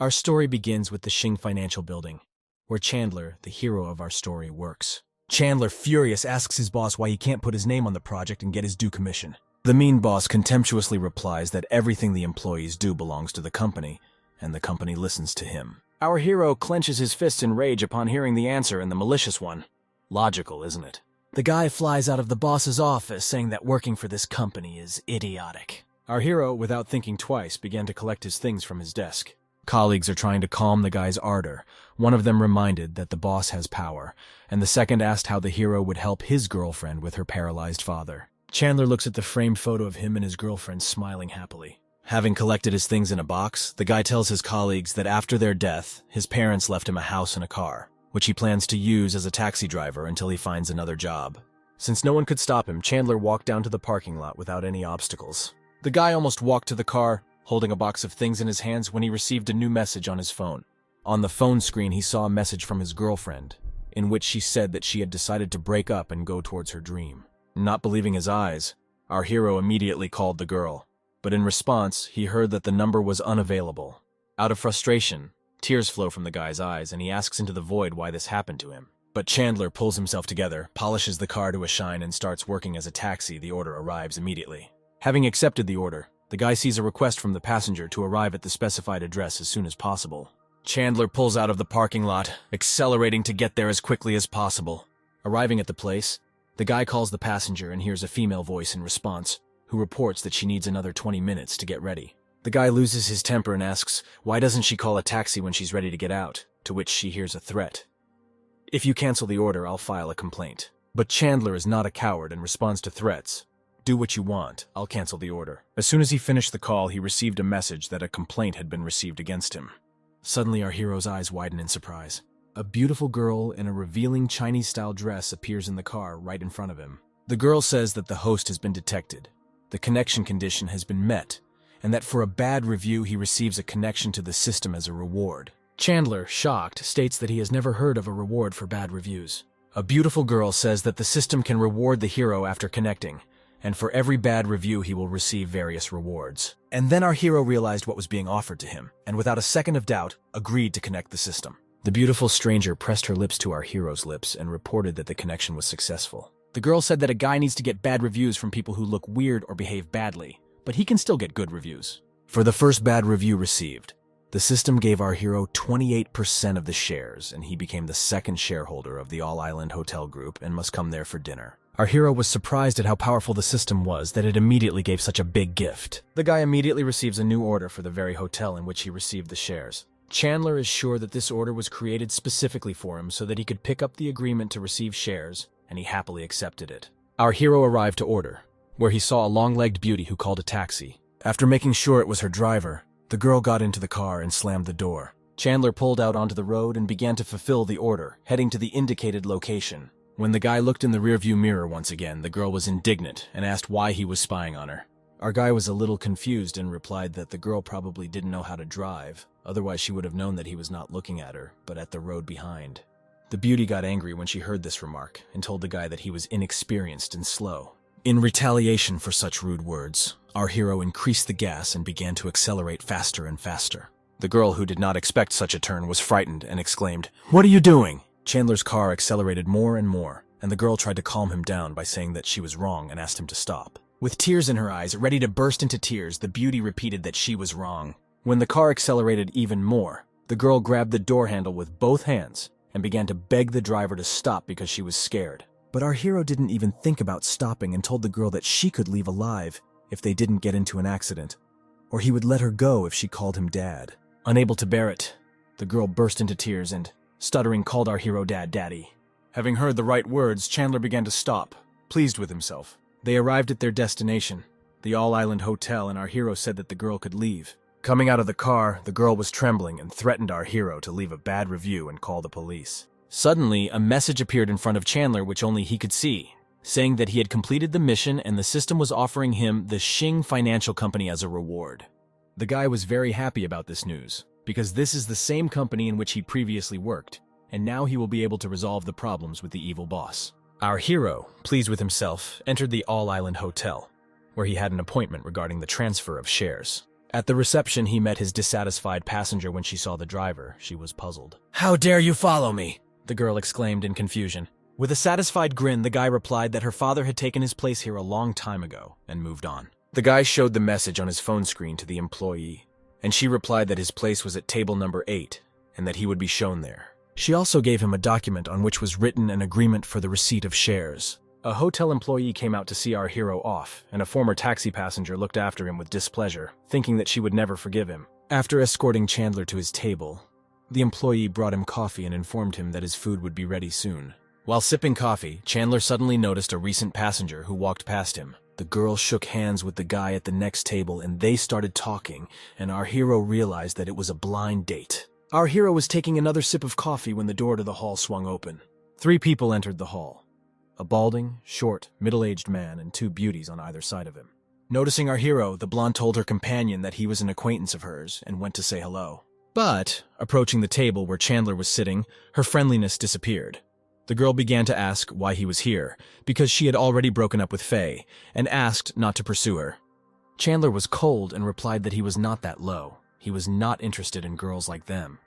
Our story begins with the Xing Financial Building, where Chandler, the hero of our story, works. Chandler, furious, asks his boss why he can't put his name on the project and get his due commission. The mean boss contemptuously replies that everything the employees do belongs to the company, and the company listens to him. Our hero clenches his fists in rage upon hearing the answer and the malicious one. Logical, isn't it? The guy flies out of the boss's office saying that working for this company is idiotic. Our hero, without thinking twice, began to collect his things from his desk. Colleagues are trying to calm the guy's ardor. One of them reminded that the boss has power, and the second asked how the hero would help his girlfriend with her paralyzed father. Chandler looks at the framed photo of him and his girlfriend smiling happily. Having collected his things in a box, the guy tells his colleagues that after their death, his parents left him a house and a car, which he plans to use as a taxi driver until he finds another job. Since no one could stop him, Chandler walked down to the parking lot without any obstacles. The guy almost walked to the car, holding a box of things in his hands, when he received a new message on his phone. On the phone screen, he saw a message from his girlfriend, in which she said that she had decided to break up and go towards her dream. Not believing his eyes, our hero immediately called the girl, but in response, he heard that the number was unavailable. Out of frustration, tears flow from the guy's eyes, and he asks into the void why this happened to him. But Chandler pulls himself together, polishes the car to a shine, and starts working as a taxi. The order arrives immediately. Having accepted the order, the guy sees a request from the passenger to arrive at the specified address as soon as possible. Chandler pulls out of the parking lot, accelerating to get there as quickly as possible. Arriving at the place, the guy calls the passenger and hears a female voice in response, who reports that she needs another 20 minutes to get ready. The guy loses his temper and asks, why doesn't she call a taxi when she's ready to get out? To which she hears a threat. If you cancel the order, I'll file a complaint. But Chandler is not a coward and responds to threats. Do what you want, I'll cancel the order. As soon as he finished the call, he received a message that a complaint had been received against him. Suddenly, our hero's eyes widen in surprise. A beautiful girl in a revealing Chinese-style dress appears in the car right in front of him. The girl says that the host has been detected, the connection condition has been met, and that for a bad review he receives a connection to the system as a reward. Chandler, shocked, states that he has never heard of a reward for bad reviews. A beautiful girl says that the system can reward the hero after connecting, and for every bad review he will receive various rewards. And then our hero realized what was being offered to him, and without a second of doubt, agreed to connect the system. The beautiful stranger pressed her lips to our hero's lips and reported that the connection was successful. The girl said that a guy needs to get bad reviews from people who look weird or behave badly, but he can still get good reviews. For the first bad review received, the system gave our hero 28% of the shares, and he became the second shareholder of the All Island Hotel Group and must come there for dinner. Our hero was surprised at how powerful the system was that it immediately gave such a big gift. The guy immediately receives a new order for the very hotel in which he received the shares. Chandler is sure that this order was created specifically for him so that he could pick up the agreement to receive shares, and he happily accepted it. Our hero arrived to order, where he saw a long-legged beauty who called a taxi. After making sure it was her driver, the girl got into the car and slammed the door. Chandler pulled out onto the road and began to fulfill the order, heading to the indicated location. When the guy looked in the rearview mirror once again, the girl was indignant and asked why he was spying on her. Our guy was a little confused and replied that the girl probably didn't know how to drive, otherwise she would have known that he was not looking at her, but at the road behind. The beauty got angry when she heard this remark and told the guy that he was inexperienced and slow. In retaliation for such rude words, our hero increased the gas and began to accelerate faster and faster. The girl, who did not expect such a turn, was frightened and exclaimed, "What are you doing?" Chandler's car accelerated more and more, and the girl tried to calm him down by saying that she was wrong and asked him to stop. With tears in her eyes, ready to burst into tears, the beauty repeated that she was wrong. When the car accelerated even more, the girl grabbed the door handle with both hands and began to beg the driver to stop because she was scared. But our hero didn't even think about stopping and told the girl that she could leave alive if they didn't get into an accident, or he would let her go if she called him Dad. Unable to bear it, the girl burst into tears and, stuttering, called our hero Daddy. Having heard the right words, Chandler began to stop, pleased with himself. They arrived at their destination, the All Island Hotel, and our hero said that the girl could leave. Coming out of the car, the girl was trembling and threatened our hero to leave a bad review and call the police. Suddenly, a message appeared in front of Chandler which only he could see, saying that he had completed the mission and the system was offering him the Xing Financial Company as a reward. The guy was very happy about this news, because this is the same company in which he previously worked, and now he will be able to resolve the problems with the evil boss. Our hero, pleased with himself, entered the All Island Hotel, where he had an appointment regarding the transfer of shares. At the reception, he met his dissatisfied passenger. When she saw the driver, she was puzzled. "How dare you follow me?" the girl exclaimed in confusion. With a satisfied grin, the guy replied that her father had taken his place here a long time ago and moved on. The guy showed the message on his phone screen to the employee, and she replied that his place was at table number 8 and that he would be shown there. She also gave him a document on which was written an agreement for the receipt of shares. A hotel employee came out to see our hero off, and a former taxi passenger looked after him with displeasure, thinking that she would never forgive him. After escorting Chandler to his table, the employee brought him coffee and informed him that his food would be ready soon. While sipping coffee, Chandler suddenly noticed a recent passenger who walked past him. The girl shook hands with the guy at the next table and they started talking, and our hero realized that it was a blind date. Our hero was taking another sip of coffee when the door to the hall swung open. 3 people entered the hall. A balding, short, middle-aged man and 2 beauties on either side of him. Noticing our hero, the blonde told her companion that he was an acquaintance of hers and went to say hello. But, approaching the table where Chandler was sitting, her friendliness disappeared. The girl began to ask why he was here, because she had already broken up with Faye, and asked not to pursue her. Chandler was cold and replied that he was not that low. He was not interested in girls like them.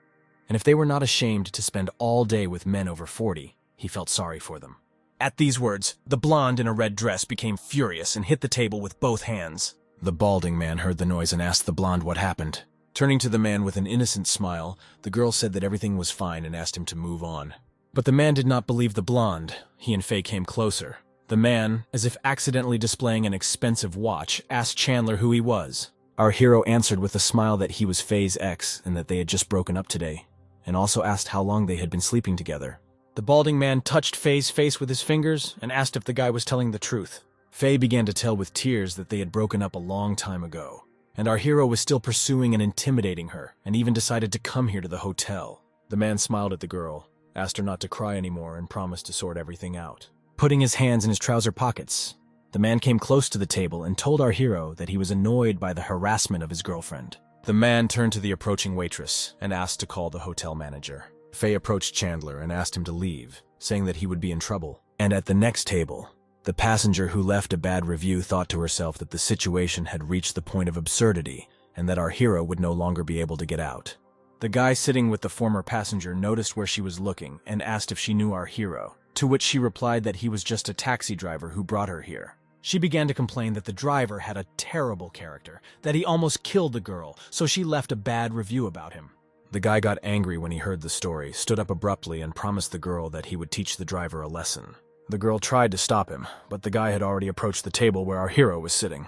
And if they were not ashamed to spend all day with men over 40, he felt sorry for them. At these words, the blonde in a red dress became furious and hit the table with both hands. The balding man heard the noise and asked the blonde what happened. Turning to the man with an innocent smile, the girl said that everything was fine and asked him to move on. But the man did not believe the blonde. He and Faye came closer. The man, as if accidentally displaying an expensive watch, asked Chandler who he was. Our hero answered with a smile that he was Faye's ex and that they had just broken up today, and also asked how long they had been sleeping together. The balding man touched Faye's face with his fingers and asked if the guy was telling the truth. Faye began to tell with tears that they had broken up a long time ago, and our hero was still pursuing and intimidating her, and even decided to come here to the hotel. The man smiled at the girl, asked her not to cry anymore, and promised to sort everything out. Putting his hands in his trouser pockets, the man came close to the table and told our hero that he was annoyed by the harassment of his girlfriend. The man turned to the approaching waitress and asked to call the hotel manager. Faye approached Chandler and asked him to leave, saying that he would be in trouble. And at the next table, the passenger who left a bad review thought to herself that the situation had reached the point of absurdity and that our hero would no longer be able to get out. The guy sitting with the former passenger noticed where she was looking and asked if she knew our hero, to which she replied that he was just a taxi driver who brought her here. She began to complain that the driver had a terrible character, that he almost killed the girl, so she left a bad review about him. The guy got angry when he heard the story, stood up abruptly, and promised the girl that he would teach the driver a lesson. The girl tried to stop him, but the guy had already approached the table where our hero was sitting.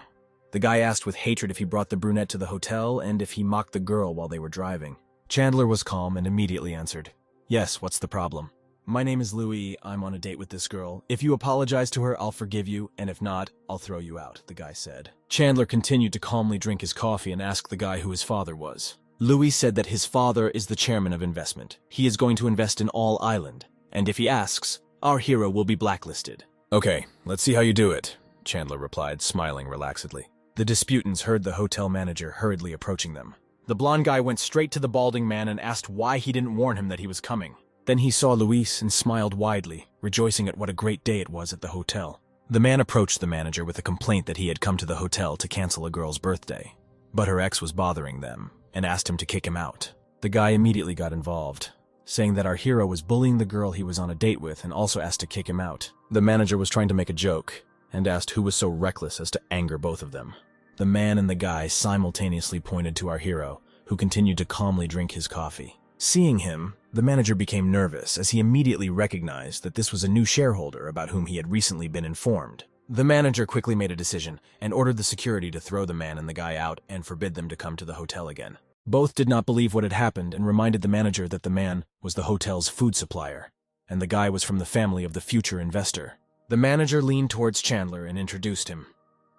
The guy asked with hatred if he brought the brunette to the hotel and if he mocked the girl while they were driving. Chandler was calm and immediately answered, "Yes, what's the problem? My name is Louis, I'm on a date with this girl. If you apologize to her, I'll forgive you, and if not, I'll throw you out," the guy said. Chandler continued to calmly drink his coffee and asked the guy who his father was. Louis said that his father is the chairman of investment. He is going to invest in All Island, and if he asks, our hero will be blacklisted. "Okay, let's see how you do it," Chandler replied, smiling relaxedly. The disputants heard the hotel manager hurriedly approaching them. The blonde guy went straight to the balding man and asked why he didn't warn him that he was coming. Then he saw Luis and smiled widely, rejoicing at what a great day it was at the hotel. The man approached the manager with a complaint that he had come to the hotel to cancel a girl's birthday, but her ex was bothering them and asked him to kick him out. The guy immediately got involved, saying that our hero was bullying the girl he was on a date with and also asked to kick him out. The manager was trying to make a joke and asked who was so reckless as to anger both of them. The man and the guy simultaneously pointed to our hero, who continued to calmly drink his coffee. Seeing him, the manager became nervous as he immediately recognized that this was a new shareholder about whom he had recently been informed. The manager quickly made a decision and ordered the security to throw the man and the guy out and forbid them to come to the hotel again. Both did not believe what had happened and reminded the manager that the man was the hotel's food supplier, and the guy was from the family of the future investor. The manager leaned towards Chandler and introduced him,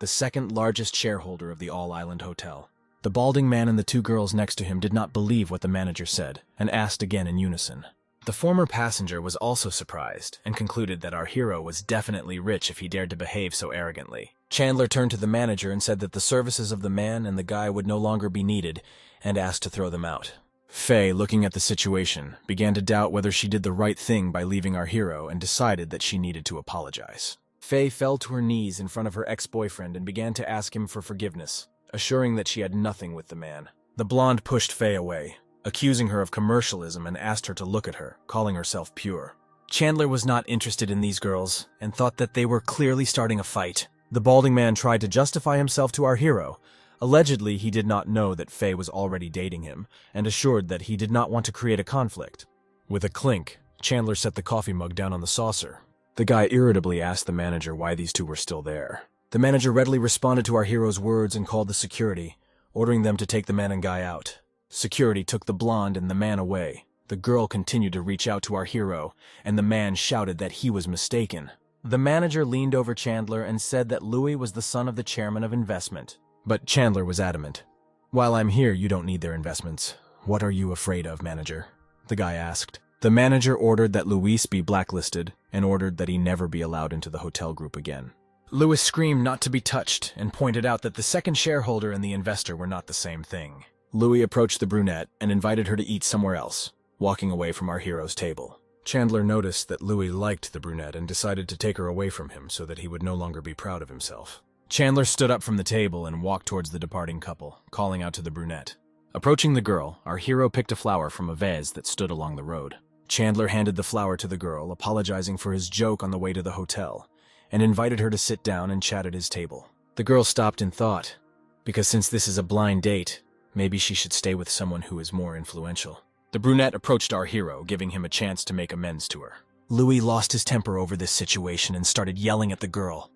the second largest shareholder of the All Island Hotel. The balding man and the 2 girls next to him did not believe what the manager said and asked again in unison. The former passenger was also surprised and concluded that our hero was definitely rich if he dared to behave so arrogantly. Chandler turned to the manager and said that the services of the man and the guy would no longer be needed and asked to throw them out. Faye, looking at the situation, began to doubt whether she did the right thing by leaving our hero and decided that she needed to apologize. Faye fell to her knees in front of her ex-boyfriend and began to ask him for forgiveness. assuring that she had nothing with the man. The blonde pushed Faye away, accusing her of commercialism, and asked her to look at her, calling herself pure. Chandler was not interested in these girls and thought that they were clearly starting a fight. The balding man tried to justify himself to our hero. Allegedly, he did not know that Faye was already dating him, and assured that he did not want to create a conflict. With a clink, Chandler set the coffee mug down on the saucer. The guy irritably asked the manager why these two were still there. The manager readily responded to our hero's words and called the security, ordering them to take the man and guy out. Security took the blonde and the man away. The girl continued to reach out to our hero, and the man shouted that he was mistaken. The manager leaned over Chandler and said that Louis was the son of the chairman of investment. But Chandler was adamant. "While I'm here, you don't need their investments. What are you afraid of, manager?" the guy asked. The manager ordered that Louis be blacklisted and ordered that he never be allowed into the hotel group again. Louis screamed not to be touched and pointed out that the second shareholder and the investor were not the same thing. Louis approached the brunette and invited her to eat somewhere else, walking away from our hero's table. Chandler noticed that Louis liked the brunette and decided to take her away from him so that he would no longer be proud of himself. Chandler stood up from the table and walked towards the departing couple, calling out to the brunette. Approaching the girl, our hero picked a flower from a vase that stood along the road. Chandler handed the flower to the girl, apologizing for his joke on the way to the hotel, and invited her to sit down and chat at his table. The girl stopped in thought, because since this is a blind date, maybe she should stay with someone who is more influential. The brunette approached our hero, giving him a chance to make amends to her. Louis lost his temper over this situation and started yelling at the girl,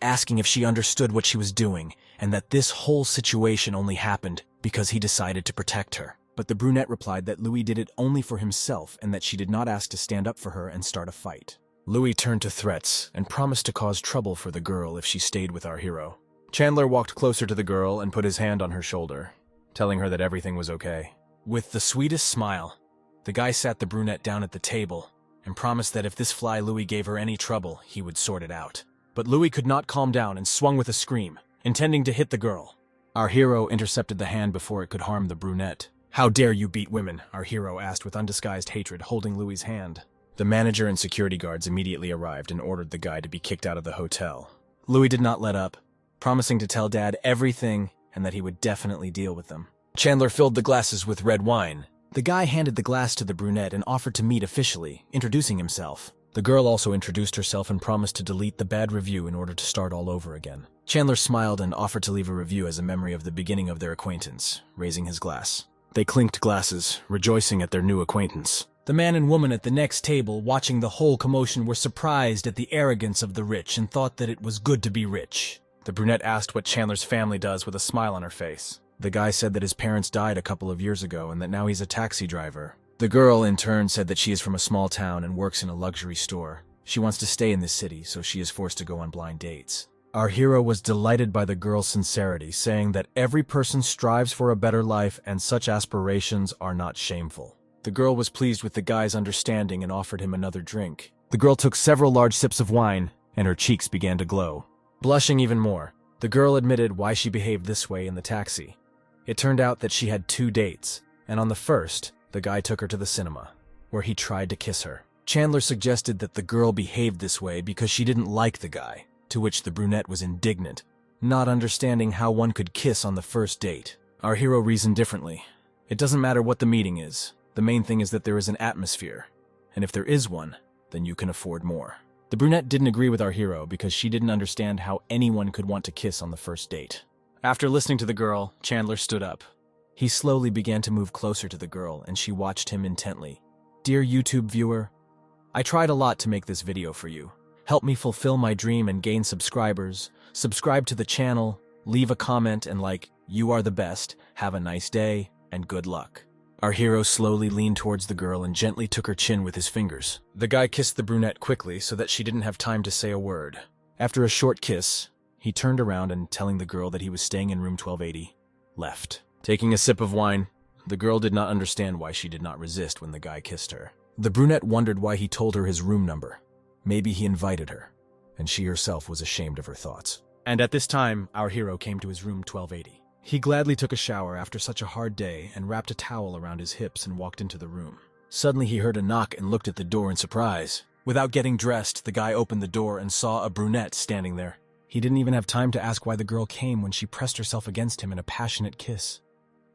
asking if she understood what she was doing and that this whole situation only happened because he decided to protect her. But the brunette replied that Louis did it only for himself and that she did not ask to stand up for her and start a fight. Louis turned to threats and promised to cause trouble for the girl if she stayed with our hero. Chandler walked closer to the girl and put his hand on her shoulder, telling her that everything was okay. With the sweetest smile, the guy sat the brunette down at the table and promised that if this fly Louis gave her any trouble, he would sort it out. But Louis could not calm down and swung with a scream, intending to hit the girl. Our hero intercepted the hand before it could harm the brunette. "How dare you beat women?" our hero asked with undisguised hatred, holding Louis's hand. The manager and security guards immediately arrived and ordered the guy to be kicked out of the hotel. Louis did not let up, promising to tell Dad everything and that he would definitely deal with them. Chandler filled the glasses with red wine. The guy handed the glass to the brunette and offered to meet officially, introducing himself. The girl also introduced herself and promised to delete the bad review in order to start all over again. Chandler smiled and offered to leave a review as a memory of the beginning of their acquaintance, raising his glass. They clinked glasses, rejoicing at their new acquaintance. The man and woman at the next table, watching the whole commotion, were surprised at the arrogance of the rich and thought that it was good to be rich. The brunette asked what Chandler's family does with a smile on her face. The guy said that his parents died a couple of years ago and that now he's a taxi driver. The girl, in turn, said that she is from a small town and works in a luxury store. She wants to stay in this city, so she is forced to go on blind dates. Our hero was delighted by the girl's sincerity, saying that every person strives for a better life and such aspirations are not shameful. The girl was pleased with the guy's understanding and offered him another drink. The girl took several large sips of wine, and her cheeks began to glow. Blushing even more, the girl admitted why she behaved this way in the taxi. It turned out that she had 2 dates, and on the first, the guy took her to the cinema, where he tried to kiss her. Chandler suggested that the girl behaved this way because she didn't like the guy, to which the brunette was indignant, not understanding how one could kiss on the first date. Our hero reasoned differently. It doesn't matter what the meeting is. The main thing is that there is an atmosphere, and if there is one, then you can afford more. The brunette didn't agree with our hero because she didn't understand how anyone could want to kiss on the first date. After listening to the girl, Chandler stood up. He slowly began to move closer to the girl, and she watched him intently. "Dear YouTube viewer, I tried a lot to make this video for you. Help me fulfill my dream and gain subscribers. Subscribe to the channel, leave a comment, and like, you are the best. Have a nice day, and good luck." Our hero slowly leaned towards the girl and gently took her chin with his fingers. The guy kissed the brunette quickly so that she didn't have time to say a word. After a short kiss, he turned around and, telling the girl that he was staying in room 1280, left. Taking a sip of wine, the girl did not understand why she did not resist when the guy kissed her. The brunette wondered why he told her his room number. Maybe he invited her, and she herself was ashamed of her thoughts. And at this time, our hero came to his room 1280. He gladly took a shower after such a hard day and wrapped a towel around his hips and walked into the room. Suddenly he heard a knock and looked at the door in surprise. Without getting dressed, the guy opened the door and saw a brunette standing there. He didn't even have time to ask why the girl came when she pressed herself against him in a passionate kiss.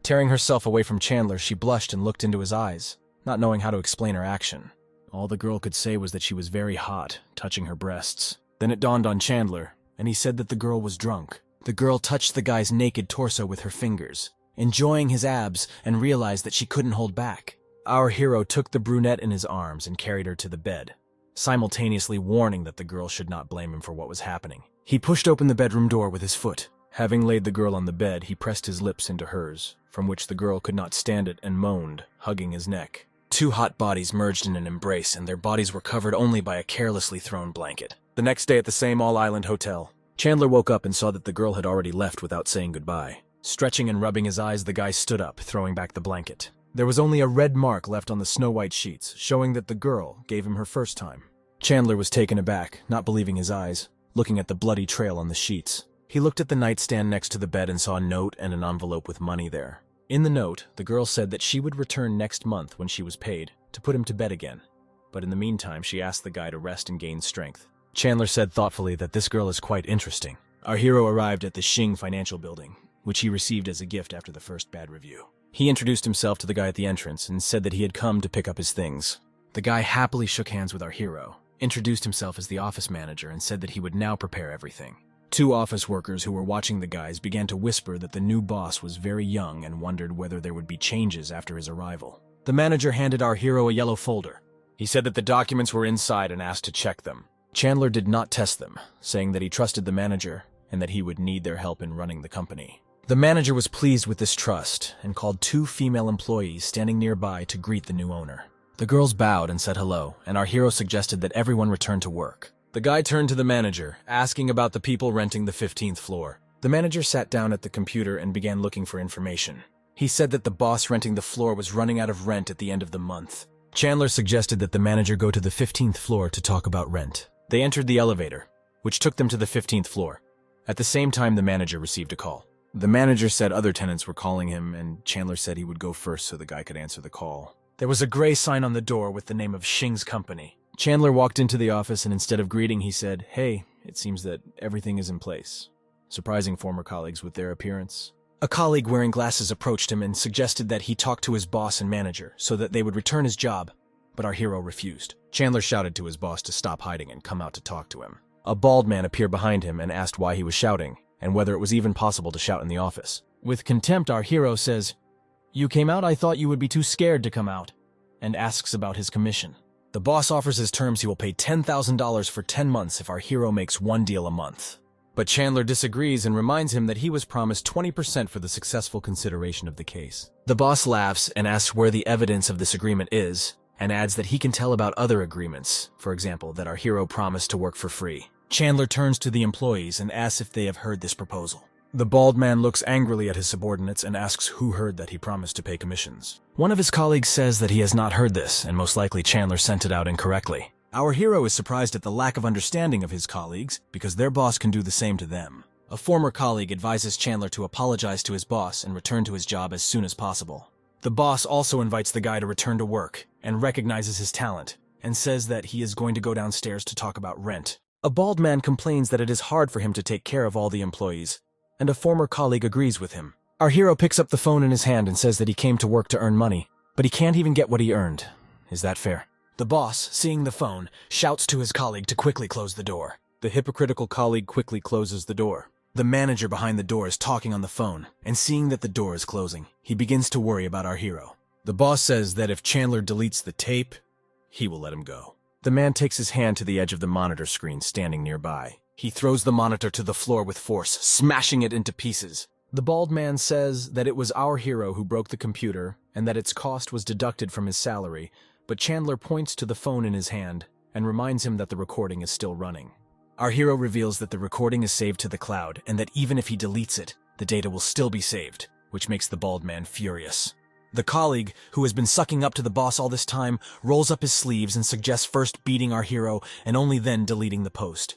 Tearing herself away from Chandler, she blushed and looked into his eyes, not knowing how to explain her action. All the girl could say was that she was very hot, touching her breasts. Then it dawned on Chandler, and he said that the girl was drunk. The girl touched the guy's naked torso with her fingers, enjoying his abs, and realized that she couldn't hold back. Our hero took the brunette in his arms and carried her to the bed, simultaneously warning that the girl should not blame him for what was happening. He pushed open the bedroom door with his foot. Having laid the girl on the bed, he pressed his lips into hers, from which the girl could not stand it and moaned, hugging his neck. Two hot bodies merged in an embrace, and their bodies were covered only by a carelessly thrown blanket. The next day at the same all-island hotel, Chandler woke up and saw that the girl had already left without saying goodbye. Stretching and rubbing his eyes, the guy stood up, throwing back the blanket. There was only a red mark left on the snow-white sheets, showing that the girl gave him her first time. Chandler was taken aback, not believing his eyes, looking at the bloody trail on the sheets. He looked at the nightstand next to the bed and saw a note and an envelope with money there. In the note, the girl said that she would return next month when she was paid, to put him to bed again. But in the meantime, she asked the guy to rest and gain strength. Chandler said thoughtfully that this girl is quite interesting. Our hero arrived at the Xing Financial Building, which he received as a gift after the first bad review. He introduced himself to the guy at the entrance and said that he had come to pick up his things. The guy happily shook hands with our hero, introduced himself as the office manager, and said that he would now prepare everything. Two office workers who were watching the guys began to whisper that the new boss was very young and wondered whether there would be changes after his arrival. The manager handed our hero a yellow folder. He said that the documents were inside and asked to check them. Chandler did not test them, saying that he trusted the manager and that he would need their help in running the company. The manager was pleased with this trust and called two female employees standing nearby to greet the new owner. The girls bowed and said hello, and our hero suggested that everyone return to work. The guy turned to the manager, asking about the people renting the 15th floor. The manager sat down at the computer and began looking for information. He said that the boss renting the floor was running out of rent at the end of the month. Chandler suggested that the manager go to the 15th floor to talk about rent. They entered the elevator, which took them to the 15th floor. At the same time, the manager received a call. The manager said other tenants were calling him, and Chandler said he would go first so the guy could answer the call. There was a gray sign on the door with the name of Xing's company. Chandler walked into the office, and instead of greeting, he said, "Hey, it seems that everything is in place," surprising former colleagues with their appearance. A colleague wearing glasses approached him and suggested that he talk to his boss and manager so that they would return his job, but our hero refused. Chandler shouted to his boss to stop hiding and come out to talk to him. A bald man appeared behind him and asked why he was shouting, and whether it was even possible to shout in the office. With contempt, our hero says, "You came out? I thought you would be too scared to come out," and asks about his commission. The boss offers his terms. He will pay $10,000 for 10 months if our hero makes one deal a month. But Chandler disagrees and reminds him that he was promised 20% for the successful consideration of the case. The boss laughs and asks where the evidence of this agreement is, and adds that he can tell about other agreements, for example, that our hero promised to work for free. Chandler turns to the employees and asks if they have heard this proposal. The bald man looks angrily at his subordinates and asks who heard that he promised to pay commissions. One of his colleagues says that he has not heard this, and most likely Chandler sent it out incorrectly. Our hero is surprised at the lack of understanding of his colleagues, because their boss can do the same to them. A former colleague advises Chandler to apologize to his boss and return to his job as soon as possible. The boss also invites the guy to return to work, and recognizes his talent, and says that he is going to go downstairs to talk about rent. A bald man complains that it is hard for him to take care of all the employees, and a former colleague agrees with him. Our hero picks up the phone in his hand and says that he came to work to earn money, but he can't even get what he earned. Is that fair? The boss, seeing the phone, shouts to his colleague to quickly close the door. The hypocritical colleague quickly closes the door. The manager behind the door is talking on the phone, and seeing that the door is closing, he begins to worry about our hero. The boss says that if Chandler deletes the tape, he will let him go. The man takes his hand to the edge of the monitor screen standing nearby. He throws the monitor to the floor with force, smashing it into pieces. The bald man says that it was our hero who broke the computer and that its cost was deducted from his salary, but Chandler points to the phone in his hand and reminds him that the recording is still running. Our hero reveals that the recording is saved to the cloud and that even if he deletes it, the data will still be saved, which makes the bald man furious. The colleague, who has been sucking up to the boss all this time, rolls up his sleeves and suggests first beating our hero and only then deleting the post.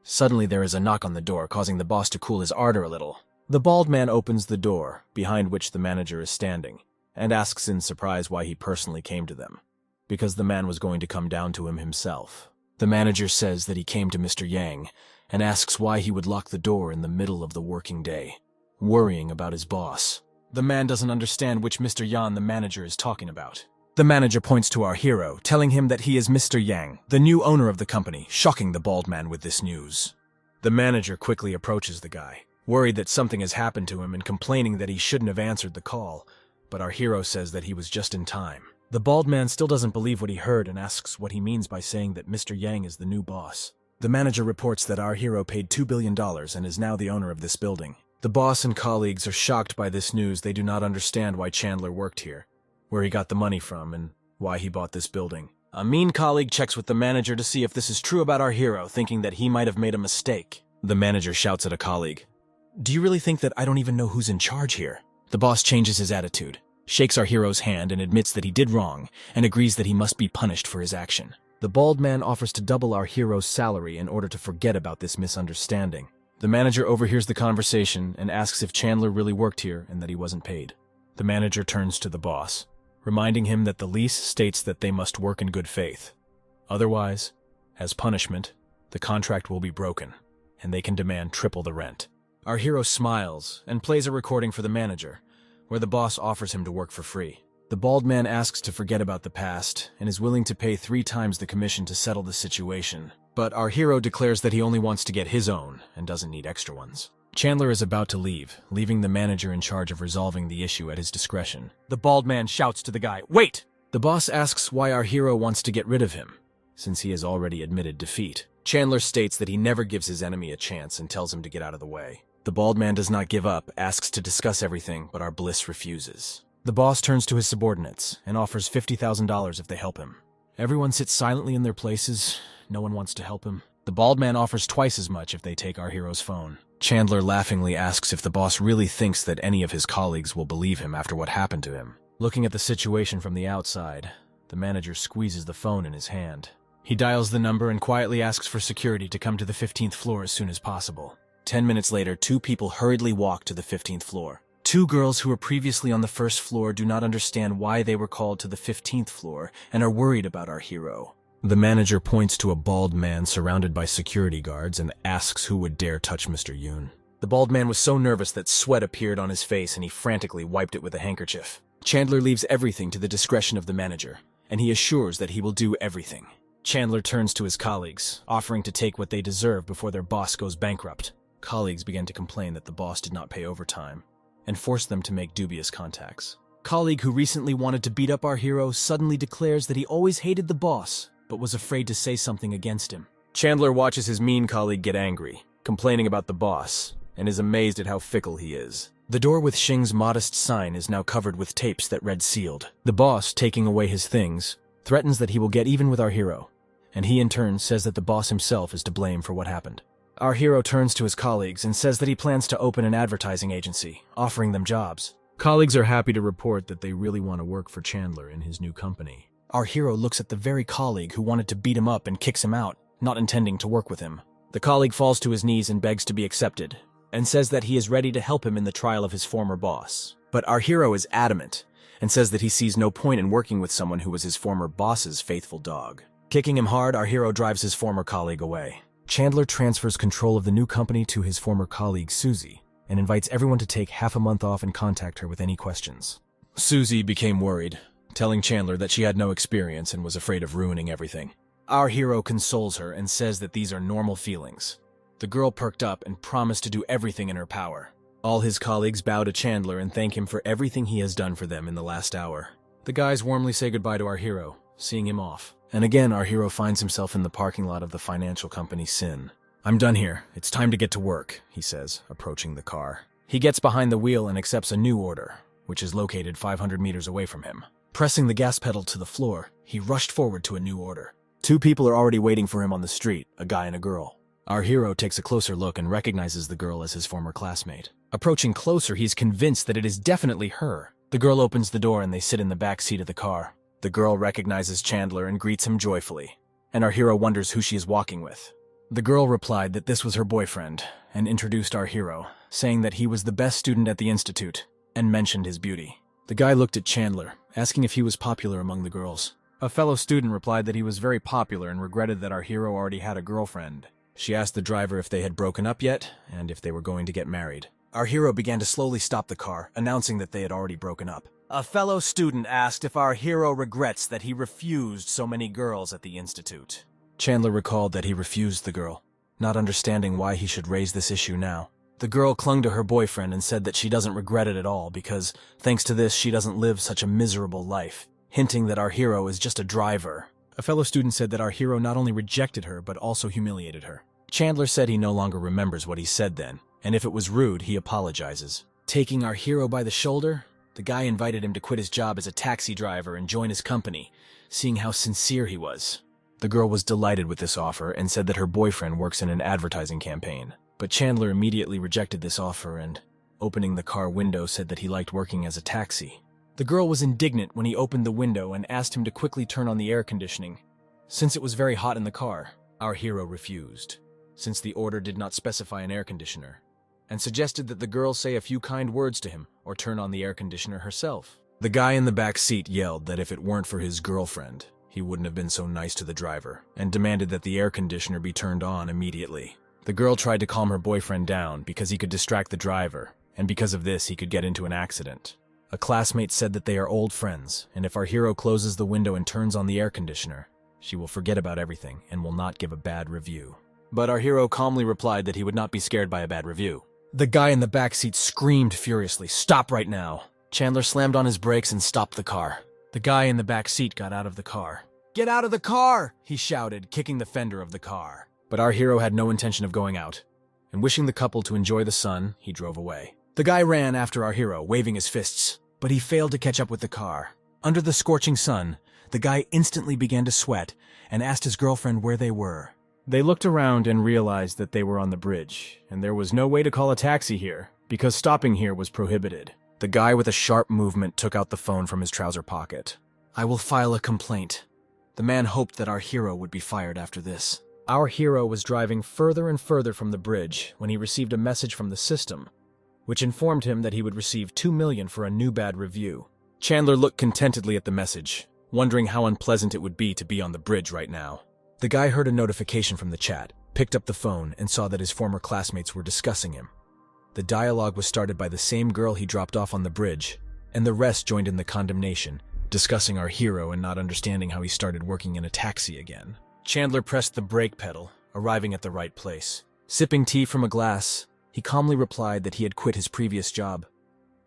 Suddenly there is a knock on the door, causing the boss to cool his ardor a little. The bald man opens the door, behind which the manager is standing, and asks in surprise why he personally came to them. Because the man was going to come down to him himself. The manager says that he came to Mr. Yang and asks why he would lock the door in the middle of the working day, worrying about his boss. The man doesn't understand which Mr. Yan the manager is talking about. The manager points to our hero, telling him that he is Mr. Yang, the new owner of the company, shocking the bald man with this news. The manager quickly approaches the guy, worried that something has happened to him and complaining that he shouldn't have answered the call, but our hero says that he was just in time. The bald man still doesn't believe what he heard and asks what he means by saying that Mr. Yang is the new boss. The manager reports that our hero paid $2 billion and is now the owner of this building. The boss and colleagues are shocked by this news. They do not understand why Chandler worked here, where he got the money from, and why he bought this building. A mean colleague checks with the manager to see if this is true about our hero, thinking that he might have made a mistake. The manager shouts at a colleague, "Do you really think that I don't even know who's in charge here?" The boss changes his attitude, shakes our hero's hand and admits that he did wrong, and agrees that he must be punished for his action. The bald man offers to double our hero's salary in order to forget about this misunderstanding. The manager overhears the conversation and asks if Chandler really worked here and that he wasn't paid. The manager turns to the boss, reminding him that the lease states that they must work in good faith. Otherwise, as punishment, the contract will be broken, and they can demand triple the rent. Our hero smiles and plays a recording for the manager, where the boss offers him to work for free. The bald man asks to forget about the past and is willing to pay 3 times the commission to settle the situation. But our hero declares that he only wants to get his own and doesn't need extra ones. Chandler is about to leave, leaving the manager in charge of resolving the issue at his discretion. The bald man shouts to the guy, "Wait!" The boss asks why our hero wants to get rid of him, since he has already admitted defeat. Chandler states that he never gives his enemy a chance and tells him to get out of the way. The bald man does not give up, asks to discuss everything, but our Bliss refuses. The boss turns to his subordinates and offers $50,000 if they help him. Everyone sits silently in their places. No one wants to help him. The bald man offers twice as much if they take our hero's phone. Chandler laughingly asks if the boss really thinks that any of his colleagues will believe him after what happened to him. Looking at the situation from the outside, the manager squeezes the phone in his hand. He dials the number and quietly asks for security to come to the 15th floor as soon as possible. 10 minutes later, 2 people hurriedly walk to the 15th floor. 2 girls who were previously on the 1st floor do not understand why they were called to the 15th floor and are worried about our hero. The manager points to a bald man surrounded by security guards and asks who would dare touch Mr. Yoon. The bald man was so nervous that sweat appeared on his face and he frantically wiped it with a handkerchief. Chandler leaves everything to the discretion of the manager, and he assures that he will do everything. Chandler turns to his colleagues, offering to take what they deserve before their boss goes bankrupt. Colleagues began to complain that the boss did not pay overtime, and forced them to make dubious contacts. Colleague who recently wanted to beat up our hero suddenly declares that he always hated the boss, but was afraid to say something against him. Chandler watches his mean colleague get angry, complaining about the boss, and is amazed at how fickle he is. The door with Xing's modest sign is now covered with tapes that read sealed. The boss, taking away his things, threatens that he will get even with our hero, and he in turn says that the boss himself is to blame for what happened. Our hero turns to his colleagues and says that he plans to open an advertising agency, offering them jobs. Colleagues are happy to report that they really want to work for Chandler in his new company. Our hero looks at the very colleague who wanted to beat him up and kicks him out, not intending to work with him. The colleague falls to his knees and begs to be accepted, and says that he is ready to help him in the trial of his former boss. But our hero is adamant, and says that he sees no point in working with someone who was his former boss's faithful dog. Kicking him hard, our hero drives his former colleague away. Chandler transfers control of the new company to his former colleague, Susie, and invites everyone to take half a month off and contact her with any questions. Susie became worried, telling Chandler that she had no experience and was afraid of ruining everything. Our hero consoles her and says that these are normal feelings. The girl perked up and promised to do everything in her power. All his colleagues bow to Chandler and thank him for everything he has done for them in the last hour. The guys warmly say goodbye to our hero, seeing him off. And again, our hero finds himself in the parking lot of the financial company Sin. "I'm done here. It's time to get to work," he says, approaching the car. He gets behind the wheel and accepts a new order, which is located 500 meters away from him. Pressing the gas pedal to the floor, he rushed forward to a new order. 2 people are already waiting for him on the street, a guy and a girl. Our hero takes a closer look and recognizes the girl as his former classmate. Approaching closer, he's convinced that it is definitely her. The girl opens the door and they sit in the back seat of the car. The girl recognizes Chandler and greets him joyfully, and our hero wonders who she is walking with. The girl replied that this was her boyfriend, and introduced our hero, saying that he was the best student at the institute, and mentioned his beauty. The guy looked at Chandler, asking if he was popular among the girls. A fellow student replied that he was very popular and regretted that our hero already had a girlfriend. She asked the driver if they had broken up yet, and if they were going to get married. Our hero began to slowly stop the car, announcing that they had already broken up. A fellow student asked if our hero regrets that he refused so many girls at the institute. Chandler recalled that he refused the girl, not understanding why he should raise this issue now. The girl clung to her boyfriend and said that she doesn't regret it at all because, thanks to this, she doesn't live such a miserable life, hinting that our hero is just a driver. A fellow student said that our hero not only rejected her, but also humiliated her. Chandler said he no longer remembers what he said then, and if it was rude, he apologizes. Taking our hero by the shoulder, the guy invited him to quit his job as a taxi driver and join his company, seeing how sincere he was. The girl was delighted with this offer and said that her boyfriend works in an advertising campaign. But Chandler immediately rejected this offer and, opening the car window, said that he liked working as a taxi. The girl was indignant when he opened the window and asked him to quickly turn on the air conditioning, since it was very hot in the car. Our hero refused, since the order did not specify an air conditioner, and suggested that the girl say a few kind words to him or turn on the air conditioner herself. The guy in the back seat yelled that if it weren't for his girlfriend, he wouldn't have been so nice to the driver, and demanded that the air conditioner be turned on immediately. The girl tried to calm her boyfriend down because he could distract the driver, and because of this he could get into an accident. A classmate said that they are old friends, and if our hero closes the window and turns on the air conditioner, she will forget about everything and will not give a bad review. But our hero calmly replied that he would not be scared by a bad review. The guy in the back seat screamed furiously, "Stop right now!" Chandler slammed on his brakes and stopped the car. The guy in the back seat got out of the car. "Get out of the car!" he shouted, kicking the fender of the car. But our hero had no intention of going out, and wishing the couple to enjoy the sun, he drove away. The guy ran after our hero, waving his fists, but he failed to catch up with the car. Under the scorching sun, the guy instantly began to sweat and asked his girlfriend where they were. They looked around and realized that they were on the bridge, and there was no way to call a taxi here, because stopping here was prohibited. The guy with a sharp movement took out the phone from his trouser pocket. "I will file a complaint." The man hoped that our hero would be fired after this. Our hero was driving further and further from the bridge when he received a message from the system, which informed him that he would receive $2 million for a new bad review. Chandler looked contentedly at the message, wondering how unpleasant it would be to be on the bridge right now. The guy heard a notification from the chat, picked up the phone, and saw that his former classmates were discussing him. The dialogue was started by the same girl he dropped off on the bridge, and the rest joined in the condemnation, discussing our hero and not understanding how he started working in a taxi again. Chandler pressed the brake pedal, arriving at the right place. Sipping tea from a glass, he calmly replied that he had quit his previous job,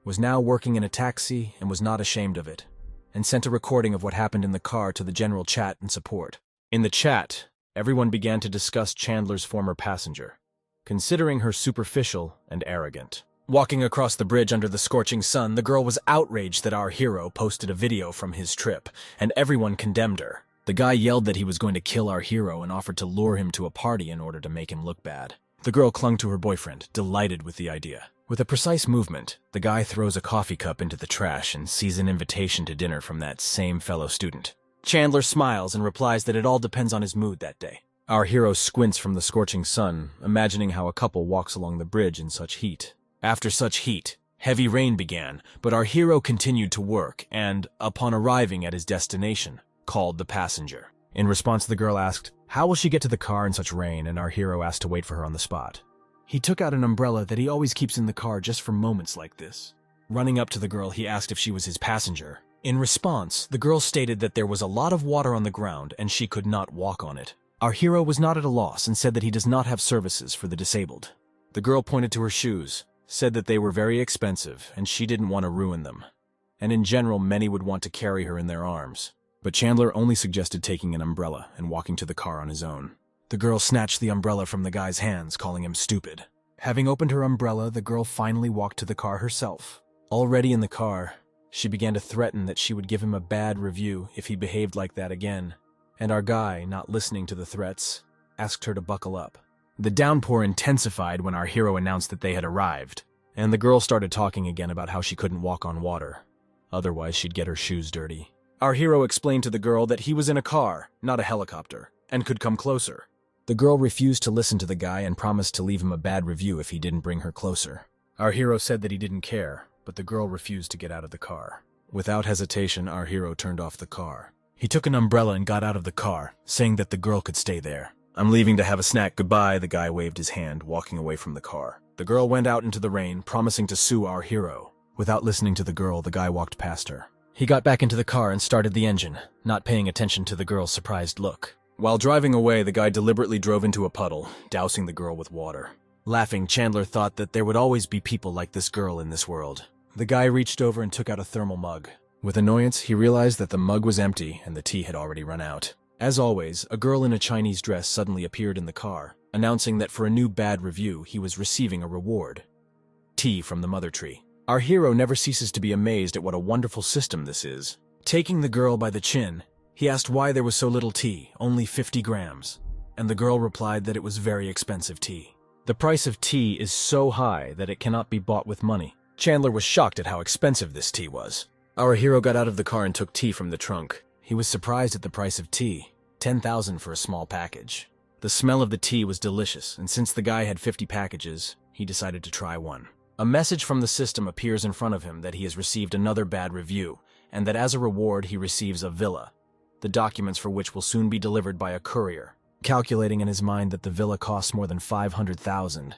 was now working in a taxi and was not ashamed of it, and sent a recording of what happened in the car to the general chat and support. In the chat, everyone began to discuss Chandler's former passenger, considering her superficial and arrogant. Walking across the bridge under the scorching sun, the girl was outraged that our hero posted a video from his trip, and everyone condemned her. The guy yelled that he was going to kill our hero and offered to lure him to a party in order to make him look bad. The girl clung to her boyfriend, delighted with the idea. With a precise movement, the guy throws a coffee cup into the trash and sees an invitation to dinner from that same fellow student. Chandler smiles and replies that it all depends on his mood that day. Our hero squints from the scorching sun, imagining how a couple walks along the bridge in such heat. After such heat, heavy rain began, but our hero continued to work and, upon arriving at his destination, called the passenger. In response, the girl asked, how will she get to the car in such rain, and our hero asked to wait for her on the spot. He took out an umbrella that he always keeps in the car just for moments like this. Running up to the girl, he asked if she was his passenger. In response, the girl stated that there was a lot of water on the ground and she could not walk on it. Our hero was not at a loss and said that he does not have services for the disabled. The girl pointed to her shoes, said that they were very expensive and she didn't want to ruin them. And in general, many would want to carry her in their arms. But Chandler only suggested taking an umbrella and walking to the car on his own. The girl snatched the umbrella from the guy's hands, calling him stupid. Having opened her umbrella, the girl finally walked to the car herself. Already in the car, she began to threaten that she would give him a bad review if he behaved like that again. And our guy, not listening to the threats, asked her to buckle up. The downpour intensified when our hero announced that they had arrived, and the girl started talking again about how she couldn't walk on water. Otherwise, she'd get her shoes dirty. Our hero explained to the girl that he was in a car, not a helicopter, and could come closer. The girl refused to listen to the guy and promised to leave him a bad review if he didn't bring her closer. Our hero said that he didn't care, but the girl refused to get out of the car. Without hesitation, our hero turned off the car. He took an umbrella and got out of the car, saying that the girl could stay there. "I'm leaving to have a snack, goodbye," the guy waved his hand, walking away from the car. The girl went out into the rain, promising to sue our hero. Without listening to the girl, the guy walked past her. He got back into the car and started the engine, not paying attention to the girl's surprised look. While driving away, the guy deliberately drove into a puddle, dousing the girl with water. Laughing, Chandler thought that there would always be people like this girl in this world. The guy reached over and took out a thermal mug. With annoyance, he realized that the mug was empty and the tea had already run out. As always, a girl in a Chinese dress suddenly appeared in the car, announcing that for a new bad review, he was receiving a reward. Tea from the mother tree. Our hero never ceases to be amazed at what a wonderful system this is. Taking the girl by the chin, he asked why there was so little tea, only 50 grams, and the girl replied that it was very expensive tea. The price of tea is so high that it cannot be bought with money. Chandler was shocked at how expensive this tea was. Our hero got out of the car and took tea from the trunk. He was surprised at the price of tea, $10,000 for a small package. The smell of the tea was delicious, and since the guy had 50 packages, he decided to try one. A message from the system appears in front of him that he has received another bad review, and that as a reward he receives a villa, the documents for which will soon be delivered by a courier. Calculating in his mind that the villa costs more than $500,000,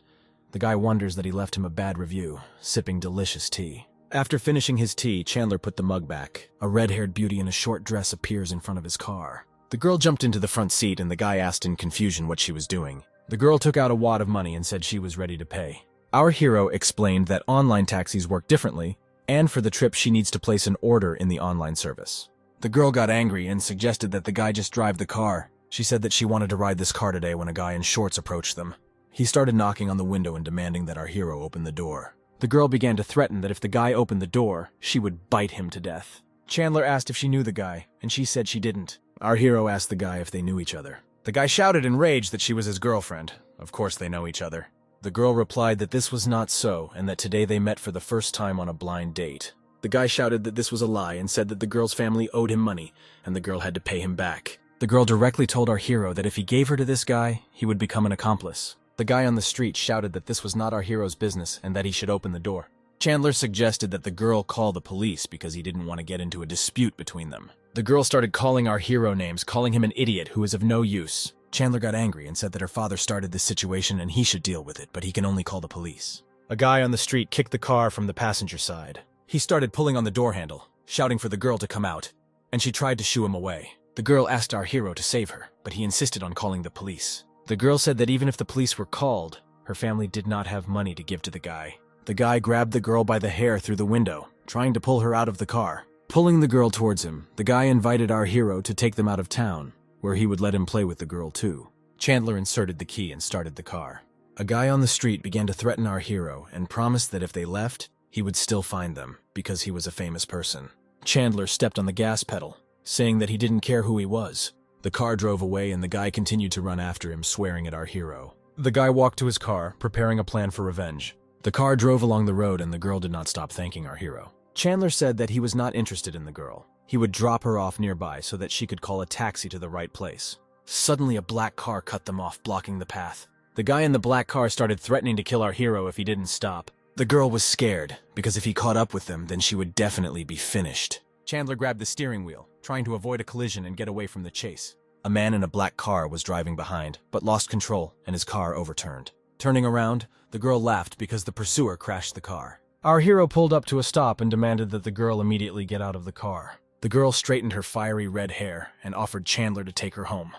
the guy wonders that he left him a bad review, sipping delicious tea. After finishing his tea, Chandler put the mug back. A red-haired beauty in a short dress appears in front of his car. The girl jumped into the front seat and the guy asked in confusion what she was doing. The girl took out a wad of money and said she was ready to pay. Our hero explained that online taxis work differently, and for the trip she needs to place an order in the online service. The girl got angry and suggested that the guy just drive the car. She said that she wanted to ride this car today when a guy in shorts approached them. He started knocking on the window and demanding that our hero open the door. The girl began to threaten that if the guy opened the door, she would bite him to death. Chandler asked if she knew the guy, and she said she didn't. Our hero asked the guy if they knew each other. The guy shouted in rage that she was his girlfriend. Of course they know each other. The girl replied that this was not so, and that today they met for the first time on a blind date. The guy shouted that this was a lie and said that the girl's family owed him money, and the girl had to pay him back. The girl directly told our hero that if he gave her to this guy, he would become an accomplice. The guy on the street shouted that this was not our hero's business and that he should open the door. Chandler suggested that the girl call the police because he didn't want to get into a dispute between them. The girl started calling our hero names, calling him an idiot who is of no use. Chandler got angry and said that her father started this situation and he should deal with it, but he can only call the police. A guy on the street kicked the car from the passenger side. He started pulling on the door handle, shouting for the girl to come out, and she tried to shoo him away. The girl asked our hero to save her, but he insisted on calling the police. The girl said that even if the police were called, her family did not have money to give to the guy. The guy grabbed the girl by the hair through the window, trying to pull her out of the car. Pulling the girl towards him, the guy invited our hero to take them out of town, where he would let him play with the girl too. Chandler inserted the key and started the car. A guy on the street began to threaten our hero and promised that if they left, he would still find them, because he was a famous person. Chandler stepped on the gas pedal, saying that he didn't care who he was. The car drove away and the guy continued to run after him, swearing at our hero. The guy walked to his car, preparing a plan for revenge. The car drove along the road and the girl did not stop thanking our hero. Chandler said that he was not interested in the girl. He would drop her off nearby so that she could call a taxi to the right place. Suddenly, a black car cut them off, blocking the path. The guy in the black car started threatening to kill our hero if he didn't stop. The girl was scared, because if he caught up with them, then she would definitely be finished. Chandler grabbed the steering wheel, trying to avoid a collision and get away from the chase. A man in a black car was driving behind, but lost control, and his car overturned. Turning around, the girl laughed because the pursuer crashed the car. Our hero pulled up to a stop and demanded that the girl immediately get out of the car. The girl straightened her fiery red hair and offered Chandler to take her home.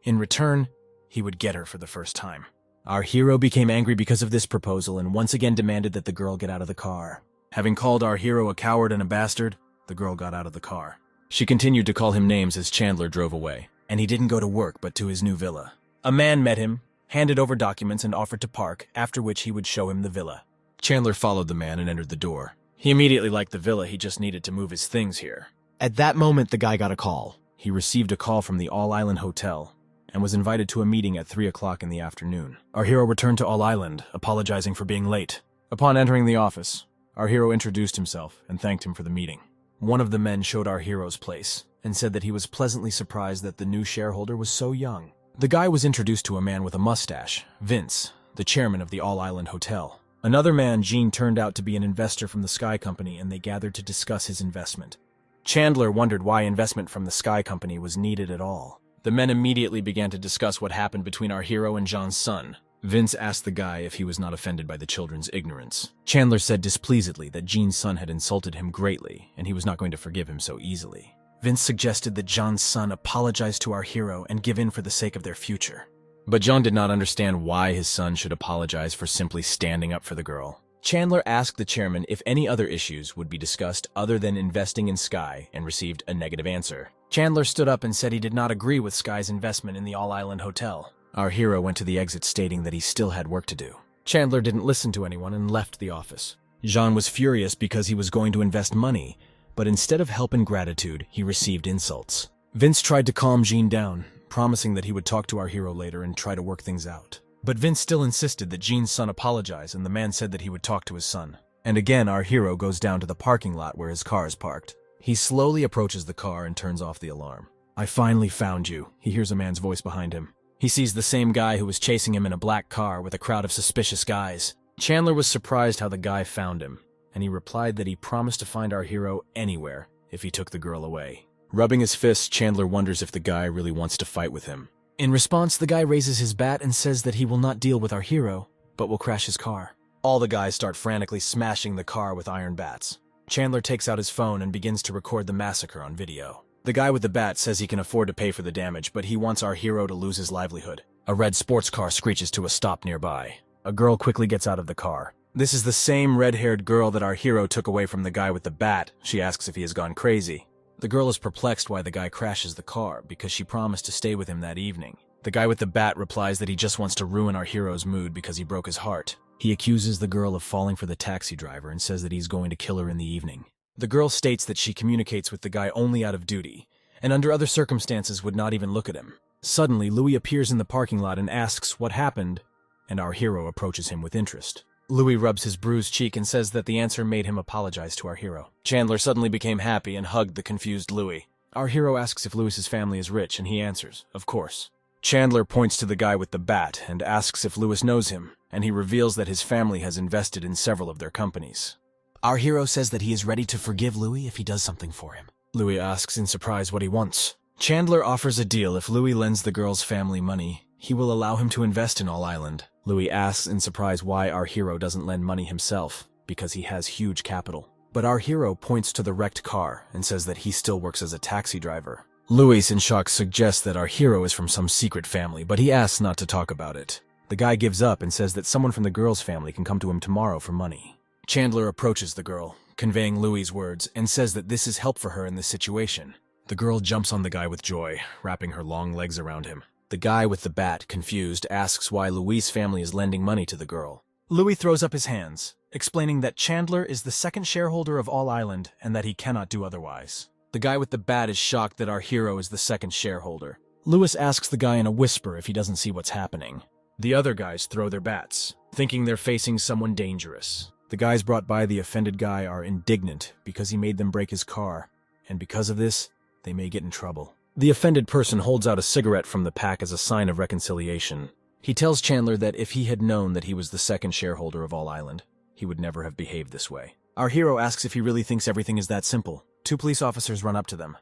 In return, he would get her for the first time. Our hero became angry because of this proposal and once again demanded that the girl get out of the car. Having called our hero a coward and a bastard, the girl got out of the car. She continued to call him names as Chandler drove away, and he didn't go to work but to his new villa. A man met him, handed over documents and offered to park, after which he would show him the villa. Chandler followed the man and entered the door. He immediately liked the villa, he just needed to move his things here. At that moment, the guy got a call. He received a call from the All Island Hotel and was invited to a meeting at 3 o'clock in the afternoon. Our hero returned to All Island, apologizing for being late. Upon entering the office, our hero introduced himself and thanked him for the meeting. One of the men showed our hero's place and said that he was pleasantly surprised that the new shareholder was so young. The guy was introduced to a man with a mustache, Vince, the chairman of the All Island Hotel. Another man, Gene, turned out to be an investor from the Sky Company, and they gathered to discuss his investment. Chandler wondered why investment from the Sky Company was needed at all. The men immediately began to discuss what happened between our hero and John's son. Vince asked the guy if he was not offended by the children's ignorance. Chandler said displeasedly that Jean's son had insulted him greatly, and he was not going to forgive him so easily. Vince suggested that John's son apologize to our hero and give in for the sake of their future. But John did not understand why his son should apologize for simply standing up for the girl. Chandler asked the chairman if any other issues would be discussed other than investing in Sky and received a negative answer. Chandler stood up and said he did not agree with Sky's investment in the All-Island Hotel. Our hero went to the exit stating that he still had work to do. Chandler didn't listen to anyone and left the office. Jean was furious because he was going to invest money, but instead of help and gratitude, he received insults. Vince tried to calm Jean down, promising that he would talk to our hero later and try to work things out. But Vince still insisted that Jean's son apologize, and the man said that he would talk to his son. And again, our hero goes down to the parking lot where his car is parked. He slowly approaches the car and turns off the alarm. "I finally found you," he hears a man's voice behind him. He sees the same guy who was chasing him in a black car with a crowd of suspicious guys. Chandler was surprised how the guy found him, and he replied that he promised to find our hero anywhere if he took the girl away. Rubbing his fists, Chandler wonders if the guy really wants to fight with him. In response, the guy raises his bat and says that he will not deal with our hero, but will crash his car. All the guys start frantically smashing the car with iron bats. Chandler takes out his phone and begins to record the massacre on video. The guy with the bat says he can afford to pay for the damage, but he wants our hero to lose his livelihood. A red sports car screeches to a stop nearby. A girl quickly gets out of the car. This is the same red-haired girl that our hero took away from the guy with the bat. She asks if he has gone crazy. The girl is perplexed why the guy crashes the car, because she promised to stay with him that evening. The guy with the bat replies that he just wants to ruin our hero's mood because he broke his heart. He accuses the girl of falling for the taxi driver and says that he's going to kill her in the evening. The girl states that she communicates with the guy only out of duty, and under other circumstances would not even look at him. Suddenly, Louis appears in the parking lot and asks what happened, and our hero approaches him with interest. Louis rubs his bruised cheek and says that the answer made him apologize to our hero. Chandler suddenly became happy and hugged the confused Louis. Our hero asks if Louis's family is rich, and he answers, of course. Chandler points to the guy with the bat and asks if Louis knows him, and he reveals that his family has invested in several of their companies. Our hero says that he is ready to forgive Louis if he does something for him. Louis asks in surprise what he wants. Chandler offers a deal. If Louis lends the girl's family money, he will allow him to invest in All-Island. Louis asks in surprise why our hero doesn't lend money himself, because he has huge capital. But our hero points to the wrecked car and says that he still works as a taxi driver. Louis, in shock, suggests that our hero is from some secret family, but he asks not to talk about it. The guy gives up and says that someone from the girl's family can come to him tomorrow for money. Chandler approaches the girl, conveying Louis's words, and says that this is help for her in this situation. The girl jumps on the guy with joy, wrapping her long legs around him. The guy with the bat, confused, asks why Louis's family is lending money to the girl. Louis throws up his hands, explaining that Chandler is the second shareholder of All-Island and that he cannot do otherwise. The guy with the bat is shocked that our hero is the second shareholder. Louis asks the guy in a whisper if he doesn't see what's happening. The other guys throw their bats, thinking they're facing someone dangerous. The guys brought by the offended guy are indignant because he made them break his car, and because of this, they may get in trouble. The offended person holds out a cigarette from the pack as a sign of reconciliation. He tells Chandler that if he had known that he was the second shareholder of All-Island, he would never have behaved this way. Our hero asks if he really thinks everything is that simple. 2 police officers run up to them,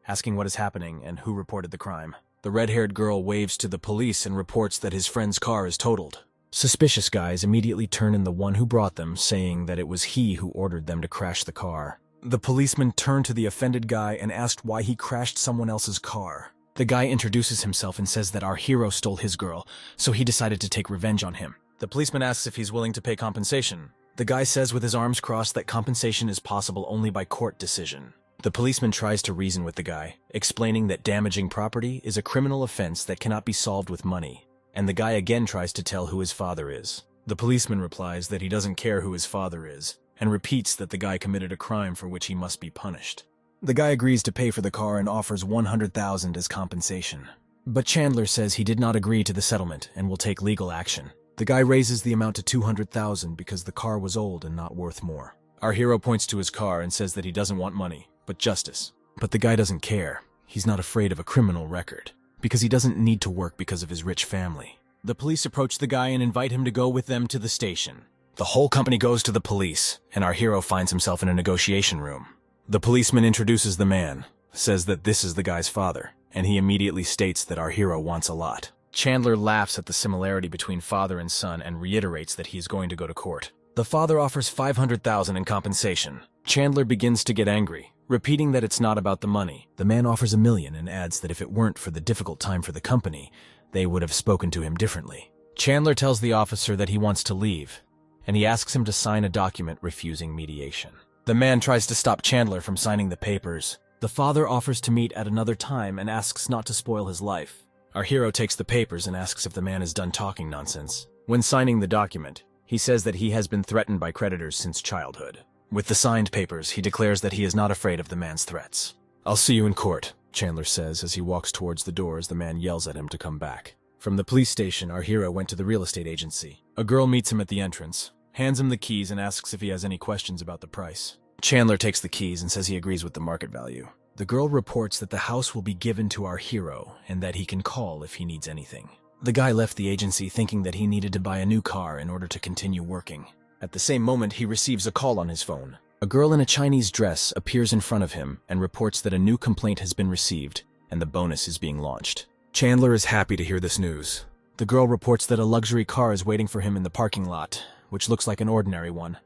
asking what is happening and who reported the crime. The red-haired girl waves to the police and reports that his friend's car is totaled. Suspicious guys immediately turn in the one who brought them, saying that it was he who ordered them to crash the car. The policeman turned to the offended guy and asked why he crashed someone else's car. The guy introduces himself and says that our hero stole his girl, so he decided to take revenge on him. The policeman asks if he's willing to pay compensation. The guy says with his arms crossed that compensation is possible only by court decision. The policeman tries to reason with the guy, explaining that damaging property is a criminal offense that cannot be solved with money, and the guy again tries to tell who his father is. The policeman replies that he doesn't care who his father is, and repeats that the guy committed a crime for which he must be punished. The guy agrees to pay for the car and offers $100,000 as compensation. But Chandler says he did not agree to the settlement and will take legal action. The guy raises the amount to $200,000 because the car was old and not worth more. Our hero points to his car and says that he doesn't want money, but justice. But the guy doesn't care. He's not afraid of a criminal record, because he doesn't need to work because of his rich family. The police approach the guy and invite him to go with them to the station. The whole company goes to the police, and our hero finds himself in a negotiation room. The policeman introduces the man, says that this is the guy's father, and he immediately states that our hero wants a lot. Chandler laughs at the similarity between father and son and reiterates that he is going to go to court. The father offers $500,000 in compensation. Chandler begins to get angry, repeating that it's not about the money. The man offers $1 million and adds that if it weren't for the difficult time for the company, they would have spoken to him differently. Chandler tells the officer that he wants to leave, and he asks him to sign a document refusing mediation. The man tries to stop Chandler from signing the papers. The father offers to meet at another time and asks not to spoil his life. Our hero takes the papers and asks if the man is done talking nonsense. When signing the document, he says that he has been threatened by creditors since childhood. With the signed papers, he declares that he is not afraid of the man's threats. "I'll see you in court," Chandler says as he walks towards the door as the man yells at him to come back. From the police station, our hero went to the real estate agency. A girl meets him at the entrance, hands him the keys and asks if he has any questions about the price. Chandler takes the keys and says he agrees with the market value. The girl reports that the house will be given to our hero and that he can call if he needs anything. The guy left the agency thinking that he needed to buy a new car in order to continue working. At the same moment, he receives a call on his phone. A girl in a Chinese dress appears in front of him and reports that a new complaint has been received and the bonus is being launched. Chandler is happy to hear this news. The girl reports that a luxury car is waiting for him in the parking lot, which looks like an ordinary one,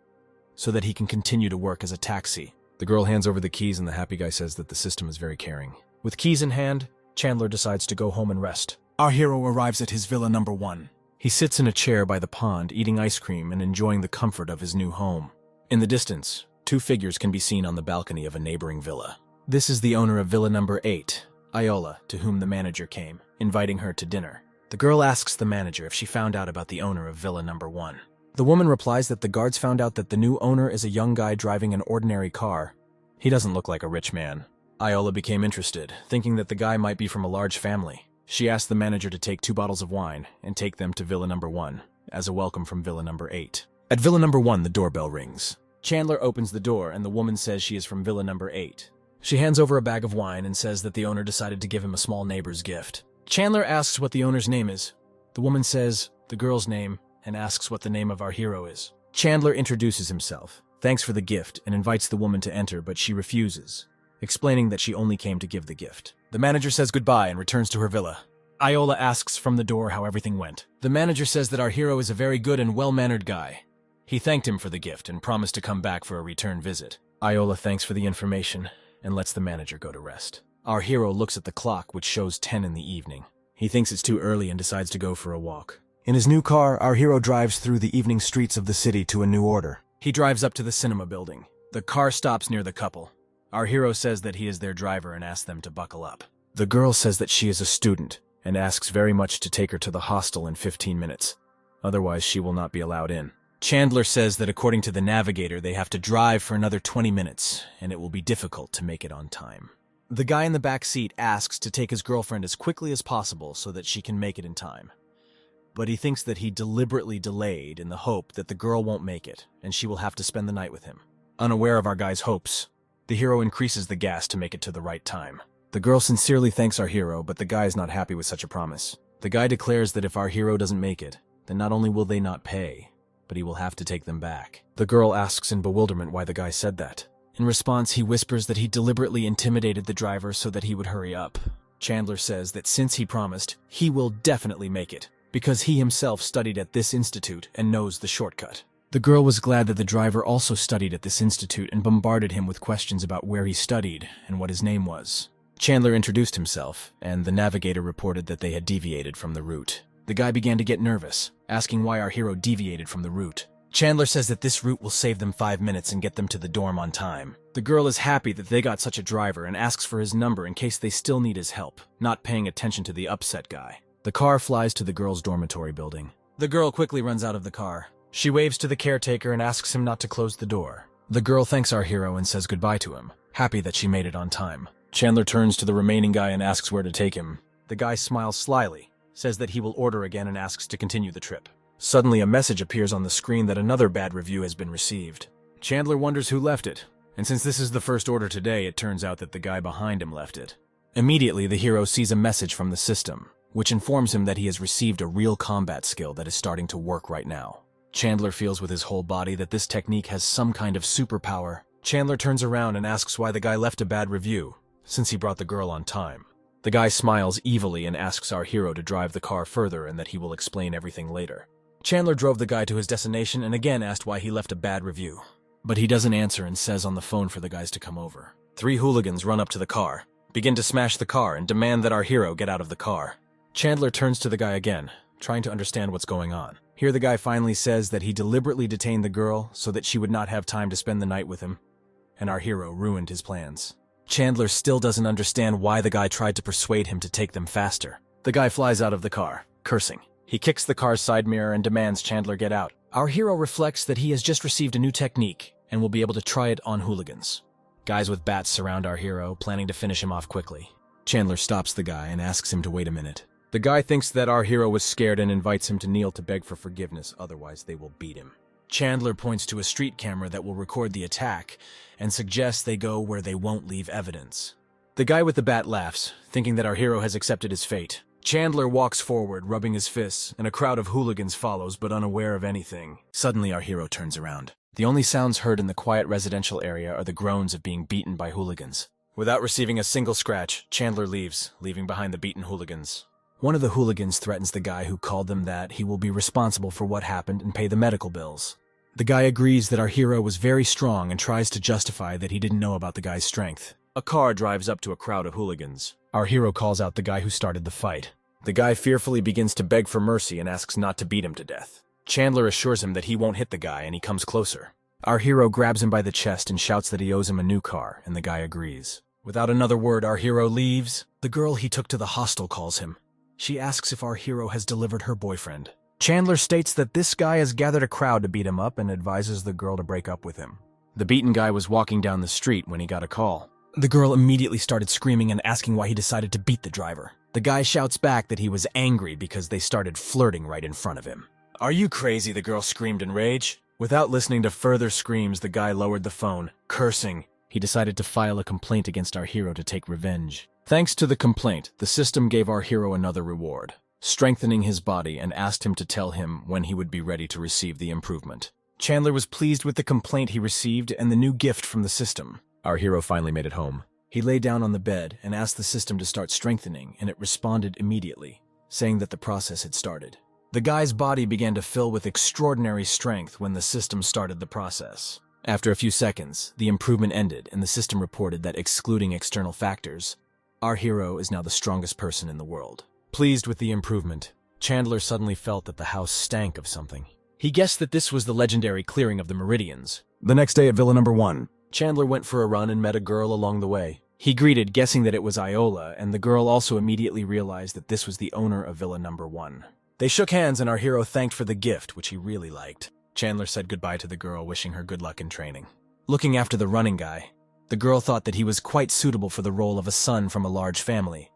so that he can continue to work as a taxi. The girl hands over the keys and the happy guy says that the system is very caring. With keys in hand, Chandler decides to go home and rest. Our hero arrives at his villa number 1. He sits in a chair by the pond, eating ice cream and enjoying the comfort of his new home. In the distance, 2 figures can be seen on the balcony of a neighboring villa. This is the owner of villa number 8, Iola, to whom the manager came, inviting her to dinner. The girl asks the manager if she found out about the owner of villa number 1. The woman replies that the guards found out that the new owner is a young guy driving an ordinary car. He doesn't look like a rich man. Iola became interested, thinking that the guy might be from a large family. She asked the manager to take 2 bottles of wine and take them to villa number 1, as a welcome from villa number 8. At villa number 1, the doorbell rings. Chandler opens the door and the woman says she is from villa number 8. She hands over a bag of wine and says that the owner decided to give him a small neighbor's gift. Chandler asks what the owner's name is. The woman says the girl's name and asks what the name of our hero is. Chandler introduces himself, thanks for the gift, and invites the woman to enter, but she refuses, explaining that she only came to give the gift. The manager says goodbye and returns to her villa. Iola asks from the door how everything went. The manager says that our hero is a very good and well-mannered guy. He thanked him for the gift and promised to come back for a return visit. Iola thanks for the information and lets the manager go to rest. Our hero looks at the clock, which shows 10 in the evening. He thinks it's too early and decides to go for a walk. In his new car, our hero drives through the evening streets of the city to a new order. He drives up to the cinema building. The car stops near the couple. Our hero says that he is their driver and asks them to buckle up. The girl says that she is a student and asks very much to take her to the hostel in 15 minutes. Otherwise, she will not be allowed in. Chandler says that according to the navigator, they have to drive for another 20 minutes, and it will be difficult to make it on time. The guy in the back seat asks to take his girlfriend as quickly as possible so that she can make it in time. But he thinks that he deliberately delayed in the hope that the girl won't make it, and she will have to spend the night with him. Unaware of our guy's hopes, the hero increases the gas to make it to the right time. The girl sincerely thanks our hero, but the guy is not happy with such a promise. The guy declares that if our hero doesn't make it, then not only will they not pay, but he will have to take them back. The girl asks in bewilderment why the guy said that. In response, he whispers that he deliberately intimidated the driver so that he would hurry up. Chandler says that since he promised, he will definitely make it, because he himself studied at this institute and knows the shortcut. The girl was glad that the driver also studied at this institute and bombarded him with questions about where he studied and what his name was. Chandler introduced himself, and the navigator reported that they had deviated from the route. The guy began to get nervous, asking why our hero deviated from the route. Chandler says that this route will save them 5 minutes and get them to the dorm on time. The girl is happy that they got such a driver and asks for his number in case they still need his help, not paying attention to the upset guy. The car flies to the girl's dormitory building. The girl quickly runs out of the car. She waves to the caretaker and asks him not to close the door. The girl thanks our hero and says goodbye to him, happy that she made it on time. Chandler turns to the remaining guy and asks where to take him. The guy smiles slyly, says that he will order again and asks to continue the trip. Suddenly, a message appears on the screen that another bad review has been received. Chandler wonders who left it, and since this is the first order today, it turns out that the guy behind him left it. Immediately, the hero sees a message from the system, which informs him that he has received a real combat skill that is starting to work right now. Chandler feels with his whole body that this technique has some kind of superpower. Chandler turns around and asks why the guy left a bad review, since he brought the girl on time. The guy smiles evilly and asks our hero to drive the car further and that he will explain everything later. Chandler drove the guy to his destination and again asked why he left a bad review. But he doesn't answer and says on the phone for the guys to come over. 3 hooligans run up to the car, begin to smash the car and demand that our hero get out of the car. Chandler turns to the guy again, trying to understand what's going on. Here the guy finally says that he deliberately detained the girl so that she would not have time to spend the night with him, and our hero ruined his plans. Chandler still doesn't understand why the guy tried to persuade him to take them faster. The guy flies out of the car, cursing. He kicks the car's side mirror and demands Chandler get out. Our hero reflects that he has just received a new technique and will be able to try it on hooligans. Guys with bats surround our hero, planning to finish him off quickly. Chandler stops the guy and asks him to wait a minute. The guy thinks that our hero was scared and invites him to kneel to beg for forgiveness, otherwise they will beat him. Chandler points to a street camera that will record the attack and suggests they go where they won't leave evidence. The guy with the bat laughs, thinking that our hero has accepted his fate. Chandler walks forward, rubbing his fists, and a crowd of hooligans follows, but unaware of anything. Suddenly our hero turns around. The only sounds heard in the quiet residential area are the groans of being beaten by hooligans. Without receiving a single scratch, Chandler leaves, leaving behind the beaten hooligans. One of the hooligans threatens the guy who called them that he will be responsible for what happened and pay the medical bills. The guy agrees that our hero was very strong and tries to justify that he didn't know about the guy's strength. A car drives up to a crowd of hooligans. Our hero calls out the guy who started the fight. The guy fearfully begins to beg for mercy and asks not to beat him to death. Chandler assures him that he won't hit the guy and he comes closer. Our hero grabs him by the chest and shouts that he owes him a new car, and the guy agrees. Without another word, our hero leaves. The girl he took to the hostel calls him. She asks if our hero has delivered her boyfriend. Chandler states that this guy has gathered a crowd to beat him up and advises the girl to break up with him. The beaten guy was walking down the street when he got a call. The girl immediately started screaming and asking why he decided to beat the driver. The guy shouts back that he was angry because they started flirting right in front of him. "Are you crazy?" the girl screamed in rage. Without listening to further screams, the guy lowered the phone, cursing. He decided to file a complaint against our hero to take revenge. Thanks to the complaint, the system gave our hero another reward, strengthening his body, and asked him to tell him when he would be ready to receive the improvement. Chandler was pleased with the complaint he received and the new gift from the system. Our hero finally made it home. He lay down on the bed and asked the system to start strengthening, and it responded immediately, saying that the process had started. The guy's body began to fill with extraordinary strength when the system started the process. After a few seconds, the improvement ended, and the system reported that excluding external factors, our hero is now the strongest person in the world. Pleased with the improvement, Chandler suddenly felt that the house stank of something. He guessed that this was the legendary clearing of the meridians. The next day at Villa Number 1, Chandler went for a run and met a girl along the way. He greeted, guessing that it was Iola, and the girl also immediately realized that this was the owner of Villa Number 1. They shook hands and our hero thanked for the gift, which he really liked. Chandler said goodbye to the girl, wishing her good luck in training. Looking after the running guy, the girl thought that he was quite suitable for the role of a son from a large family,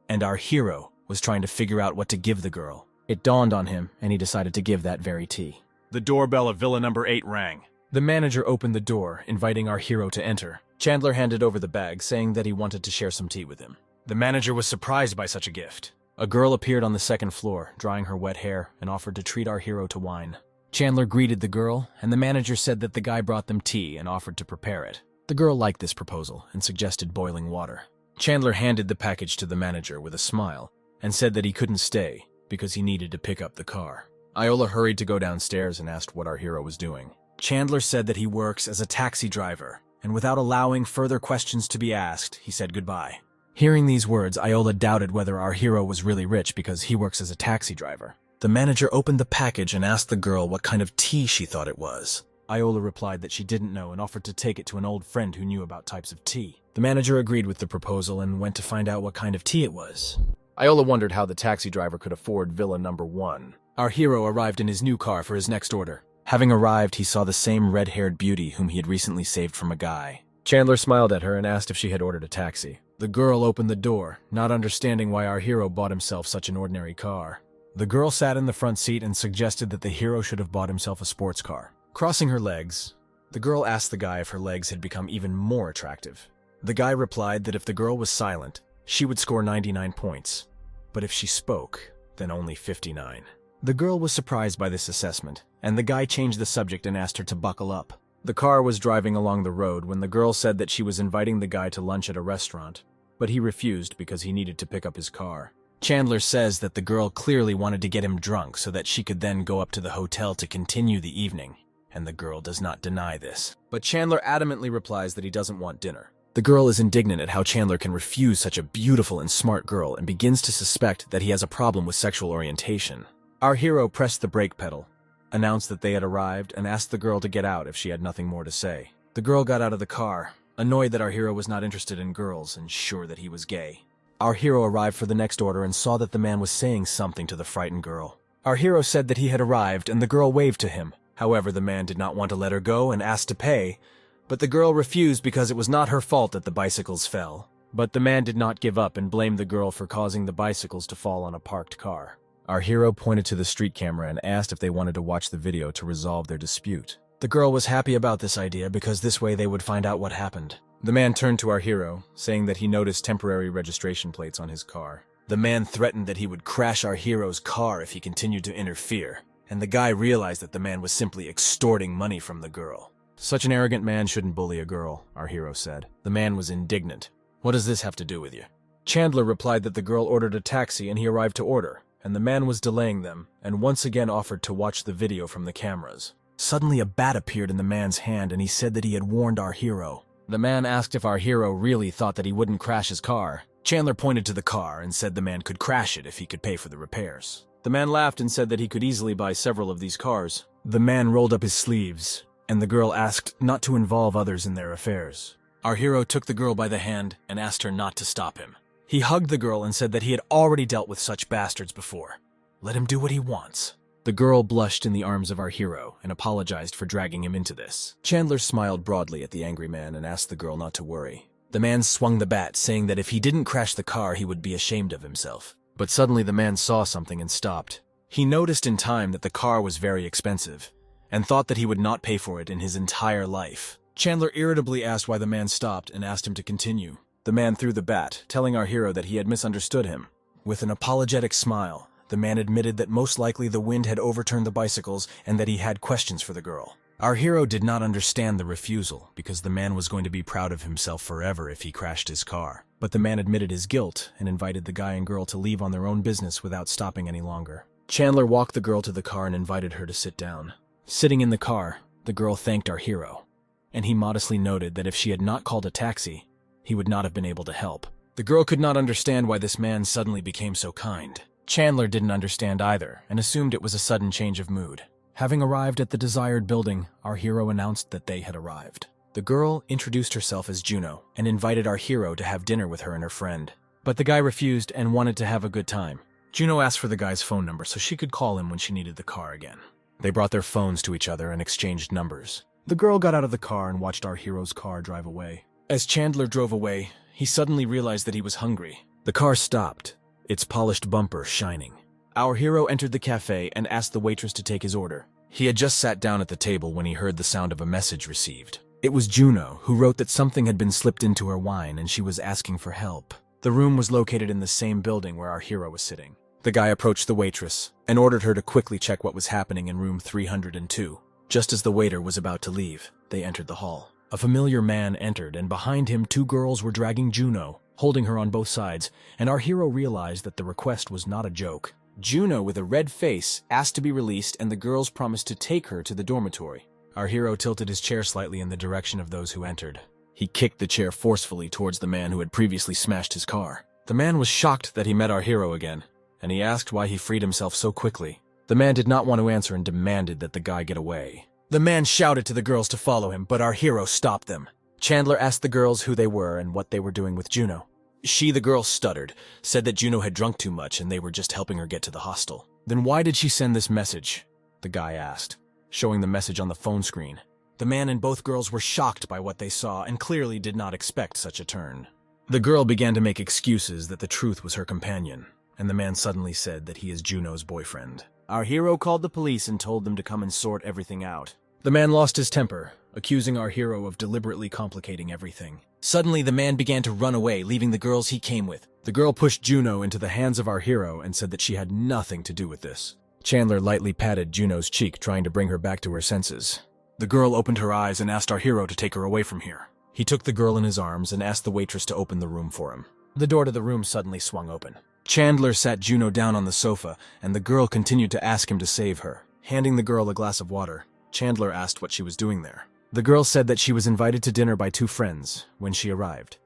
and our hero was trying to figure out what to give the girl. It dawned on him, and he decided to give that very tea. The doorbell of Villa Number 8 rang. The manager opened the door, inviting our hero to enter. Chandler handed over the bag, saying that he wanted to share some tea with him. The manager was surprised by such a gift. A girl appeared on the second floor, drying her wet hair, and offered to treat our hero to wine. Chandler greeted the girl, and the manager said that the guy brought them tea and offered to prepare it. The girl liked this proposal and suggested boiling water. Chandler handed the package to the manager with a smile and said that he couldn't stay because he needed to pick up the car. Iola hurried to go downstairs and asked what our hero was doing. Chandler said that he works as a taxi driver, and without allowing further questions to be asked, he said goodbye. Hearing these words, Iola doubted whether our hero was really rich because he works as a taxi driver. The manager opened the package and asked the girl what kind of tea she thought it was. Iola replied that she didn't know and offered to take it to an old friend who knew about types of tea. The manager agreed with the proposal and went to find out what kind of tea it was. Iola wondered how the taxi driver could afford Villa Number 1. Our hero arrived in his new car for his next order. Having arrived, he saw the same red-haired beauty whom he had recently saved from a guy. Chandler smiled at her and asked if she had ordered a taxi. The girl opened the door, not understanding why our hero bought himself such an ordinary car. The girl sat in the front seat and suggested that the hero should have bought himself a sports car. Crossing her legs, the girl asked the guy if her legs had become even more attractive. The guy replied that if the girl was silent, she would score 99 points, but if she spoke, then only 59. The girl was surprised by this assessment, and the guy changed the subject and asked her to buckle up. The car was driving along the road when the girl said that she was inviting the guy to lunch at a restaurant, but he refused because he needed to pick up his car. Chandler says that the girl clearly wanted to get him drunk so that she could then go up to the hotel to continue the evening, and the girl does not deny this. But Chandler adamantly replies that he doesn't want dinner. The girl is indignant at how Chandler can refuse such a beautiful and smart girl and begins to suspect that he has a problem with sexual orientation. Our hero pressed the brake pedal, announced that they had arrived, and asked the girl to get out if she had nothing more to say. The girl got out of the car, annoyed that our hero was not interested in girls and sure that he was gay. Our hero arrived for the next order and saw that the man was saying something to the frightened girl. Our hero said that he had arrived and the girl waved to him. However, the man did not want to let her go and asked to pay, but the girl refused because it was not her fault that the bicycles fell. But the man did not give up and blamed the girl for causing the bicycles to fall on a parked car. Our hero pointed to the street camera and asked if they wanted to watch the video to resolve their dispute. The girl was happy about this idea because this way they would find out what happened. The man turned to our hero, saying that he noticed temporary registration plates on his car. The man threatened that he would crash our hero's car if he continued to interfere, and the guy realized that the man was simply extorting money from the girl. Such an arrogant man shouldn't bully a girl, our hero said. The man was indignant. What does this have to do with you? Chandler replied that the girl ordered a taxi and he arrived to order, and the man was delaying them, and once again offered to watch the video from the cameras. Suddenly a bat appeared in the man's hand and he said that he had warned our hero. The man asked if our hero really thought that he wouldn't crash his car. Chandler pointed to the car and said the man could crash it if he could pay for the repairs. The man laughed and said that he could easily buy several of these cars. The man rolled up his sleeves, and the girl asked not to involve others in their affairs. Our hero took the girl by the hand and asked her not to stop him. He hugged the girl and said that he had already dealt with such bastards before. Let him do what he wants. The girl blushed in the arms of our hero and apologized for dragging him into this. Chandler smiled broadly at the angry man and asked the girl not to worry. The man swung the bat, saying that if he didn't crash the car, he would be ashamed of himself. But suddenly the man saw something and stopped. He noticed in time that the car was very expensive, and thought that he would not pay for it in his entire life. Chandler irritably asked why the man stopped and asked him to continue. The man threw the bat, telling our hero that he had misunderstood him. With an apologetic smile, the man admitted that most likely the wind had overturned the bicycles and that he had questions for the girl. Our hero did not understand the refusal because the man was going to be proud of himself forever if he crashed his car. But the man admitted his guilt and invited the guy and girl to leave on their own business without stopping any longer. Chandler walked the girl to the car and invited her to sit down. Sitting in the car, the girl thanked our hero, and he modestly noted that if she had not called a taxi, he would not have been able to help. The girl could not understand why this man suddenly became so kind. Chandler didn't understand either and assumed it was a sudden change of mood. Having arrived at the desired building, our hero announced that they had arrived. The girl introduced herself as Juno and invited our hero to have dinner with her and her friend. But the guy refused and wanted to have a good time. Juno asked for the guy's phone number so she could call him when she needed the car again. They brought their phones to each other and exchanged numbers. The girl got out of the car and watched our hero's car drive away. As Chandler drove away, he suddenly realized that he was hungry. The car stopped, its polished bumper shining. Our hero entered the cafe and asked the waitress to take his order. He had just sat down at the table when he heard the sound of a message received. It was Juno, who wrote that something had been slipped into her wine and she was asking for help. The room was located in the same building where our hero was sitting. The guy approached the waitress and ordered her to quickly check what was happening in room 302. Just as the waiter was about to leave, they entered the hall. A familiar man entered, and behind him 2 girls were dragging Juno, holding her on both sides, and our hero realized that the request was not a joke. Juno, with a red face, asked to be released, and the girls promised to take her to the dormitory. Our hero tilted his chair slightly in the direction of those who entered. He kicked the chair forcefully towards the man who had previously smashed his car. The man was shocked that he met our hero again, and he asked why he freed himself so quickly. The man did not want to answer and demanded that the guy get away. The man shouted to the girls to follow him, but our hero stopped them. Chandler asked the girls who they were and what they were doing with Juno. She, the girl, stuttered, said that Juno had drunk too much and they were just helping her get to the hostel. Then why did she send this message? The guy asked, showing the message on the phone screen. The man and both girls were shocked by what they saw and clearly did not expect such a turn. The girl began to make excuses that the truth was her companion, and the man suddenly said that he is Juno's boyfriend. Our hero called the police and told them to come and sort everything out. The man lost his temper, accusing our hero of deliberately complicating everything. Suddenly, the man began to run away, leaving the girls he came with. The girl pushed Juno into the hands of our hero and said that she had nothing to do with this. Chandler lightly patted Juno's cheek, trying to bring her back to her senses. The girl opened her eyes and asked our hero to take her away from here. He took the girl in his arms and asked the waitress to open the room for him. The door to the room suddenly swung open. Chandler sat Juno down on the sofa, and the girl continued to ask him to save her. Handing the girl a glass of water, Chandler asked what she was doing there. The girl said that she was invited to dinner by 2 friends when she arrived.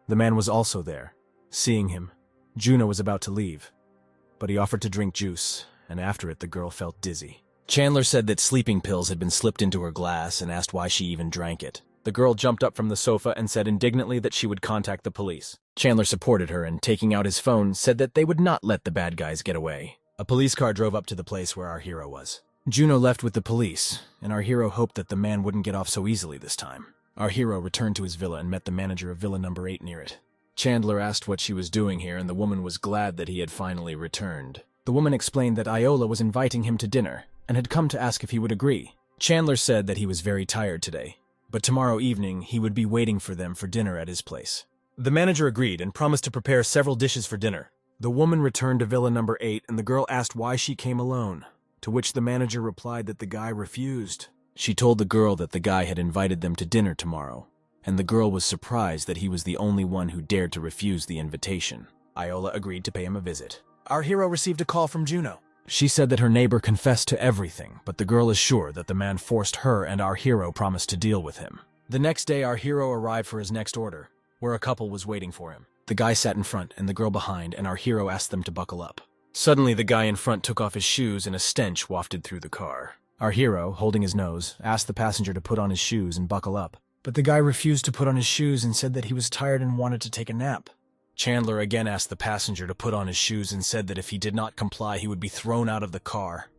The man was also there. Seeing him, Juno was about to leave, but he offered to drink juice, and after it the girl felt dizzy. Chandler said that sleeping pills had been slipped into her glass and asked why she even drank it. The girl jumped up from the sofa and said indignantly that she would contact the police. Chandler supported her and, taking out his phone, said that they would not let the bad guys get away. A police car drove up to the place where our hero was. Juno left with the police, and our hero hoped that the man wouldn't get off so easily this time. Our hero returned to his villa and met the manager of Villa number 8 near it. Chandler asked what she was doing here, and the woman was glad that he had finally returned. The woman explained that Iola was inviting him to dinner and had come to ask if he would agree. Chandler said that he was very tired today, but tomorrow evening he would be waiting for them for dinner at his place. The manager agreed and promised to prepare several dishes for dinner. The woman returned to Villa number 8, and the girl asked why she came alone, to which the manager replied that the guy refused. She told the girl that the guy had invited them to dinner tomorrow, and the girl was surprised that he was the only one who dared to refuse the invitation. Iola agreed to pay him a visit. Our hero received a call from Juno. She said that her neighbor confessed to everything, but the girl is sure that the man forced her, and our hero promised to deal with him. The next day, our hero arrived for his next order, where a couple was waiting for him. The guy sat in front and the girl behind, and our hero asked them to buckle up. Suddenly, the guy in front took off his shoes and a stench wafted through the car. Our hero, holding his nose, asked the passenger to put on his shoes and buckle up. But the guy refused to put on his shoes and said that he was tired and wanted to take a nap. Chandler again asked the passenger to put on his shoes and said that if he did not comply, he would be thrown out of the car.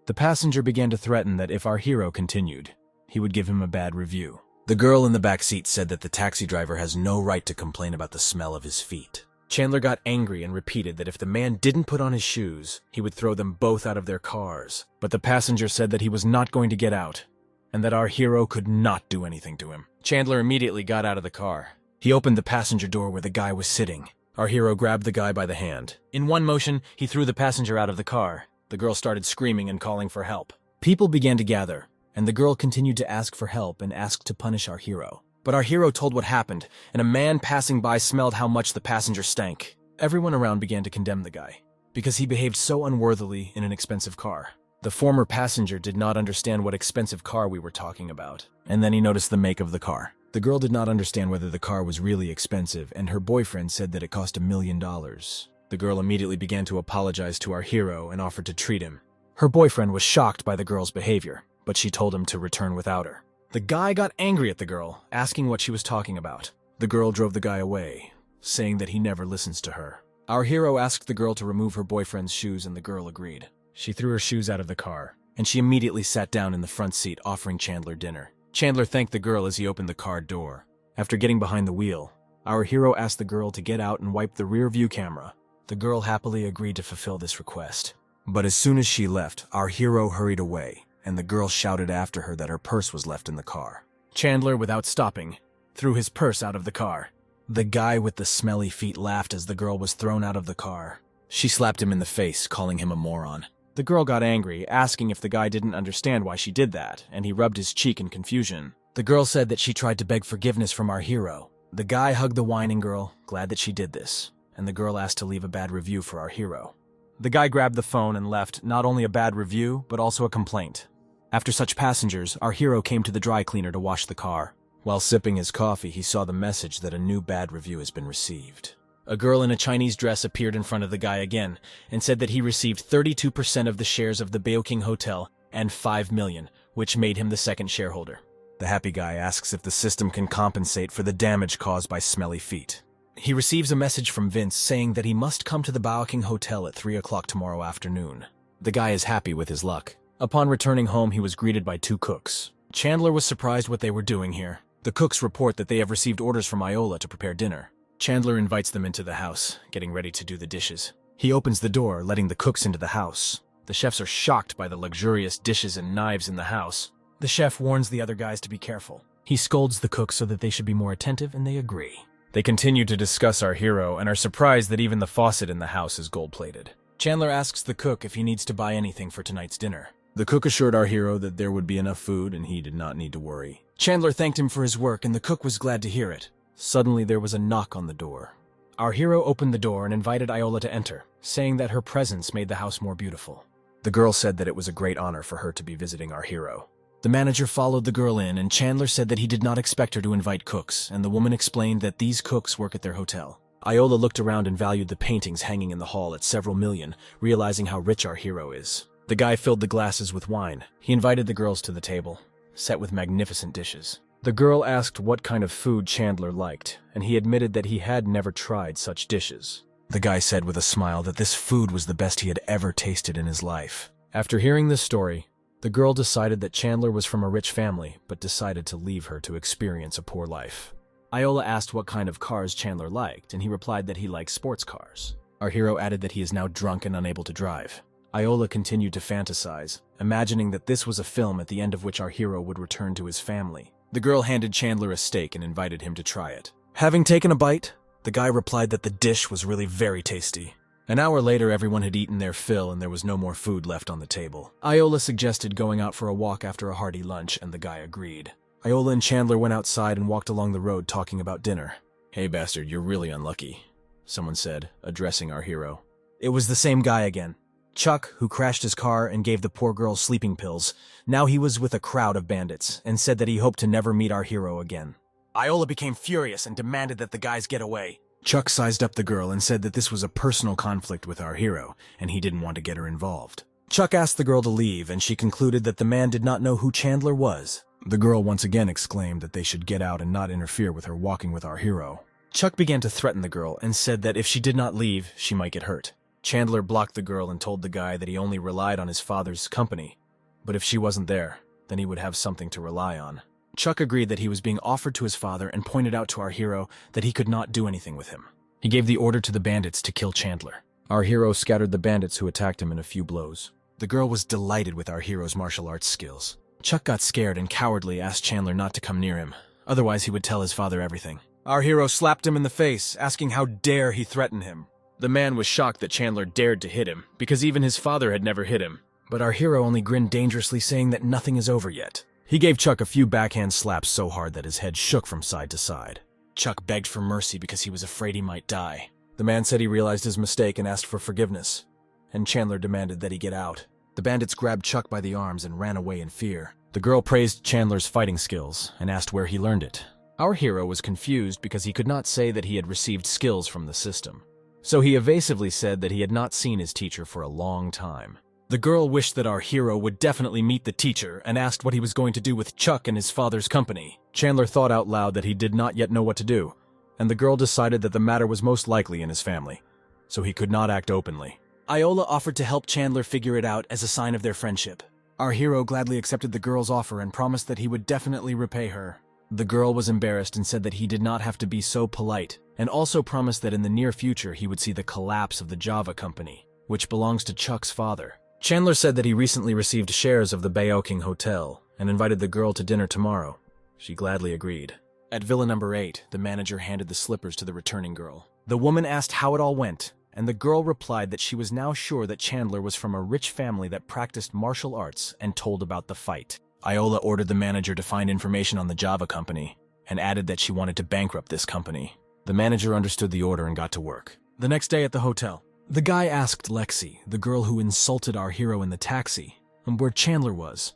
The passenger began to threaten that if our hero continued, he would give him a bad review. The girl in the back seat said that the taxi driver has no right to complain about the smell of his feet. Chandler got angry and repeated that if the man didn't put on his shoes, he would throw them both out of their cars. But the passenger said that he was not going to get out, and that our hero could not do anything to him. Chandler immediately got out of the car. He opened the passenger door where the guy was sitting. Our hero grabbed the guy by the hand. In one motion, he threw the passenger out of the car. The girl started screaming and calling for help. People began to gather, and the girl continued to ask for help and asked to punish our hero. But our hero told what happened, and a man passing by smelled how much the passenger stank. Everyone around began to condemn the guy, because he behaved so unworthily in an expensive car. The former passenger did not understand what expensive car we were talking about, and then he noticed the make of the car. The girl did not understand whether the car was really expensive, and her boyfriend said that it cost $1 million. The girl immediately began to apologize to our hero and offered to treat him. Her boyfriend was shocked by the girl's behavior, but she told him to return without her. The guy got angry at the girl, asking what she was talking about. The girl drove the guy away, saying that he never listens to her. Our hero asked the girl to remove her boyfriend's shoes, and the girl agreed. She threw her shoes out of the car, and she immediately sat down in the front seat, offering Chandler dinner. Chandler thanked the girl as he opened the car door. After getting behind the wheel, our hero asked the girl to get out and wipe the rear view camera. The girl happily agreed to fulfill this request. But as soon as she left, our hero hurried away, and the girl shouted after her that her purse was left in the car. Chandler, without stopping, threw his purse out of the car. The guy with the smelly feet laughed as the girl was thrown out of the car. She slapped him in the face, calling him a moron. The girl got angry, asking if the guy didn't understand why she did that, and he rubbed his cheek in confusion. The girl said that she tried to beg forgiveness from our hero. The guy hugged the whining girl, glad that she did this, and the girl asked to leave a bad review for our hero. The guy grabbed the phone and left not only a bad review, but also a complaint. After such passengers, our hero came to the dry cleaner to wash the car. While sipping his coffee, he saw the message that a new bad review has been received. A girl in a Chinese dress appeared in front of the guy again and said that he received 32% of the shares of the Baoking Hotel and $5 million, which made him the second shareholder. The happy guy asks if the system can compensate for the damage caused by smelly feet. He receives a message from Vince saying that he must come to the Baoking Hotel at 3 o'clock tomorrow afternoon. The guy is happy with his luck. Upon returning home, he was greeted by 2 cooks. Chandler was surprised what they were doing here. The cooks report that they have received orders from Iola to prepare dinner. Chandler invites them into the house, getting ready to do the dishes. He opens the door, letting the cooks into the house. The chefs are shocked by the luxurious dishes and knives in the house. The chef warns the other guys to be careful. He scolds the cooks so that they should be more attentive, and they agree. They continue to discuss our hero and are surprised that even the faucet in the house is gold-plated. Chandler asks the cook if he needs to buy anything for tonight's dinner. The cook assured our hero that there would be enough food and he did not need to worry. Chandler thanked him for his work and the cook was glad to hear it. Suddenly there was a knock on the door. Our hero opened the door and invited Iola to enter, saying that her presence made the house more beautiful. The girl said that it was a great honor for her to be visiting our hero. The manager followed the girl in, and Chandler said that he did not expect her to invite cooks, and the woman explained that these cooks work at their hotel. Iola looked around and valued the paintings hanging in the hall at several million, realizing how rich our hero is. The guy filled the glasses with wine. He invited the girls to the table, set with magnificent dishes. The girl asked what kind of food Chandler liked, and he admitted that he had never tried such dishes. The guy said with a smile that this food was the best he had ever tasted in his life. After hearing this story, the girl decided that Chandler was from a rich family, but decided to leave her to experience a poor life. Iola asked what kind of cars Chandler liked, and he replied that he liked sports cars. Our hero added that he is now drunk and unable to drive. Iola continued to fantasize, imagining that this was a film at the end of which our hero would return to his family. The girl handed Chandler a steak and invited him to try it. Having taken a bite, the guy replied that the dish was really very tasty. An hour later, everyone had eaten their fill and there was no more food left on the table. Iola suggested going out for a walk after a hearty lunch, and the guy agreed. Iola and Chandler went outside and walked along the road talking about dinner. "Hey bastard, you're really unlucky," someone said, addressing our hero. It was the same guy again. Chuck, who crashed his car and gave the poor girl sleeping pills. Now he was with a crowd of bandits and said that he hoped to never meet our hero again. Iola became furious and demanded that the guys get away. Chuck sized up the girl and said that this was a personal conflict with our hero, and he didn't want to get her involved. Chuck asked the girl to leave, and she concluded that the man did not know who Chandler was. The girl once again exclaimed that they should get out and not interfere with her walking with our hero. Chuck began to threaten the girl and said that if she did not leave, she might get hurt. Chandler blocked the girl and told the guy that he only relied on his father's company, but if she wasn't there, then he would have something to rely on. Chuck agreed that he was being offered to his father and pointed out to our hero that he could not do anything with him. He gave the order to the bandits to kill Chandler. Our hero scattered the bandits who attacked him in a few blows. The girl was delighted with our hero's martial arts skills. Chuck got scared and cowardly asked Chandler not to come near him, otherwise he would tell his father everything. Our hero slapped him in the face, asking how dare he threaten him. The man was shocked that Chandler dared to hit him, because even his father had never hit him. But our hero only grinned dangerously, saying that nothing is over yet. He gave Chuck a few backhand slaps so hard that his head shook from side to side. Chuck begged for mercy because he was afraid he might die. The man said he realized his mistake and asked for forgiveness, and Chandler demanded that he get out. The bandits grabbed Chuck by the arms and ran away in fear. The girl praised Chandler's fighting skills and asked where he learned it. Our hero was confused because he could not say that he had received skills from the system. So he evasively said that he had not seen his teacher for a long time. The girl wished that our hero would definitely meet the teacher and asked what he was going to do with Chuck and his father's company. Chandler thought out loud that he did not yet know what to do, and the girl decided that the matter was most likely in his family, so he could not act openly. Iola offered to help Chandler figure it out as a sign of their friendship. Our hero gladly accepted the girl's offer and promised that he would definitely repay her. The girl was embarrassed and said that he did not have to be so polite, and also promised that in the near future he would see the collapse of the Java company, which belongs to Chuck's father. Chandler said that he recently received shares of the Baoking Hotel and invited the girl to dinner tomorrow. She gladly agreed. At Villa Number 8, the manager handed the slippers to the returning girl. The woman asked how it all went, and the girl replied that she was now sure that Chandler was from a rich family that practiced martial arts and told about the fight. Iola ordered the manager to find information on the Java company and added that she wanted to bankrupt this company. The manager understood the order and got to work. The next day at the hotel, the guy asked Lexi, the girl who insulted our hero in the taxi, where Chandler was,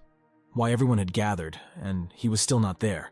why everyone had gathered, and he was still not there.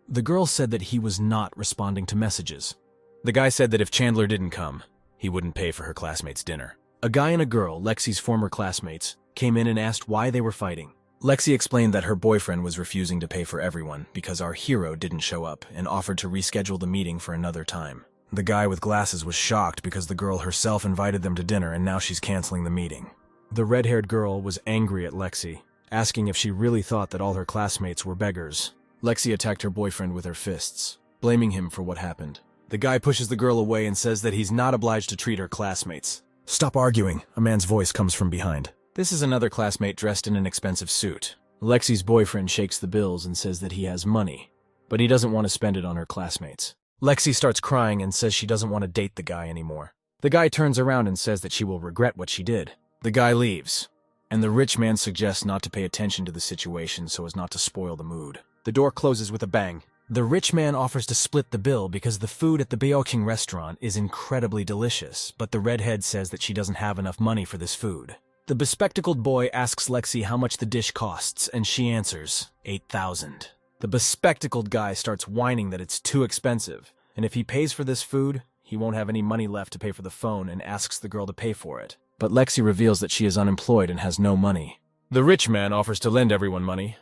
The girl said that he was not responding to messages. The guy said that if Chandler didn't come, he wouldn't pay for her classmates' dinner. A guy and a girl, Lexi's former classmates, came in and asked why they were fighting. Lexi explained that her boyfriend was refusing to pay for everyone because our hero didn't show up and offered to reschedule the meeting for another time. The guy with glasses was shocked because the girl herself invited them to dinner and now she's canceling the meeting. The red-haired girl was angry at Lexi, asking if she really thought that all her classmates were beggars. Lexi attacked her boyfriend with her fists, blaming him for what happened. The guy pushes the girl away and says that he's not obliged to treat her classmates. "Stop arguing," a man's voice comes from behind. This is another classmate dressed in an expensive suit. Lexi's boyfriend shakes the bills and says that he has money, but he doesn't want to spend it on her classmates. Lexi starts crying and says she doesn't want to date the guy anymore. The guy turns around and says that she will regret what she did. The guy leaves. and the rich man suggests not to pay attention to the situation so as not to spoil the mood. The door closes with a bang. The rich man offers to split the bill because the food at the Baoking restaurant is incredibly delicious, but the redhead says that she doesn't have enough money for this food. The bespectacled boy asks Lexi how much the dish costs, and she answers, 8,000. The bespectacled guy starts whining that it's too expensive, and if he pays for this food, he won't have any money left to pay for the phone and asks the girl to pay for it. But Lexi reveals that she is unemployed and has no money. The rich man offers to lend everyone money,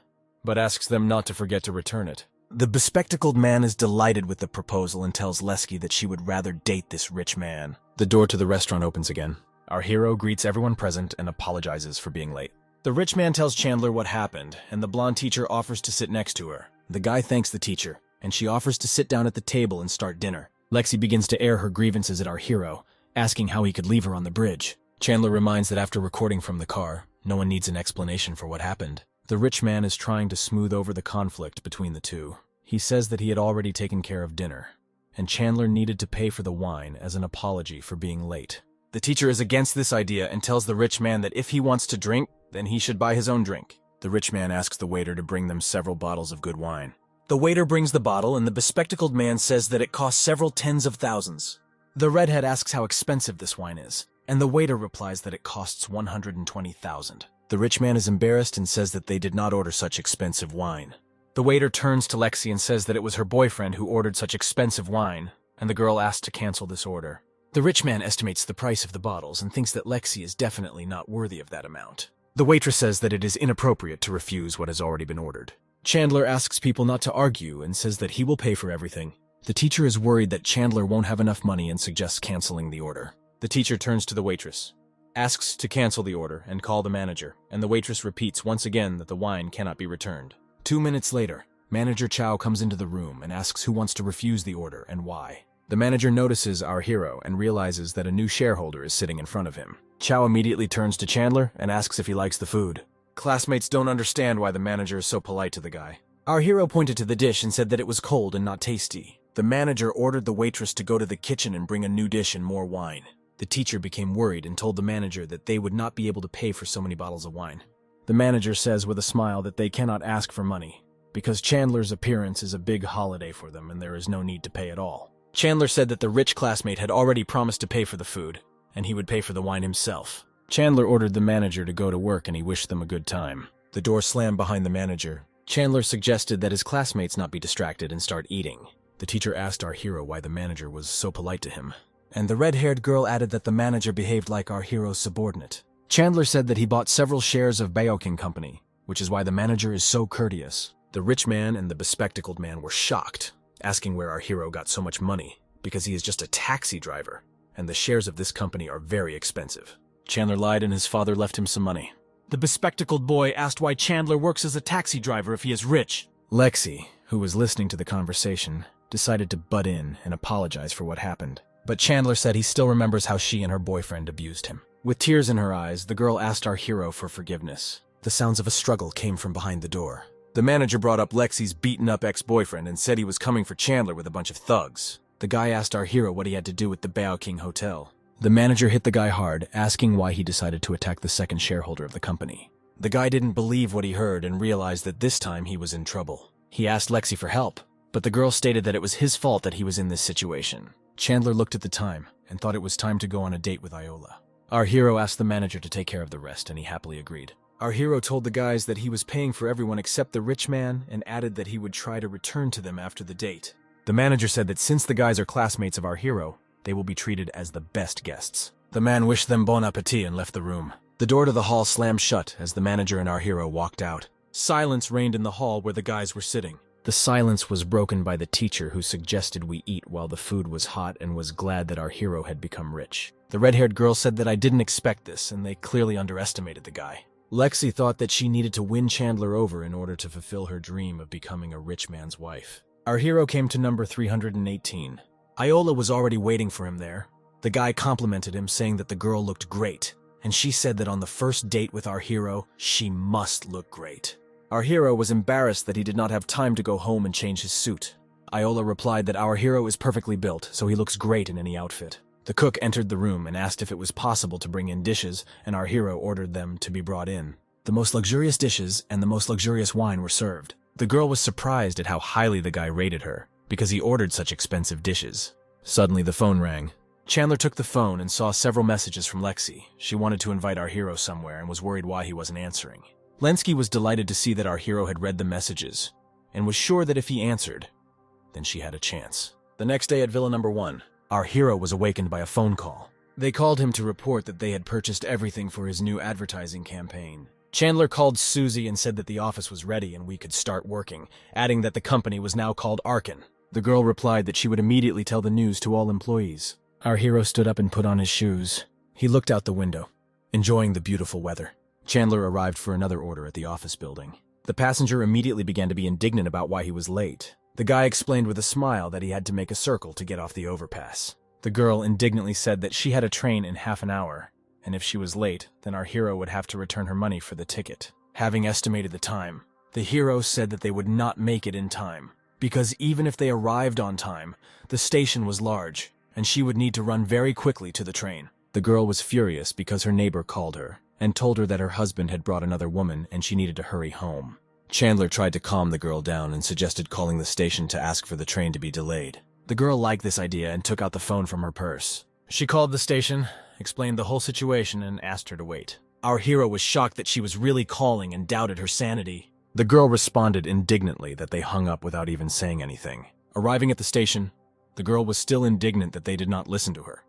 but asks them not to forget to return it. The bespectacled man is delighted with the proposal and tells Lexi that she would rather date this rich man. The door to the restaurant opens again. Our hero greets everyone present and apologizes for being late. The rich man tells Chandler what happened, and the blonde teacher offers to sit next to her. The guy thanks the teacher, and she offers to sit down at the table and start dinner. Lexi begins to air her grievances at our hero, asking how he could leave her on the bridge. Chandler reminds that after recording from the car, no one needs an explanation for what happened. The rich man is trying to smooth over the conflict between the two. He says that he had already taken care of dinner, and Chandler needed to pay for the wine as an apology for being late. The teacher is against this idea and tells the rich man that if he wants to drink, then he should buy his own drink. The rich man asks the waiter to bring them several bottles of good wine. The waiter brings the bottle, and the bespectacled man says that it costs several tens of thousands. The redhead asks how expensive this wine is, and the waiter replies that it costs 120,000. The rich man is embarrassed and says that they did not order such expensive wine. The waiter turns to Lexi and says that it was her boyfriend who ordered such expensive wine, and the girl asks to cancel this order. The rich man estimates the price of the bottles and thinks that Lexi is definitely not worthy of that amount. The waitress says that it is inappropriate to refuse what has already been ordered. Chandler asks people not to argue and says that he will pay for everything. The teacher is worried that Chandler won't have enough money and suggests canceling the order. The teacher turns to the waitress, asks to cancel the order and call the manager, and the waitress repeats once again that the wine cannot be returned. 2 minutes later, Manager Chow comes into the room and asks who wants to refuse the order and why. The manager notices our hero and realizes that a new shareholder is sitting in front of him. Chow immediately turns to Chandler and asks if he likes the food. Classmates don't understand why the manager is so polite to the guy. Our hero pointed to the dish and said that it was cold and not tasty. The manager ordered the waitress to go to the kitchen and bring a new dish and more wine. The teacher became worried and told the manager that they would not be able to pay for so many bottles of wine. The manager says with a smile that they cannot ask for money, because Chandler's appearance is a big holiday for them and there is no need to pay at all. Chandler said that the rich classmate had already promised to pay for the food, and he would pay for the wine himself. Chandler ordered the manager to go to work and he wished them a good time. The door slammed behind the manager. Chandler suggested that his classmates not be distracted and start eating. The teacher asked our hero why the manager was so polite to him, and the red-haired girl added that the manager behaved like our hero's subordinate. Chandler said that he bought several shares of Baoking Company, which is why the manager is so courteous. The rich man and the bespectacled man were shocked, asking where our hero got so much money, because he is just a taxi driver, and the shares of this company are very expensive. Chandler lied and his father left him some money. The bespectacled boy asked why Chandler works as a taxi driver if he is rich. Lexi, who was listening to the conversation, decided to butt in and apologize for what happened. But Chandler said he still remembers how she and her boyfriend abused him. With tears in her eyes, the girl asked our hero for forgiveness. The sounds of a struggle came from behind the door. The manager brought up Lexi's beaten-up ex-boyfriend and said he was coming for Chandler with a bunch of thugs. The guy asked our hero what he had to do with the Baoking Hotel. The manager hit the guy hard, asking why he decided to attack the second shareholder of the company. The guy didn't believe what he heard and realized that this time he was in trouble. He asked Lexi for help, but the girl stated that it was his fault that he was in this situation. Chandler looked at the time and thought it was time to go on a date with Iola. Our hero asked the manager to take care of the rest, and he happily agreed. Our hero told the guys that he was paying for everyone except the rich man and added that he would try to return to them after the date. The manager said that since the guys are classmates of our hero, they will be treated as the best guests. The man wished them bon appetit and left the room. The door to the hall slammed shut as the manager and our hero walked out. Silence reigned in the hall where the guys were sitting. The silence was broken by the teacher who suggested we eat while the food was hot and was glad that our hero had become rich. The red-haired girl said that I didn't expect this, and they clearly underestimated the guy. Lexi thought that she needed to win Chandler over in order to fulfill her dream of becoming a rich man's wife. Our hero came to number 318. Iola was already waiting for him there. The guy complimented him, saying that the girl looked great, and she said that on the first date with our hero, she must look great. Our hero was embarrassed that he did not have time to go home and change his suit. Iola replied that our hero is perfectly built, so he looks great in any outfit. The cook entered the room and asked if it was possible to bring in dishes, and our hero ordered them to be brought in. The most luxurious dishes and the most luxurious wine were served. The girl was surprised at how highly the guy rated her, because he ordered such expensive dishes. Suddenly the phone rang. Chandler took the phone and saw several messages from Lexi. She wanted to invite our hero somewhere and was worried why he wasn't answering. Lenski was delighted to see that our hero had read the messages, and was sure that if he answered, then she had a chance. The next day at Villa Number 1, our hero was awakened by a phone call. They called him to report that they had purchased everything for his new advertising campaign. Chandler called Susie and said that the office was ready and we could start working, adding that the company was now called Arkin. The girl replied that she would immediately tell the news to all employees. Our hero stood up and put on his shoes. He looked out the window, enjoying the beautiful weather. Chandler arrived for another order at the office building. The passenger immediately began to be indignant about why he was late. The guy explained with a smile that he had to make a circle to get off the overpass. The girl indignantly said that she had a train in half an hour, and if she was late, then our hero would have to return her money for the ticket. Having estimated the time, the hero said that they would not make it in time, because even if they arrived on time, the station was large, and she would need to run very quickly to the train. The girl was furious because her neighbor called her and told her that her husband had brought another woman and she needed to hurry home. Chandler tried to calm the girl down and suggested calling the station to ask for the train to be delayed. The girl liked this idea and took out the phone from her purse. She called the station, explained the whole situation, and asked her to wait. Our hero was shocked that she was really calling and doubted her sanity. The girl responded indignantly that they hung up without even saying anything. Arriving at the station, the girl was still indignant that they did not listen to her,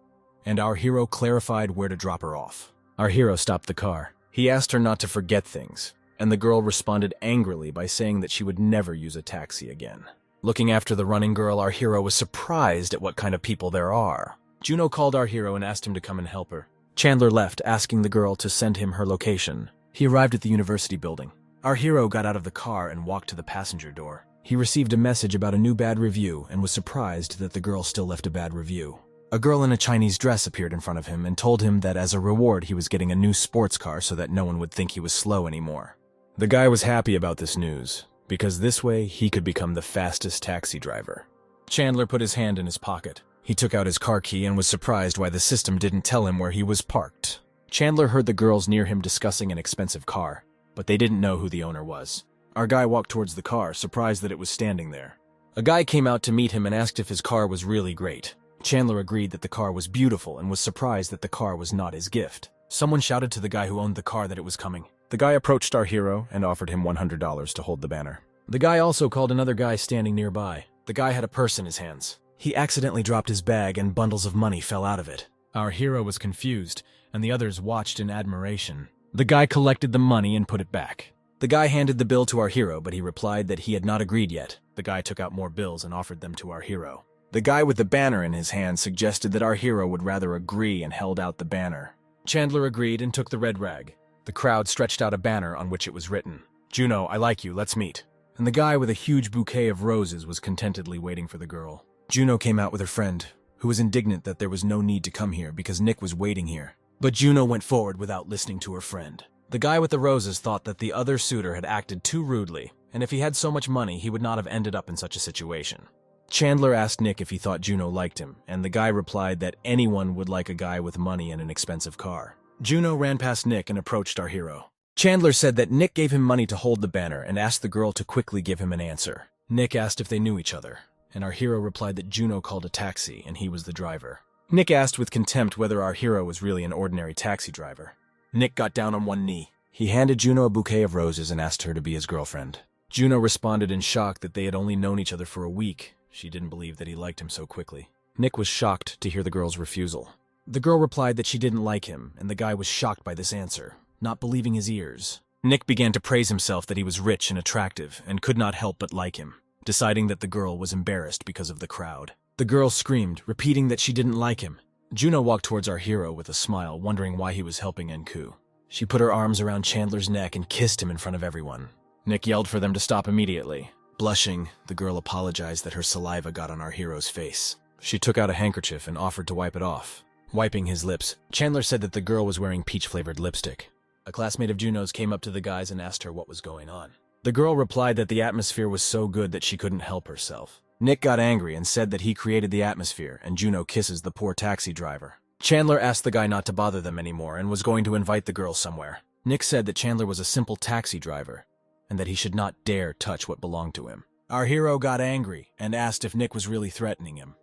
and our hero clarified where to drop her off. Our hero stopped the car. He asked her not to forget things, and the girl responded angrily by saying that she would never use a taxi again. Looking after the running girl, our hero was surprised at what kind of people there are. Juno called our hero and asked him to come and help her. Chandler left, asking the girl to send him her location. He arrived at the university building. Our hero got out of the car and walked to the passenger door. He received a message about a new bad review and was surprised that the girl still left a bad review. A girl in a Chinese dress appeared in front of him and told him that as a reward he was getting a new sports car so that no one would think he was slow anymore. The guy was happy about this news, because this way he could become the fastest taxi driver. Chandler put his hand in his pocket. He took out his car key and was surprised why the system didn't tell him where he was parked. Chandler heard the girls near him discussing an expensive car, but they didn't know who the owner was. Our guy walked towards the car, surprised that it was standing there. A guy came out to meet him and asked if his car was really great. Chandler agreed that the car was beautiful and was surprised that the car was not his gift. Someone shouted to the guy who owned the car that it was coming. The guy approached our hero and offered him $100 to hold the banner. The guy also called another guy standing nearby. The guy had a purse in his hands. He accidentally dropped his bag and bundles of money fell out of it. Our hero was confused, and the others watched in admiration. The guy collected the money and put it back. The guy handed the bill to our hero, but he replied that he had not agreed yet. The guy took out more bills and offered them to our hero. The guy with the banner in his hand suggested that our hero would rather agree and held out the banner. Chandler agreed and took the red rag. The crowd stretched out a banner on which it was written, "Juno, I like you, let's meet." And the guy with a huge bouquet of roses was contentedly waiting for the girl. Juno came out with her friend, who was indignant that there was no need to come here because Nick was waiting here. But Juno went forward without listening to her friend. The guy with the roses thought that the other suitor had acted too rudely, and if he had so much money, he would not have ended up in such a situation. Chandler asked Nick if he thought Juno liked him, and the guy replied that anyone would like a guy with money and an expensive car. Juno ran past Nick and approached our hero. Chandler said that Nick gave him money to hold the banner and asked the girl to quickly give him an answer. Nick asked if they knew each other, and our hero replied that Juno called a taxi and he was the driver. Nick asked with contempt whether our hero was really an ordinary taxi driver. Nick got down on one knee. He handed Juno a bouquet of roses and asked her to be his girlfriend. Juno responded in shock that they had only known each other for a week. She didn't believe that he liked him so quickly. Nick was shocked to hear the girl's refusal. The girl replied that she didn't like him, and the guy was shocked by this answer, not believing his ears. Nick began to praise himself that he was rich and attractive, and could not help but like him, deciding that the girl was embarrassed because of the crowd. The girl screamed, repeating that she didn't like him. Juno walked towards our hero with a smile, wondering why he was helping Enku. She put her arms around Chandler's neck and kissed him in front of everyone. Nick yelled for them to stop immediately. Blushing, the girl apologized that her saliva got on our hero's face. She took out a handkerchief and offered to wipe it off. Wiping his lips, Chandler said that the girl was wearing peach-flavored lipstick. A classmate of Juno's came up to the guys and asked her what was going on. The girl replied that the atmosphere was so good that she couldn't help herself. Nick got angry and said that he created the atmosphere, and Juno kisses the poor taxi driver. Chandler asked the guy not to bother them anymore and was going to invite the girl somewhere. Nick said that Chandler was a simple taxi driver and that he should not dare touch what belonged to him. Our hero got angry and asked if Nick was really threatening him.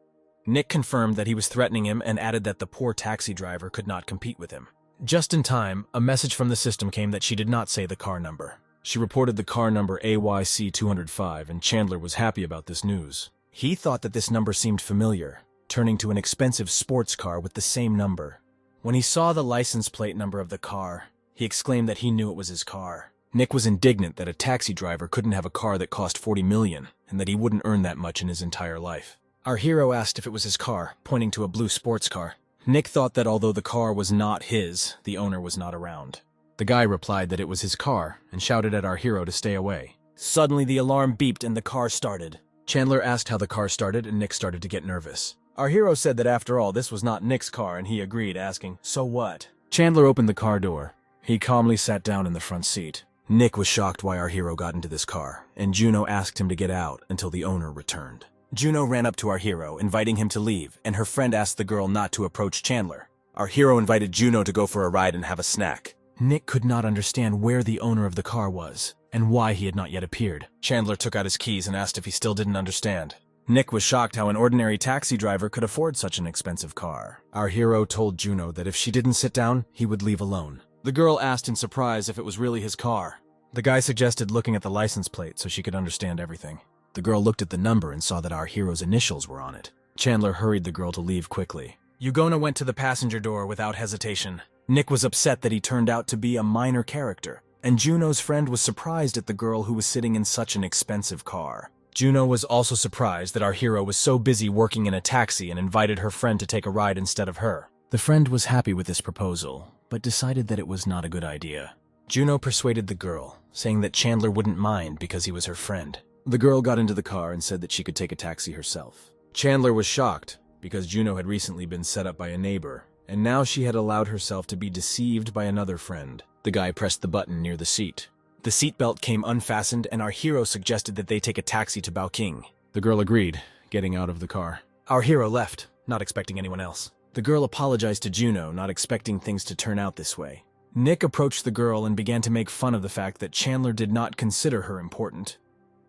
Nick confirmed that he was threatening him and added that the poor taxi driver could not compete with him. Just in time, a message from the system came that she did not say the car number. She reported the car number AYC 205, and Chandler was happy about this news. He thought that this number seemed familiar, turning to an expensive sports car with the same number. When he saw the license plate number of the car, he exclaimed that he knew it was his car. Nick was indignant that a taxi driver couldn't have a car that cost $40 million, and that he wouldn't earn that much in his entire life. Our hero asked if it was his car, pointing to a blue sports car. Nick thought that although the car was not his, the owner was not around. The guy replied that it was his car and shouted at our hero to stay away. Suddenly the alarm beeped and the car started. Chandler asked how the car started and Nick started to get nervous. Our hero said that after all this was not Nick's car and he agreed, asking, "So what?" Chandler opened the car door. He calmly sat down in the front seat. Nick was shocked why our hero got into this car, and Juno asked him to get out until the owner returned. Juno ran up to our hero, inviting him to leave, and her friend asked the girl not to approach Chandler. Our hero invited Juno to go for a ride and have a snack. Nick could not understand where the owner of the car was, and why he had not yet appeared. Chandler took out his keys and asked if he still didn't understand. Nick was shocked how an ordinary taxi driver could afford such an expensive car. Our hero told Juno that if she didn't sit down, he would leave alone. The girl asked in surprise if it was really his car. The guy suggested looking at the license plate so she could understand everything. The girl looked at the number and saw that our hero's initials were on it. Chandler hurried the girl to leave quickly. Ugona went to the passenger door without hesitation. Nick was upset that he turned out to be a minor character, and Juno's friend was surprised at the girl who was sitting in such an expensive car. Juno was also surprised that our hero was so busy working in a taxi and invited her friend to take a ride instead of her. The friend was happy with this proposal, but decided that it was not a good idea. Juno persuaded the girl, saying that Chandler wouldn't mind because he was her friend. The girl got into the car and said that she could take a taxi herself. Chandler was shocked because Juno had recently been set up by a neighbor, and now she had allowed herself to be deceived by another friend. The guy pressed the button near the seat. The seatbelt came unfastened, and our hero suggested that they take a taxi to Baoking. The girl agreed, getting out of the car. Our hero left, not expecting anyone else. The girl apologized to Juno, not expecting things to turn out this way. Nick approached the girl and began to make fun of the fact that Chandler did not consider her important.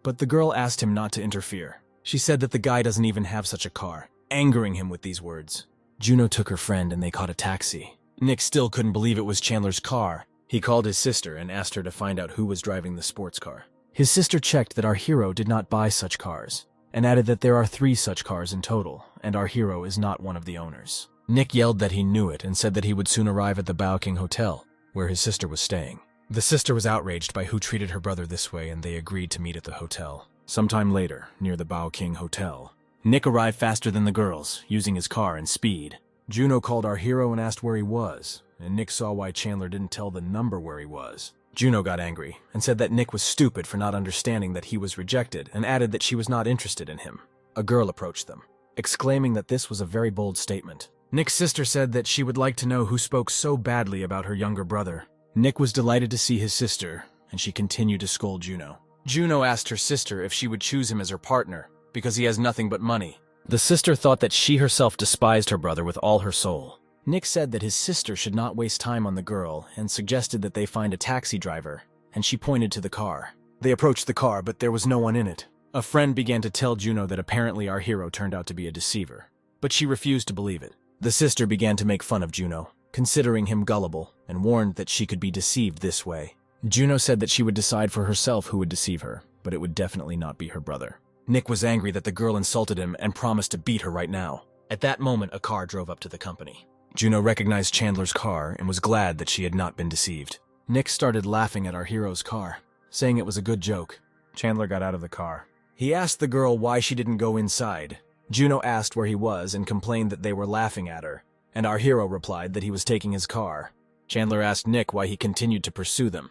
But the girl asked him not to interfere. She said that the guy doesn't even have such a car, angering him with these words. Juno took her friend and they caught a taxi. Nick still couldn't believe it was Chandler's car. He called his sister and asked her to find out who was driving the sports car. His sister checked that our hero did not buy such cars, and added that there are 3 such cars in total, and our hero is not one of the owners. Nick yelled that he knew it and said that he would soon arrive at the Baoking Hotel, where his sister was staying. The sister was outraged by who treated her brother this way, and they agreed to meet at the hotel. Sometime later, near the Baoking Hotel, Nick arrived faster than the girls, using his car and speed. Juno called our hero and asked where he was, and Nick saw why Chandler didn't tell the number where he was. Juno got angry and said that Nick was stupid for not understanding that he was rejected, and added that she was not interested in him. A girl approached them, exclaiming that this was a very bold statement. Nick's sister said that she would like to know who spoke so badly about her younger brother. Nick was delighted to see his sister, and she continued to scold Juno. Juno asked her sister if she would choose him as her partner, because he has nothing but money. The sister thought that she herself despised her brother with all her soul. Nick said that his sister should not waste time on the girl, and suggested that they find a taxi driver, and she pointed to the car. They approached the car, but there was no one in it. A friend began to tell Juno that apparently our hero turned out to be a deceiver, but she refused to believe it. The sister began to make fun of Juno, considering him gullible, and warned that she could be deceived this way. Juno said that she would decide for herself who would deceive her, but it would definitely not be her brother. Nick was angry that the girl insulted him and promised to beat her right now. At that moment, a car drove up to the company. Juno recognized Chandler's car and was glad that she had not been deceived. Nick started laughing at our hero's car, saying it was a good joke. Chandler got out of the car. He asked the girl why she didn't go inside. Juno asked where he was and complained that they were laughing at her, and our hero replied that he was taking his car. Chandler asked Nick why he continued to pursue them,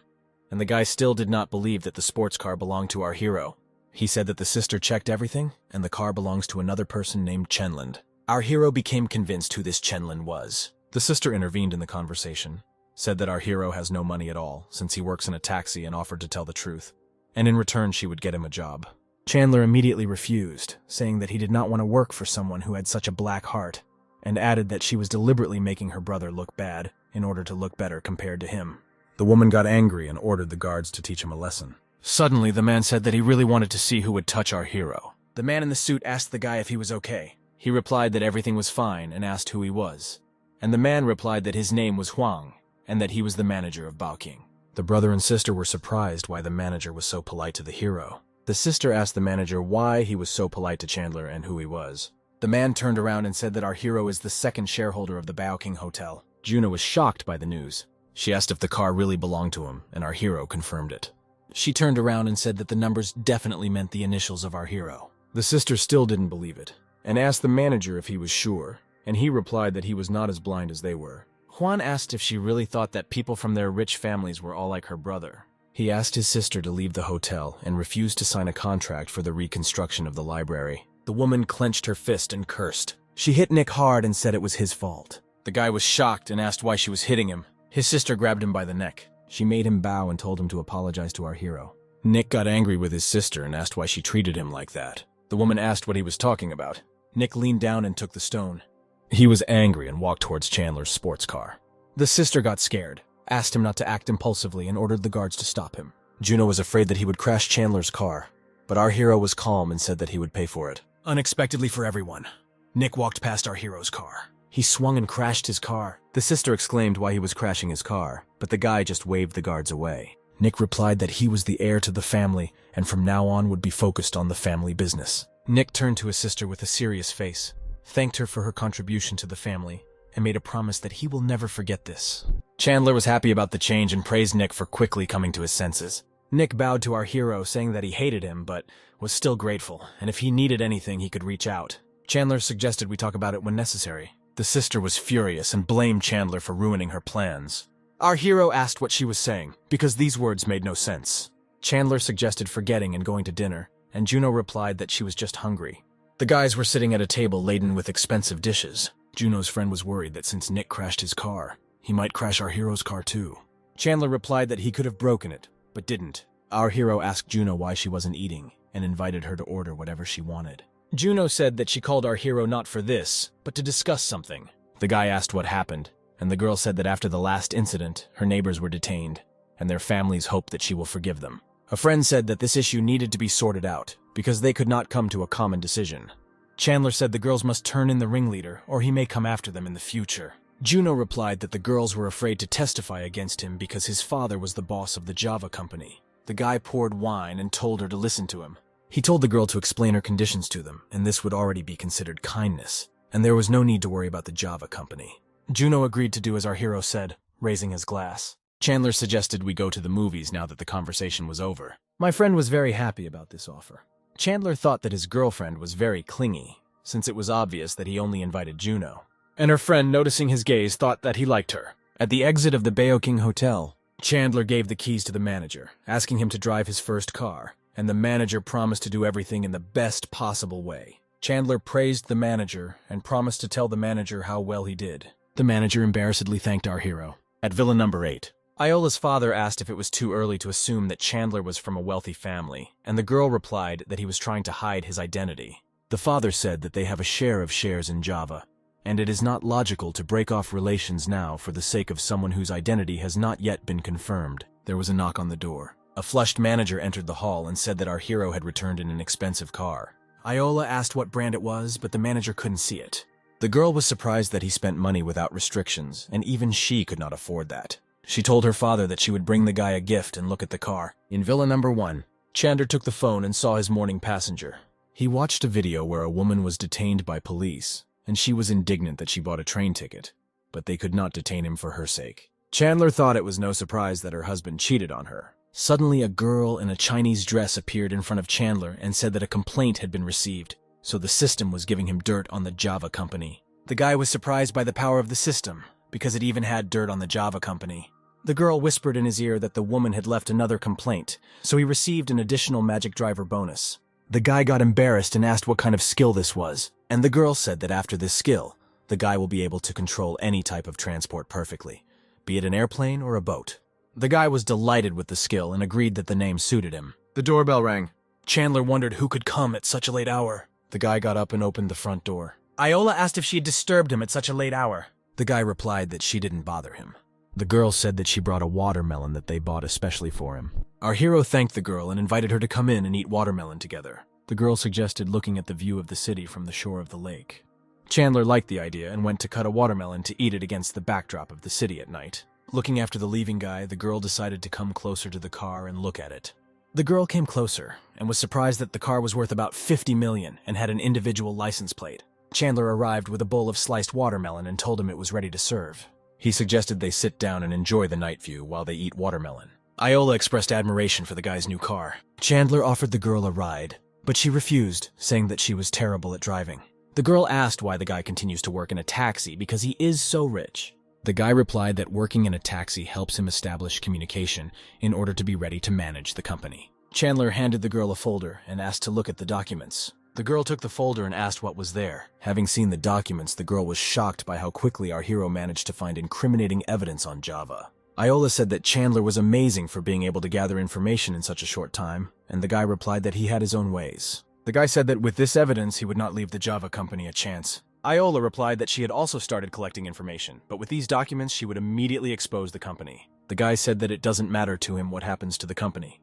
and the guy still did not believe that the sports car belonged to our hero. He said that the sister checked everything, and the car belongs to another person named Chenland. Our hero became convinced who this Chenland was. The sister intervened in the conversation, said that our hero has no money at all, since he works in a taxi, and offered to tell the truth, and in return she would get him a job. Chandler immediately refused, saying that he did not want to work for someone who had such a black heart, and added that she was deliberately making her brother look bad in order to look better compared to him. The woman got angry and ordered the guards to teach him a lesson. Suddenly, the man said that he really wanted to see who would touch our hero. The man in the suit asked the guy if he was okay. He replied that everything was fine and asked who he was. And the man replied that his name was Huang, and that he was the manager of Baoking. The brother and sister were surprised why the manager was so polite to the hero. The sister asked the manager why he was so polite to Chandler and who he was. The man turned around and said that our hero is the second shareholder of the Baoking Hotel. Juno was shocked by the news. She asked if the car really belonged to him, and our hero confirmed it. She turned around and said that the numbers definitely meant the initials of our hero. The sister still didn't believe it, and asked the manager if he was sure, and he replied that he was not as blind as they were. Juan asked if she really thought that people from their rich families were all like her brother. He asked his sister to leave the hotel and refused to sign a contract for the reconstruction of the library. The woman clenched her fist and cursed. She hit Nick hard and said it was his fault. The guy was shocked and asked why she was hitting him. His sister grabbed him by the neck. She made him bow and told him to apologize to our hero. Nick got angry with his sister and asked why she treated him like that. The woman asked what he was talking about. Nick leaned down and took the stone. He was angry and walked towards Chandler's sports car. The sister got scared, asked him not to act impulsively, and ordered the guards to stop him. Juno was afraid that he would crash Chandler's car, but our hero was calm and said that he would pay for it. Unexpectedly for everyone, Nick walked past our hero's car. He swung and crashed his car. The sister exclaimed why he was crashing his car, but the guy just waved the guards away. Nick replied that he was the heir to the family and from now on would be focused on the family business. Nick turned to his sister with a serious face, thanked her for her contribution to the family, and made a promise that he will never forget this. Chandler was happy about the change and praised Nick for quickly coming to his senses. Nick bowed to our hero, saying that he hated him, but was still grateful, and if he needed anything, he could reach out. Chandler suggested we talk about it when necessary. The sister was furious and blamed Chandler for ruining her plans. Our hero asked what she was saying, because these words made no sense. Chandler suggested forgetting and going to dinner, and Juno replied that she was just hungry. The guys were sitting at a table laden with expensive dishes. Juno's friend was worried that since Nick crashed his car, he might crash our hero's car too. Chandler replied that he could have broken it, but didn't. Our hero asked Juno why she wasn't eating, and invited her to order whatever she wanted. Juno said that she called our hero not for this, but to discuss something. The guy asked what happened, and the girl said that after the last incident, her neighbors were detained, and their families hope that she will forgive them. A friend said that this issue needed to be sorted out, because they could not come to a common decision. Chandler said the girls must turn in the ringleader, or he may come after them in the future. Juno replied that the girls were afraid to testify against him because his father was the boss of the Java company. The guy poured wine and told her to listen to him. He told the girl to explain her conditions to them, and this would already be considered kindness, and there was no need to worry about the Java company. Juno agreed to do as our hero said, raising his glass. Chandler suggested we go to the movies now that the conversation was over. My friend was very happy about this offer. Chandler thought that his girlfriend was very clingy, since it was obvious that he only invited Juno. And her friend, noticing his gaze, thought that he liked her. At the exit of the Baoking Hotel, Chandler gave the keys to the manager, asking him to drive his first car, and the manager promised to do everything in the best possible way. Chandler praised the manager and promised to tell the manager how well he did. The manager embarrassedly thanked our hero. At Villa number 8, Iola's father asked if it was too early to assume that Chandler was from a wealthy family, and the girl replied that he was trying to hide his identity. The father said that they have a share of shares in Java, and it is not logical to break off relations now for the sake of someone whose identity has not yet been confirmed. There was a knock on the door. A flushed manager entered the hall and said that our hero had returned in an expensive car. Iola asked what brand it was, but the manager couldn't see it. The girl was surprised that he spent money without restrictions, and even she could not afford that. She told her father that she would bring the guy a gift and look at the car. In Villa number 1, Chandler took the phone and saw his morning passenger. He watched a video where a woman was detained by police, and she was indignant that she bought a train ticket, but they could not detain him for her sake. Chandler thought it was no surprise that her husband cheated on her. Suddenly, a girl in a Chinese dress appeared in front of Chandler and said that a complaint had been received, so the system was giving him dirt on the Java company. The guy was surprised by the power of the system, because it even had dirt on the Java company. The girl whispered in his ear that the woman had left another complaint, so he received an additional magic driver bonus. The guy got embarrassed and asked what kind of skill this was, and the girl said that after this skill, the guy will be able to control any type of transport perfectly, be it an airplane or a boat. The guy was delighted with the skill and agreed that the name suited him. The doorbell rang. Chandler wondered who could come at such a late hour. The guy got up and opened the front door. Iola asked if she had disturbed him at such a late hour. The guy replied that she didn't bother him. The girl said that she brought a watermelon that they bought especially for him. Our hero thanked the girl and invited her to come in and eat watermelon together. The girl suggested looking at the view of the city from the shore of the lake. Chandler liked the idea and went to cut a watermelon to eat it against the backdrop of the city at night. Looking after the leaving guy, the girl decided to come closer to the car and look at it. The girl came closer and was surprised that the car was worth about $50 million and had an individual license plate. Chandler arrived with a bowl of sliced watermelon and told him it was ready to serve. He suggested they sit down and enjoy the night view while they eat watermelon. Iola expressed admiration for the guy's new car. Chandler offered the girl a ride, but she refused, saying that she was terrible at driving. The girl asked why the guy continues to work in a taxi because he is so rich. The guy replied that working in a taxi helps him establish communication in order to be ready to manage the company. Chandler handed the girl a folder and asked to look at the documents. The girl took the folder and asked what was there. Having seen the documents, the girl was shocked by how quickly our hero managed to find incriminating evidence on Java. Iola said that Chandler was amazing for being able to gather information in such a short time, and the guy replied that he had his own ways. The guy said that with this evidence, he would not leave the Java company a chance. Iola replied that she had also started collecting information, but with these documents, she would immediately expose the company. The guy said that it doesn't matter to him what happens to the company.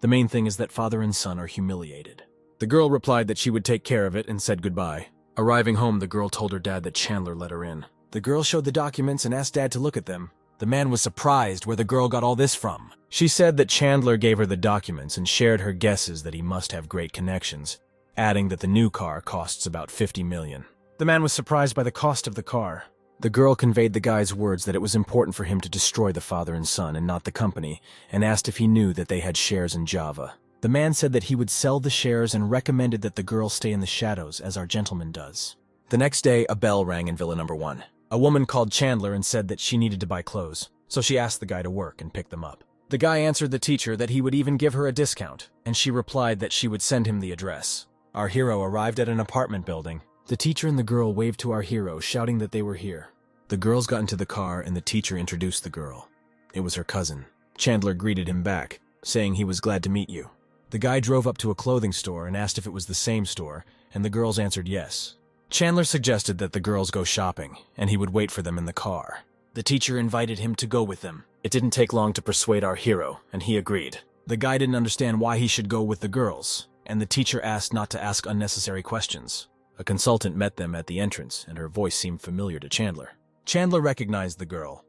The main thing is that father and son are humiliated. The girl replied that she would take care of it and said goodbye. Arriving home, the girl told her dad that Chandler let her in. The girl showed the documents and asked Dad to look at them. The man was surprised where the girl got all this from. She said that Chandler gave her the documents and shared her guesses that he must have great connections, adding that the new car costs about $50 million. The man was surprised by the cost of the car. The girl conveyed the guy's words that it was important for him to destroy the father and son and not the company, and asked if he knew that they had shares in Java. The man said that he would sell the shares and recommended that the girl stay in the shadows, as our gentleman does. The next day, a bell rang in Villa Number 1. A woman called Chandler and said that she needed to buy clothes, so she asked the guy to work and pick them up. The guy answered the teacher that he would even give her a discount, and she replied that she would send him the address. Our hero arrived at an apartment building. The teacher and the girl waved to our hero, shouting that they were here. The girls got into the car and the teacher introduced the girl. It was her cousin. Chandler greeted him back, saying he was glad to meet you. The guy drove up to a clothing store and asked if it was the same store, and the girls answered yes. Chandler suggested that the girls go shopping, and he would wait for them in the car. The teacher invited him to go with them. It didn't take long to persuade our hero, and he agreed. The guy didn't understand why he should go with the girls, and the teacher asked not to ask unnecessary questions. A consultant met them at the entrance, and her voice seemed familiar to Chandler. Chandler recognized the girl.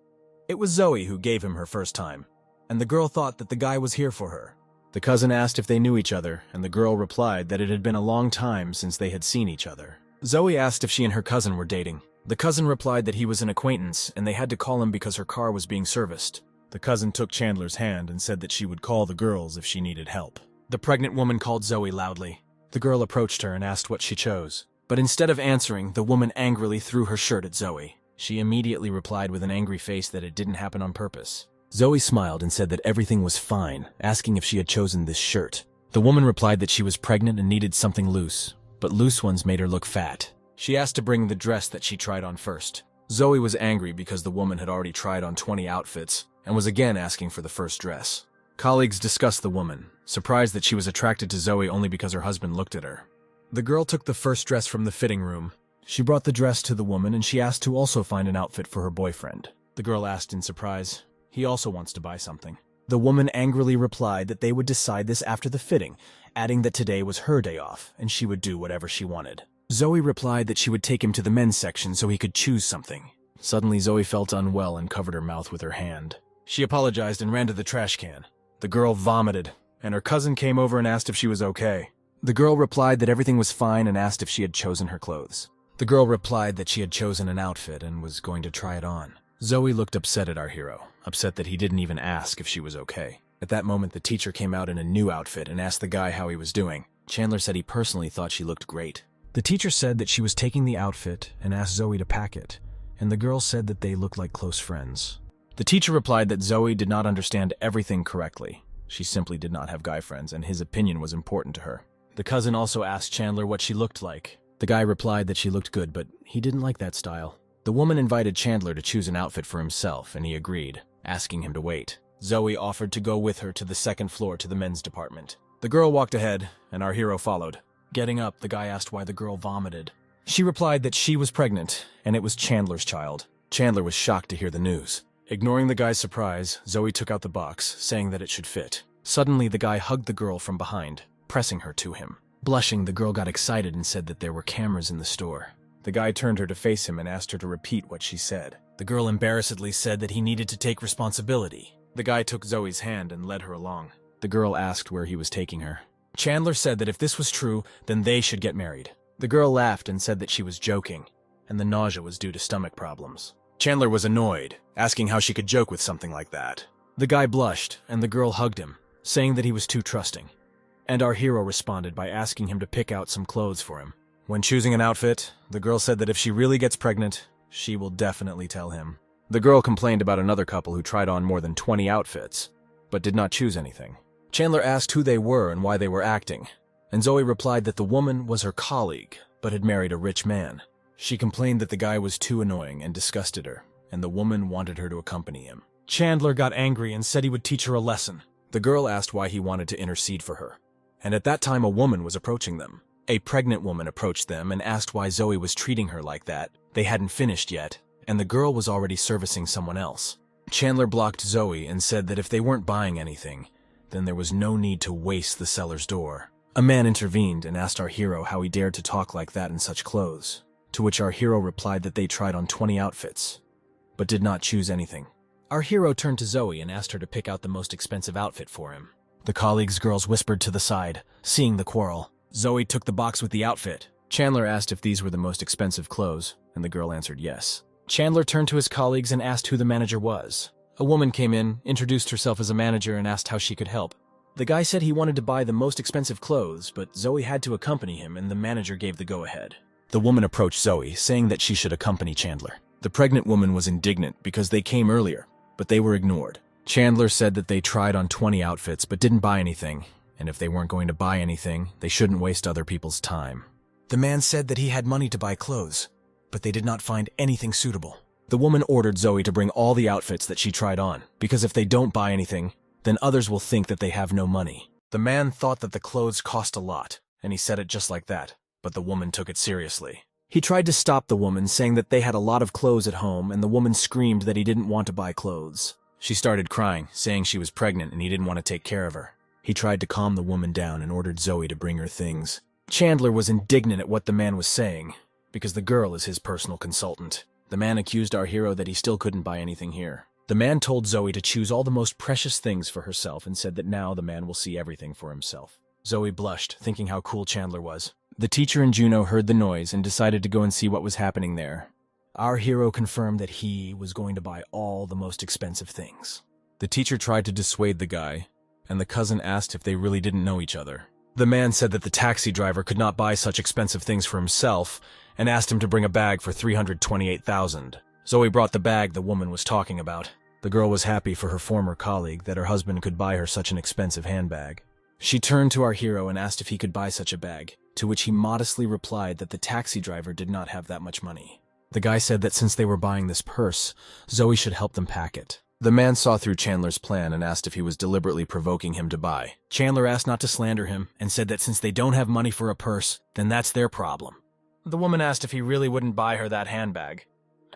It was Zoe who gave him her first time, and the girl thought that the guy was here for her. The cousin asked if they knew each other, and the girl replied that it had been a long time since they had seen each other. Zoe asked if she and her cousin were dating. The cousin replied that he was an acquaintance, and they had to call him because her car was being serviced. The cousin took Chandler's hand and said that she would call the girls if she needed help. The pregnant woman called Zoe loudly. The girl approached her and asked what she chose. But instead of answering, the woman angrily threw her shirt at Zoe. She immediately replied with an angry face that it didn't happen on purpose. Zoe smiled and said that everything was fine, asking if she had chosen this shirt. The woman replied that she was pregnant and needed something loose, but loose ones made her look fat. She asked to bring the dress that she tried on first. Zoe was angry because the woman had already tried on 20 outfits and was again asking for the first dress. Colleagues discussed the woman, surprised that she was attracted to Zoe only because her husband looked at her. The girl took the first dress from the fitting room. She brought the dress to the woman and she asked to also find an outfit for her boyfriend. The girl asked in surprise. He also wants to buy something. The woman angrily replied that they would decide this after the fitting, adding that today was her day off and she would do whatever she wanted. Zoe replied that she would take him to the men's section so he could choose something. Suddenly, Zoe felt unwell and covered her mouth with her hand. She apologized and ran to the trash can. The girl vomited, and her cousin came over and asked if she was okay. The girl replied that everything was fine and asked if she had chosen her clothes. The girl replied that she had chosen an outfit and was going to try it on. Zoe looked upset at our hero, upset that he didn't even ask if she was okay. At that moment, the teacher came out in a new outfit and asked the guy how he was doing. Chandler said he personally thought she looked great. The teacher said that she was taking the outfit and asked Zoe to pack it, and the girl said that they looked like close friends. The teacher replied that Zoe did not understand everything correctly. She simply did not have guy friends, and his opinion was important to her. The cousin also asked Chandler what she looked like. The guy replied that she looked good, but he didn't like that style. The woman invited Chandler to choose an outfit for himself, and he agreed, asking him to wait. Zoe offered to go with her to the second floor to the men's department. The girl walked ahead, and our hero followed. Getting up, the guy asked why the girl vomited. She replied that she was pregnant, and it was Chandler's child. Chandler was shocked to hear the news. Ignoring the guy's surprise, Zoe took out the box, saying that it should fit. Suddenly, the guy hugged the girl from behind, pressing her to him. Blushing, the girl got excited and said that there were cameras in the store. The guy turned her to face him and asked her to repeat what she said. The girl embarrassedly said that he needed to take responsibility. The guy took Zoe's hand and led her along. The girl asked where he was taking her. Chandler said that if this was true, then they should get married. The girl laughed and said that she was joking, and the nausea was due to stomach problems. Chandler was annoyed, asking how she could joke with something like that. The guy blushed, and the girl hugged him, saying that he was too trusting. And our hero responded by asking him to pick out some clothes for him. When choosing an outfit, the girl said that if she really gets pregnant, she will definitely tell him. The girl complained about another couple who tried on more than 20 outfits, but did not choose anything. Chandler asked who they were and why they were acting, and Zoe replied that the woman was her colleague, but had married a rich man. She complained that the guy was too annoying and disgusted her, and the woman wanted her to accompany him. Chandler got angry and said he would teach her a lesson. The girl asked why he wanted to intercede for her, and at that time a woman was approaching them. A pregnant woman approached them and asked why Zoe was treating her like that. They hadn't finished yet, and the girl was already servicing someone else. Chandler blocked Zoe and said that if they weren't buying anything, then there was no need to waste the seller's door. A man intervened and asked our hero how he dared to talk like that in such clothes, to which our hero replied that they tried on 20 outfits, but did not choose anything. Our hero turned to Zoe and asked her to pick out the most expensive outfit for him. The colleagues' girls whispered to the side, seeing the quarrel. Zoe took the box with the outfit. Chandler asked if these were the most expensive clothes, and the girl answered yes. Chandler turned to his colleagues and asked who the manager was. A woman came in, introduced herself as a manager, and asked how she could help. The guy said he wanted to buy the most expensive clothes, but Zoe had to accompany him, and the manager gave the go-ahead. The woman approached Zoe, saying that she should accompany Chandler. The pregnant woman was indignant because they came earlier, but they were ignored. Chandler said that they tried on 20 outfits but didn't buy anything, and if they weren't going to buy anything, they shouldn't waste other people's time. The man said that he had money to buy clothes, but they did not find anything suitable. The woman ordered Zoe to bring all the outfits that she tried on, because if they don't buy anything, then others will think that they have no money. The man thought that the clothes cost a lot, and he said it just like that, but the woman took it seriously. He tried to stop the woman, saying that they had a lot of clothes at home, and the woman screamed that he didn't want to buy clothes. She started crying, saying she was pregnant and he didn't want to take care of her. He tried to calm the woman down and ordered Zoe to bring her things. Chandler was indignant at what the man was saying, because the girl is his personal consultant. The man accused our hero that he still couldn't buy anything here. The man told Zoe to choose all the most precious things for herself and said that now the man will see everything for himself. Zoe blushed, thinking how cool Chandler was. The teacher and Juno heard the noise and decided to go and see what was happening there. Our hero confirmed that he was going to buy all the most expensive things. The teacher tried to dissuade the guy, and the cousin asked if they really didn't know each other. The man said that the taxi driver could not buy such expensive things for himself and asked him to bring a bag for $328,000. Zoe brought the bag the woman was talking about. The girl was happy for her former colleague that her husband could buy her such an expensive handbag. She turned to our hero and asked if he could buy such a bag, to which he modestly replied that the taxi driver did not have that much money. The guy said that since they were buying this purse, Zoe should help them pack it. The man saw through Chandler's plan and asked if he was deliberately provoking him to buy. Chandler asked not to slander him and said that since they don't have money for a purse, then that's their problem. The woman asked if he really wouldn't buy her that handbag,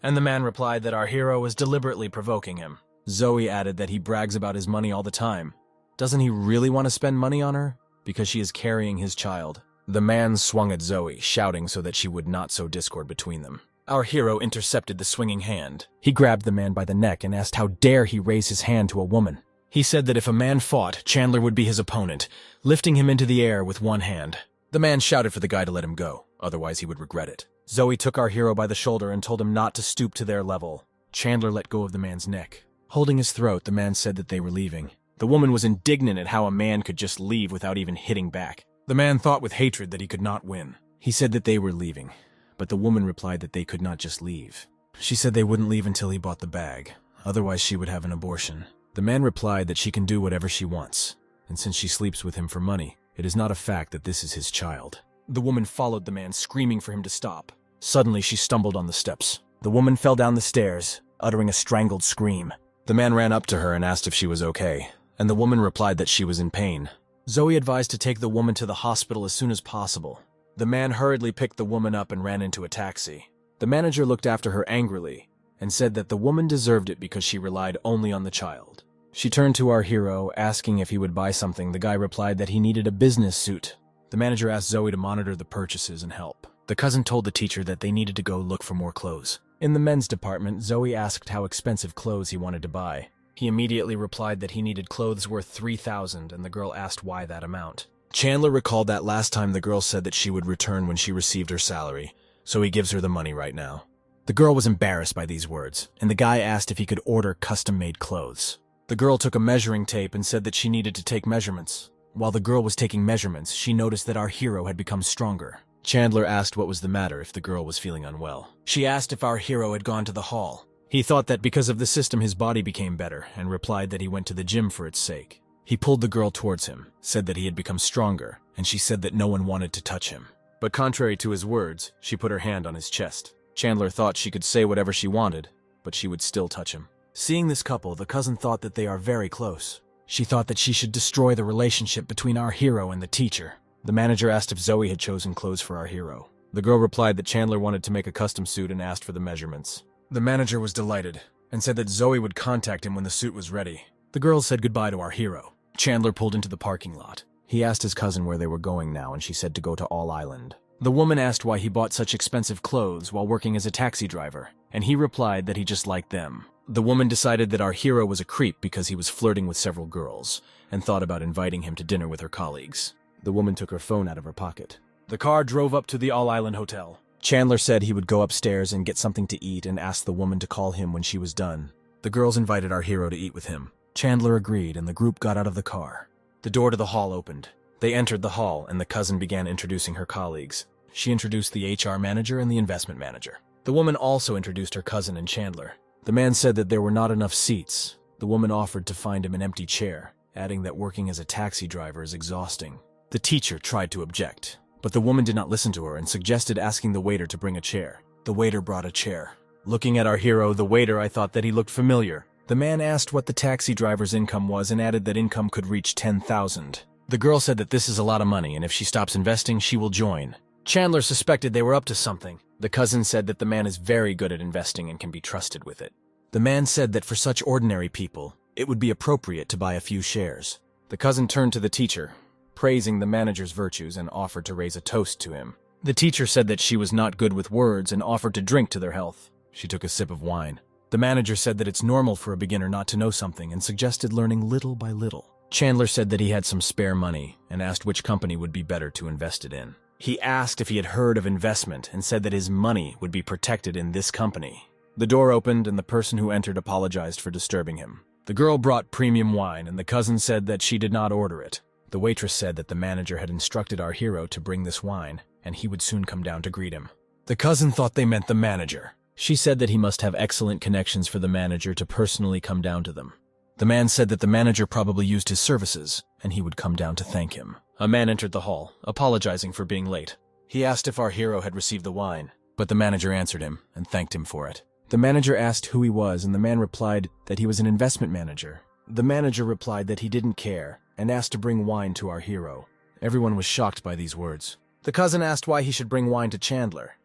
and the man replied that our hero was deliberately provoking him. Zoe added that he brags about his money all the time. Doesn't he really want to spend money on her? Because she is carrying his child. The man swung at Zoe, shouting so that she would not sow discord between them. Our hero intercepted the swinging hand. He grabbed the man by the neck and asked how dare he raise his hand to a woman. He said that if a man fought, Chandler would be his opponent, lifting him into the air with one hand. The man shouted for the guy to let him go, otherwise he would regret it. Zoe took our hero by the shoulder and told him not to stoop to their level. Chandler let go of the man's neck. Holding his throat, the man said that they were leaving. The woman was indignant at how a man could just leave without even hitting back. The man thought with hatred that he could not win. He said that they were leaving, but the woman replied that they could not just leave. She said they wouldn't leave until he bought the bag, otherwise she would have an abortion. The man replied that she can do whatever she wants, and since she sleeps with him for money, it is not a fact that this is his child. The woman followed the man, screaming for him to stop. Suddenly, she stumbled on the steps. The woman fell down the stairs, uttering a strangled scream. The man ran up to her and asked if she was okay, and the woman replied that she was in pain. Zoe advised to take the woman to the hospital as soon as possible. The man hurriedly picked the woman up and ran into a taxi. The manager looked after her angrily and said that the woman deserved it because she relied only on the child. She turned to our hero, asking if he would buy something. The guy replied that he needed a business suit. The manager asked Zoe to monitor the purchases and help. The cousin told the teacher that they needed to go look for more clothes. In the men's department, Zoe asked how expensive clothes he wanted to buy. He immediately replied that he needed clothes worth $3,000, and the girl asked why that amount. Chandler recalled that last time the girl said that she would return when she received her salary, so he gives her the money right now. The girl was embarrassed by these words, and the guy asked if he could order custom-made clothes. The girl took a measuring tape and said that she needed to take measurements. While the girl was taking measurements, she noticed that our hero had become stronger. Chandler asked what was the matter if the girl was feeling unwell. She asked if our hero had gone to the hall. He thought that because of the system his body became better, and replied that he went to the gym for its sake. He pulled the girl towards him, said that he had become stronger, and she said that no one wanted to touch him. But contrary to his words, she put her hand on his chest. Chandler thought she could say whatever she wanted, but she would still touch him. Seeing this couple, the cousin thought that they are very close. She thought that she should destroy the relationship between our hero and the teacher. The manager asked if Zoe had chosen clothes for our hero. The girl replied that Chandler wanted to make a custom suit and asked for the measurements. The manager was delighted and said that Zoe would contact him when the suit was ready. The girls said goodbye to our hero. Chandler pulled into the parking lot. He asked his cousin where they were going now, and she said to go to All Island. The woman asked why he bought such expensive clothes while working as a taxi driver, and he replied that he just liked them. The woman decided that our hero was a creep because he was flirting with several girls, and thought about inviting him to dinner with her colleagues. The woman took her phone out of her pocket. The car drove up to the All Island Hotel. Chandler said he would go upstairs and get something to eat and asked the woman to call him when she was done. The girls invited our hero to eat with him. Chandler agreed, and the group got out of the car. The door to the hall opened. They entered the hall, and the cousin began introducing her colleagues. She introduced the HR manager and the investment manager. The woman also introduced her cousin and Chandler. The man said that there were not enough seats. The woman offered to find him an empty chair, adding that working as a taxi driver is exhausting. The teacher tried to object, but the woman did not listen to her and suggested asking the waiter to bring a chair. The waiter brought a chair. Looking at our hero, the waiter, I thought that he looked familiar. The man asked what the taxi driver's income was and added that income could reach $10,000. The girl said that this is a lot of money, and if she stops investing, she will join. Chandler suspected they were up to something. The cousin said that the man is very good at investing and can be trusted with it. The man said that for such ordinary people, it would be appropriate to buy a few shares. The cousin turned to the teacher, praising the manager's virtues, and offered to raise a toast to him. The teacher said that she was not good with words and offered to drink to their health. She took a sip of wine. The manager said that it's normal for a beginner not to know something and suggested learning little by little. Chandler said that he had some spare money and asked which company would be better to invest it in. He asked if he had heard of investment and said that his money would be protected in this company. The door opened and the person who entered apologized for disturbing him. The girl brought premium wine and the cousin said that she did not order it. The waitress said that the manager had instructed our hero to bring this wine and he would soon come down to greet him. The cousin thought they meant the manager. She said that he must have excellent connections for the manager to personally come down to them. The man said that the manager probably used his services and he would come down to thank him. A man entered the hall, apologizing for being late. He asked if our hero had received the wine, but the manager answered him and thanked him for it. The manager asked who he was, and the man replied that he was an investment manager. The manager replied that he didn't care and asked to bring wine to our hero. Everyone was shocked by these words. The cousin asked why he should bring wine to Chandler.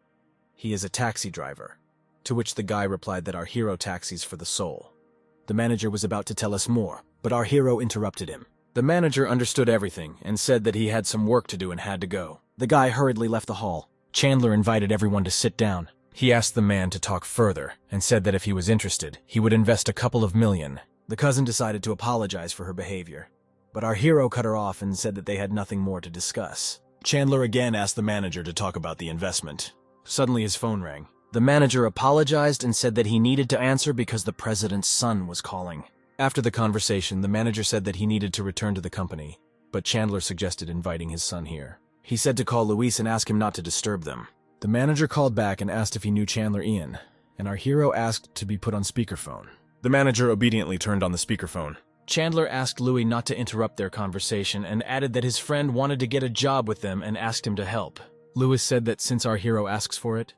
He is a taxi driver. To which the guy replied that our hero taxis for the soul. The manager was about to tell us more, but our hero interrupted him. The manager understood everything and said that he had some work to do and had to go. The guy hurriedly left the hall. Chandler invited everyone to sit down. He asked the man to talk further and said that if he was interested, he would invest a couple of million. The cousin decided to apologize for her behavior, but our hero cut her off and said that they had nothing more to discuss. Chandler again asked the manager to talk about the investment. Suddenly his phone rang. The manager apologized and said that he needed to answer because the president's son was calling. After the conversation, the manager said that he needed to return to the company, but Chandler suggested inviting his son here. He said to call Luis and ask him not to disturb them. The manager called back and asked if he knew Chandler Ian, and our hero asked to be put on speakerphone. The manager obediently turned on the speakerphone. Chandler asked Louis not to interrupt their conversation and added that his friend wanted to get a job with them and asked him to help. Louis said that since our hero asks for it,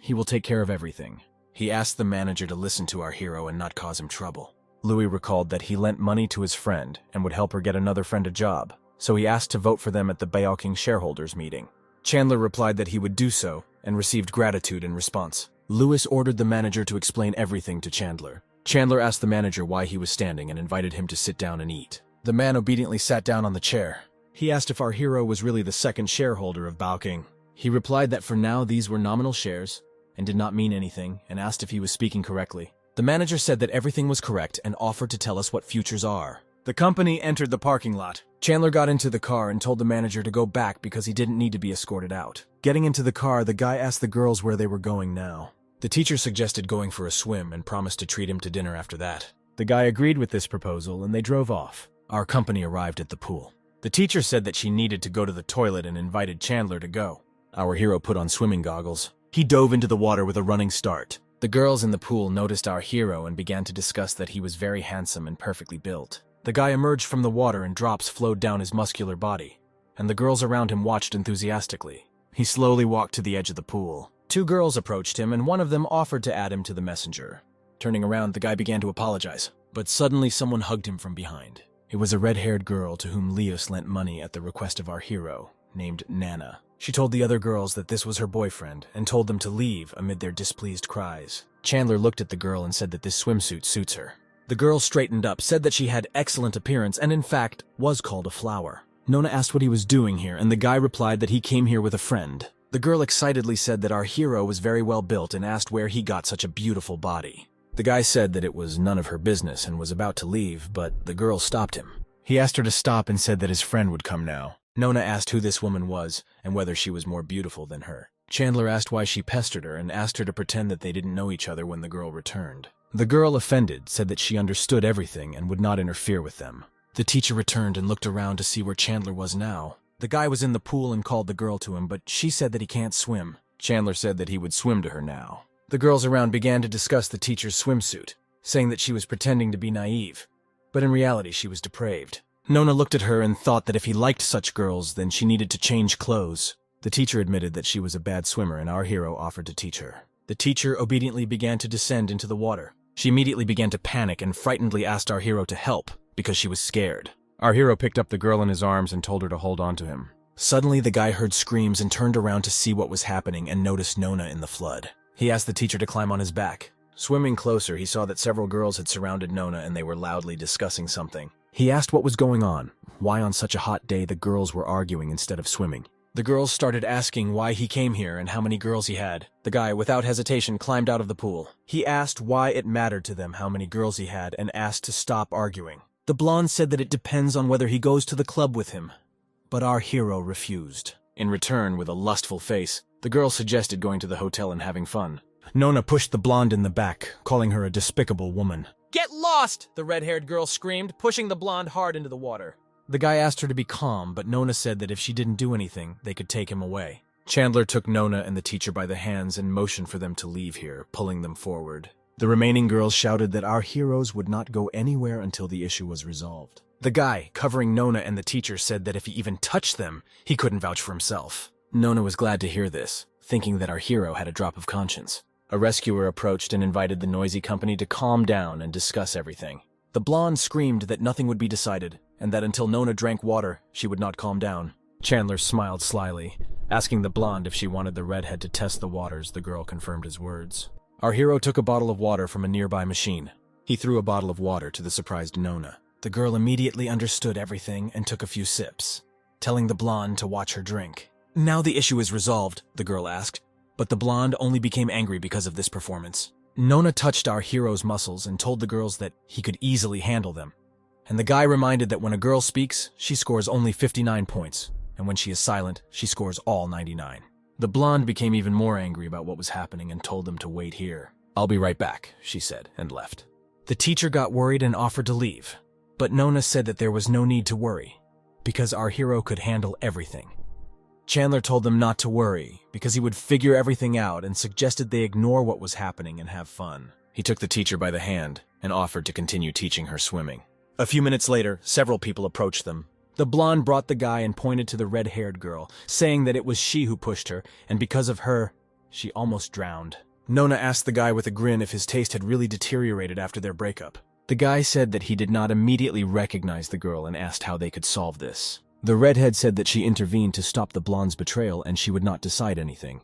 he will take care of everything. He asked the manager to listen to our hero and not cause him trouble. Louis recalled that he lent money to his friend and would help her get another friend a job. so he asked to vote for them at the Baoking shareholders meeting. Chandler replied that he would do so and received gratitude in response. Lewis ordered the manager to explain everything to Chandler. Chandler asked the manager why he was standing and invited him to sit down and eat. The man obediently sat down on the chair. He asked if our hero was really the second shareholder of Baoking. He replied that for now these were nominal shares and did not mean anything, and asked if he was speaking correctly. The manager said that everything was correct and offered to tell us what futures are. The company entered the parking lot. Chandler got into the car and told the manager to go back because he didn't need to be escorted out. Getting into the car, the guy asked the girls where they were going now. The teacher suggested going for a swim and promised to treat him to dinner after that. The guy agreed with this proposal and they drove off. Our company arrived at the pool. The teacher said that she needed to go to the toilet and invited Chandler to go. Our hero put on swimming goggles. He dove into the water with a running start. The girls in the pool noticed our hero and began to discuss that he was very handsome and perfectly built. The guy emerged from the water and drops flowed down his muscular body, and the girls around him watched enthusiastically. He slowly walked to the edge of the pool. 2 girls approached him and one of them offered to add him to the messenger. Turning around, the guy began to apologize, but suddenly someone hugged him from behind. It was a red-haired girl to whom Leos lent money at the request of our hero, named Nana. She told the other girls that this was her boyfriend and told them to leave amid their displeased cries. Chandler looked at the girl and said that this swimsuit suits her. The girl straightened up, said that she had excellent appearance and in fact was called a flower. Nona asked what he was doing here and the guy replied that he came here with a friend. The girl excitedly said that our hero was very well built and asked where he got such a beautiful body. The guy said that it was none of her business and was about to leave, but the girl stopped him. He asked her to stop and said that his friend would come now. Nona asked who this woman was and whether she was more beautiful than her. Chandler asked why she pestered her and asked her to pretend that they didn't know each other when the girl returned. The girl, offended, said that she understood everything and would not interfere with them. The teacher returned and looked around to see where Chandler was now. The guy was in the pool and called the girl to him, but she said that he can't swim. Chandler said that he would swim to her now. The girls around began to discuss the teacher's swimsuit, saying that she was pretending to be naive, but in reality she was depraved. Nona looked at her and thought that if he liked such girls, then she needed to change clothes. The teacher admitted that she was a bad swimmer and our hero offered to teach her. The teacher obediently began to descend into the water. She immediately began to panic and frightenedly asked our hero to help because she was scared. Our hero picked up the girl in his arms and told her to hold on to him. Suddenly, the guy heard screams and turned around to see what was happening and noticed Nona in the flood. He asked the teacher to climb on his back. Swimming closer, he saw that several girls had surrounded Nona and they were loudly discussing something. He asked what was going on, why on such a hot day the girls were arguing instead of swimming. The girls started asking why he came here and how many girls he had. The guy, without hesitation, climbed out of the pool. He asked why it mattered to them how many girls he had and asked to stop arguing. The blonde said that it depends on whether he goes to the club with him. But our hero refused. In return, with a lustful face, the girl suggested going to the hotel and having fun. Nona pushed the blonde in the back, calling her a despicable woman. "Get lost!" the red-haired girl screamed, pushing the blonde hard into the water. The guy asked her to be calm, but Nona said that if she didn't do anything, they could take him away. Chandler took Nona and the teacher by the hands and motioned for them to leave here, pulling them forward. The remaining girls shouted that our heroes would not go anywhere until the issue was resolved. The guy, covering Nona and the teacher, said that if he even touched them, he couldn't vouch for himself. Nona was glad to hear this, thinking that our hero had a drop of conscience. A rescuer approached and invited the noisy company to calm down and discuss everything. The blonde screamed that nothing would be decided, and that until Nona drank water, she would not calm down. Chandler smiled slyly, asking the blonde if she wanted the redhead to test the waters. The girl confirmed his words. Our hero took a bottle of water from a nearby machine. He threw a bottle of water to the surprised Nona. The girl immediately understood everything and took a few sips, telling the blonde to watch her drink. "Now the issue is resolved," the girl asked, but the blonde only became angry because of this performance. Nona touched our hero's muscles and told the girls that he could easily handle them. And the guy reminded that when a girl speaks, she scores only 59 points, and when she is silent, she scores all 99. The blonde became even more angry about what was happening and told them to wait here. "I'll be right back," she said, and left. The teacher got worried and offered to leave, but Nona said that there was no need to worry, because our hero could handle everything. Chandler told them not to worry, because he would figure everything out and suggested they ignore what was happening and have fun. He took the teacher by the hand and offered to continue teaching her swimming. A few minutes later, several people approached them. The blonde brought the guy and pointed to the red-haired girl, saying that it was she who pushed her, and because of her, she almost drowned. Nona asked the guy with a grin if his taste had really deteriorated after their breakup. The guy said that he did not immediately recognize the girl and asked how they could solve this. The redhead said that she intervened to stop the blonde's betrayal and she would not decide anything.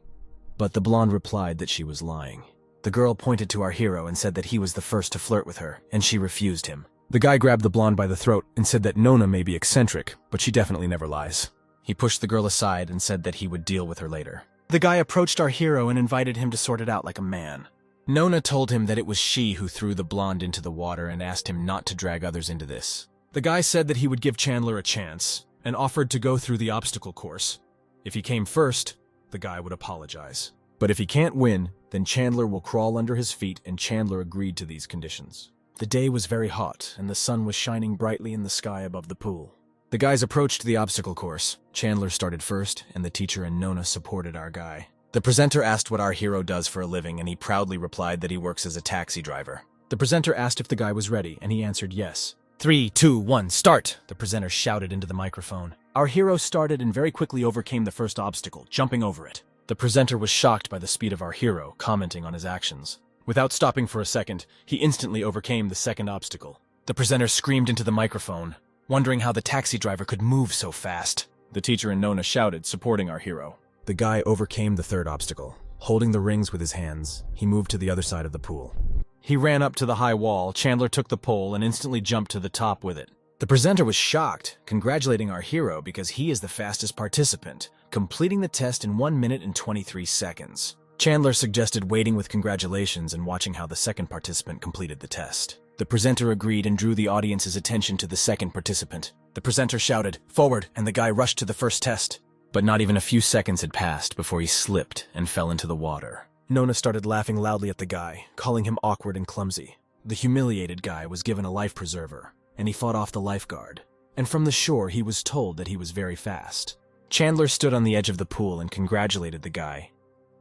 But the blonde replied that she was lying. The girl pointed to our hero and said that he was the first to flirt with her, and she refused him. The guy grabbed the blonde by the throat and said that Nona may be eccentric, but she definitely never lies. He pushed the girl aside and said that he would deal with her later. The guy approached our hero and invited him to sort it out like a man. Nona told him that it was she who threw the blonde into the water and asked him not to drag others into this. The guy said that he would give Chandler a chance and offered to go through the obstacle course. If he came first, the guy would apologize. But if he can't win, then Chandler will crawl under his feet, and Chandler agreed to these conditions. The day was very hot, and the sun was shining brightly in the sky above the pool. The guys approached the obstacle course. Chandler started first, and the teacher and Nona supported our guy. The presenter asked what our hero does for a living, and he proudly replied that he works as a taxi driver. The presenter asked if the guy was ready, and he answered yes. 3, 2, 1, start! The presenter shouted into the microphone. Our hero started and very quickly overcame the first obstacle, jumping over it. The presenter was shocked by the speed of our hero, commenting on his actions. Without stopping for a second, he instantly overcame the second obstacle. The presenter screamed into the microphone, wondering how the taxi driver could move so fast. The teacher and Nona shouted, supporting our hero. The guy overcame the third obstacle. Holding the rings with his hands, he moved to the other side of the pool. He ran up to the high wall. Chandler took the pole and instantly jumped to the top with it. The presenter was shocked, congratulating our hero because he is the fastest participant, completing the test in 1 minute and 23 seconds. Chandler suggested waiting with congratulations and watching how the second participant completed the test. The presenter agreed and drew the audience's attention to the second participant. The presenter shouted, "Forward," and the guy rushed to the first test. But not even a few seconds had passed before he slipped and fell into the water. Nona started laughing loudly at the guy, calling him awkward and clumsy. The humiliated guy was given a life preserver, and he fought off the lifeguard. And from the shore, he was told that he was very fast. Chandler stood on the edge of the pool and congratulated the guy,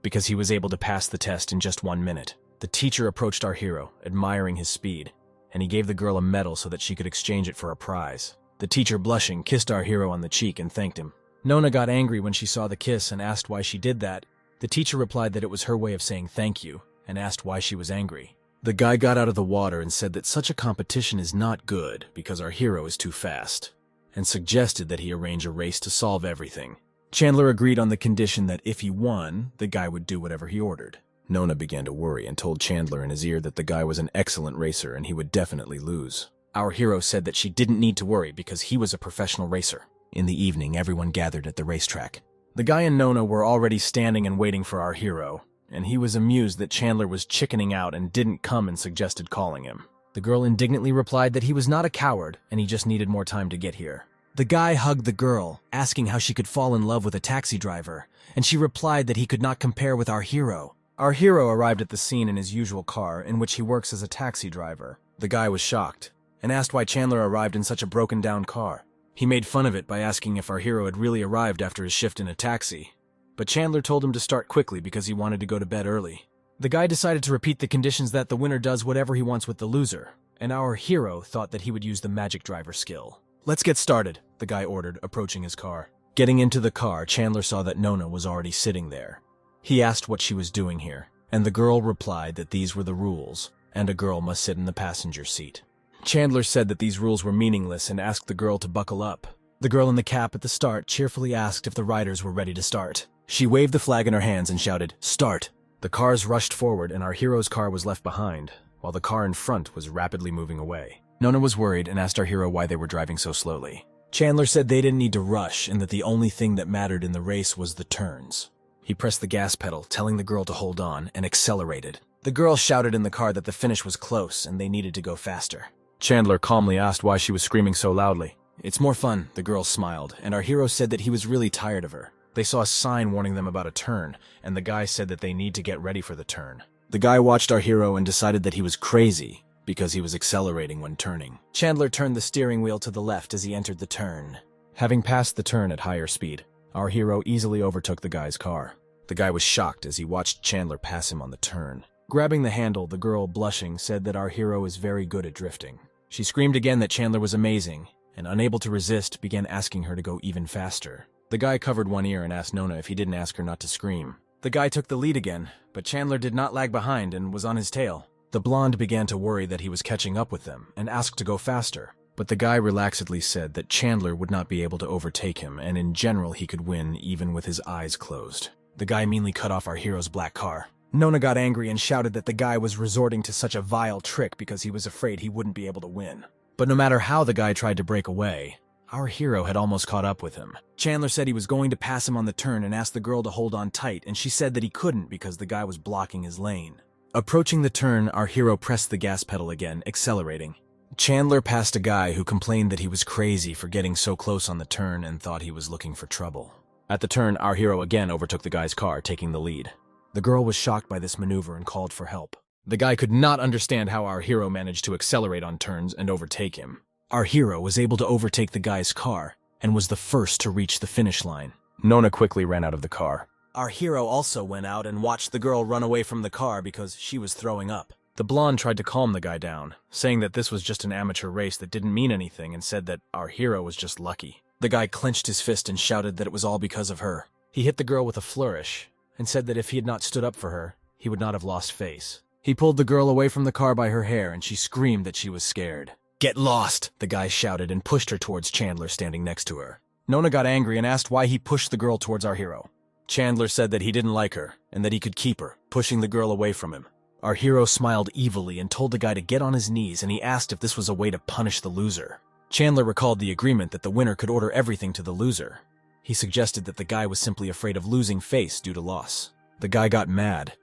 because he was able to pass the test in just 1 minute. The teacher approached our hero, admiring his speed, and he gave the girl a medal so that she could exchange it for a prize. The teacher, blushing, kissed our hero on the cheek and thanked him. Nona got angry when she saw the kiss and asked why she did that. The teacher replied that it was her way of saying thank you, and asked why she was angry. The guy got out of the water and said that such a competition is not good because our hero is too fast, and suggested that he arrange a race to solve everything. Chandler agreed on the condition that if he won, the guy would do whatever he ordered. Nona began to worry and told Chandler in his ear that the guy was an excellent racer and he would definitely lose. Our hero said that she didn't need to worry because he was a professional racer. In the evening, everyone gathered at the racetrack. The guy and Nona were already standing and waiting for our hero, and he was amused that Chandler was chickening out and didn't come and suggested calling him. The girl indignantly replied that he was not a coward and he just needed more time to get here. The guy hugged the girl, asking how she could fall in love with a taxi driver, and she replied that he could not compare with our hero. Our hero arrived at the scene in his usual car, in which he works as a taxi driver. The guy was shocked and asked why Chandler arrived in such a broken-down car. He made fun of it by asking if our hero had really arrived after his shift in a taxi, but Chandler told him to start quickly because he wanted to go to bed early. The guy decided to repeat the conditions that the winner does whatever he wants with the loser, and our hero thought that he would use the magic driver skill. "Let's get started," the guy ordered, approaching his car. Getting into the car, Chandler saw that Nona was already sitting there. He asked what she was doing here, and the girl replied that these were the rules, and a girl must sit in the passenger seat. Chandler said that these rules were meaningless and asked the girl to buckle up. The girl in the cap at the start cheerfully asked if the riders were ready to start. She waved the flag in her hands and shouted, "Start!" The cars rushed forward and our hero's car was left behind, while the car in front was rapidly moving away. Nona was worried and asked our hero why they were driving so slowly. Chandler said they didn't need to rush and that the only thing that mattered in the race was the turns. He pressed the gas pedal, telling the girl to hold on, and accelerated. The girl shouted in the car that the finish was close and they needed to go faster. Chandler calmly asked why she was screaming so loudly. "It's more fun," the girl smiled, and our hero said that he was really tired of her. They saw a sign warning them about a turn, and the guy said that they need to get ready for the turn. The guy watched our hero and decided that he was crazy because he was accelerating when turning. Chandler turned the steering wheel to the left as he entered the turn. Having passed the turn at higher speed, our hero easily overtook the guy's car. The guy was shocked as he watched Chandler pass him on the turn. Grabbing the handle, the girl, blushing, said that our hero is very good at drifting. She screamed again that Chandler was amazing, and unable to resist, began asking her to go even faster. The guy covered one ear and asked Nona if he didn't ask her not to scream. The guy took the lead again, but Chandler did not lag behind and was on his tail. The blonde began to worry that he was catching up with them and asked to go faster. But the guy relaxedly said that Chandler would not be able to overtake him, and in general he could win even with his eyes closed. The guy meanly cut off our hero's black car. Nona got angry and shouted that the guy was resorting to such a vile trick because he was afraid he wouldn't be able to win. But no matter how the guy tried to break away, our hero had almost caught up with him. Chandler said he was going to pass him on the turn and asked the girl to hold on tight, and she said that he couldn't because the guy was blocking his lane. Approaching the turn, our hero pressed the gas pedal again, accelerating. Chandler passed a guy who complained that he was crazy for getting so close on the turn and thought he was looking for trouble. At the turn, our hero again overtook the guy's car, taking the lead. The girl was shocked by this maneuver and called for help. The guy could not understand how our hero managed to accelerate on turns and overtake him. Our hero was able to overtake the guy's car and was the first to reach the finish line. Nona quickly ran out of the car. Our hero also went out and watched the girl run away from the car because she was throwing up. The blonde tried to calm the guy down, saying that this was just an amateur race that didn't mean anything and said that our hero was just lucky. The guy clenched his fist and shouted that it was all because of her. He hit the girl with a flourish and said that if he had not stood up for her, he would not have lost face. He pulled the girl away from the car by her hair and she screamed that she was scared. "Get lost!" the guy shouted and pushed her towards Chandler standing next to her. Nona got angry and asked why he pushed the girl towards our hero. Chandler said that he didn't like her and that he could keep her, pushing the girl away from him. Our hero smiled evilly and told the guy to get on his knees, and he asked if this was a way to punish the loser. Chandler recalled the agreement that the winner could order everything to the loser. He suggested that the guy was simply afraid of losing face due to loss. The guy got mad,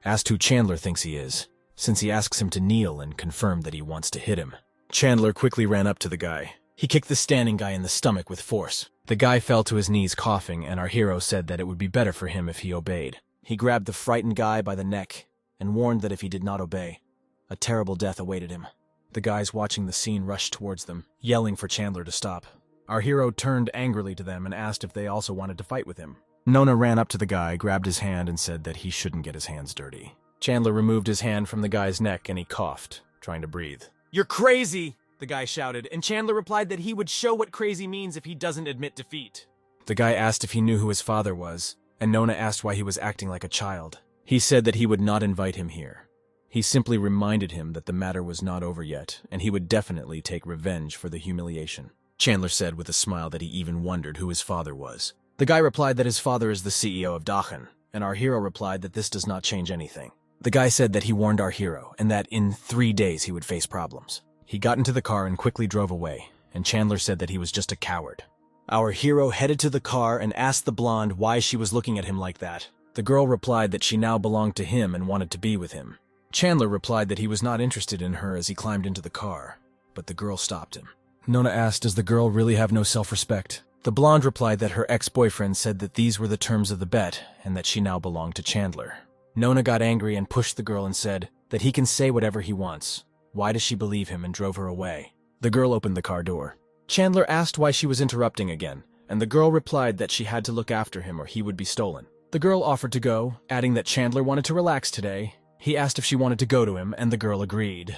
asked who Chandler thinks he is, since he asks him to kneel, and confirmed that he wants to hit him. Chandler quickly ran up to the guy. He kicked the standing guy in the stomach with force. The guy fell to his knees coughing, and our hero said that it would be better for him if he obeyed. He grabbed the frightened guy by the neck and warned that if he did not obey, a terrible death awaited him. The guys watching the scene rushed towards them, yelling for Chandler to stop. Our hero turned angrily to them and asked if they also wanted to fight with him. Nona ran up to the guy, grabbed his hand, and said that he shouldn't get his hands dirty. Chandler removed his hand from the guy's neck and he coughed, trying to breathe. "You're crazy!" the guy shouted, and Chandler replied that he would show what crazy means if he doesn't admit defeat. The guy asked if he knew who his father was, and Nona asked why he was acting like a child. He said that he would not invite him here. He simply reminded him that the matter was not over yet, and he would definitely take revenge for the humiliation. Chandler said with a smile that he even wondered who his father was. The guy replied that his father is the CEO of Dachen, and our hero replied that this does not change anything. The guy said that he warned our hero, and that in 3 days he would face problems. He got into the car and quickly drove away, and Chandler said that he was just a coward. Our hero headed to the car and asked the blonde why she was looking at him like that. The girl replied that she now belonged to him and wanted to be with him. Chandler replied that he was not interested in her as he climbed into the car, but the girl stopped him. Nona asked, "Does the girl really have no self-respect?" The blonde replied that her ex-boyfriend said that these were the terms of the bet and that she now belonged to Chandler. Nona got angry and pushed the girl and said that he can say whatever he wants. Why does she believe him, and drove her away? The girl opened the car door. Chandler asked why she was interrupting again, and the girl replied that she had to look after him or he would be stolen. The girl offered to go, adding that Chandler wanted to relax today. He asked if she wanted to go to him, and the girl agreed.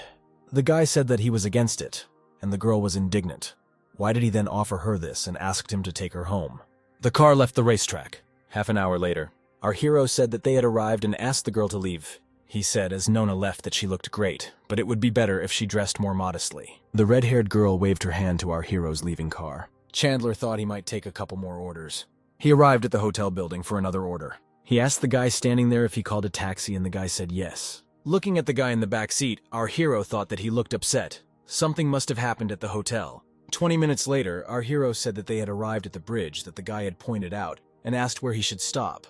The guy said that he was against it, and the girl was indignant. Why did he then offer her this and asked him to take her home? The car left the racetrack. Half an hour later, our hero said that they had arrived and asked the girl to leave. He said as Nona left that she looked great, but it would be better if she dressed more modestly. The red-haired girl waved her hand to our hero's leaving car. Chandler thought he might take a couple more orders. He arrived at the hotel building for another order. He asked the guy standing there if he called a taxi, and the guy said yes. Looking at the guy in the back seat, our hero thought that he looked upset. Something must have happened at the hotel. 20 minutes later, our hero said that they had arrived at the bridge that the guy had pointed out and asked where he should stop.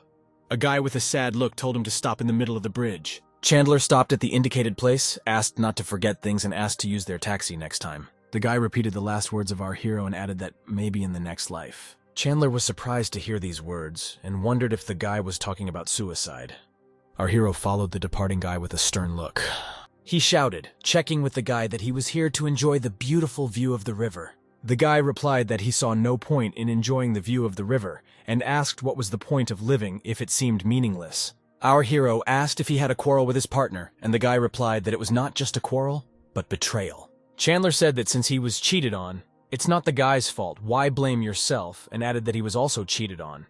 A guy with a sad look told him to stop in the middle of the bridge. Chandler stopped at the indicated place, asked not to forget things, and asked to use their taxi next time. The guy repeated the last words of our hero and added that maybe in the next life. Chandler was surprised to hear these words and wondered if the guy was talking about suicide. Our hero followed the departing guy with a stern look. He shouted, checking with the guy that he was here to enjoy the beautiful view of the river. The guy replied that he saw no point in enjoying the view of the river and asked what was the point of living if it seemed meaningless. Our hero asked if he had a quarrel with his partner, and the guy replied that it was not just a quarrel, but betrayal. Chandler said that since he was cheated on, it's not the guy's fault, why blame yourself, and added that he was also cheated on.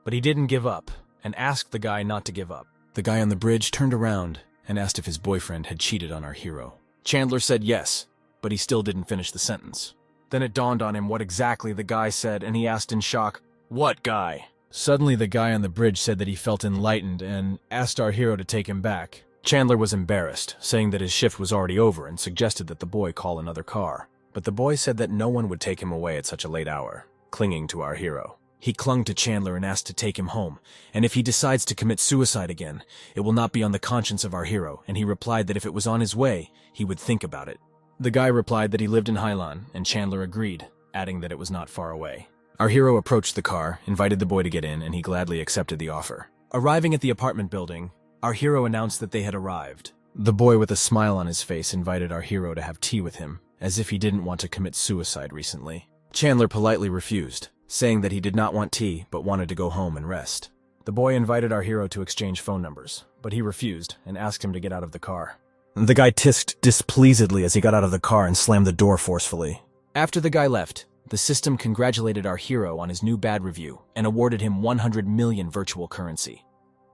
But he didn't give up, and asked the guy not to give up. The guy on the bridge turned around and asked if his boyfriend had cheated on our hero. Chandler said yes, but he still didn't finish the sentence. Then it dawned on him what exactly the guy said, and he asked in shock, "What guy?" Suddenly the guy on the bridge said that he felt enlightened and asked our hero to take him back. Chandler was embarrassed, saying that his shift was already over and suggested that the boy call another car. But the boy said that no one would take him away at such a late hour, clinging to our hero. He clung to Chandler and asked to take him home, and if he decides to commit suicide again, it will not be on the conscience of our hero, and he replied that if it was on his way, he would think about it. The guy replied that he lived in Hailan, and Chandler agreed, adding that it was not far away. Our hero approached the car, invited the boy to get in, and he gladly accepted the offer. Arriving at the apartment building, our hero announced that they had arrived. The boy with a smile on his face invited our hero to have tea with him, as if he didn't want to commit suicide recently. Chandler politely refused, saying that he did not want tea but wanted to go home and rest. The boy invited our hero to exchange phone numbers, but he refused and asked him to get out of the car. The guy tisked displeasedly as he got out of the car and slammed the door forcefully. After the guy left, the system congratulated our hero on his new bad review and awarded him 100 million virtual currency,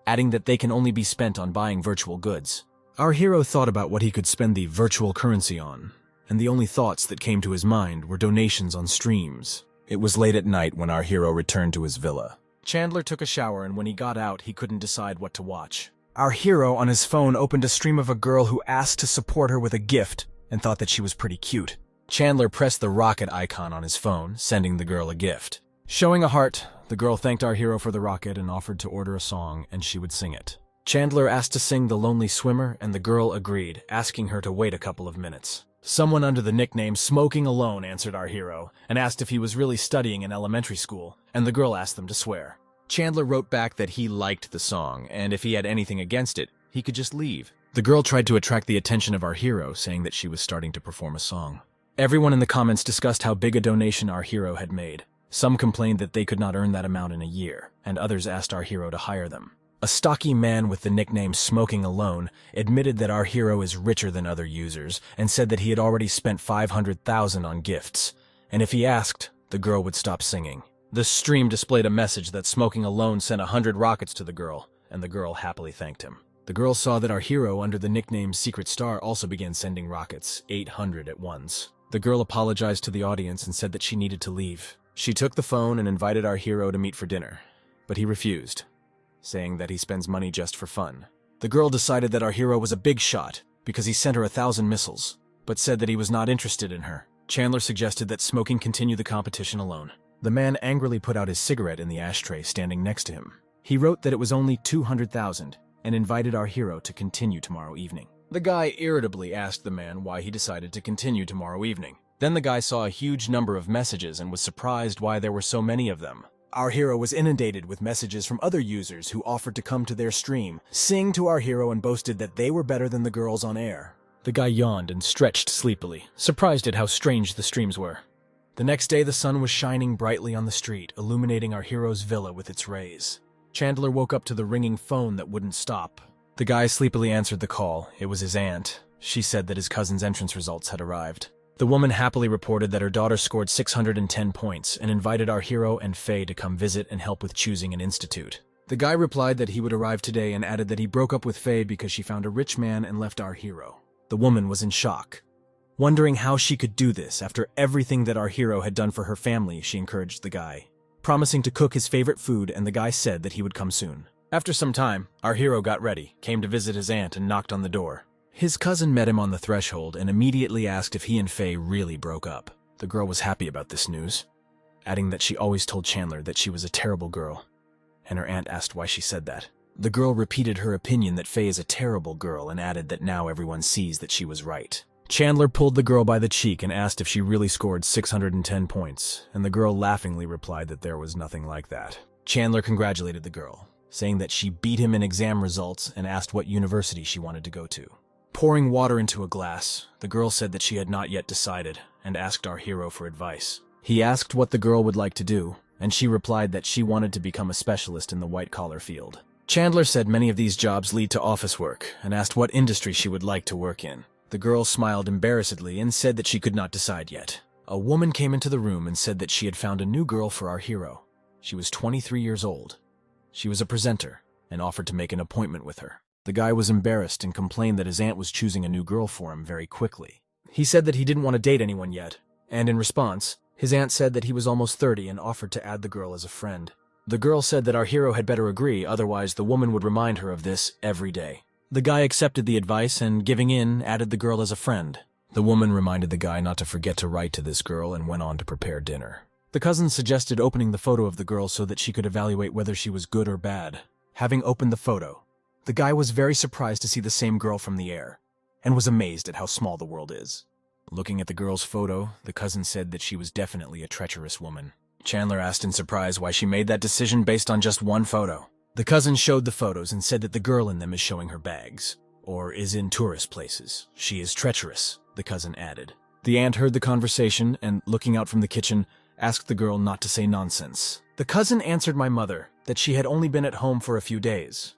adding that they can only be spent on buying virtual goods. Our hero thought about what he could spend the virtual currency on, and the only thoughts that came to his mind were donations on streams. It was late at night when our hero returned to his villa. Chandler took a shower, and when he got out, he couldn't decide what to watch. Our hero on his phone opened a stream of a girl who asked to support her with a gift and thought that she was pretty cute. Chandler pressed the rocket icon on his phone, sending the girl a gift. Showing a heart, the girl thanked our hero for the rocket and offered to order a song, and she would sing it. Chandler asked to sing The Lonely Swimmer, and the girl agreed, asking her to wait a couple of minutes. Someone under the nickname Smoking Alone answered our hero and asked if he was really studying in elementary school, and the girl asked them to swear. Chandler wrote back that he liked the song, and if he had anything against it, he could just leave. The girl tried to attract the attention of our hero, saying that she was starting to perform a song. Everyone in the comments discussed how big a donation our hero had made. Some complained that they could not earn that amount in a year, and others asked our hero to hire them. A stocky man with the nickname Smoking Alone admitted that our hero is richer than other users and said that he had already spent 500,000 on gifts, and if he asked, the girl would stop singing. The stream displayed a message that Smoking Alone sent 100 rockets to the girl, and the girl happily thanked him. The girl saw that our hero under the nickname Secret Star also began sending rockets, 800 at once. The girl apologized to the audience and said that she needed to leave. She took the phone and invited our hero to meet for dinner, but he refused, saying that he spends money just for fun. The girl decided that our hero was a big shot because he sent her 1,000 missiles, but said that he was not interested in her. Chandler suggested that Smoking continue the competition alone. The man angrily put out his cigarette in the ashtray standing next to him. He wrote that it was only 200,000 and invited our hero to continue tomorrow evening. The guy irritably asked the man why he decided to continue tomorrow evening. Then the guy saw a huge number of messages and was surprised why there were so many of them. Our hero was inundated with messages from other users who offered to come to their stream, sing to our hero, and boasted that they were better than the girls on air. The guy yawned and stretched sleepily, surprised at how strange the streams were. The next day the sun was shining brightly on the street, illuminating our hero's villa with its rays. Chandler woke up to the ringing phone that wouldn't stop. The guy sleepily answered the call. It was his aunt. She said that his cousin's entrance results had arrived. The woman happily reported that her daughter scored 610 points and invited our hero and Faye to come visit and help with choosing an institute. The guy replied that he would arrive today and added that he broke up with Faye because she found a rich man and left our hero. The woman was in shock. Wondering how she could do this after everything that our hero had done for her family, she encouraged the guy, promising to cook his favorite food, and the guy said that he would come soon. After some time, our hero got ready, came to visit his aunt, and knocked on the door. His cousin met him on the threshold and immediately asked if he and Faye really broke up. The girl was happy about this news, adding that she always told Chandler that she was a terrible girl, and her aunt asked why she said that. The girl repeated her opinion that Faye is a terrible girl and added that now everyone sees that she was right. Chandler pulled the girl by the cheek and asked if she really scored 610 points, and the girl laughingly replied that there was nothing like that. Chandler congratulated the girl, saying that she beat him in exam results and asked what university she wanted to go to. Pouring water into a glass, the girl said that she had not yet decided and asked our hero for advice. He asked what the girl would like to do, and she replied that she wanted to become a specialist in the white-collar field. Chandler said many of these jobs lead to office work and asked what industry she would like to work in. The girl smiled embarrassedly and said that she could not decide yet. A woman came into the room and said that she had found a new girl for our hero. She was 23 years old. She was a presenter and offered to make an appointment with her. The guy was embarrassed and complained that his aunt was choosing a new girl for him very quickly. He said that he didn't want to date anyone yet, and in response, his aunt said that he was almost 30 and offered to add the girl as a friend. The girl said that our hero had better agree, otherwise the woman would remind her of this every day. The guy accepted the advice and, giving in, added the girl as a friend. The woman reminded the guy not to forget to write to this girl and went on to prepare dinner. The cousin suggested opening the photo of the girl so that she could evaluate whether she was good or bad. Having opened the photo, the guy was very surprised to see the same girl from the air, and was amazed at how small the world is. Looking at the girl's photo, the cousin said that she was definitely a treacherous woman. Chandler asked in surprise why she made that decision based on just one photo. The cousin showed the photos and said that the girl in them is showing her bags, or is in tourist places. She is treacherous, the cousin added. The aunt heard the conversation and, looking out from the kitchen, asked the girl not to say nonsense. The cousin answered my mother that she had only been at home for a few days,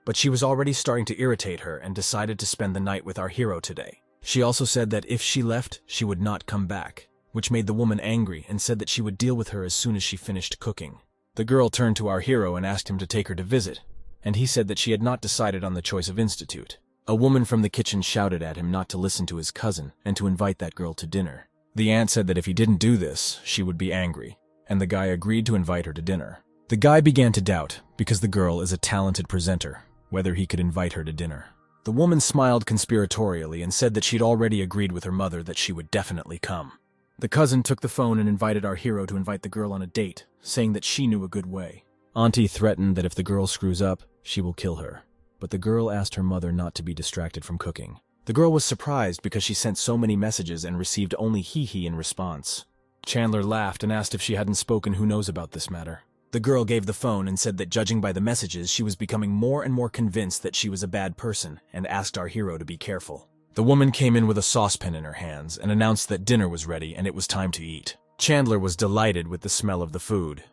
but she was already starting to irritate her and decided to spend the night with our hero today. She also said that if she left, she would not come back, which made the woman angry and said that she would deal with her as soon as she finished cooking. The girl turned to our hero and asked him to take her to visit, and he said that she had not decided on the choice of institute. A woman from the kitchen shouted at him not to listen to his cousin and to invite that girl to dinner. The aunt said that if he didn't do this, she would be angry, and the guy agreed to invite her to dinner. The guy began to doubt, because the girl is a talented presenter, whether he could invite her to dinner. The woman smiled conspiratorially and said that she'd already agreed with her mother that she would definitely come. The cousin took the phone and invited our hero to invite the girl on a date, saying that she knew a good way. Auntie threatened that if the girl screws up, she will kill her, but the girl asked her mother not to be distracted from cooking. The girl was surprised because she sent so many messages and received only hee-hee in response. Chandler laughed and asked if she hadn't spoken who knows about this matter. The girl gave the phone and said that judging by the messages, she was becoming more and more convinced that she was a bad person and asked our hero to be careful. The woman came in with a saucepan in her hands and announced that dinner was ready and it was time to eat. Chandler was delighted with the smell of the food,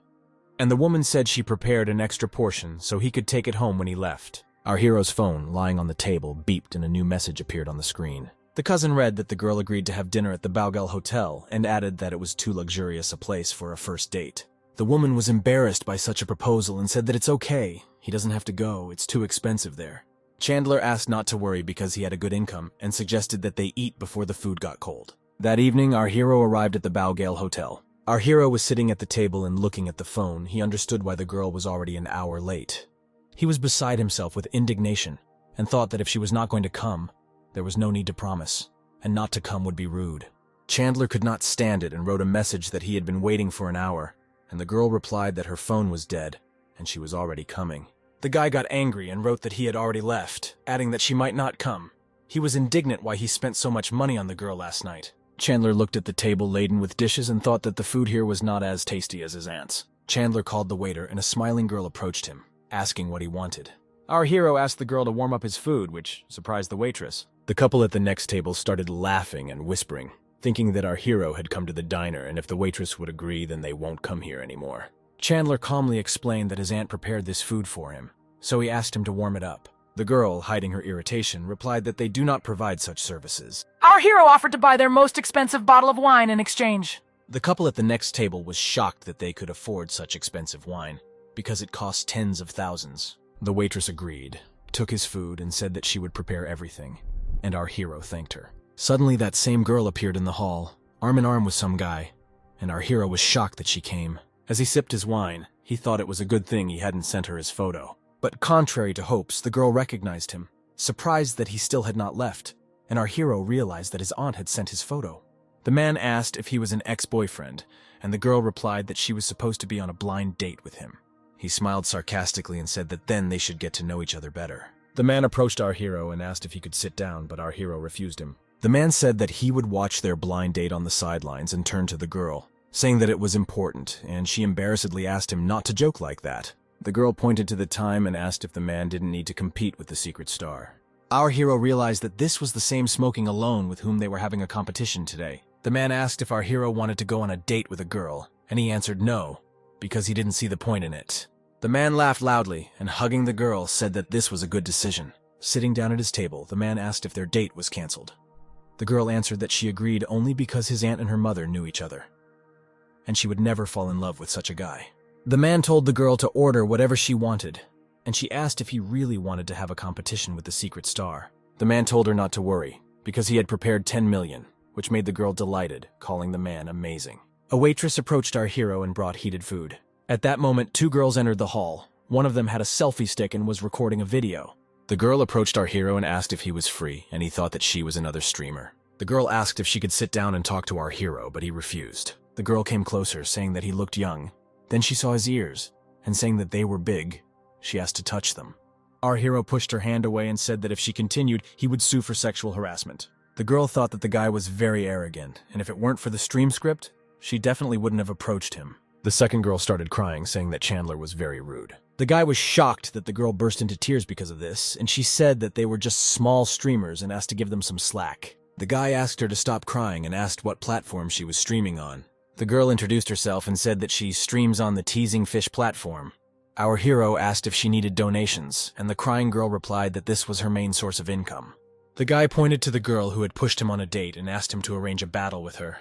and the woman said she prepared an extra portion so he could take it home when he left. Our hero's phone, lying on the table, beeped and a new message appeared on the screen. The cousin read that the girl agreed to have dinner at the Baugel Hotel and added that it was too luxurious a place for a first date. The woman was embarrassed by such a proposal and said that it's okay, he doesn't have to go, it's too expensive there. Chandler asked not to worry because he had a good income and suggested that they eat before the food got cold. That evening, our hero arrived at the Baugel Hotel. Our hero was sitting at the table and looking at the phone. He understood why the girl was already an hour late. He was beside himself with indignation and thought that if she was not going to come, there was no need to promise, and not to come would be rude. Chandler could not stand it and wrote a message that he had been waiting for an hour, and the girl replied that her phone was dead and she was already coming. The guy got angry and wrote that he had already left, adding that she might not come. He was indignant why he spent so much money on the girl last night. Chandler looked at the table laden with dishes and thought that the food here was not as tasty as his aunt's. Chandler called the waiter and a smiling girl approached him, asking what he wanted. Our hero asked the girl to warm up his food, which surprised the waitress. The couple at the next table started laughing and whispering, thinking that our hero had come to the diner and if the waitress would agree then they won't come here anymore. Chandler calmly explained that his aunt prepared this food for him, so he asked him to warm it up. The girl, hiding her irritation, replied that they do not provide such services. Our hero offered to buy their most expensive bottle of wine in exchange. The couple at the next table was shocked that they could afford such expensive wine, because it cost tens of thousands. The waitress agreed, took his food, and said that she would prepare everything, and our hero thanked her. Suddenly that same girl appeared in the hall, arm in arm with some guy, and our hero was shocked that she came. As he sipped his wine, he thought it was a good thing he hadn't sent her his photo. But contrary to hopes, the girl recognized him, surprised that he still had not left, and our hero realized that his aunt had sent his photo. The man asked if he was an ex-boyfriend, and the girl replied that she was supposed to be on a blind date with him. He smiled sarcastically and said that then they should get to know each other better. The man approached our hero and asked if he could sit down, but our hero refused him. The man said that he would watch their blind date on the sidelines and turned to the girl, saying that it was important, and she embarrassedly asked him not to joke like that. The girl pointed to the time and asked if the man didn't need to compete with the secret star. Our hero realized that this was the same smoking alone with whom they were having a competition today. The man asked if our hero wanted to go on a date with a girl, and he answered no, because he didn't see the point in it. The man laughed loudly, and hugging the girl, said that this was a good decision. Sitting down at his table, the man asked if their date was canceled. The girl answered that she agreed only because his aunt and her mother knew each other, and she would never fall in love with such a guy. The man told the girl to order whatever she wanted, and she asked if he really wanted to have a competition with the secret star. The man told her not to worry, because he had prepared 10 million, which made the girl delighted, calling the man amazing. A waitress approached our hero and brought heated food. At that moment, two girls entered the hall. One of them had a selfie stick and was recording a video. The girl approached our hero and asked if he was free, and he thought that she was another streamer. The girl asked if she could sit down and talk to our hero, but he refused. The girl came closer, saying that he looked young. Then she saw his ears, and saying that they were big, she asked to touch them. Our hero pushed her hand away and said that if she continued, he would sue for sexual harassment. The girl thought that the guy was very arrogant, and if it weren't for the stream script, she definitely wouldn't have approached him. The second girl started crying, saying that Chandler was very rude. The guy was shocked that the girl burst into tears because of this, and she said that they were just small streamers and asked to give them some slack. The guy asked her to stop crying and asked what platform she was streaming on. The girl introduced herself and said that she streams on the Teasing Fish platform. Our hero asked if she needed donations, and the crying girl replied that this was her main source of income. The guy pointed to the girl who had pushed him on a date and asked him to arrange a battle with her,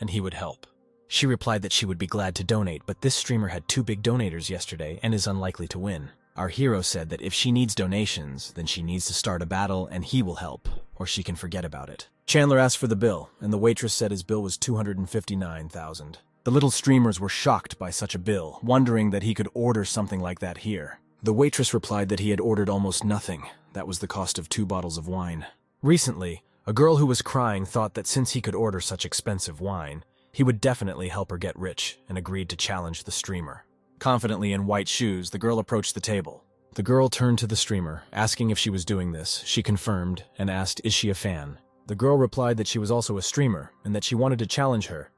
and he would help. She replied that she would be glad to donate, but this streamer had 2 big donators yesterday and is unlikely to win. Our hero said that if she needs donations, then she needs to start a battle and he will help, or she can forget about it. Chandler asked for the bill, and the waitress said his bill was $259,000. The little streamers were shocked by such a bill, wondering that he could order something like that here. The waitress replied that he had ordered almost nothing. That was the cost of 2 bottles of wine. Recently, a girl who was crying thought that since he could order such expensive wine, he would definitely help her get rich, and agreed to challenge the streamer. Confidently in white shoes, the girl approached the table. The girl turned to the streamer, asking if she was doing this. She confirmed, and asked, "Is she a fan?" The girl replied that she was also a streamer, and that she wanted to challenge her,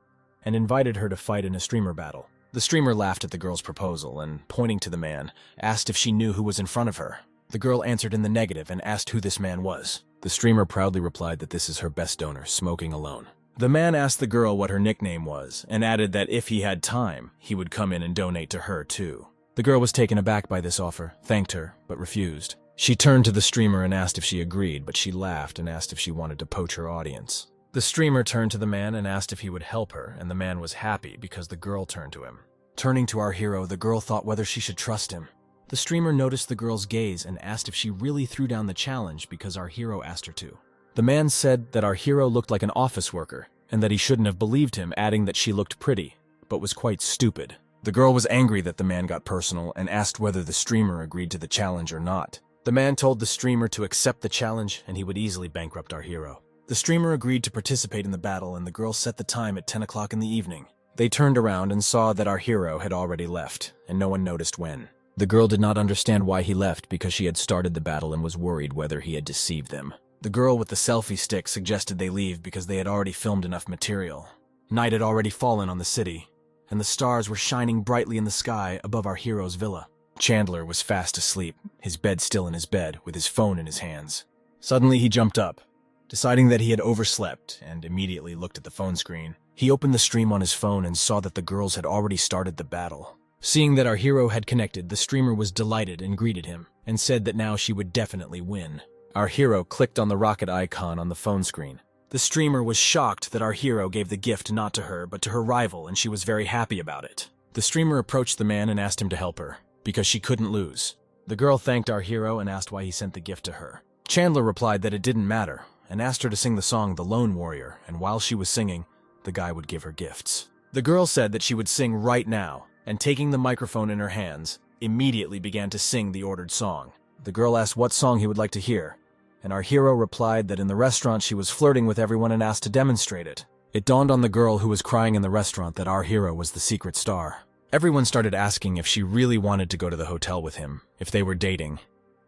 and invited her to fight in a streamer battle. The streamer laughed at the girl's proposal, and, pointing to the man, asked if she knew who was in front of her. The girl answered in the negative and asked who this man was. The streamer proudly replied that this is her best donor, Smoking Alone. The man asked the girl what her nickname was, and added that if he had time, he would come in and donate to her too. The girl was taken aback by this offer, thanked her, but refused. She turned to the streamer and asked if she agreed, but she laughed and asked if she wanted to poach her audience. The streamer turned to the man and asked if he would help her, and the man was happy because the girl turned to him. Turning to our hero, the girl thought whether she should trust him. The streamer noticed the girl's gaze and asked if she really threw down the challenge because our hero asked her to. The man said that our hero looked like an office worker, and that he shouldn't have believed him, adding that she looked pretty, but was quite stupid. The girl was angry that the man got personal and asked whether the streamer agreed to the challenge or not. The man told the streamer to accept the challenge and he would easily bankrupt our hero. The streamer agreed to participate in the battle, and the girl set the time at 10 o'clock in the evening. They turned around and saw that our hero had already left, and no one noticed when. The girl did not understand why he left because she had started the battle and was worried whether he had deceived them. The girl with the selfie stick suggested they leave because they had already filmed enough material. Night had already fallen on the city, and the stars were shining brightly in the sky above our hero's villa. Chandler was fast asleep, his bed still in his bed, with his phone in his hands. Suddenly he jumped up, deciding that he had overslept, and immediately looked at the phone screen. He opened the stream on his phone and saw that the girls had already started the battle. Seeing that our hero had connected, the streamer was delighted and greeted him, and said that now she would definitely win. Our hero clicked on the rocket icon on the phone screen. The streamer was shocked that our hero gave the gift not to her, but to her rival, and she was very happy about it. The streamer approached the man and asked him to help her, because she couldn't lose. The girl thanked our hero and asked why he sent the gift to her. Chandler replied that it didn't matter, and asked her to sing the song The Lone Warrior, and while she was singing, the guy would give her gifts. The girl said that she would sing right now, and taking the microphone in her hands, immediately began to sing the ordered song. The girl asked what song he would like to hear, and our hero replied that in the restaurant she was flirting with everyone and asked to demonstrate it. It dawned on the girl who was crying in the restaurant that our hero was the secret star. Everyone started asking if she really wanted to go to the hotel with him, if they were dating.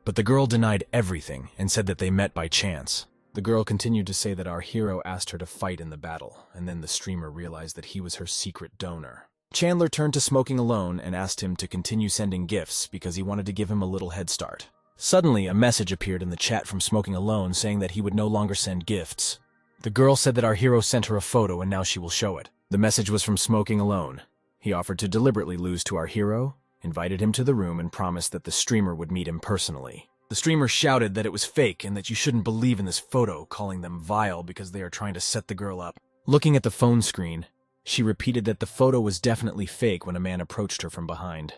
But the girl denied everything and said that they met by chance. The girl continued to say that our hero asked her to fight in the battle, and then the streamer realized that he was her secret donor. Chandler turned to Smoking Alone and asked him to continue sending gifts because he wanted to give him a little head start. Suddenly, a message appeared in the chat from Smoking Alone saying that he would no longer send gifts. The girl said that our hero sent her a photo and now she will show it. The message was from Smoking Alone. He offered to deliberately lose to our hero, invited him to the room, and promised that the streamer would meet him personally. The streamer shouted that it was fake and that you shouldn't believe in this photo, calling them vile because they are trying to set the girl up. Looking at the phone screen, she repeated that the photo was definitely fake when a man approached her from behind.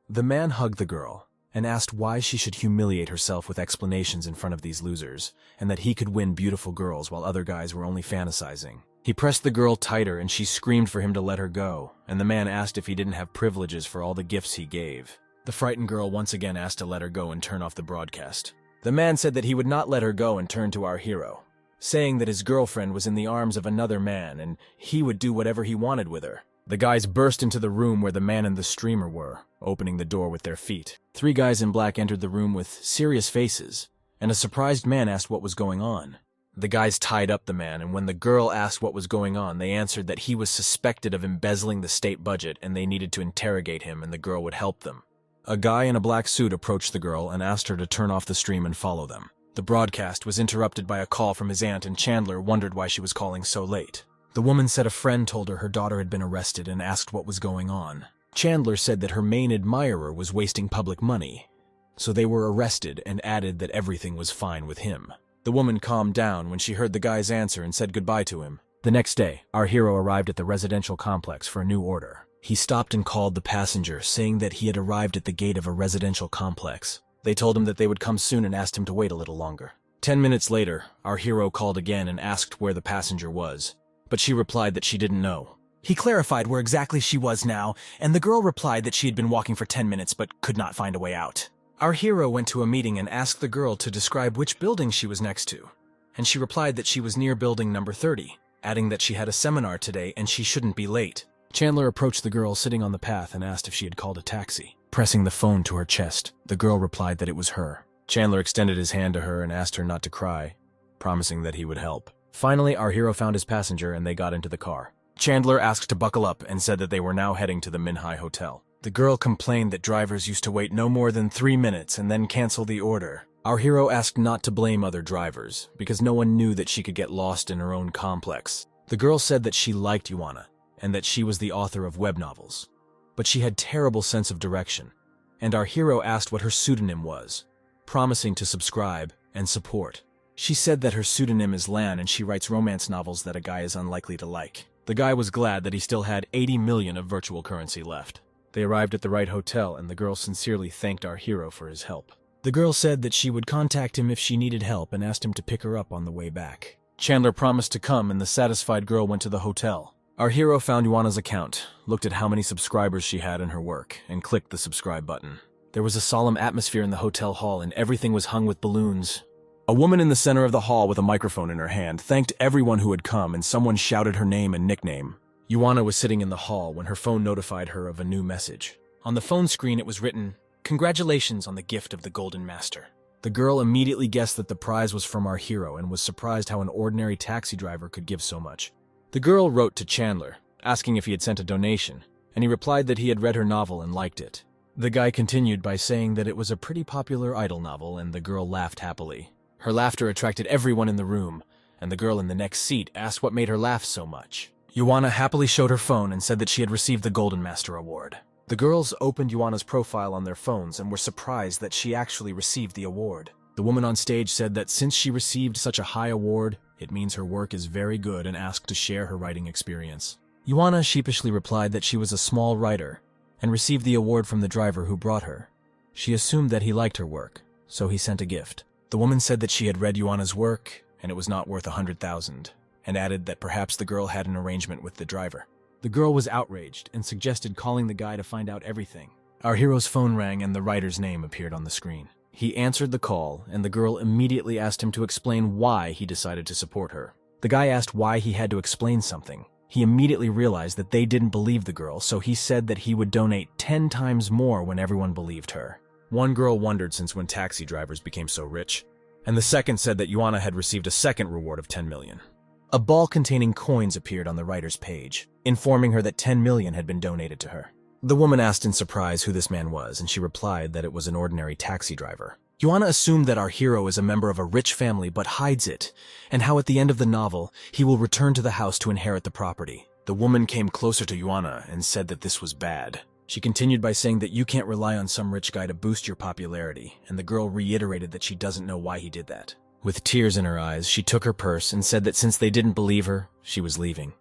The man hugged the girl, and asked why she should humiliate herself with explanations in front of these losers, and that he could win beautiful girls while other guys were only fantasizing. He pressed the girl tighter and she screamed for him to let her go, and the man asked if he didn't have privileges for all the gifts he gave. The frightened girl once again asked to let her go and turn off the broadcast. The man said that he would not let her go and turned to our hero, saying that his girlfriend was in the arms of another man and he would do whatever he wanted with her. The guys burst into the room where the man and the streamer were, opening the door with their feet. 3 guys in black entered the room with serious faces, and a surprised man asked what was going on. The guys tied up the man, and when the girl asked what was going on, they answered that he was suspected of embezzling the state budget and they needed to interrogate him and the girl would help them. A guy in a black suit approached the girl and asked her to turn off the stream and follow them. The broadcast was interrupted by a call from his aunt, and Chandler wondered why she was calling so late. The woman said a friend told her daughter had been arrested and asked what was going on. Chandler said that her main admirer was wasting public money, so they were arrested, and added that everything was fine with him. The woman calmed down when she heard the guy's answer and said goodbye to him. The next day, our hero arrived at the residential complex for a new order. He stopped and called the passenger, saying that he had arrived at the gate of a residential complex. They told him that they would come soon and asked him to wait a little longer. 10 minutes later, our hero called again and asked where the passenger was, but she replied that she didn't know. He clarified where exactly she was now, and the girl replied that she had been walking for 10 minutes but could not find a way out. Our hero went to a meeting and asked the girl to describe which building she was next to, and she replied that she was near building number 30, adding that she had a seminar today and she shouldn't be late. Chandler approached the girl sitting on the path and asked if she had called a taxi. Pressing the phone to her chest, the girl replied that it was her. Chandler extended his hand to her and asked her not to cry, promising that he would help. Finally, our hero found his passenger and they got into the car. Chandler asked to buckle up and said that they were now heading to the Manhwa hotel. The girl complained that drivers used to wait no more than 3 minutes and then cancel the order. Our hero asked not to blame other drivers, because no one knew that she could get lost in her own complex. The girl said that she liked Yuana, and that she was the author of web novels. But she had terrible sense of direction, and our hero asked what her pseudonym was, promising to subscribe and support. She said that her pseudonym is Lan and she writes romance novels that a guy is unlikely to like. The guy was glad that he still had 80 million of virtual currency left. They arrived at the right hotel and the girl sincerely thanked our hero for his help. The girl said that she would contact him if she needed help and asked him to pick her up on the way back. Chandler promised to come and the satisfied girl went to the hotel. Our hero found Yuana's account, looked at how many subscribers she had in her work, and clicked the subscribe button. There was a solemn atmosphere in the hotel hall and everything was hung with balloons. A woman in the center of the hall with a microphone in her hand thanked everyone who had come and someone shouted her name and nickname. Yuana was sitting in the hall when her phone notified her of a new message. On the phone screen it was written, "Congratulations on the gift of the Golden Master." The girl immediately guessed that the prize was from our hero and was surprised how an ordinary taxi driver could give so much. The girl wrote to Chandler, asking if he had sent a donation, and he replied that he had read her novel and liked it. The guy continued by saying that it was a pretty popular idol novel, and the girl laughed happily. Her laughter attracted everyone in the room, and the girl in the next seat asked what made her laugh so much. Yuana happily showed her phone and said that she had received the Golden Master Award. The girls opened Yuana's profile on their phones and were surprised that she actually received the award. The woman on stage said that since she received such a high award, it means her work is very good and asked to share her writing experience. Yuana sheepishly replied that she was a small writer and received the award from the driver who brought her. She assumed that he liked her work, so he sent a gift. The woman said that she had read Yuana's work and it was not worth 100,000, and added that perhaps the girl had an arrangement with the driver. The girl was outraged and suggested calling the guy to find out everything. Our hero's phone rang and the writer's name appeared on the screen. He answered the call, and the girl immediately asked him to explain why he decided to support her. The guy asked why he had to explain something. He immediately realized that they didn't believe the girl, so he said that he would donate 10 times more when everyone believed her. One girl wondered since when taxi drivers became so rich, and the second said that Yuana had received a second reward of 10 million. A ball containing coins appeared on the writer's page, informing her that 10 million had been donated to her. The woman asked in surprise who this man was, and she replied that it was an ordinary taxi driver. Yuana assumed that our hero is a member of a rich family but hides it, and how at the end of the novel, he will return to the house to inherit the property. The woman came closer to Yuana and said that this was bad. She continued by saying that you can't rely on some rich guy to boost your popularity, and the girl reiterated that she doesn't know why he did that. With tears in her eyes, she took her purse and said that since they didn't believe her, she was leaving.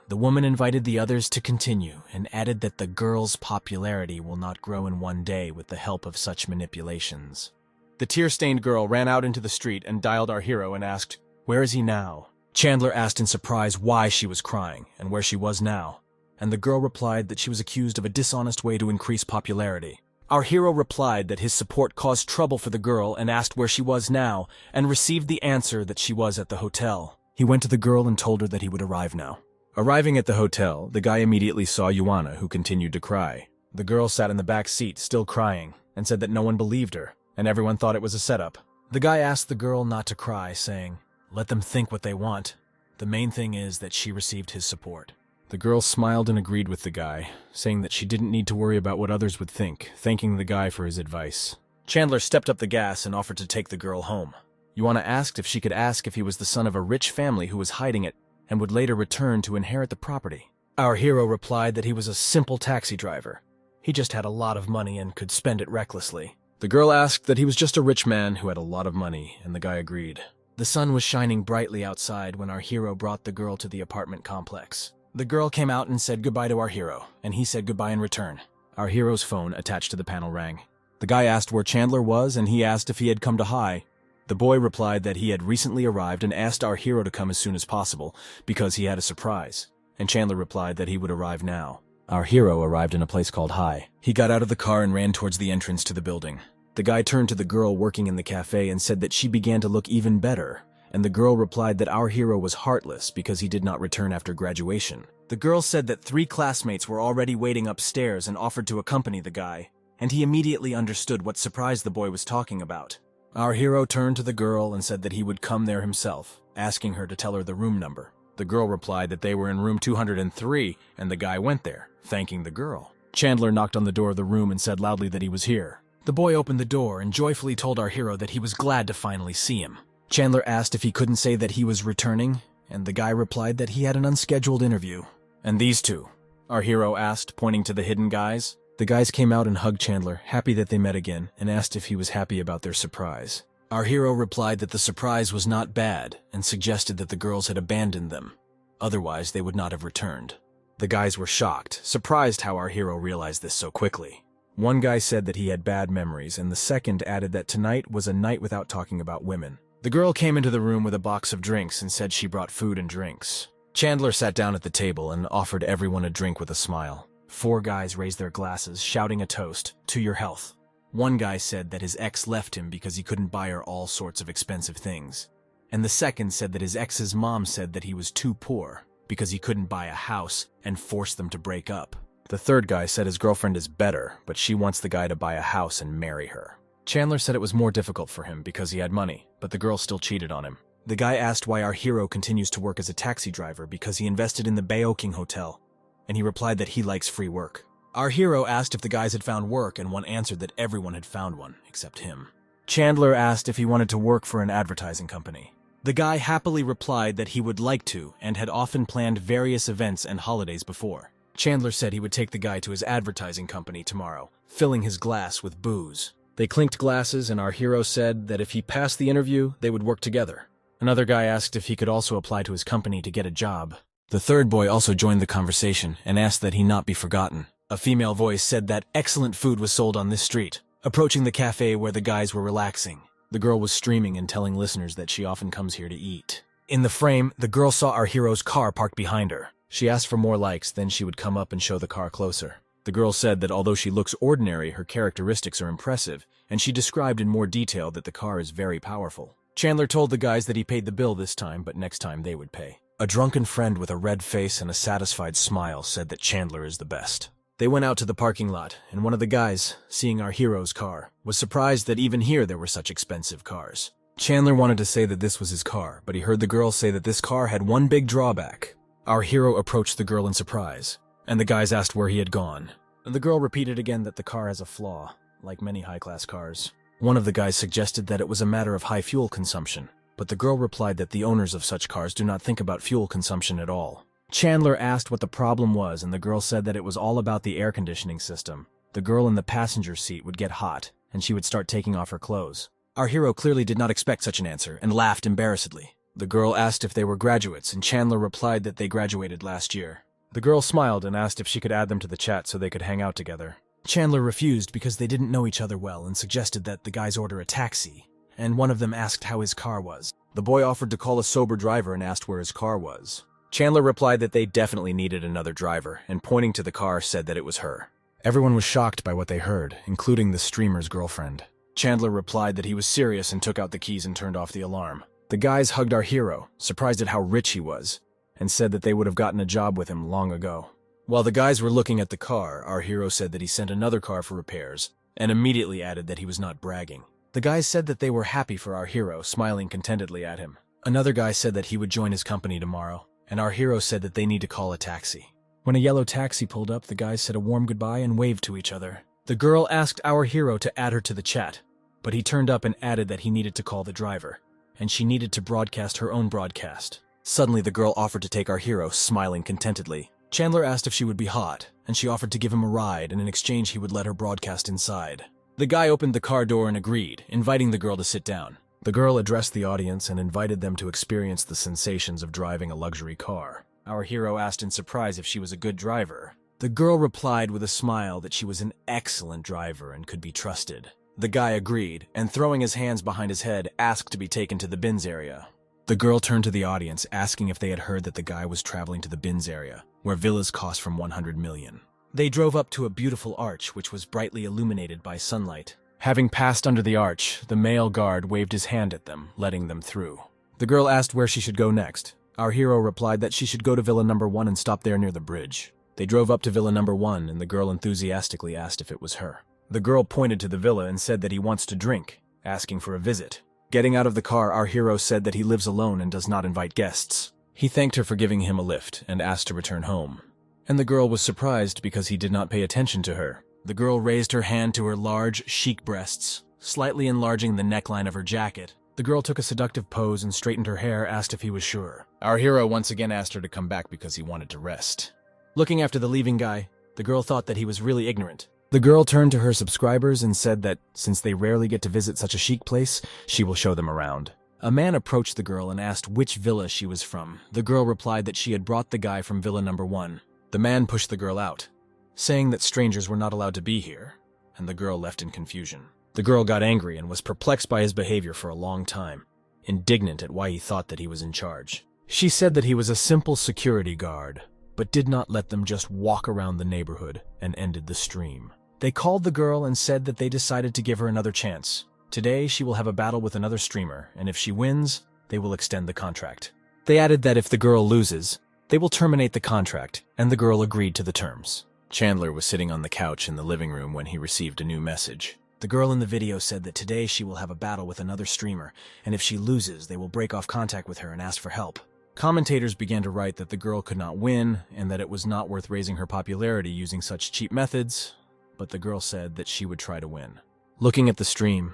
The woman invited the others to continue and added that the girl's popularity will not grow in one day with the help of such manipulations. The tear-stained girl ran out into the street and dialed our hero and asked, "Where is he now?" Chandler asked in surprise why she was crying and where she was now, and the girl replied that she was accused of a dishonest way to increase popularity. Our hero replied that his support caused trouble for the girl and asked where she was now, and received the answer that she was at the hotel. He went to the girl and told her that he would arrive now. Arriving at the hotel, the guy immediately saw Yuana, who continued to cry. The girl sat in the back seat, still crying, and said that no one believed her, and everyone thought it was a setup. The guy asked the girl not to cry, saying, "Let them think what they want. The main thing is that she received his support." The girl smiled and agreed with the guy, saying that she didn't need to worry about what others would think, thanking the guy for his advice. Chandler stepped up the gas and offered to take the girl home. Yuana asked if she could ask if he was the son of a rich family who was hiding it and would later return to inherit the property. Our hero replied that he was a simple taxi driver. He just had a lot of money and could spend it recklessly. The girl asked that he was just a rich man who had a lot of money, and the guy agreed. The sun was shining brightly outside when our hero brought the girl to the apartment complex. The girl came out and said goodbye to our hero, and he said goodbye in return. Our hero's phone attached to the panel rang. The guy asked where Chandler was, and he asked if he had come to High. The boy replied that he had recently arrived and asked our hero to come as soon as possible because he had a surprise, and Chandler replied that he would arrive now. Our hero arrived in a place called High. He got out of the car and ran towards the entrance to the building. The guy turned to the girl working in the cafe and said that she began to look even better, and the girl replied that our hero was heartless because he did not return after graduation. The girl said that 3 classmates were already waiting upstairs and offered to accompany the guy, and he immediately understood what surprise the boy was talking about. Our hero turned to the girl and said that he would come there himself, asking her to tell her the room number. The girl replied that they were in room 203, and the guy went there, thanking the girl. Chandler knocked on the door of the room and said loudly that he was here. The boy opened the door and joyfully told our hero that he was glad to finally see him. Chandler asked if he couldn't say that he was returning, and the guy replied that he had an unscheduled interview. "And these two?" our hero asked, pointing to the hidden guys. The guys came out and hugged Chandler, happy that they met again, and asked if he was happy about their surprise. Our hero replied that the surprise was not bad, and suggested that the girls had abandoned them. Otherwise, they would not have returned. The guys were shocked, surprised how our hero realized this so quickly. One guy said that he had bad memories, and the second added that tonight was a night without talking about women. The girl came into the room with a box of drinks and said she brought food and drinks. Chandler sat down at the table and offered everyone a drink with a smile. 4 guys raised their glasses, shouting a toast, "To your health." One guy said that his ex left him because he couldn't buy her all sorts of expensive things. And the second said that his ex's mom said that he was too poor because he couldn't buy a house and forced them to break up. The third guy said his girlfriend is better, but she wants the guy to buy a house and marry her. Chandler said it was more difficult for him because he had money, but the girl still cheated on him. The guy asked why our hero continues to work as a taxi driver because he invested in the Baoking Hotel, and he replied that he likes free work. Our hero asked if the guys had found work, and one answered that everyone had found one, except him. Chandler asked if he wanted to work for an advertising company. The guy happily replied that he would like to, and had often planned various events and holidays before. Chandler said he would take the guy to his advertising company tomorrow, filling his glass with booze. They clinked glasses, and our hero said that if he passed the interview, they would work together. Another guy asked if he could also apply to his company to get a job. The third boy also joined the conversation and asked that he not be forgotten. A female voice said that excellent food was sold on this street, approaching the cafe where the guys were relaxing. The girl was streaming and telling listeners that she often comes here to eat. In the frame, the girl saw our hero's car parked behind her. She asked for more likes, then she would come up and show the car closer. The girl said that although she looks ordinary, her characteristics are impressive, and she described in more detail that the car is very powerful. Chandler told the guys that he paid the bill this time, but next time they would pay. A drunken friend with a red face and a satisfied smile said that Chandler is the best. They went out to the parking lot, and one of the guys, seeing our hero's car, was surprised that even here there were such expensive cars. Chandler wanted to say that this was his car, but he heard the girl say that this car had one big drawback. Our hero approached the girl in surprise, and the guys asked where he had gone. The girl repeated again that the car has a flaw, like many high-class cars. One of the guys suggested that it was a matter of high fuel consumption, but the girl replied that the owners of such cars do not think about fuel consumption at all. Chandler asked what the problem was, and the girl said that it was all about the air conditioning system. The girl in the passenger seat would get hot, and she would start taking off her clothes. Our hero clearly did not expect such an answer and laughed embarrassedly. The girl asked if they were graduates, and Chandler replied that they graduated last year. The girl smiled and asked if she could add them to the chat so they could hang out together. Chandler refused because they didn't know each other well and suggested that the guys order a taxi, and one of them asked how his car was. The boy offered to call a sober driver and asked where his car was. Chandler replied that they definitely needed another driver, and pointing to the car said that it was her. Everyone was shocked by what they heard, including the streamer's girlfriend. Chandler replied that he was serious and took out the keys and turned off the alarm. The guys hugged our hero, surprised at how rich he was, and said that they would have gotten a job with him long ago. While the guys were looking at the car, our hero said that he sent another car for repairs, and immediately added that he was not bragging. The guys said that they were happy for our hero, smiling contentedly at him. Another guy said that he would join his company tomorrow, and our hero said that they need to call a taxi. When a yellow taxi pulled up, the guys said a warm goodbye and waved to each other. The girl asked our hero to add her to the chat, but he turned up and added that he needed to call the driver, and she needed to broadcast her own broadcast. Suddenly, the girl offered to take our hero, smiling contentedly. Chandler asked if she would be hot, and she offered to give him a ride, and in exchange he would let her broadcast inside. The guy opened the car door and agreed, inviting the girl to sit down. The girl addressed the audience and invited them to experience the sensations of driving a luxury car. Our hero asked in surprise if she was a good driver. The girl replied with a smile that she was an excellent driver and could be trusted. The guy agreed, and throwing his hands behind his head, asked to be taken to the bins area. The girl turned to the audience, asking if they had heard that the guy was traveling to the bins area, where villas cost from 100 million. They drove up to a beautiful arch, which was brightly illuminated by sunlight. Having passed under the arch, the male guard waved his hand at them, letting them through. The girl asked where she should go next. Our hero replied that she should go to Villa number 1 and stop there near the bridge. They drove up to Villa number 1, and the girl enthusiastically asked if it was her. The girl pointed to the villa and said that he wants to drink, asking for a visit. Getting out of the car, our hero said that he lives alone and does not invite guests. He thanked her for giving him a lift and asked to return home. And the girl was surprised because he did not pay attention to her. The girl raised her hand to her large, chic breasts, slightly enlarging the neckline of her jacket. The girl took a seductive pose and straightened her hair, asked if he was sure. Our hero once again asked her to come back because he wanted to rest. Looking after the leaving guy, the girl thought that he was really ignorant. The girl turned to her subscribers and said that, since they rarely get to visit such a chic place, she will show them around. A man approached the girl and asked which villa she was from. The girl replied that she had brought the guy from Villa number 1. The man pushed the girl out, saying that strangers were not allowed to be here, and the girl left in confusion. The girl got angry and was perplexed by his behavior for a long time, indignant at why he thought that he was in charge. She said that he was a simple security guard, but did not let them just walk around the neighborhood, and ended the stream. They called the girl and said that they decided to give her another chance. Today, she will have a battle with another streamer, and if she wins, they will extend the contract. They added that if the girl loses, they will terminate the contract, and the girl agreed to the terms. Chandler was sitting on the couch in the living room when he received a new message. The girl in the video said that today she will have a battle with another streamer, and if she loses, they will break off contact with her and ask for help. Commentators began to write that the girl could not win, and that it was not worth raising her popularity using such cheap methods, but the girl said that she would try to win. Looking at the stream,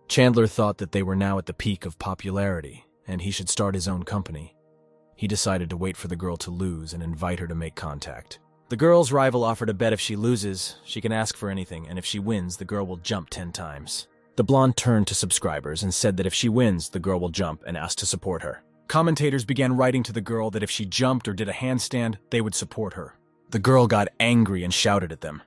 Chandler thought that they were now at the peak of popularity, and he should start his own company. He decided to wait for the girl to lose and invite her to make contact. The girl's rival offered a bet if she loses, she can ask for anything, and if she wins, the girl will jump 10 times. The blonde turned to subscribers and said that if she wins, the girl will jump and asked to support her. Commentators began writing to the girl that if she jumped or did a handstand, they would support her. The girl got angry and shouted at them.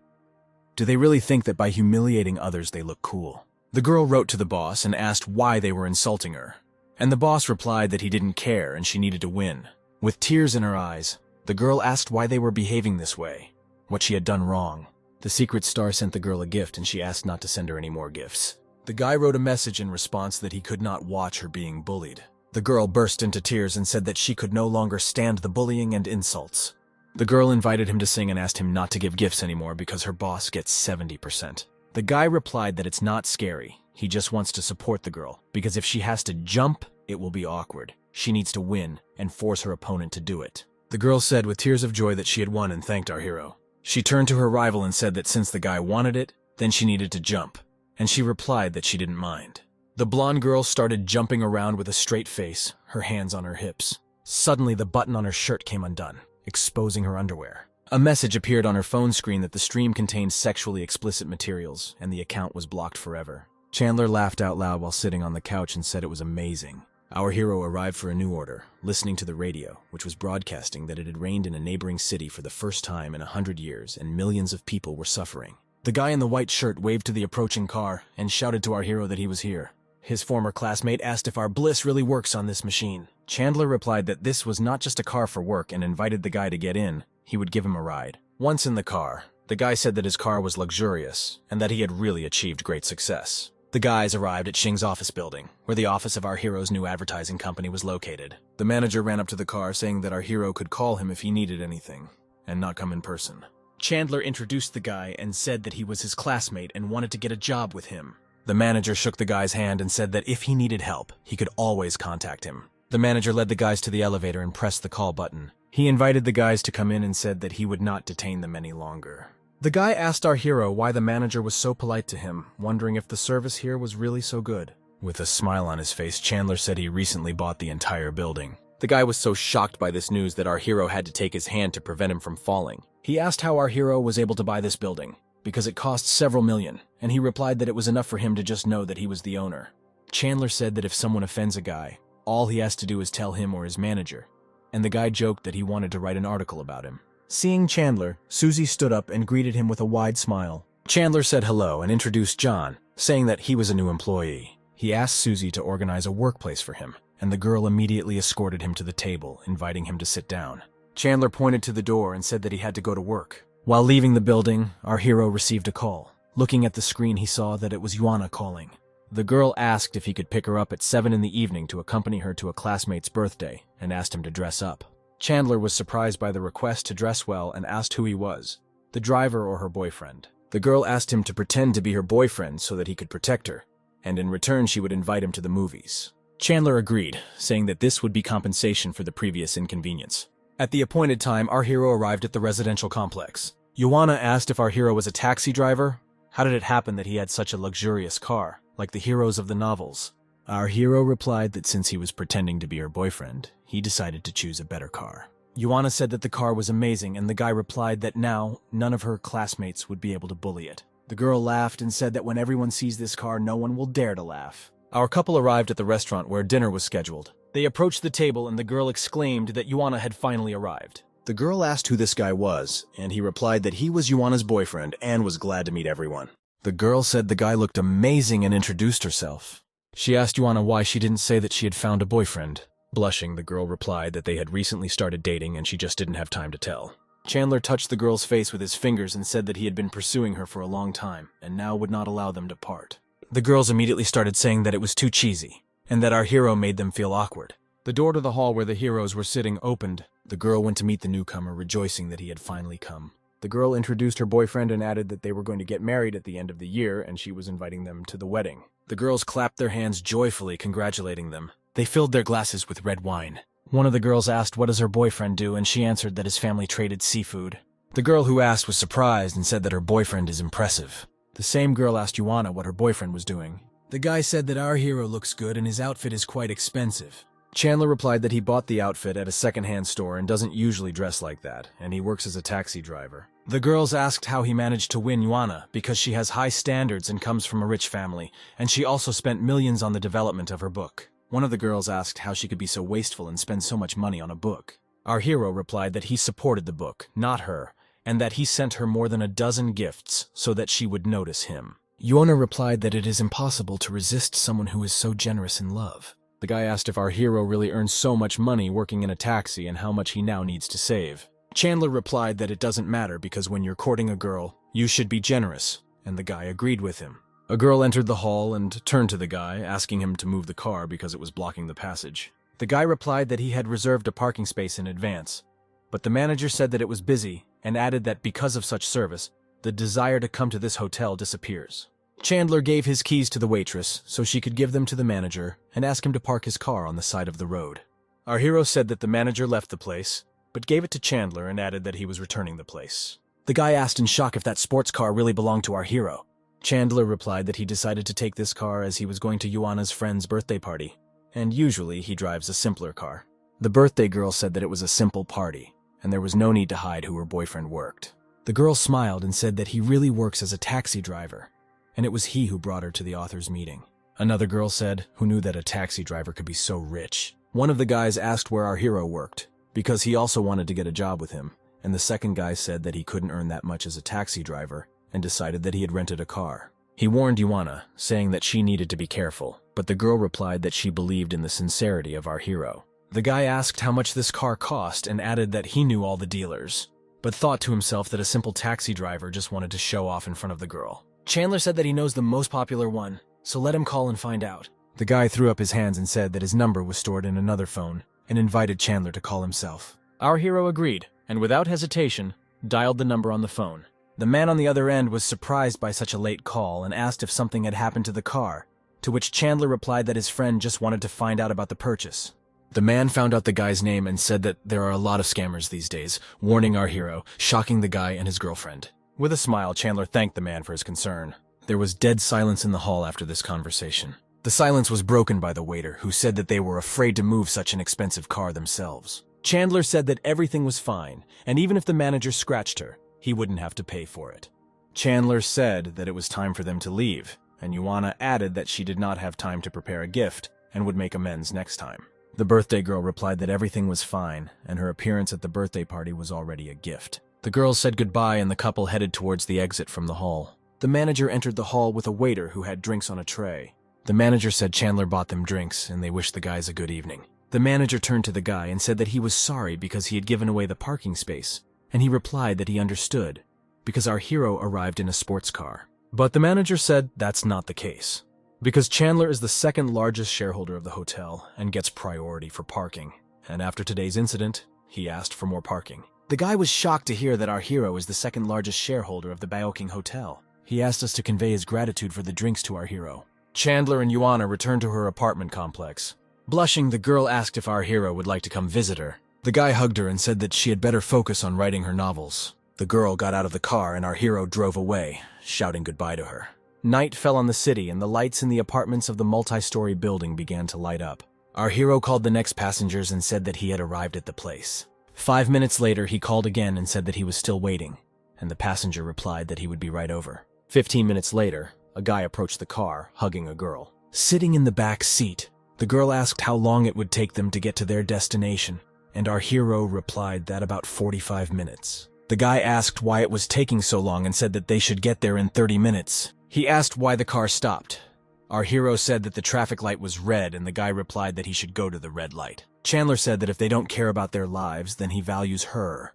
Do they really think that by humiliating others they look cool? The girl wrote to the boss and asked why they were insulting her. And the boss replied that he didn't care and she needed to win. With tears in her eyes, the girl asked why they were behaving this way, what she had done wrong. The secret star sent the girl a gift and she asked not to send her any more gifts. The guy wrote a message in response that he could not watch her being bullied. The girl burst into tears and said that she could no longer stand the bullying and insults. The girl invited him to sing and asked him not to give gifts anymore because her boss gets 70%. The guy replied that it's not scary. He just wants to support the girl, because if she has to jump, it will be awkward. She needs to win and force her opponent to do it. The girl said with tears of joy that she had won and thanked our hero. She turned to her rival and said that since the guy wanted it, then she needed to jump, and she replied that she didn't mind. The blonde girl started jumping around with a straight face, her hands on her hips. Suddenly, the button on her shirt came undone, exposing her underwear. A message appeared on her phone screen that the stream contained sexually explicit materials, and the account was blocked forever. Chandler laughed out loud while sitting on the couch and said it was amazing. Our hero arrived for a new order, listening to the radio, which was broadcasting that it had rained in a neighboring city for the first time in 100 years and millions of people were suffering. The guy in the white shirt waved to the approaching car and shouted to our hero that he was here. His former classmate asked if our bliss really works on this machine. Chandler replied that this was not just a car for work and invited the guy to get in. He would give him a ride. Once in the car, the guy said that his car was luxurious and that he had really achieved great success. The guys arrived at Xing's office building, where the office of our hero's new advertising company was located. The manager ran up to the car saying that our hero could call him if he needed anything, and not come in person. Chandler introduced the guy and said that he was his classmate and wanted to get a job with him. The manager shook the guy's hand and said that if he needed help, he could always contact him. The manager led the guys to the elevator and pressed the call button. He invited the guys to come in and said that he would not detain them any longer. The guy asked our hero why the manager was so polite to him, wondering if the service here was really so good. With a smile on his face, Chandler said he recently bought the entire building. The guy was so shocked by this news that our hero had to take his hand to prevent him from falling. He asked how our hero was able to buy this building, because it cost several million, and he replied that it was enough for him to just know that he was the owner. Chandler said that if someone offends a guy, all he has to do is tell him or his manager, and the guy joked that he wanted to write an article about him. Seeing Chandler, Susie stood up and greeted him with a wide smile. Chandler said hello and introduced John, saying that he was a new employee. He asked Susie to organize a workplace for him, and the girl immediately escorted him to the table, inviting him to sit down. Chandler pointed to the door and said that he had to go to work. While leaving the building, our hero received a call. Looking at the screen, he saw that it was Yuana calling. The girl asked if he could pick her up at 7 in the evening to accompany her to a classmate's birthday, and asked him to dress up. Chandler was surprised by the request to dress well and asked who he was, the driver or her boyfriend. The girl asked him to pretend to be her boyfriend so that he could protect her, and in return she would invite him to the movies. Chandler agreed, saying that this would be compensation for the previous inconvenience. At the appointed time, our hero arrived at the residential complex. Yuana asked if our hero was a taxi driver. How did it happen that he had such a luxurious car, like the heroes of the novels? Our hero replied that since he was pretending to be her boyfriend, he decided to choose a better car. Yuana said that the car was amazing, and the guy replied that now none of her classmates would be able to bully it. The girl laughed and said that when everyone sees this car, no one will dare to laugh. Our couple arrived at the restaurant where dinner was scheduled. They approached the table and the girl exclaimed that Yuana had finally arrived. The girl asked who this guy was, and he replied that he was Yuana's boyfriend and was glad to meet everyone. The girl said the guy looked amazing and introduced herself. She asked Yuana why she didn't say that she had found a boyfriend. Blushing, the girl replied that they had recently started dating and she just didn't have time to tell. Chandler touched the girl's face with his fingers and said that he had been pursuing her for a long time and now would not allow them to part. The girls immediately started saying that it was too cheesy and that our hero made them feel awkward. The door to the hall where the heroes were sitting opened. The girl went to meet the newcomer, rejoicing that he had finally come. The girl introduced her boyfriend and added that they were going to get married at the end of the year and she was inviting them to the wedding. The girls clapped their hands joyfully, congratulating them. They filled their glasses with red wine. One of the girls asked what does her boyfriend do, and she answered that his family traded seafood. The girl who asked was surprised and said that her boyfriend is impressive. The same girl asked Yuana what her boyfriend was doing. The guy said that our hero looks good and his outfit is quite expensive. Chandler replied that he bought the outfit at a secondhand store and doesn't usually dress like that, and he works as a taxi driver. The girls asked how he managed to win Yuana because she has high standards and comes from a rich family, and she also spent millions on the development of her book. One of the girls asked how she could be so wasteful and spend so much money on a book. Our hero replied that he supported the book, not her, and that he sent her more than a dozen gifts so that she would notice him. Yuana replied that it is impossible to resist someone who is so generous in love. The guy asked if our hero really earns so much money working in a taxi and how much he now needs to save. Chandler replied that it doesn't matter because when you're courting a girl, you should be generous, and the guy agreed with him. A girl entered the hall and turned to the guy, asking him to move the car because it was blocking the passage. The guy replied that he had reserved a parking space in advance, but the manager said that it was busy and added that because of such service, the desire to come to this hotel disappears. Chandler gave his keys to the waitress so she could give them to the manager and ask him to park his car on the side of the road. Our hero said that the manager left the place, but gave it to Chandler and added that he was returning the place. The guy asked in shock if that sports car really belonged to our hero. Chandler replied that he decided to take this car as he was going to Yuana's friend's birthday party, and usually he drives a simpler car. The birthday girl said that it was a simple party, and there was no need to hide who her boyfriend worked. The girl smiled and said that he really works as a taxi driver, and it was he who brought her to the author's meeting. Another girl said, who knew that a taxi driver could be so rich. One of the guys asked where our hero worked, because he also wanted to get a job with him, and the second guy said that he couldn't earn that much as a taxi driver, and decided that he had rented a car. He warned Yuana, saying that she needed to be careful, but the girl replied that she believed in the sincerity of our hero. The guy asked how much this car cost and added that he knew all the dealers, but thought to himself that a simple taxi driver just wanted to show off in front of the girl. Chandler said that he knows the most popular one, so let him call and find out. The guy threw up his hands and said that his number was stored in another phone and invited Chandler to call himself. Our hero agreed, and without hesitation, dialed the number on the phone. The man on the other end was surprised by such a late call and asked if something had happened to the car, to which Chandler replied that his friend just wanted to find out about the purchase. The man found out the guy's name and said that there are a lot of scammers these days, warning our hero, shocking the guy and his girlfriend. With a smile, Chandler thanked the man for his concern. There was dead silence in the hall after this conversation. The silence was broken by the waiter, who said that they were afraid to move such an expensive car themselves. Chandler said that everything was fine, and even if the manager scratched her, he wouldn't have to pay for it. Chandler said that it was time for them to leave, and Yuana added that she did not have time to prepare a gift and would make amends next time. The birthday girl replied that everything was fine, and her appearance at the birthday party was already a gift. The girls said goodbye and the couple headed towards the exit from the hall. The manager entered the hall with a waiter who had drinks on a tray. The manager said Chandler bought them drinks and they wished the guys a good evening. The manager turned to the guy and said that he was sorry because he had given away the parking space, and he replied that he understood, because our hero arrived in a sports car. But the manager said that's not the case, because Chandler is the second largest shareholder of the hotel and gets priority for parking, and after today's incident, he asked for more parking. The guy was shocked to hear that our hero is the second largest shareholder of the Baoking Hotel. He asked us to convey his gratitude for the drinks to our hero. Chandler and Yuana returned to her apartment complex. Blushing, the girl asked if our hero would like to come visit her. The guy hugged her and said that she had better focus on writing her novels. The girl got out of the car and our hero drove away, shouting goodbye to her. Night fell on the city and the lights in the apartments of the multi-story building began to light up. Our hero called the next passengers and said that he had arrived at the place. 5 minutes later, he called again and said that he was still waiting, and the passenger replied that he would be right over. 15 minutes later, a guy approached the car, hugging a girl. Sitting in the back seat, the girl asked how long it would take them to get to their destination, and our hero replied that about 45 minutes. The guy asked why it was taking so long and said that they should get there in 30 minutes. He asked why the car stopped. Our hero said that the traffic light was red, and the guy replied that he should go to the red light. Chandler said that if they don't care about their lives, then he values her.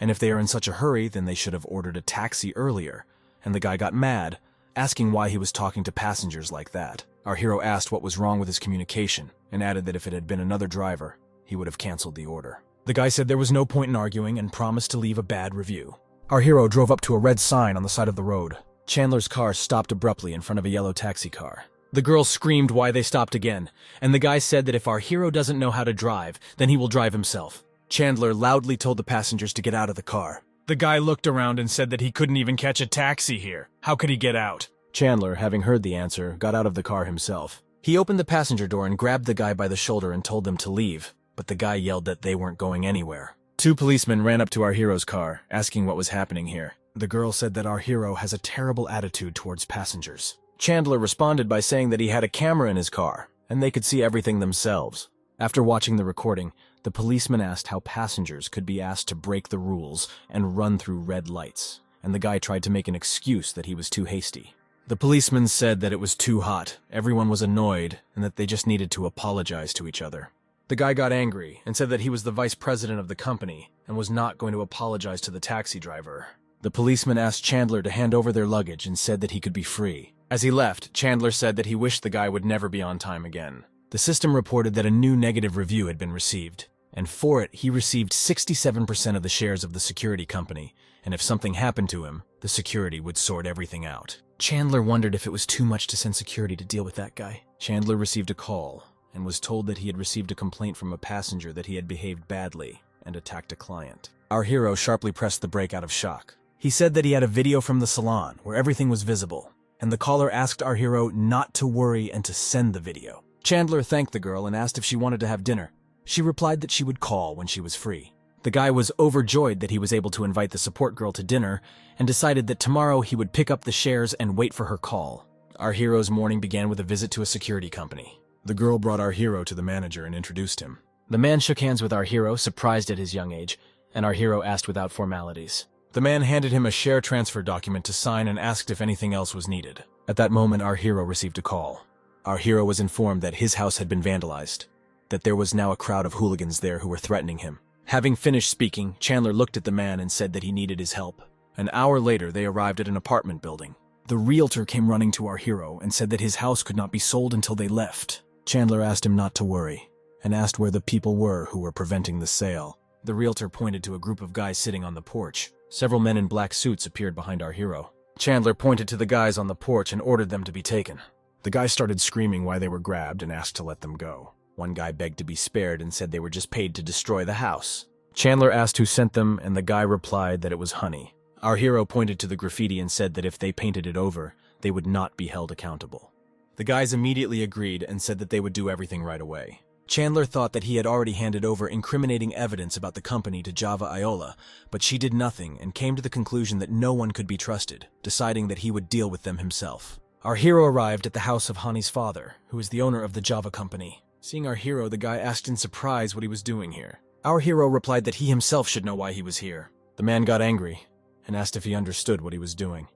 And if they are in such a hurry, then they should have ordered a taxi earlier. And the guy got mad, asking why he was talking to passengers like that. Our hero asked what was wrong with his communication, and added that if it had been another driver, he would have canceled the order. The guy said there was no point in arguing and promised to leave a bad review. Our hero drove up to a red sign on the side of the road. Chandler's car stopped abruptly in front of a yellow taxi car. The girl screamed why they stopped again, and the guy said that if our hero doesn't know how to drive, then he will drive himself. Chandler loudly told the passengers to get out of the car. The guy looked around and said that he couldn't even catch a taxi here. How could he get out? Chandler, having heard the answer, got out of the car himself. He opened the passenger door and grabbed the guy by the shoulder and told them to leave, but the guy yelled that they weren't going anywhere. 2 policemen ran up to our hero's car, asking what was happening here. The girl said that our hero has a terrible attitude towards passengers. Chandler responded by saying that he had a camera in his car, and they could see everything themselves. After watching the recording, the policeman asked how passengers could be asked to break the rules and run through red lights, and the guy tried to make an excuse that he was too hasty. The policeman said that it was too hot, everyone was annoyed, and that they just needed to apologize to each other. The guy got angry and said that he was the vice president of the company and was not going to apologize to the taxi driver. The policeman asked Chandler to hand over their luggage and said that he could be free. As he left, Chandler said that he wished the guy would never be on time again. The system reported that a new negative review had been received, and for it, he received 67% of the shares of the security company, and if something happened to him, the security would sort everything out. Chandler wondered if it was too much to send security to deal with that guy. Chandler received a call, and was told that he had received a complaint from a passenger that he had behaved badly and attacked a client. Our hero sharply pressed the brake out of shock. He said that he had a video from the salon where everything was visible, and the caller asked our hero not to worry and to send the video. Chandler thanked the girl and asked if she wanted to have dinner. She replied that she would call when she was free. The guy was overjoyed that he was able to invite the support girl to dinner and decided that tomorrow he would pick up the shares and wait for her call. Our hero's morning began with a visit to a security company. The girl brought our hero to the manager and introduced him. The man shook hands with our hero, surprised at his young age, and our hero asked without formalities. The man handed him a share transfer document to sign and asked if anything else was needed. At that moment, our hero received a call. Our hero was informed that his house had been vandalized, that there was now a crowd of hooligans there who were threatening him. Having finished speaking, Chandler looked at the man and said that he needed his help. An hour later, they arrived at an apartment building. The realtor came running to our hero and said that his house could not be sold until they left. Chandler asked him not to worry, and asked where the people were who were preventing the sale. The realtor pointed to a group of guys sitting on the porch. Several men in black suits appeared behind our hero. Chandler pointed to the guys on the porch and ordered them to be taken. The guys started screaming why they were grabbed and asked to let them go. One guy begged to be spared and said they were just paid to destroy the house. Chandler asked who sent them, and the guy replied that it was Honey. Our hero pointed to the graffiti and said that if they painted it over, they would not be held accountable. The guys immediately agreed and said that they would do everything right away. Chandler thought that he had already handed over incriminating evidence about the company to Java Iola, but she did nothing and came to the conclusion that no one could be trusted, deciding that he would deal with them himself. Our hero arrived at the house of Hani's father, who is the owner of the Java company. Seeing our hero, the guy asked in surprise what he was doing here. Our hero replied that he himself should know why he was here. The man got angry and asked if he understood what he was doing,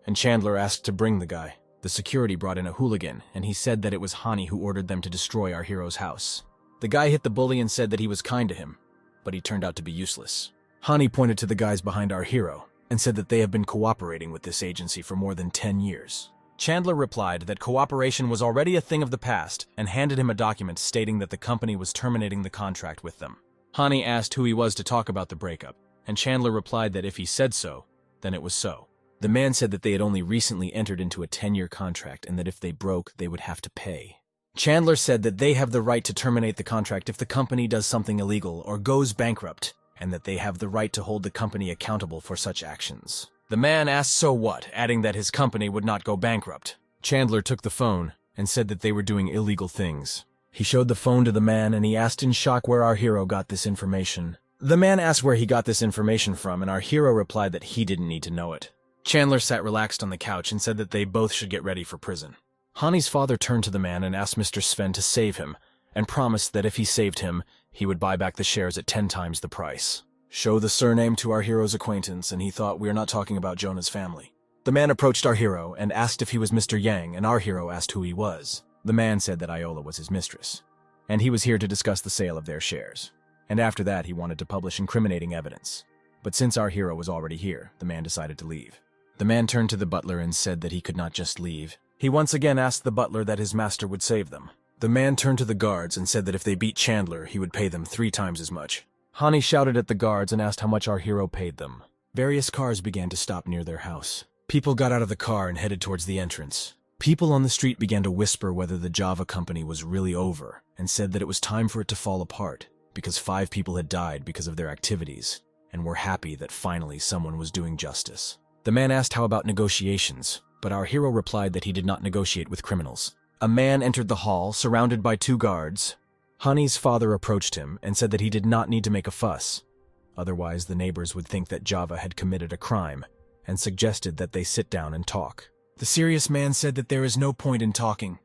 and Chandler asked to bring the guy. The security brought in a hooligan, and he said that it was Hani who ordered them to destroy our hero's house. The guy hit the bully and said that he was kind to him, but he turned out to be useless. Hani pointed to the guys behind our hero and said that they have been cooperating with this agency for more than 10 years. Chandler replied that cooperation was already a thing of the past and handed him a document stating that the company was terminating the contract with them. Hani asked who he was to talk about the breakup, and Chandler replied that if he said so, then it was so. The man said that they had only recently entered into a 10-year contract and that if they broke, they would have to pay. Chandler said that they have the right to terminate the contract if the company does something illegal or goes bankrupt, and that they have the right to hold the company accountable for such actions. The man asked so what, adding that his company would not go bankrupt. Chandler took the phone and said that they were doing illegal things. He showed the phone to the man and he asked in shock where our hero got this information. The man asked where he got this information from, and our hero replied that he didn't need to know it. Chandler sat relaxed on the couch and said that they both should get ready for prison. Hani's father turned to the man and asked Mr. Sven to save him, and promised that if he saved him, he would buy back the shares at 10 times the price. Show the surname to our hero's acquaintance, and he thought we are not talking about Jonah's family. The man approached our hero and asked if he was Mr. Yang, and our hero asked who he was. The man said that Iola was his mistress, and he was here to discuss the sale of their shares. And after that, he wanted to publish incriminating evidence. But since our hero was already here, the man decided to leave. The man turned to the butler and said that he could not just leave. He once again asked the butler that his master would save them. The man turned to the guards and said that if they beat Chandler, he would pay them 3 times as much. Hani shouted at the guards and asked how much our hero paid them. Various cars began to stop near their house. People got out of the car and headed towards the entrance. People on the street began to whisper whether the Java company was really over, and said that it was time for it to fall apart, because 5 people had died because of their activities, and were happy that finally someone was doing justice. The man asked how about negotiations, but our hero replied that he did not negotiate with criminals. A man entered the hall, surrounded by 2 guards. Hani's father approached him and said that he did not need to make a fuss. Otherwise, the neighbors would think that Java had committed a crime, and suggested that they sit down and talk. The serious man said that there is no point in talking.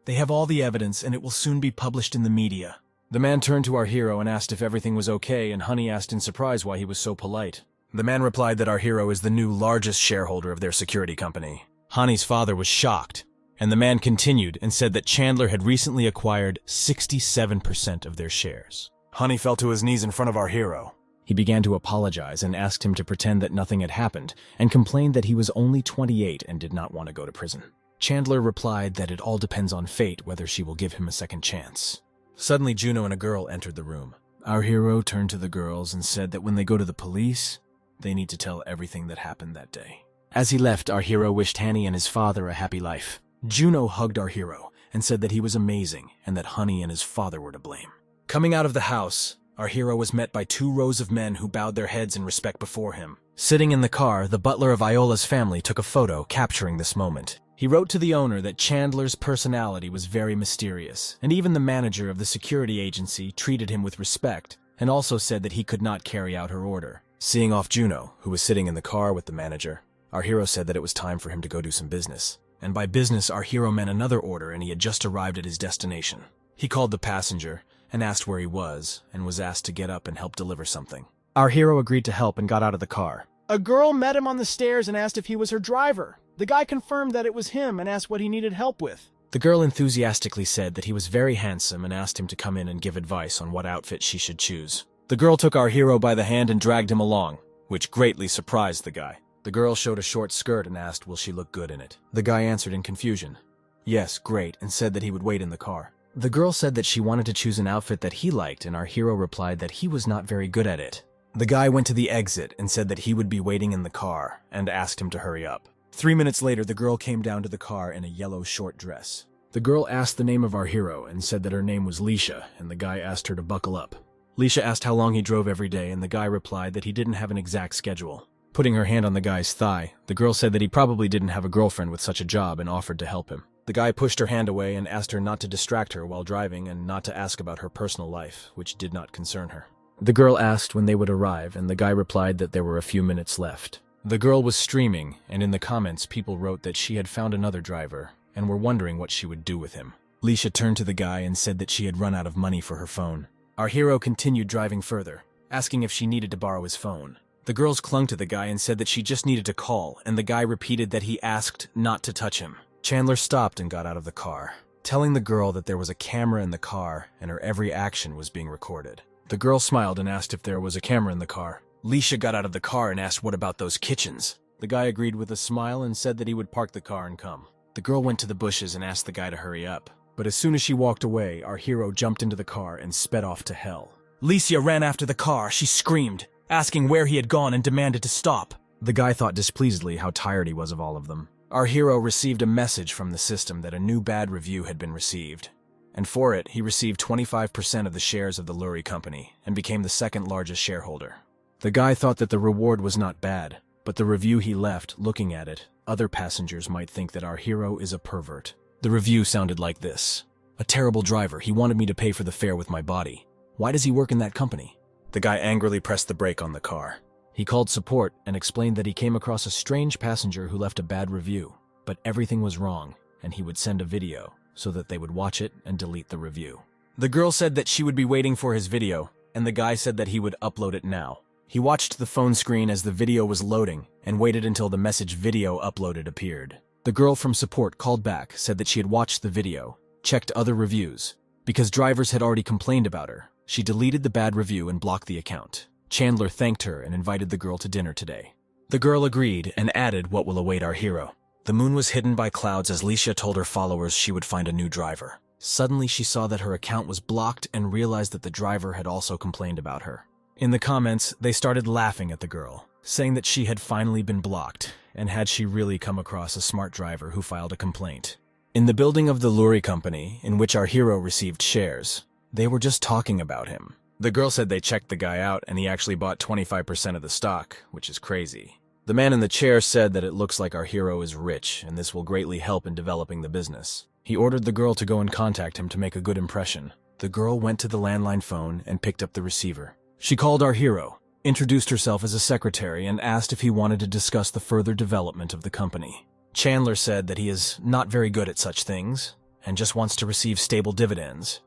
They have all the evidence, and it will soon be published in the media. The man turned to our hero and asked if everything was okay, and Hani asked in surprise why he was so polite. The man replied that our hero is the new largest shareholder of their security company. Hani's father was shocked, and the man continued and said that Chandler had recently acquired 67% of their shares. Hani fell to his knees in front of our hero. He began to apologize and asked him to pretend that nothing had happened, and complained that he was only 28 and did not want to go to prison. Chandler replied that it all depends on fate whether she will give him a second chance. Suddenly, Juno and a girl entered the room. Our hero turned to the girls and said that when they go to the police, they need to tell everything that happened that day. As he left, our hero wished Hani and his father a happy life. Juno hugged our hero and said that he was amazing and that Hani and his father were to blame. Coming out of the house, our hero was met by 2 rows of men who bowed their heads in respect before him. Sitting in the car, the butler of Iola's family took a photo capturing this moment. He wrote to the owner that Chandler's personality was very mysterious, and even the manager of the security agency treated him with respect, and also said that he could not carry out her order. Seeing off Juno, who was sitting in the car with the manager, our hero said that it was time for him to go do some business. And by business, our hero meant another order, and he had just arrived at his destination. He called the passenger and asked where he was, and was asked to get up and help deliver something. Our hero agreed to help and got out of the car. A girl met him on the stairs and asked if he was her driver. The guy confirmed that it was him and asked what he needed help with. The girl enthusiastically said that he was very handsome and asked him to come in and give advice on what outfit she should choose. The girl took our hero by the hand and dragged him along, which greatly surprised the guy. The girl showed a short skirt and asked, will she look good in it? The guy answered in confusion, yes, great, and said that he would wait in the car. The girl said that she wanted to choose an outfit that he liked, and our hero replied that he was not very good at it. The guy went to the exit and said that he would be waiting in the car and asked him to hurry up. 3 minutes later, the girl came down to the car in a yellow short dress. The girl asked the name of our hero and said that her name was Leisha, and the guy asked her to buckle up. Leisha asked how long he drove every day, and the guy replied that he didn't have an exact schedule. Putting her hand on the guy's thigh, the girl said that he probably didn't have a girlfriend with such a job and offered to help him. The guy pushed her hand away and asked her not to distract her while driving and not to ask about her personal life, which did not concern her. The girl asked when they would arrive, and the guy replied that there were a few minutes left. The girl was streaming, and in the comments people wrote that she had found another driver and were wondering what she would do with him. Leisha turned to the guy and said that she had run out of money for her phone. Our hero continued driving further, asking if she needed to borrow his phone. The girls clung to the guy and said that she just needed to call, and the guy repeated that he asked not to touch him. Chandler stopped and got out of the car, telling the girl that there was a camera in the car and her every action was being recorded. The girl smiled and asked if there was a camera in the car. Leisha got out of the car and asked what about those kitchens. The guy agreed with a smile and said that he would park the car and come. The girl went to the bushes and asked the guy to hurry up. But as soon as she walked away, our hero jumped into the car and sped off to hell. Leisha ran after the car. She screamed, asking where he had gone and demanded to stop. The guy thought displeasedly how tired he was of all of them. Our hero received a message from the system that a new bad review had been received. And for it, he received 25% of the shares of the Lurie company and became the second largest shareholder. The guy thought that the reward was not bad, but the review he left, looking at it, other passengers might think that our hero is a pervert. The review sounded like this. A terrible driver. He wanted me to pay for the fare with my body. Why does he work in that company? The guy angrily pressed the brake on the car. He called support and explained that he came across a strange passenger who left a bad review, but everything was wrong, and he would send a video so that they would watch it and delete the review. The girl said that she would be waiting for his video, and the guy said that he would upload it now. He watched the phone screen as the video was loading and waited until the message "video uploaded" appeared. The girl from support called back, said that she had watched the video, checked other reviews. Because drivers had already complained about her, she deleted the bad review and blocked the account. Chandler thanked her and invited the girl to dinner today. The girl agreed and added what will await our hero. The moon was hidden by clouds as Leisha told her followers she would find a new driver. Suddenly she saw that her account was blocked and realized that the driver had also complained about her. In the comments, they started laughing at the girl, saying that she had finally been blocked, and had she really come across a smart driver who filed a complaint. In the building of the Lurie company, in which our hero received shares, they were just talking about him. The girl said they checked the guy out and he actually bought 25% of the stock, which is crazy. The man in the chair said that it looks like our hero is rich and this will greatly help in developing the business. He ordered the girl to go and contact him to make a good impression. The girl went to the landline phone and picked up the receiver. She called our hero, introduced herself as a secretary, and asked if he wanted to discuss the further development of the company. Chandler said that he is not very good at such things and just wants to receive stable dividends.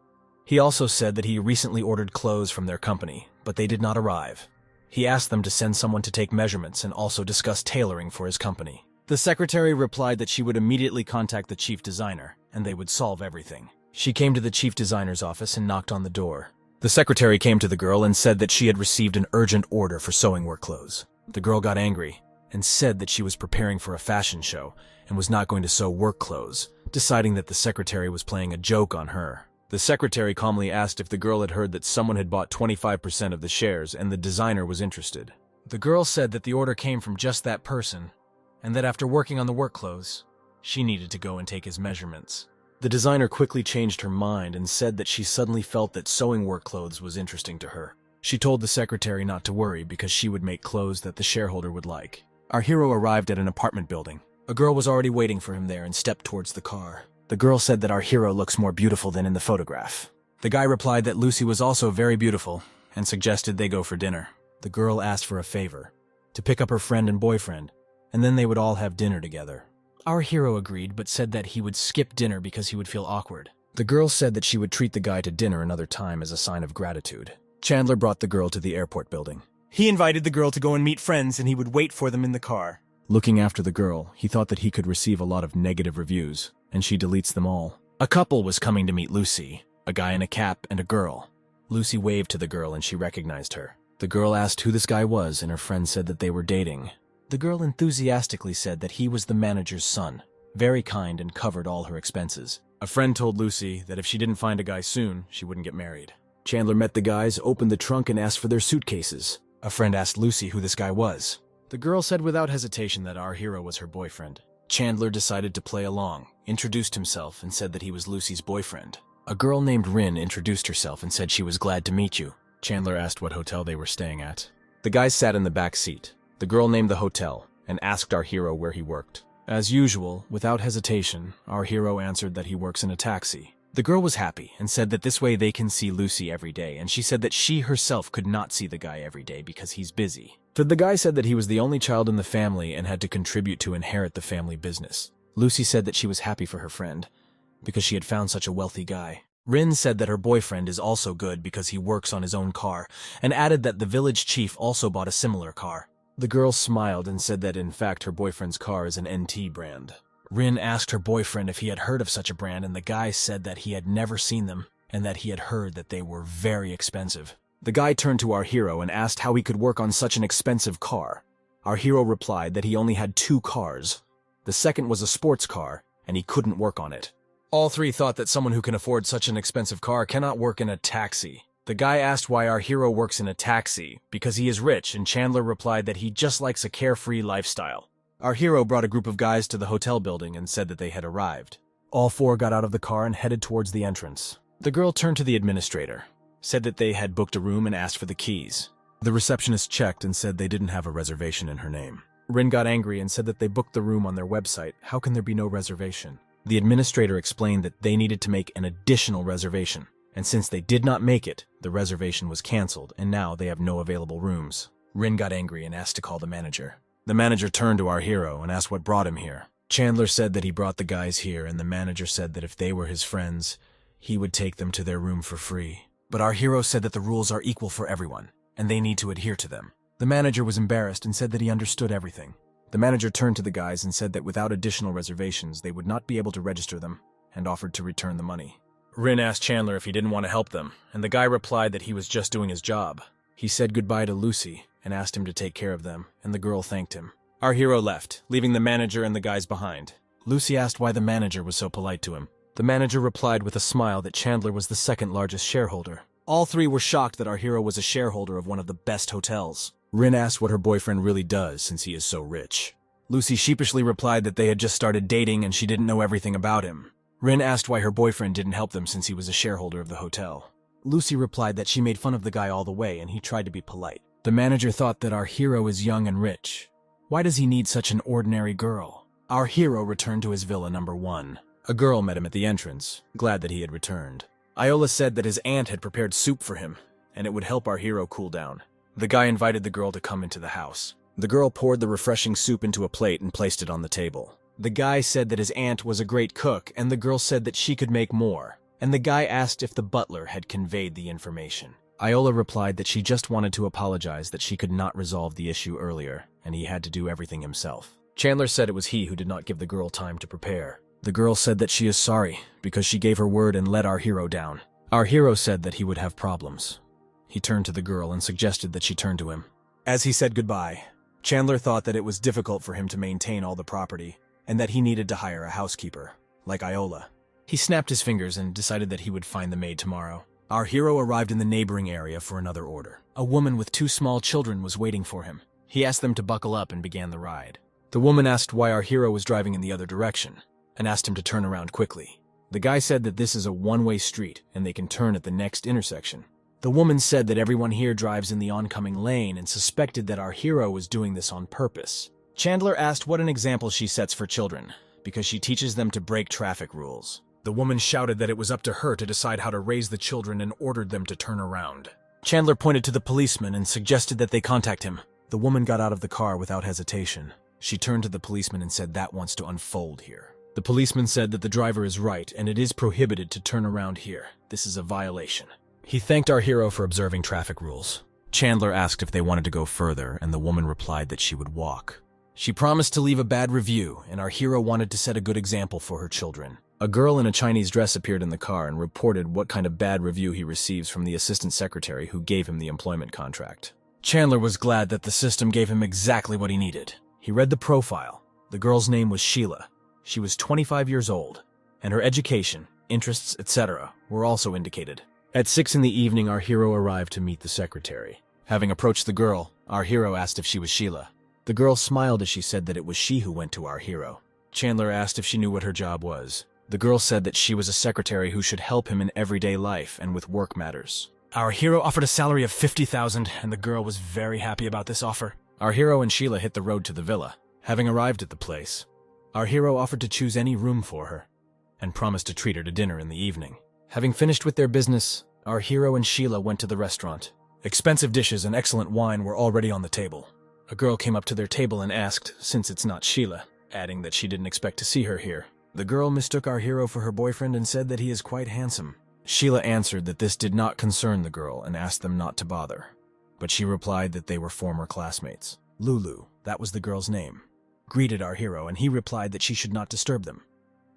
He also said that he recently ordered clothes from their company, but they did not arrive. He asked them to send someone to take measurements and also discuss tailoring for his company. The secretary replied that she would immediately contact the chief designer, and they would solve everything. She came to the chief designer's office and knocked on the door. The secretary came to the girl and said that she had received an urgent order for sewing work clothes. The girl got angry and said that she was preparing for a fashion show and was not going to sew work clothes, deciding that the secretary was playing a joke on her. The secretary calmly asked if the girl had heard that someone had bought 25% of the shares and the designer was interested. The girl said that the order came from just that person, and that after working on the work clothes, she needed to go and take his measurements. The designer quickly changed her mind and said that she suddenly felt that sewing work clothes was interesting to her. She told the secretary not to worry because she would make clothes that the shareholder would like. Our hero arrived at an apartment building. A girl was already waiting for him there and stepped towards the car. The girl said that our hero looks more beautiful than in the photograph. The guy replied that Lucy was also very beautiful and suggested they go for dinner. The girl asked for a favor, to pick up her friend and boyfriend, and then they would all have dinner together. Our hero agreed, but said that he would skip dinner because he would feel awkward. The girl said that she would treat the guy to dinner another time as a sign of gratitude. Chandler brought the girl to the airport building. He invited the girl to go and meet friends, and he would wait for them in the car. Looking after the girl, he thought that he could receive a lot of negative reviews, and she deletes them all. A couple was coming to meet Lucy, a guy in a cap and a girl. Lucy waved to the girl and she recognized her. The girl asked who this guy was, and her friend said that they were dating. The girl enthusiastically said that he was the manager's son, very kind and covered all her expenses. A friend told Lucy that if she didn't find a guy soon, she wouldn't get married. Chandler met the guys, opened the trunk, and asked for their suitcases. A friend asked Lucy who this guy was. The girl said without hesitation that our hero was her boyfriend. Chandler decided to play along, introduced himself, and said that he was Lucy's boyfriend. A girl named Rin introduced herself and said she was glad to meet you. Chandler asked what hotel they were staying at. The guys sat in the back seat. The girl named the hotel and asked our hero where he worked. As usual, without hesitation, our hero answered that he works in a taxi. The girl was happy and said that this way they can see Lucy every day, and she said that she herself could not see the guy every day because he's busy. The guy said that he was the only child in the family and had to contribute to inherit the family business. Lucy said that she was happy for her friend because she had found such a wealthy guy. Rin said that her boyfriend is also good because he works on his own car, and added that the village chief also bought a similar car. The girl smiled and said that in fact her boyfriend's car is an NT brand. Rin asked her boyfriend if he had heard of such a brand, and the guy said that he had never seen them and that he had heard that they were very expensive. The guy turned to our hero and asked how he could work on such an expensive car. Our hero replied that he only had 2 cars. The second was a sports car, and he couldn't work on it. All three thought that someone who can afford such an expensive car cannot work in a taxi. The guy asked why our hero works in a taxi, because he is rich, and Chandler replied that he just likes a carefree lifestyle. Our hero brought a group of guys to the hotel building and said that they had arrived. All 4 got out of the car and headed towards the entrance. The girl turned to the administrator, said that they had booked a room and asked for the keys. The receptionist checked and said they didn't have a reservation in her name. Rin got angry and said that they booked the room on their website. How can there be no reservation? The administrator explained that they needed to make an additional reservation, and since they did not make it, the reservation was canceled, and now they have no available rooms. Rin got angry and asked to call the manager. The manager turned to our hero and asked what brought him here. Chandler said that he brought the guys here, and the manager said that if they were his friends, he would take them to their room for free. But our hero said that the rules are equal for everyone, and they need to adhere to them. The manager was embarrassed and said that he understood everything. The manager turned to the guys and said that without additional reservations, they would not be able to register them, and offered to return the money. Rin asked Chandler if he didn't want to help them, and the guy replied that he was just doing his job. He said goodbye to Lucy and asked him to take care of them, and the girl thanked him. Our hero left, leaving the manager and the guys behind. Lucy asked why the manager was so polite to him. The manager replied with a smile that Chandler was the second largest shareholder. All 3 were shocked that our hero was a shareholder of one of the best hotels. Rin asked what her boyfriend really does since he is so rich. Lucy sheepishly replied that they had just started dating and she didn't know everything about him. Rin asked why her boyfriend didn't help them since he was a shareholder of the hotel. Lucy replied that she made fun of the guy all the way and he tried to be polite. The manager thought that our hero is young and rich. Why does he need such an ordinary girl? Our hero returned to his villa number 1. A girl met him at the entrance, glad that he had returned. Iola said that his aunt had prepared soup for him, and it would help our hero cool down. The guy invited the girl to come into the house. The girl poured the refreshing soup into a plate and placed it on the table. The guy said that his aunt was a great cook, and the girl said that she could make more. And the guy asked if the butler had conveyed the information. Iola replied that she just wanted to apologize that she could not resolve the issue earlier, and he had to do everything himself. Chandler said it was he who did not give the girl time to prepare. The girl said that she is sorry, because she gave her word and let our hero down. Our hero said that he would have problems. He turned to the girl and suggested that she turn to him. As he said goodbye, Chandler thought that it was difficult for him to maintain all the property, and that he needed to hire a housekeeper, like Iola. He snapped his fingers and decided that he would find the maid tomorrow. Our hero arrived in the neighboring area for another order. A woman with 2 small children was waiting for him. He asked them to buckle up and began the ride. The woman asked why our hero was driving in the other direction, and asked him to turn around quickly. The guy said that this is a one-way street, and they can turn at the next intersection. The woman said that everyone here drives in the oncoming lane and suspected that our hero was doing this on purpose. Chandler asked what an example she sets for children, because she teaches them to break traffic rules. The woman shouted that it was up to her to decide how to raise the children and ordered them to turn around. Chandler pointed to the policeman and suggested that they contact him. The woman got out of the car without hesitation. She turned to the policeman and said that wants to unfold here. The policeman said that the driver is right and it is prohibited to turn around here. This is a violation. He thanked our hero for observing traffic rules. Chandler asked if they wanted to go further, and the woman replied that she would walk. She promised to leave a bad review, and our hero wanted to set a good example for her children. A girl in a Chinese dress appeared in the car and reported what kind of bad review he receives from the assistant secretary who gave him the employment contract. Chandler was glad that the system gave him exactly what he needed. He read the profile. The girl's name was Sheila. She was 25 years old, and her education, interests, etc. were also indicated. At 6 in the evening, our hero arrived to meet the secretary. Having approached the girl, our hero asked if she was Sheila. The girl smiled as she said that it was she who went to our hero. Chandler asked if she knew what her job was. The girl said that she was a secretary who should help him in everyday life and with work matters. Our hero offered a salary of $50,000, and the girl was very happy about this offer. Our hero and Sheila hit the road to the villa. Having arrived at the place, our hero offered to choose any room for her and promised to treat her to dinner in the evening. Having finished with their business, our hero and Sheila went to the restaurant. Expensive dishes and excellent wine were already on the table. A girl came up to their table and asked, since it's not Sheila, adding that she didn't expect to see her here. The girl mistook our hero for her boyfriend and said that he is quite handsome. Sheila answered that this did not concern the girl and asked them not to bother. But she replied that they were former classmates. Lulu, that was the girl's name, greeted our hero, and he replied that she should not disturb them.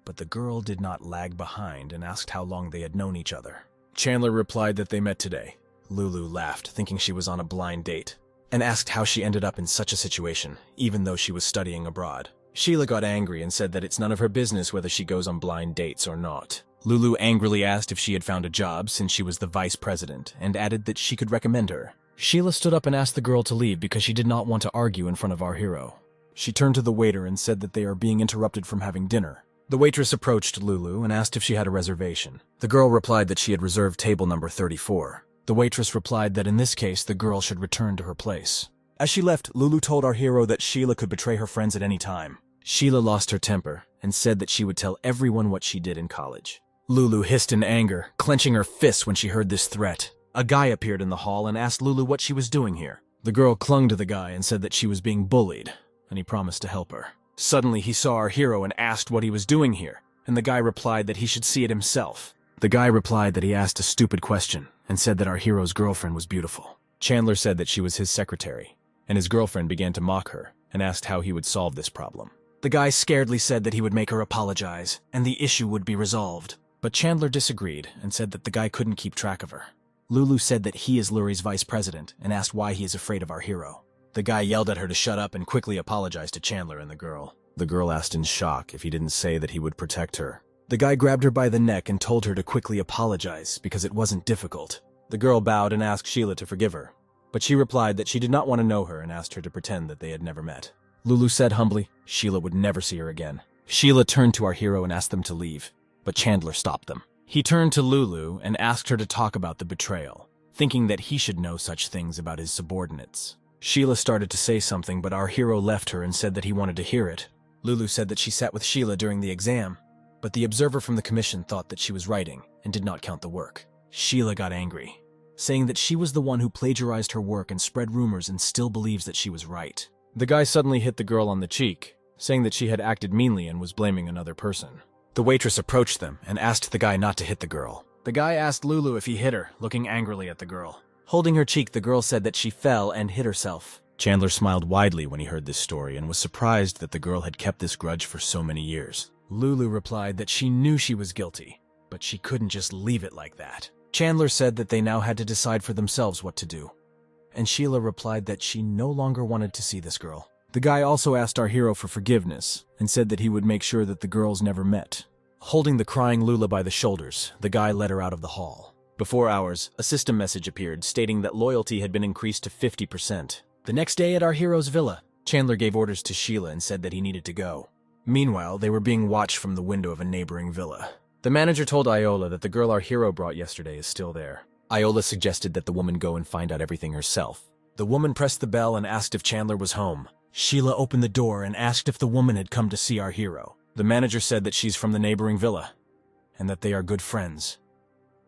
But the girl did not lag behind and asked how long they had known each other. Chandler replied that they met today. Lulu laughed, thinking she was on a blind date, and asked how she ended up in such a situation, even though she was studying abroad. Sheila got angry and said that it's none of her business whether she goes on blind dates or not. Lulu angrily asked if she had found a job since she was the vice president, and added that she could recommend her. Sheila stood up and asked the girl to leave because she did not want to argue in front of our hero. She turned to the waiter and said that they are being interrupted from having dinner. The waitress approached Lulu and asked if she had a reservation. The girl replied that she had reserved table number 34. The waitress replied that in this case the girl should return to her place. As she left, Lulu told our hero that Sheila could betray her friends at any time. Sheila lost her temper and said that she would tell everyone what she did in college. Lulu hissed in anger, clenching her fists when she heard this threat. A guy appeared in the hall and asked Lulu what she was doing here. The girl clung to the guy and said that she was being bullied, and he promised to help her. Suddenly, he saw our hero and asked what he was doing here, and the guy replied that he should see it himself. The guy replied that he asked a stupid question and said that our hero's girlfriend was beautiful. Chandler said that she was his secretary, and his girlfriend began to mock her and asked how he would solve this problem. The guy scaredly said that he would make her apologize, and the issue would be resolved. But Chandler disagreed and said that the guy couldn't keep track of her. Lulu said that he is Luri's vice president and asked why he is afraid of our hero. The guy yelled at her to shut up and quickly apologized to Chandler and the girl. The girl asked in shock if he didn't say that he would protect her. The guy grabbed her by the neck and told her to quickly apologize because it wasn't difficult. The girl bowed and asked Sheila to forgive her, but she replied that she did not want to know her and asked her to pretend that they had never met. Lulu said humbly Sheila would never see her again. Sheila turned to our hero and asked them to leave, but Chandler stopped them. He turned to Lulu and asked her to talk about the betrayal, thinking that he should know such things about his subordinates. Sheila started to say something, but our hero left her and said that he wanted to hear it. Lulu said that she sat with Sheila during the exam, but the observer from the commission thought that she was writing and did not count the work. Sheila got angry, saying that she was the one who plagiarized her work and spread rumors and still believes that she was right. The guy suddenly hit the girl on the cheek, saying that she had acted meanly and was blaming another person. The waitress approached them and asked the guy not to hit the girl. The guy asked Lulu if he hit her, looking angrily at the girl. Holding her cheek, the girl said that she fell and hit herself. Chandler smiled widely when he heard this story and was surprised that the girl had kept this grudge for so many years. Lulu replied that she knew she was guilty, but she couldn't just leave it like that. Chandler said that they now had to decide for themselves what to do, and Sheila replied that she no longer wanted to see this girl. The guy also asked our hero for forgiveness and said that he would make sure that the girls never met. Holding the crying Lula by the shoulders, the guy led her out of the hall. Before hours, a system message appeared stating that loyalty had been increased to 50%. The next day at our hero's villa, Chandler gave orders to Sheila and said that he needed to go. Meanwhile, they were being watched from the window of a neighboring villa. The manager told Iola that the girl our hero brought yesterday is still there. Iola suggested that the woman go and find out everything herself. The woman pressed the bell and asked if Chandler was home. Sheila opened the door and asked if the woman had come to see our hero. The manager said that she's from the neighboring villa, and that they are good friends,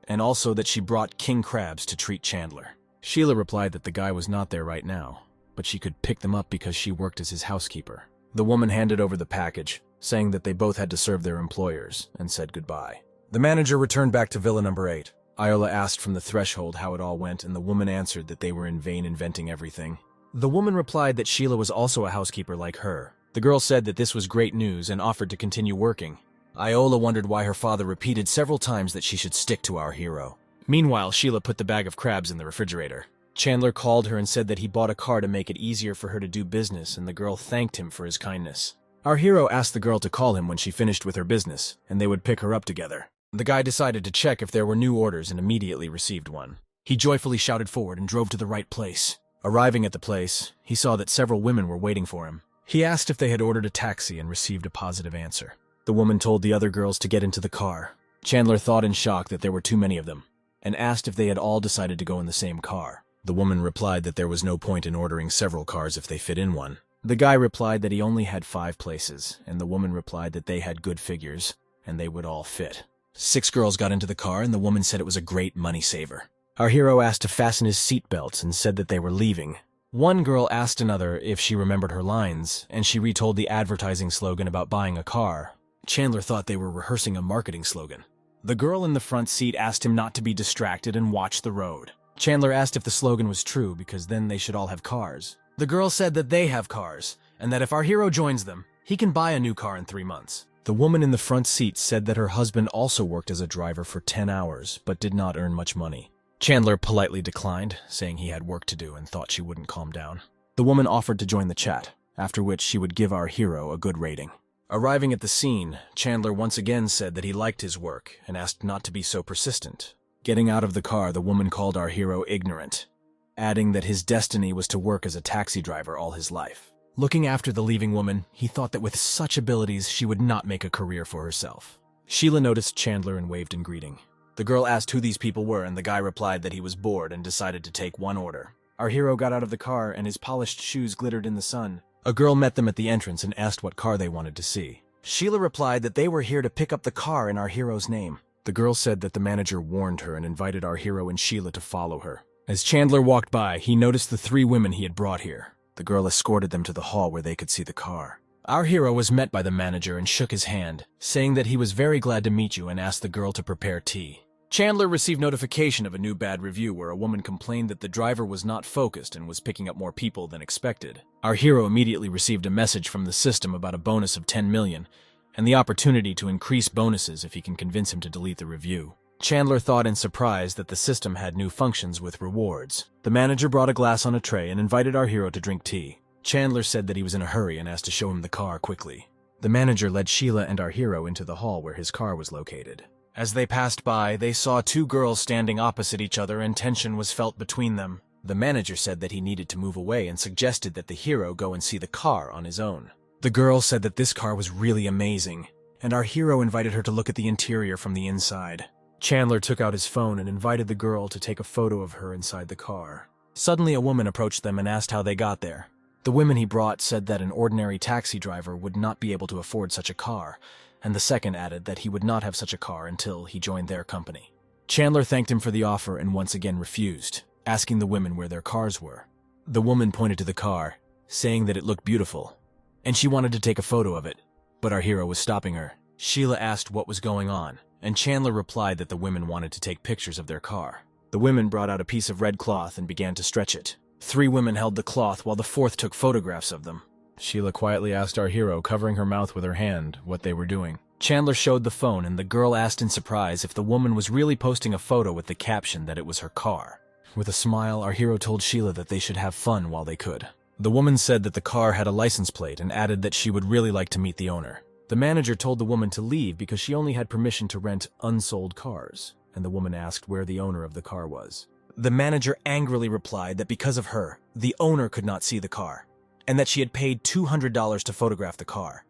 and also that she brought king crabs to treat Chandler. Sheila replied that the guy was not there right now, but she could pick them up because she worked as his housekeeper. The woman handed over the package, saying that they both had to serve their employers, and said goodbye. The manager returned back to Villa number 8. Iola asked from the threshold how it all went, and the woman answered that they were in vain inventing everything. The woman replied that Sheila was also a housekeeper like her. The girl said that this was great news and offered to continue working. Iola wondered why her father repeated several times that she should stick to our hero. Meanwhile, Sheila put the bag of crabs in the refrigerator. Chandler called her and said that he bought a car to make it easier for her to do business, and the girl thanked him for his kindness. Our hero asked the girl to call him when she finished with her business, and they would pick her up together. The guy decided to check if there were new orders and immediately received one. He joyfully shouted forward and drove to the right place. Arriving at the place, he saw that several women were waiting for him. He asked if they had ordered a taxi and received a positive answer. The woman told the other girls to get into the car. Chandler thought in shock that there were too many of them, and asked if they had all decided to go in the same car. The woman replied that there was no point in ordering several cars if they fit in one. The guy replied that he only had 5 places, and the woman replied that they had good figures, and they would all fit. 6 girls got into the car, and the woman said it was a great money saver. Our hero asked to fasten his seatbelts and said that they were leaving. One girl asked another if she remembered her lines, and she retold the advertising slogan about buying a car. Chandler thought they were rehearsing a marketing slogan. The girl in the front seat asked him not to be distracted and watch the road. Chandler asked if the slogan was true because then they should all have cars. The girl said that they have cars, and that if our hero joins them, he can buy a new car in 3 months. The woman in the front seat said that her husband also worked as a driver for 10 hours, but did not earn much money. Chandler politely declined, saying he had work to do and thought she wouldn't calm down. The woman offered to join the chat, after which she would give our hero a good rating. Arriving at the scene, Chandler once again said that he liked his work and asked not to be so persistent. Getting out of the car, the woman called our hero ignorant, adding that his destiny was to work as a taxi driver all his life. Looking after the leaving woman, he thought that with such abilities, she would not make a career for herself. Sheila noticed Chandler and waved in greeting. The girl asked who these people were, and the guy replied that he was bored and decided to take one order. Our hero got out of the car, and his polished shoes glittered in the sun. A girl met them at the entrance and asked what car they wanted to see. Sheila replied that they were here to pick up the car in our hero's name. The girl said that the manager warned her and invited our hero and Sheila to follow her. As Chandler walked by, he noticed the 3 women he had brought here. The girl escorted them to the hall where they could see the car. Our hero was met by the manager and shook his hand, saying that he was very glad to meet you and asked the girl to prepare tea. Chandler received notification of a new bad review where a woman complained that the driver was not focused and was picking up more people than expected. Our hero immediately received a message from the system about a bonus of 10 million and the opportunity to increase bonuses if he can convince him to delete the review. Chandler thought in surprise that the system had new functions with rewards. The manager brought a glass on a tray and invited our hero to drink tea. Chandler said that he was in a hurry and asked to show him the car quickly. The manager led Sheila and our hero into the hall where his car was located. As they passed by, they saw 2 girls standing opposite each other and tension was felt between them. The manager said that he needed to move away and suggested that the hero go and see the car on his own. The girl said that this car was really amazing, and our hero invited her to look at the interior from the inside. Chandler took out his phone and invited the girl to take a photo of her inside the car. Suddenly a woman approached them and asked how they got there. The women he brought said that an ordinary taxi driver would not be able to afford such a car, and the second added that he would not have such a car until he joined their company. Chandler thanked him for the offer and once again refused, asking the women where their cars were. The woman pointed to the car, saying that it looked beautiful, and she wanted to take a photo of it, but our hero was stopping her. Sheila asked what was going on, and Chandler replied that the women wanted to take pictures of their car. The women brought out a piece of red cloth and began to stretch it. 3 women held the cloth while the 4th took photographs of them. Sheila quietly asked our hero, covering her mouth with her hand, what they were doing. Chandler showed the phone, and the girl asked in surprise if the woman was really posting a photo with the caption that it was her car. With a smile, our hero told Sheila that they should have fun while they could. The woman said that the car had a license plate and added that she would really like to meet the owner. The manager told the woman to leave because she only had permission to rent unsold cars, and the woman asked where the owner of the car was. The manager angrily replied that because of her, the owner could not see the car, and that she had paid $200 to photograph the car.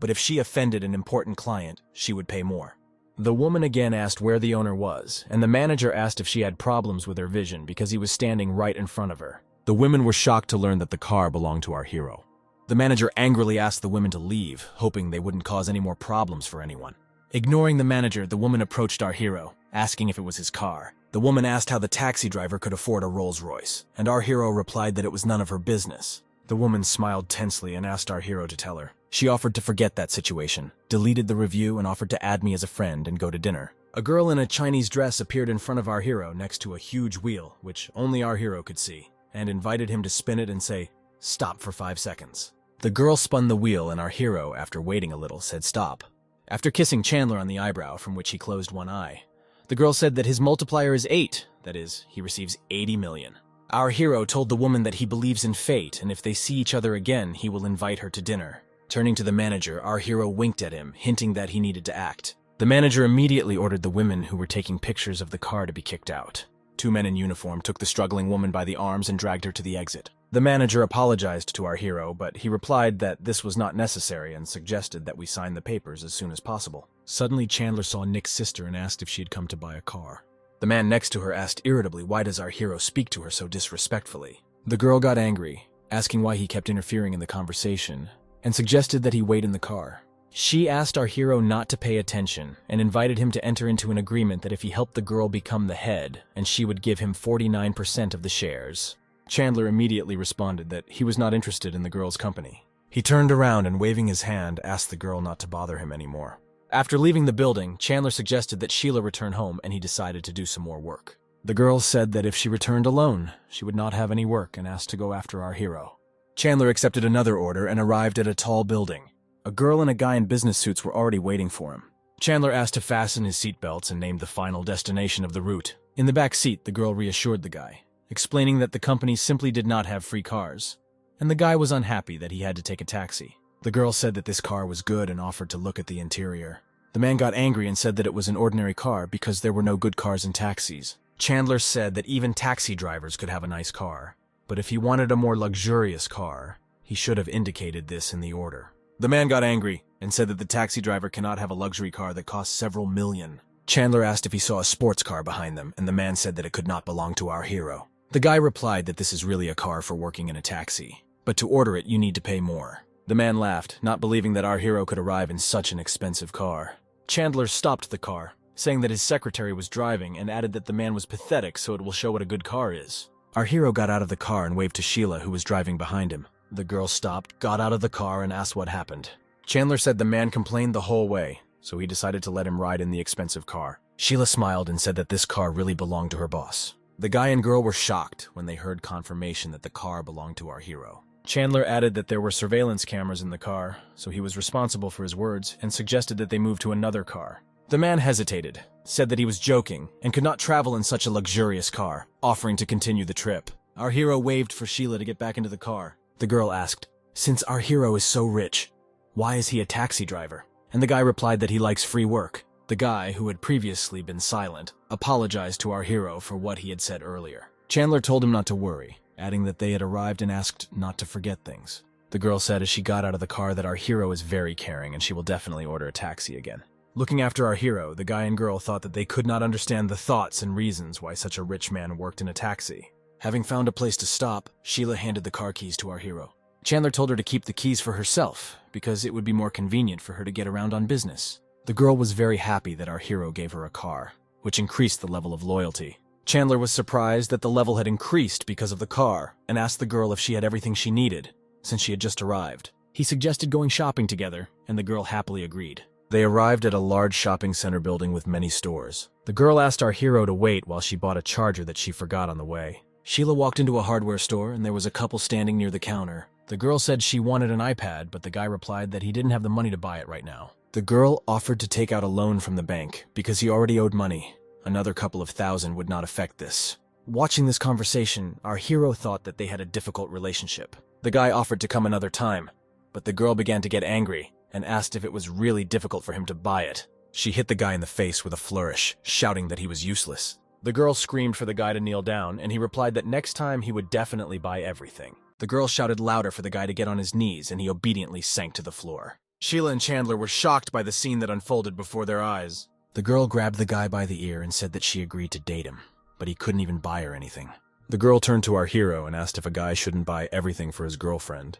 But if she offended an important client, she would pay more. The woman again asked where the owner was, and the manager asked if she had problems with her vision because he was standing right in front of her. The women were shocked to learn that the car belonged to our hero. The manager angrily asked the women to leave, hoping they wouldn't cause any more problems for anyone. Ignoring the manager, the woman approached our hero, asking if it was his car. The woman asked how the taxi driver could afford a Rolls-Royce, and our hero replied that it was none of her business. The woman smiled tensely and asked our hero to tell her. She offered to forget that situation, deleted the review, and offered to add me as a friend and go to dinner. A girl in a Chinese dress appeared in front of our hero next to a huge wheel, which only our hero could see, and invited him to spin it and say, "Stop for 5 seconds." The girl spun the wheel and our hero, after waiting a little, said stop. After kissing Chandler on the eyebrow, from which he closed one eye, the girl said that his multiplier is 8, that is, he receives 80 million. Our hero told the woman that he believes in fate, and if they see each other again, he will invite her to dinner. Turning to the manager, our hero winked at him, hinting that he needed to act. The manager immediately ordered the women who were taking pictures of the car to be kicked out. 2 men in uniform took the struggling woman by the arms and dragged her to the exit. The manager apologized to our hero, but he replied that this was not necessary and suggested that we sign the papers as soon as possible. Suddenly, Chandler saw Nick's sister and asked if she had come to buy a car. The man next to her asked irritably, why does our hero speak to her so disrespectfully? The girl got angry, asking why he kept interfering in the conversation, and suggested that he wait in the car. She asked our hero not to pay attention and invited him to enter into an agreement that if he helped the girl become the head, and she would give him 49% of the shares. Chandler immediately responded that he was not interested in the girl's company. He turned around and, waving his hand, asked the girl not to bother him anymore. After leaving the building, Chandler suggested that Sheila return home, and he decided to do some more work. The girl said that if she returned alone, she would not have any work and asked to go after our hero. Chandler accepted another order and arrived at a tall building. A girl and a guy in business suits were already waiting for him. Chandler asked to fasten his seatbelts and named the final destination of the route. In the back seat, the girl reassured the guy, explaining that the company simply did not have free cars, and the guy was unhappy that he had to take a taxi. The girl said that this car was good and offered to look at the interior. The man got angry and said that it was an ordinary car because there were no good cars in taxis. Chandler said that even taxi drivers could have a nice car, but if he wanted a more luxurious car, he should have indicated this in the order. The man got angry and said that the taxi driver cannot have a luxury car that costs several million. Chandler asked if he saw a sports car behind them, and the man said that it could not belong to our hero. The guy replied that this is really a car for working in a taxi, but to order it you need to pay more. The man laughed, not believing that our hero could arrive in such an expensive car. Chandler stopped the car, saying that his secretary was driving, and added that the man was pathetic, so it will show what a good car is. Our hero got out of the car and waved to Sheila, who was driving behind him. The girl stopped, got out of the car, and asked what happened. Chandler said the man complained the whole way, so he decided to let him ride in the expensive car. Sheila smiled and said that this car really belonged to her boss. The guy and girl were shocked when they heard confirmation that the car belonged to our hero. Chandler added that there were surveillance cameras in the car, so he was responsible for his words, and suggested that they move to another car. The man hesitated, said that he was joking, and could not travel in such a luxurious car, offering to continue the trip. Our hero waved for Sheila to get back into the car. The girl asked, "Since our hero is so rich, why is he a taxi driver?" And the guy replied that he likes free work. The guy, who had previously been silent, apologized to our hero for what he had said earlier. Chandler told him not to worry, adding that they had arrived and asked not to forget things. The girl said as she got out of the car that our hero is very caring and she will definitely order a taxi again. Looking after our hero, the guy and girl thought that they could not understand the thoughts and reasons why such a rich man worked in a taxi. Having found a place to stop, Sheila handed the car keys to our hero. Chandler told her to keep the keys for herself, because it would be more convenient for her to get around on business. The girl was very happy that our hero gave her a car, which increased the level of loyalty. Chandler was surprised that the level had increased because of the car, and asked the girl if she had everything she needed, since she had just arrived. He suggested going shopping together, and the girl happily agreed. They arrived at a large shopping center building with many stores. The girl asked our hero to wait while she bought a charger that she forgot on the way. Sheila walked into a hardware store, and there was a couple standing near the counter. The girl said she wanted an iPad, but the guy replied that he didn't have the money to buy it right now. The girl offered to take out a loan from the bank because he already owed money. Another couple of thousand would not affect this. Watching this conversation, our hero thought that they had a difficult relationship. The guy offered to come another time, but the girl began to get angry and asked if it was really difficult for him to buy it. She hit the guy in the face with a flourish, shouting that he was useless. The girl screamed for the guy to kneel down, and he replied that next time he would definitely buy everything. The girl shouted louder for the guy to get on his knees, and he obediently sank to the floor. Sheila and Chandler were shocked by the scene that unfolded before their eyes. The girl grabbed the guy by the ear and said that she agreed to date him, but he couldn't even buy her anything. The girl turned to our hero and asked if a guy shouldn't buy everything for his girlfriend,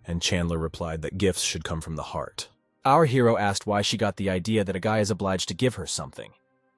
and Chandler replied that gifts should come from the heart. Our hero asked why she got the idea that a guy is obliged to give her something,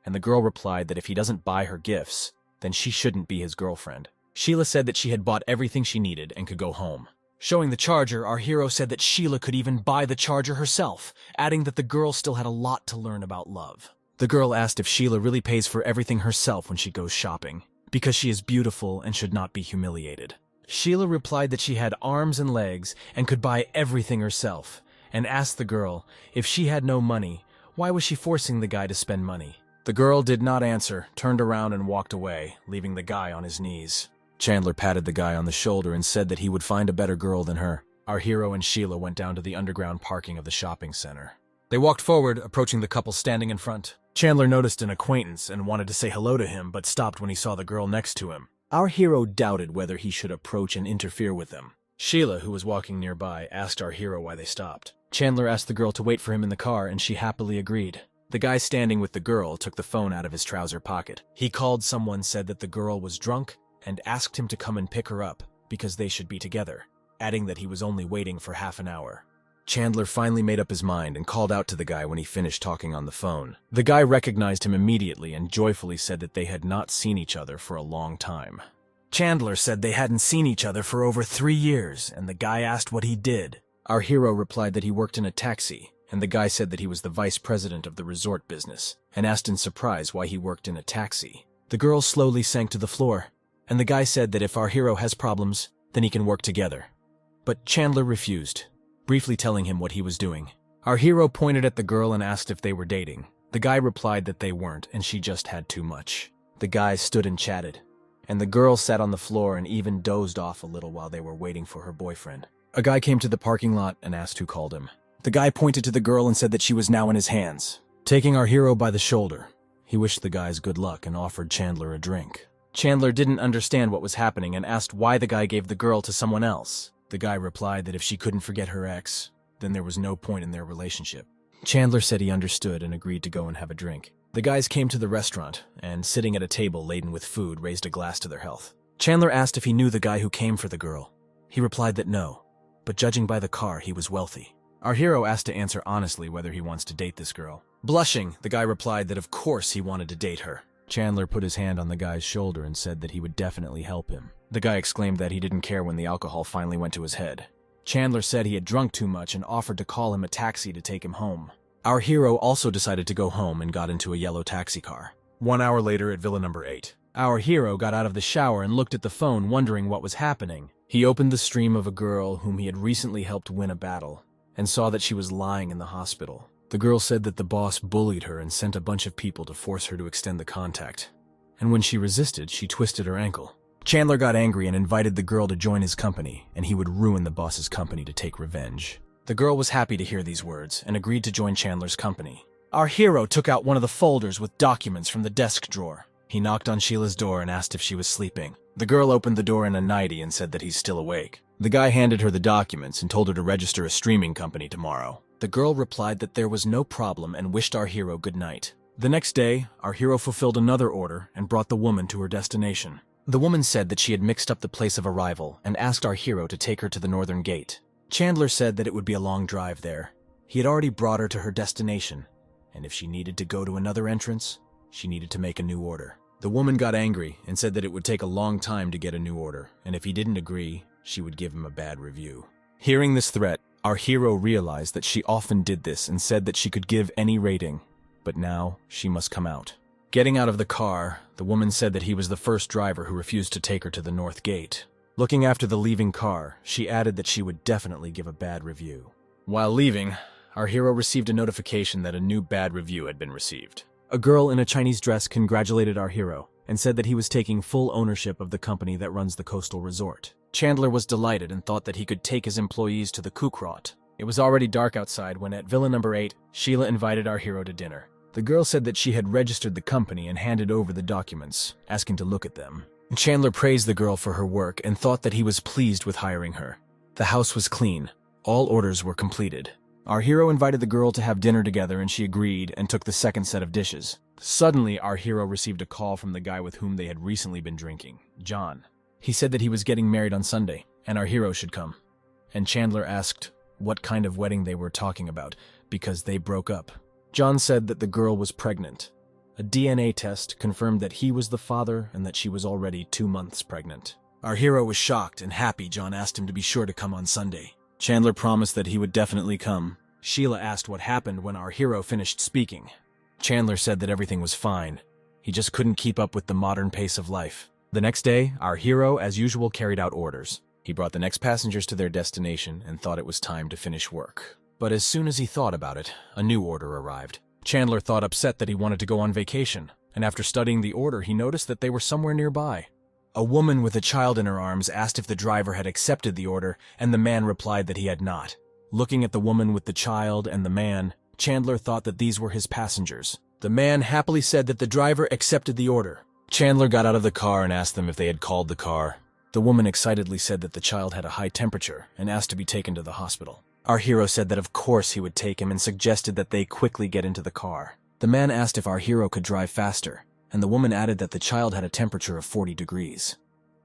and the girl replied that if he doesn't buy her gifts, then she shouldn't be his girlfriend. Sheila said that she had bought everything she needed and could go home. Showing the charger, our hero said that Sheila could even buy the charger herself, adding that the girl still had a lot to learn about love. The girl asked if Sheila really pays for everything herself when she goes shopping, because she is beautiful and should not be humiliated. Sheila replied that she had arms and legs and could buy everything herself, and asked the girl if she had no money, why was she forcing the guy to spend money? The girl did not answer, turned around and walked away, leaving the guy on his knees. Chandler patted the guy on the shoulder and said that he would find a better girl than her. Our hero and Sheila went down to the underground parking of the shopping center. They walked forward, approaching the couple standing in front. Chandler noticed an acquaintance and wanted to say hello to him, but stopped when he saw the girl next to him. Our hero doubted whether he should approach and interfere with them. Sheila, who was walking nearby, asked our hero why they stopped. Chandler asked the girl to wait for him in the car, and she happily agreed. The guy standing with the girl took the phone out of his trouser pocket. He called someone, said that the girl was drunk, and asked him to come and pick her up because they should be together, adding that he was only waiting for half an hour. Chandler finally made up his mind and called out to the guy when he finished talking on the phone. The guy recognized him immediately and joyfully said that they had not seen each other for a long time. Chandler said they hadn't seen each other for over 3 years, and the guy asked what he did. Our hero replied that he worked in a taxi, and the guy said that he was the vice president of the resort business, and asked in surprise why he worked in a taxi. The girl slowly sank to the floor, and the guy said that if our hero has problems, then he can work together. But Chandler refused, briefly telling him what he was doing. Our hero pointed at the girl and asked if they were dating. The guy replied that they weren't, and she just had too much. The guys stood and chatted, and the girl sat on the floor and even dozed off a little while they were waiting for her boyfriend. A guy came to the parking lot and asked who called him. The guy pointed to the girl and said that she was now in his hands. Taking our hero by the shoulder, he wished the guys good luck and offered Chandler a drink. Chandler didn't understand what was happening and asked why the guy gave the girl to someone else. The guy replied that if she couldn't forget her ex, then there was no point in their relationship. Chandler said he understood and agreed to go and have a drink. The guys came to the restaurant and, sitting at a table laden with food, raised a glass to their health. Chandler asked if he knew the guy who came for the girl. He replied that no, but judging by the car, he was wealthy. Our hero asked to answer honestly whether he wants to date this girl. Blushing, the guy replied that of course he wanted to date her. Chandler put his hand on the guy's shoulder and said that he would definitely help him. The guy exclaimed that he didn't care when the alcohol finally went to his head. Chandler said he had drunk too much and offered to call him a taxi to take him home. Our hero also decided to go home and got into a yellow taxi car. 1 hour later at Villa number 8. Our hero got out of the shower and looked at the phone, wondering what was happening. He opened the stream of a girl whom he had recently helped win a battle, and saw that she was lying in the hospital. The girl said that the boss bullied her and sent a bunch of people to force her to extend the contact. And when she resisted, she twisted her ankle. Chandler got angry and invited the girl to join his company, and he would ruin the boss's company to take revenge. The girl was happy to hear these words and agreed to join Chandler's company. Our hero took out one of the folders with documents from the desk drawer. He knocked on Sheila's door and asked if she was sleeping. The girl opened the door in a nightie and said that he's still awake. The guy handed her the documents and told her to register a streaming company tomorrow. The girl replied that there was no problem and wished our hero good night. The next day, our hero fulfilled another order and brought the woman to her destination. The woman said that she had mixed up the place of arrival and asked our hero to take her to the northern gate. Chandler said that it would be a long drive there. He had already brought her to her destination, and if she needed to go to another entrance, she needed to make a new order. The woman got angry and said that it would take a long time to get a new order, and if he didn't agree, she would give him a bad review. Hearing this threat, our hero realized that she often did this and said that she could give any rating, but now she must come out. Getting out of the car, the woman said that he was the first driver who refused to take her to the north gate. Looking after the leaving car, she added that she would definitely give a bad review. While leaving, our hero received a notification that a new bad review had been received. A girl in a Chinese dress congratulated our hero and said that he was taking full ownership of the company that runs the coastal resort. Chandler was delighted and thought that he could take his employees to the Kukrot. It was already dark outside when at Villa number 8, Sheila invited our hero to dinner. The girl said that she had registered the company and handed over the documents, asking to look at them. Chandler praised the girl for her work and thought that he was pleased with hiring her. The house was clean. All orders were completed. Our hero invited the girl to have dinner together and she agreed and took the second set of dishes. Suddenly, our hero received a call from the guy with whom they had recently been drinking, John. He said that he was getting married on Sunday, and our hero should come. And Chandler asked what kind of wedding they were talking about, because they broke up. John said that the girl was pregnant. A DNA test confirmed that he was the father and that she was already 2 months pregnant. Our hero was shocked and happy John asked him to be sure to come on Sunday. Chandler promised that he would definitely come. Sheila asked what happened when our hero finished speaking. Chandler said that everything was fine. He just couldn't keep up with the modern pace of life. The next day, our hero, as usual, carried out orders. He brought the next passengers to their destination and thought it was time to finish work. But as soon as he thought about it, a new order arrived. Chandler thought upset that he wanted to go on vacation, and after studying the order, he noticed that they were somewhere nearby. A woman with a child in her arms asked if the driver had accepted the order, and the man replied that he had not. Looking at the woman with the child and the man, Chandler thought that these were his passengers. The man happily said that the driver accepted the order. Chandler got out of the car and asked them if they had called the car. The woman excitedly said that the child had a high temperature and asked to be taken to the hospital. Our hero said that of course he would take him and suggested that they quickly get into the car. The man asked if our hero could drive faster, and the woman added that the child had a temperature of 40 degrees.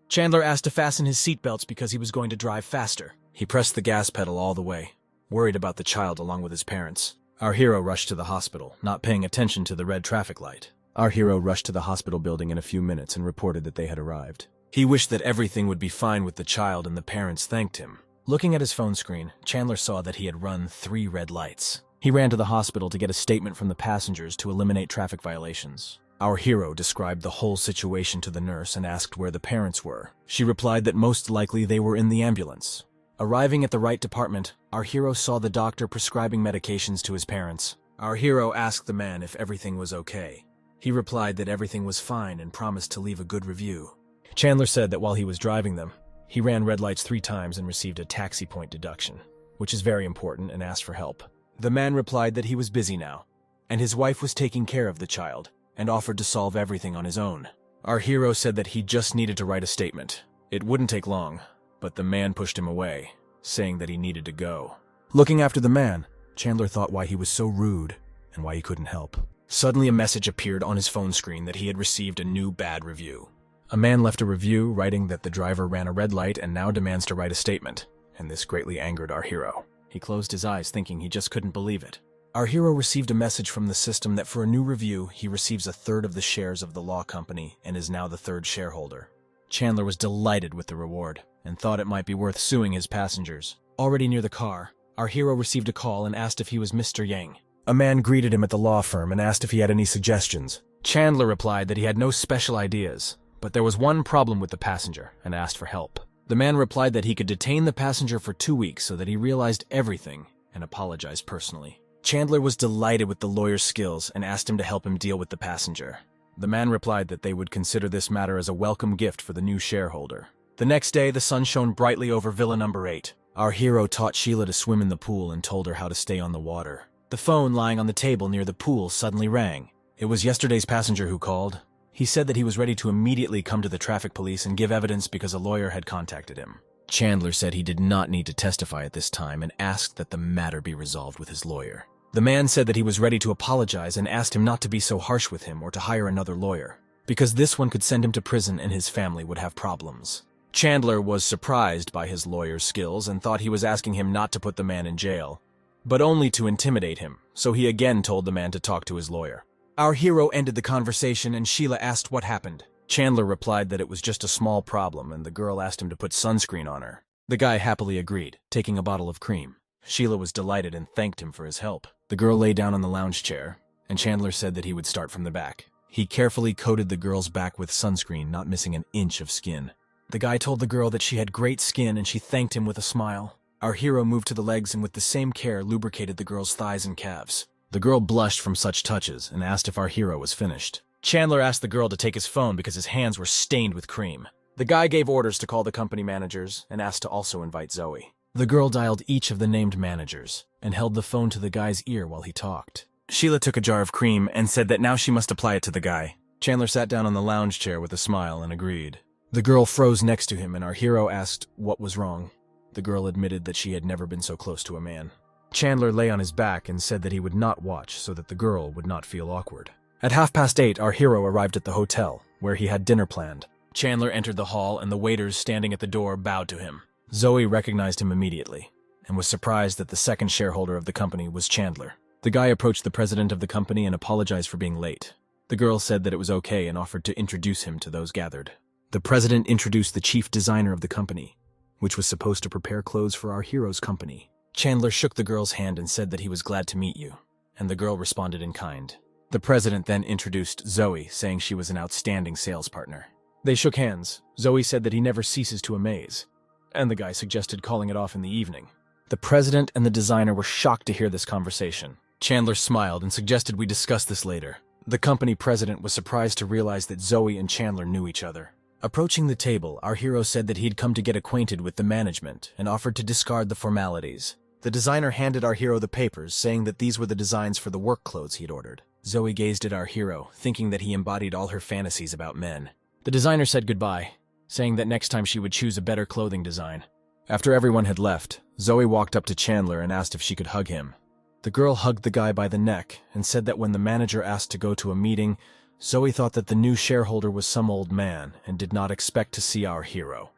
Chandler asked to fasten his seatbelts because he was going to drive faster. He pressed the gas pedal all the way, worried about the child along with his parents. Our hero rushed to the hospital, not paying attention to the red traffic light. Our hero rushed to the hospital building in a few minutes and reported that they had arrived. He wished that everything would be fine with the child and the parents thanked him. Looking at his phone screen, Chandler saw that he had run 3 red lights. He ran to the hospital to get a statement from the passengers to eliminate traffic violations. Our hero described the whole situation to the nurse and asked where the parents were. She replied that most likely they were in the ambulance. Arriving at the right department, our hero saw the doctor prescribing medications to his parents. Our hero asked the man if everything was okay. He replied that everything was fine and promised to leave a good review. Chandler said that while he was driving them, he ran red lights 3 times and received a taxi point deduction, which is very important, and asked for help. The man replied that he was busy now, and his wife was taking care of the child, and offered to solve everything on his own. Our hero said that he just needed to write a statement. It wouldn't take long, but the man pushed him away, saying that he needed to go. Looking after the man, Chandler thought why he was so rude and why he couldn't help. Suddenly a message appeared on his phone screen that he had received a new bad review. A man left a review writing that the driver ran a red light and now demands to write a statement, and this greatly angered our hero. He closed his eyes thinking he just couldn't believe it. Our hero received a message from the system that for a new review, he receives 1/3 of the shares of the law company and is now the 3rd shareholder. Chandler was delighted with the reward and thought it might be worth suing his passengers. Already near the car, our hero received a call and asked if he was Mr. Yang. A man greeted him at the law firm and asked if he had any suggestions. Chandler replied that he had no special ideas, but there was one problem with the passenger and asked for help. The man replied that he could detain the passenger for 2 weeks so that he realized everything and apologized personally. Chandler was delighted with the lawyer's skills and asked him to help him deal with the passenger. The man replied that they would consider this matter as a welcome gift for the new shareholder. The next day, the sun shone brightly over Villa Number 8. Our hero taught Sheila to swim in the pool and told her how to stay on the water. The phone lying on the table near the pool suddenly rang. It was yesterday's passenger who called. He said that he was ready to immediately come to the traffic police and give evidence because a lawyer had contacted him. Chandler said he did not need to testify at this time and asked that the matter be resolved with his lawyer. The man said that he was ready to apologize and asked him not to be so harsh with him or to hire another lawyer, because this one could send him to prison and his family would have problems. Chandler was surprised by his lawyer's skills and thought he was asking him not to put the man in jail, but only to intimidate him, so he again told the man to talk to his lawyer. Our hero ended the conversation and Sheila asked what happened. Chandler replied that it was just a small problem and the girl asked him to put sunscreen on her. The guy happily agreed, taking a bottle of cream. Sheila was delighted and thanked him for his help. The girl lay down on the lounge chair, and Chandler said that he would start from the back. He carefully coated the girl's back with sunscreen, not missing an inch of skin. The guy told the girl that she had great skin and she thanked him with a smile. Our hero moved to the legs and with the same care lubricated the girl's thighs and calves. The girl blushed from such touches and asked if our hero was finished. Chandler asked the girl to take his phone because his hands were stained with cream. The guy gave orders to call the company managers and asked to also invite Zoe. The girl dialed each of the named managers and held the phone to the guy's ear while he talked. Sheila took a jar of cream and said that now she must apply it to the guy. Chandler sat down on the lounge chair with a smile and agreed. The girl froze next to him and our hero asked what was wrong. The girl admitted that she had never been so close to a man. Chandler lay on his back and said that he would not watch so that the girl would not feel awkward. At 8:30, our hero arrived at the hotel, where he had dinner planned. Chandler entered the hall and the waiters standing at the door bowed to him. Zoe recognized him immediately and was surprised that the second shareholder of the company was Chandler. The guy approached the president of the company and apologized for being late. The girl said that it was okay and offered to introduce him to those gathered. The president introduced the chief designer of the company, which was supposed to prepare clothes for our hero's company. Chandler shook the girl's hand and said that he was glad to meet you, and the girl responded in kind. The president then introduced Zoe, saying she was an outstanding sales partner. They shook hands. Zoe said that he never ceases to amaze, and the guy suggested calling it off in the evening. The president and the designer were shocked to hear this conversation. Chandler smiled and suggested we discuss this later. The company president was surprised to realize that Zoe and Chandler knew each other. Approaching the table, our hero said that he'd come to get acquainted with the management and offered to discard the formalities. The designer handed our hero the papers, saying that these were the designs for the work clothes he'd ordered. Zoe gazed at our hero, thinking that he embodied all her fantasies about men. The designer said goodbye, saying that next time she would choose a better clothing design. After everyone had left, Zoe walked up to Chandler and asked if she could hug him. The girl hugged the guy by the neck and said that when the manager asked to go to a meeting, Zoe thought that the new shareholder was some old man and did not expect to see our hero.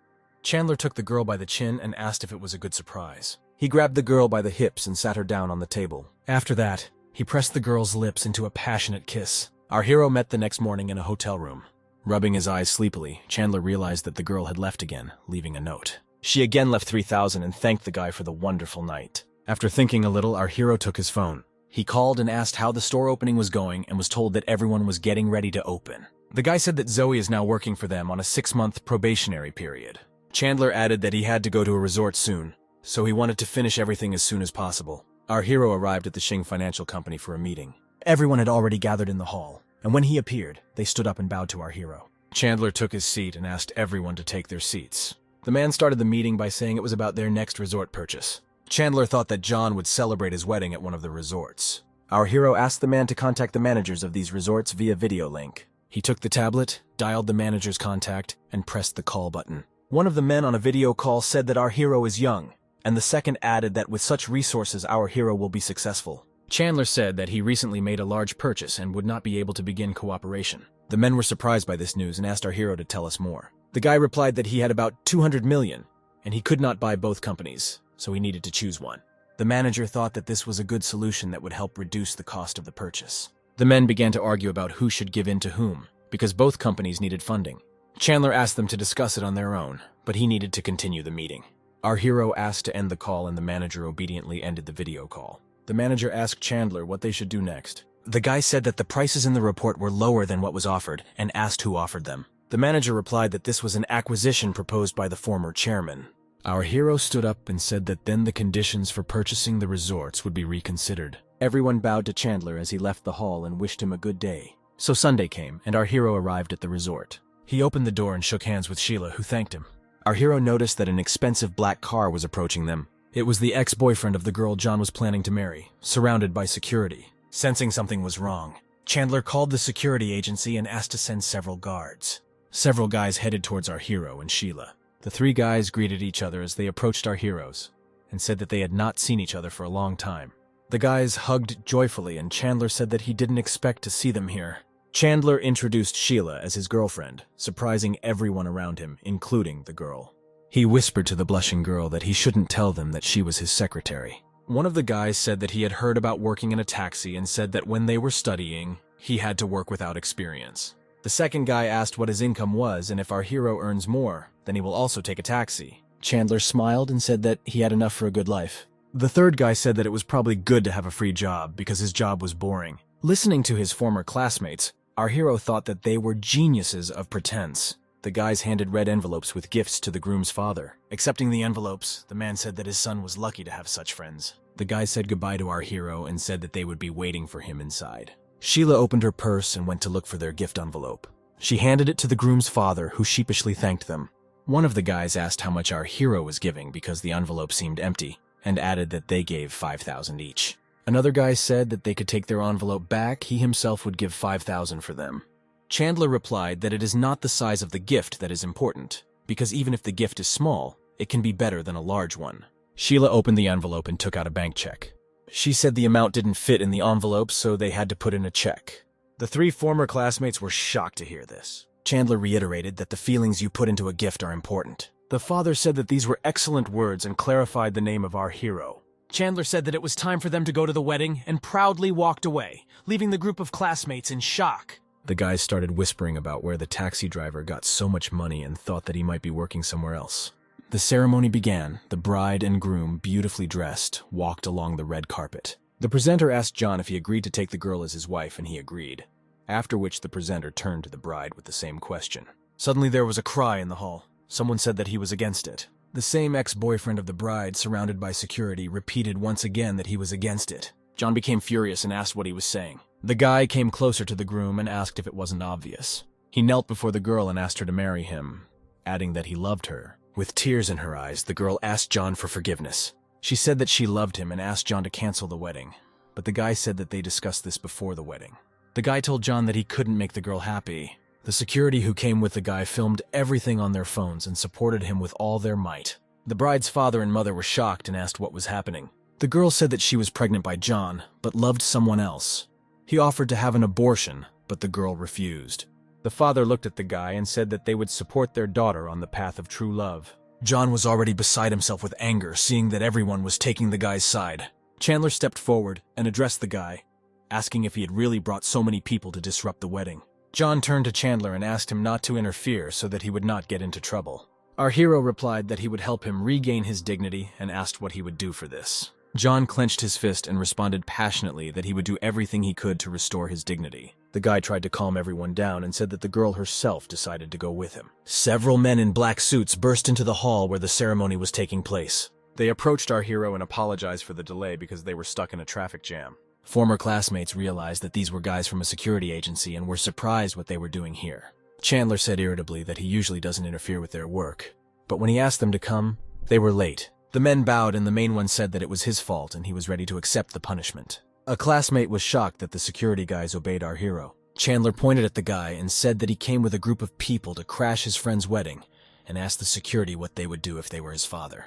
Chandler took the girl by the chin and asked if it was a good surprise. He grabbed the girl by the hips and sat her down on the table. After that, he pressed the girl's lips into a passionate kiss. Our hero met the next morning in a hotel room. Rubbing his eyes sleepily, Chandler realized that the girl had left again, leaving a note. She again left 3,000 and thanked the guy for the wonderful night. After thinking a little, our hero took his phone. He called and asked how the store opening was going and was told that everyone was getting ready to open. The guy said that Zoe is now working for them on a 6-month probationary period. Chandler added that he had to go to a resort soon, so he wanted to finish everything as soon as possible. Our hero arrived at the Shing Financial Company for a meeting. Everyone had already gathered in the hall, and when he appeared, they stood up and bowed to our hero. Chandler took his seat and asked everyone to take their seats. The man started the meeting by saying it was about their next resort purchase. Chandler thought that John would celebrate his wedding at one of the resorts. Our hero asked the man to contact the managers of these resorts via video link. He took the tablet, dialed the manager's contact, and pressed the call button. One of the men on a video call said that our hero is young, and the second added that with such resources our hero will be successful. Chandler said that he recently made a large purchase and would not be able to begin cooperation. The men were surprised by this news and asked our hero to tell us more. The guy replied that he had about 200 million, and he could not buy both companies, so he needed to choose one. The manager thought that this was a good solution that would help reduce the cost of the purchase. The men began to argue about who should give in to whom, because both companies needed funding. Chandler asked them to discuss it on their own, but he needed to continue the meeting. Our hero asked to end the call and the manager obediently ended the video call. The manager asked Chandler what they should do next. The guy said that the prices in the report were lower than what was offered and asked who offered them. The manager replied that this was an acquisition proposed by the former chairman. Our hero stood up and said that then the conditions for purchasing the resorts would be reconsidered. Everyone bowed to Chandler as he left the hall and wished him a good day. So Sunday came, and our hero arrived at the resort. He opened the door and shook hands with Sheila, who thanked him. Our hero noticed that an expensive black car was approaching them. It was the ex-boyfriend of the girl John was planning to marry, surrounded by security. Sensing something was wrong, Chandler called the security agency and asked to send several guards. Several guys headed towards our hero and Sheila. The three guys greeted each other as they approached our heroes and said that they had not seen each other for a long time. The guys hugged joyfully and Chandler said that he didn't expect to see them here. Chandler introduced Sheila as his girlfriend, surprising everyone around him, including the girl. He whispered to the blushing girl that he shouldn't tell them that she was his secretary. One of the guys said that he had heard about working in a taxi and said that when they were studying, he had to work without experience. The second guy asked what his income was and if our hero earns more, then he will also take a taxi. Chandler smiled and said that he had enough for a good life. The third guy said that it was probably good to have a free job because his job was boring. Listening to his former classmates, our hero thought that they were geniuses of pretense. The guys handed red envelopes with gifts to the groom's father. Accepting the envelopes, the man said that his son was lucky to have such friends. The guys said goodbye to our hero and said that they would be waiting for him inside. Sheila opened her purse and went to look for their gift envelope. She handed it to the groom's father, who sheepishly thanked them. One of the guys asked how much our hero was giving because the envelope seemed empty, and added that they gave 5,000 each. Another guy said that they could take their envelope back, he himself would give 5,000 for them. Chandler replied that it is not the size of the gift that is important, because even if the gift is small, it can be better than a large one. Sheila opened the envelope and took out a bank check. She said the amount didn't fit in the envelope, so they had to put in a check. The three former classmates were shocked to hear this. Chandler reiterated that the feelings you put into a gift are important. The father said that these were excellent words and clarified the name of our hero. Chandler said that it was time for them to go to the wedding and proudly walked away, leaving the group of classmates in shock. The guys started whispering about where the taxi driver got so much money and thought that he might be working somewhere else. The ceremony began. The bride and groom, beautifully dressed, walked along the red carpet. The presenter asked John if he agreed to take the girl as his wife, and he agreed, after which the presenter turned to the bride with the same question. Suddenly there was a cry in the hall. Someone said that he was against it. The same ex-boyfriend of the bride, surrounded by security, repeated once again that he was against it. John became furious and asked what he was saying. The guy came closer to the groom and asked if it wasn't obvious. He knelt before the girl and asked her to marry him, adding that he loved her. With tears in her eyes, the girl asked John for forgiveness. She said that she loved him and asked John to cancel the wedding, but the guy said that they discussed this before the wedding. The guy told John that he couldn't make the girl happy. The security who came with the guy filmed everything on their phones and supported him with all their might. The bride's father and mother were shocked and asked what was happening. The girl said that she was pregnant by John, but loved someone else. He offered to have an abortion, but the girl refused. The father looked at the guy and said that they would support their daughter on the path of true love. John was already beside himself with anger, seeing that everyone was taking the guy's side. Chandler stepped forward and addressed the guy, asking if he had really brought so many people to disrupt the wedding. John turned to Chandler and asked him not to interfere so that he would not get into trouble. Our hero replied that he would help him regain his dignity and asked what he would do for this. John clenched his fist and responded passionately that he would do everything he could to restore his dignity. The guy tried to calm everyone down and said that the girl herself decided to go with him. Several men in black suits burst into the hall where the ceremony was taking place. They approached our hero and apologized for the delay because they were stuck in a traffic jam. Former classmates realized that these were guys from a security agency and were surprised what they were doing here. Chandler said irritably that he usually doesn't interfere with their work, but when he asked them to come, they were late. The men bowed and the main one said that it was his fault and he was ready to accept the punishment. A classmate was shocked that the security guys obeyed our hero. Chandler pointed at the guy and said that he came with a group of people to crash his friend's wedding and asked the security what they would do if they were his father.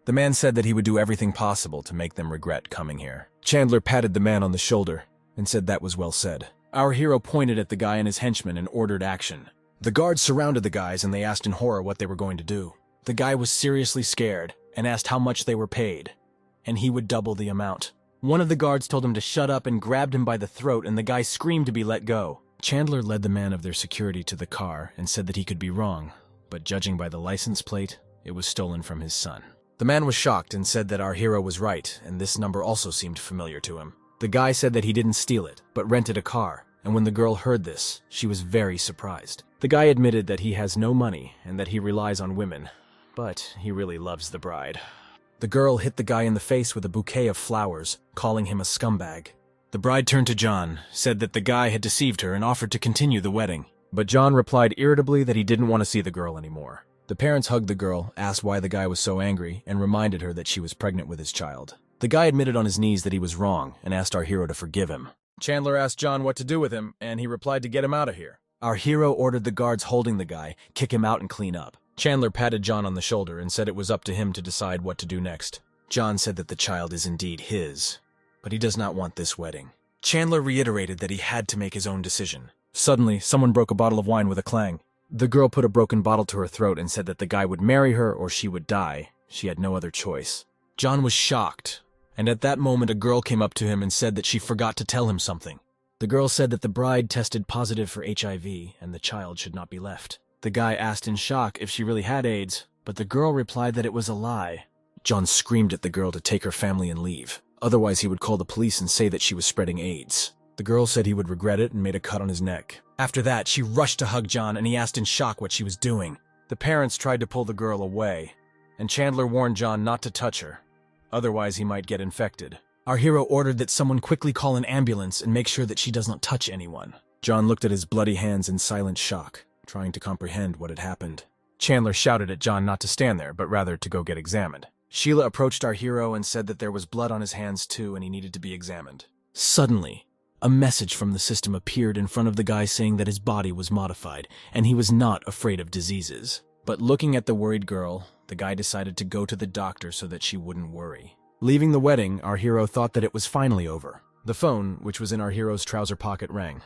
The man said that he would do everything possible to make them regret coming here. Chandler patted the man on the shoulder and said that was well said. Our hero pointed at the guy and his henchmen and ordered action. The guards surrounded the guys and they asked in horror what they were going to do. The guy was seriously scared and asked how much they were paid, and he would double the amount. One of the guards told him to shut up and grabbed him by the throat, and the guy screamed to be let go. Chandler led the man of their security to the car and said that he could be wrong, but judging by the license plate, it was stolen from his son. The man was shocked and said that our hero was right, and this number also seemed familiar to him. The guy said that he didn't steal it, but rented a car, and when the girl heard this, she was very surprised. The guy admitted that he has no money and that he relies on women, but he really loves the bride. The girl hit the guy in the face with a bouquet of flowers, calling him a scumbag. The bride turned to John, said that the guy had deceived her and offered to continue the wedding. But John replied irritably that he didn't want to see the girl anymore. The parents hugged the girl, asked why the guy was so angry, and reminded her that she was pregnant with his child. The guy admitted on his knees that he was wrong and asked our hero to forgive him. Chandler asked John what to do with him, and he replied to get him out of here. Our hero ordered the guards holding the guy, kick him out and clean up. Chandler patted John on the shoulder and said it was up to him to decide what to do next. John said that the child is indeed his, but he does not want this wedding. Chandler reiterated that he had to make his own decision. Suddenly, someone broke a bottle of wine with a clang. The girl put a broken bottle to her throat and said that the guy would marry her or she would die. She had no other choice. John was shocked, and at that moment a girl came up to him and said that she forgot to tell him something. The girl said that the bride tested positive for HIV and the child should not be left. The guy asked in shock if she really had AIDS, but the girl replied that it was a lie. John screamed at the girl to take her family and leave. Otherwise, he would call the police and say that she was spreading AIDS. The girl said he would regret it and made a cut on his neck. After that, she rushed to hug John and he asked in shock what she was doing. The parents tried to pull the girl away, and Chandler warned John not to touch her. Otherwise, he might get infected. Our hero ordered that someone quickly call an ambulance and make sure that she does not touch anyone. John looked at his bloody hands in silent shock, trying to comprehend what had happened. Chandler shouted at John not to stand there, but rather to go get examined. Sheila approached our hero and said that there was blood on his hands too and he needed to be examined. Suddenly, a message from the system appeared in front of the guy saying that his body was modified and he was not afraid of diseases. But looking at the worried girl, the guy decided to go to the doctor so that she wouldn't worry. Leaving the wedding, our hero thought that it was finally over. The phone, which was in our hero's trouser pocket, rang.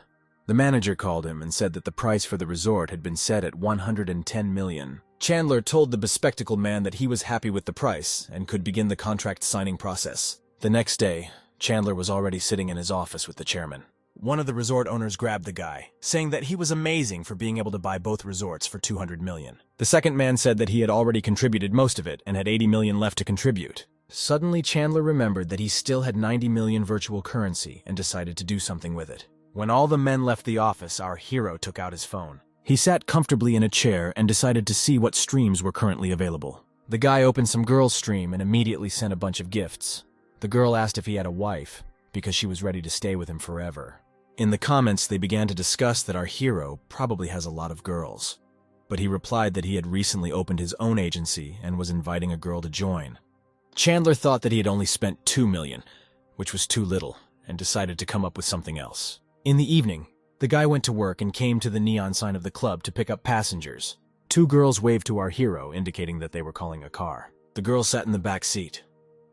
The manager called him and said that the price for the resort had been set at $110 million. Chandler told the bespectacled man that he was happy with the price and could begin the contract signing process. The next day, Chandler was already sitting in his office with the chairman. One of the resort owners grabbed the guy, saying that he was amazing for being able to buy both resorts for $200 million. The second man said that he had already contributed most of it and had $80 million left to contribute. Suddenly, Chandler remembered that he still had 90 million virtual currency and decided to do something with it. When all the men left the office, our hero took out his phone. He sat comfortably in a chair and decided to see what streams were currently available. The guy opened some girl's stream and immediately sent a bunch of gifts. The girl asked if he had a wife, because she was ready to stay with him forever. In the comments, they began to discuss that our hero probably has a lot of girls. But he replied that he had recently opened his own agency and was inviting a girl to join. Chandler thought that he had only spent $2 million, which was too little, and decided to come up with something else. In the evening, the guy went to work and came to the neon sign of the club to pick up passengers. 2 girls waved to our hero, indicating that they were calling a car. The girl sat in the back seat,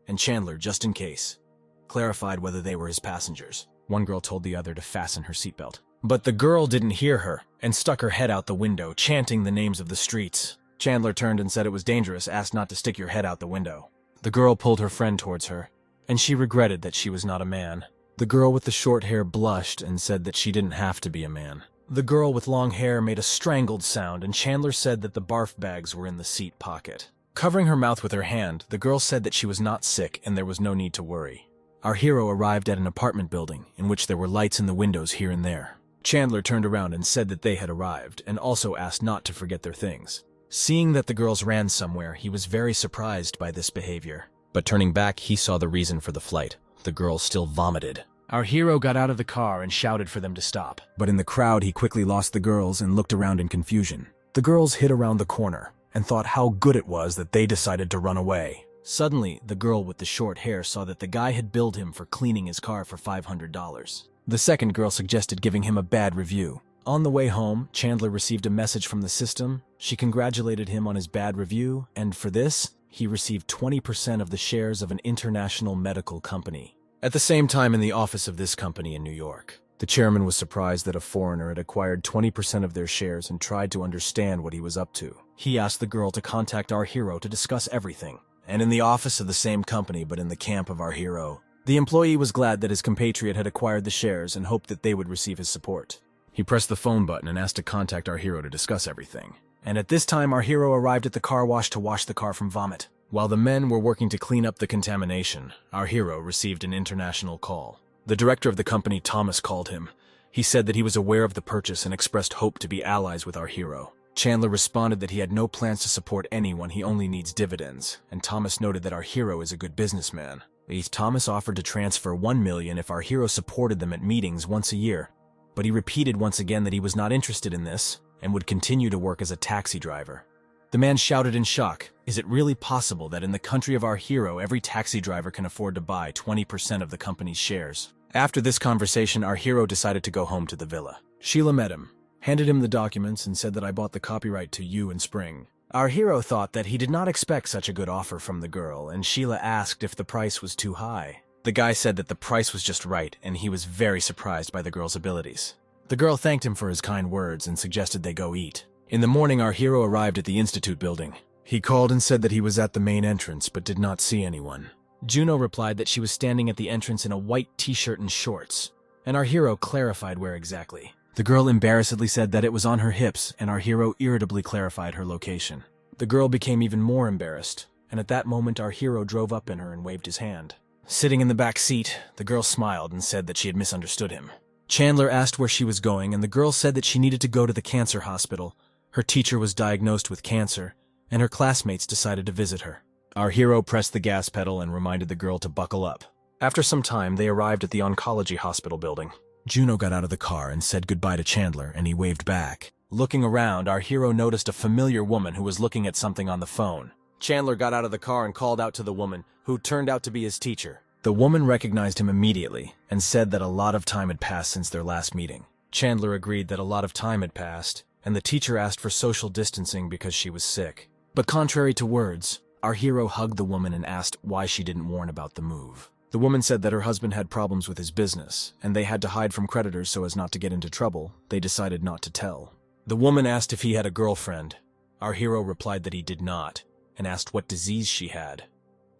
and Chandler, just in case, clarified whether they were his passengers. One girl told the other to fasten her seatbelt. But the girl didn't hear her and stuck her head out the window, chanting the names of the streets. Chandler turned and said it was dangerous, asked not to stick your head out the window. The girl pulled her friend towards her, and she regretted that she was not a man. The girl with the short hair blushed and said that she didn't have to be a man. The girl with long hair made a strangled sound, and Chandler said that the barf bags were in the seat pocket. Covering her mouth with her hand, the girl said that she was not sick and there was no need to worry. Our hero arrived at an apartment building in which there were lights in the windows here and there. Chandler turned around and said that they had arrived, and also asked not to forget their things. Seeing that the girls ran somewhere, he was very surprised by this behavior. But turning back, he saw the reason for the flight. The girls still vomited. Our hero got out of the car and shouted for them to stop. But in the crowd, he quickly lost the girls and looked around in confusion. The girls hid around the corner and thought how good it was that they decided to run away. Suddenly, the girl with the short hair saw that the guy had billed him for cleaning his car for $500. The second girl suggested giving him a bad review. On the way home, Chandler received a message from the system. She congratulated him on his bad review, and for this, he received 20% of the shares of an international medical company. At the same time, in the office of this company in New York, the chairman was surprised that a foreigner had acquired 20% of their shares and tried to understand what he was up to. He asked the girl to contact our hero to discuss everything. And in the office of the same company, but in the camp of our hero, the employee was glad that his compatriot had acquired the shares and hoped that they would receive his support. He pressed the phone button and asked to contact our hero to discuss everything. And at this time, our hero arrived at the car wash to wash the car from vomit. While the men were working to clean up the contamination, our hero received an international call. The director of the company, Thomas, called him. He said that he was aware of the purchase and expressed hope to be allies with our hero. Chandler responded that he had no plans to support anyone, he only needs dividends, and Thomas noted that our hero is a good businessman. Thomas offered to transfer $1 million if our hero supported them at meetings once a year, but he repeated once again that he was not interested in this and would continue to work as a taxi driver. The man shouted in shock, "Is it really possible that in the country of our hero, every taxi driver can afford to buy 20% of the company's shares?" After this conversation, our hero decided to go home to the villa. Sheila met him, handed him the documents, and said that I bought the copyright to You in Spring. Our hero thought that he did not expect such a good offer from the girl, and Sheila asked if the price was too high. The guy said that the price was just right, and he was very surprised by the girl's abilities. The girl thanked him for his kind words and suggested they go eat. In the morning, our hero arrived at the Institute building. He called and said that he was at the main entrance, but did not see anyone. Juno replied that she was standing at the entrance in a white t-shirt and shorts, and our hero clarified where exactly. The girl embarrassedly said that it was on her hips, and our hero irritably clarified her location. The girl became even more embarrassed, and at that moment our hero drove up in her and waved his hand. Sitting in the back seat, the girl smiled and said that she had misunderstood him. Chandler asked where she was going, and the girl said that she needed to go to the cancer hospital. Her teacher was diagnosed with cancer, and her classmates decided to visit her. Our hero pressed the gas pedal and reminded the girl to buckle up. After some time, they arrived at the oncology hospital building. Juno got out of the car and said goodbye to Chandler, and he waved back. Looking around, our hero noticed a familiar woman who was looking at something on the phone. Chandler got out of the car and called out to the woman, who turned out to be his teacher. The woman recognized him immediately and said that a lot of time had passed since their last meeting. Chandler agreed that a lot of time had passed, and the teacher asked for social distancing because she was sick. But contrary to words, our hero hugged the woman and asked why she didn't warn about the move. The woman said that her husband had problems with his business, and they had to hide from creditors so as not to get into trouble. They decided not to tell. The woman asked if he had a girlfriend. Our hero replied that he did not, and asked what disease she had.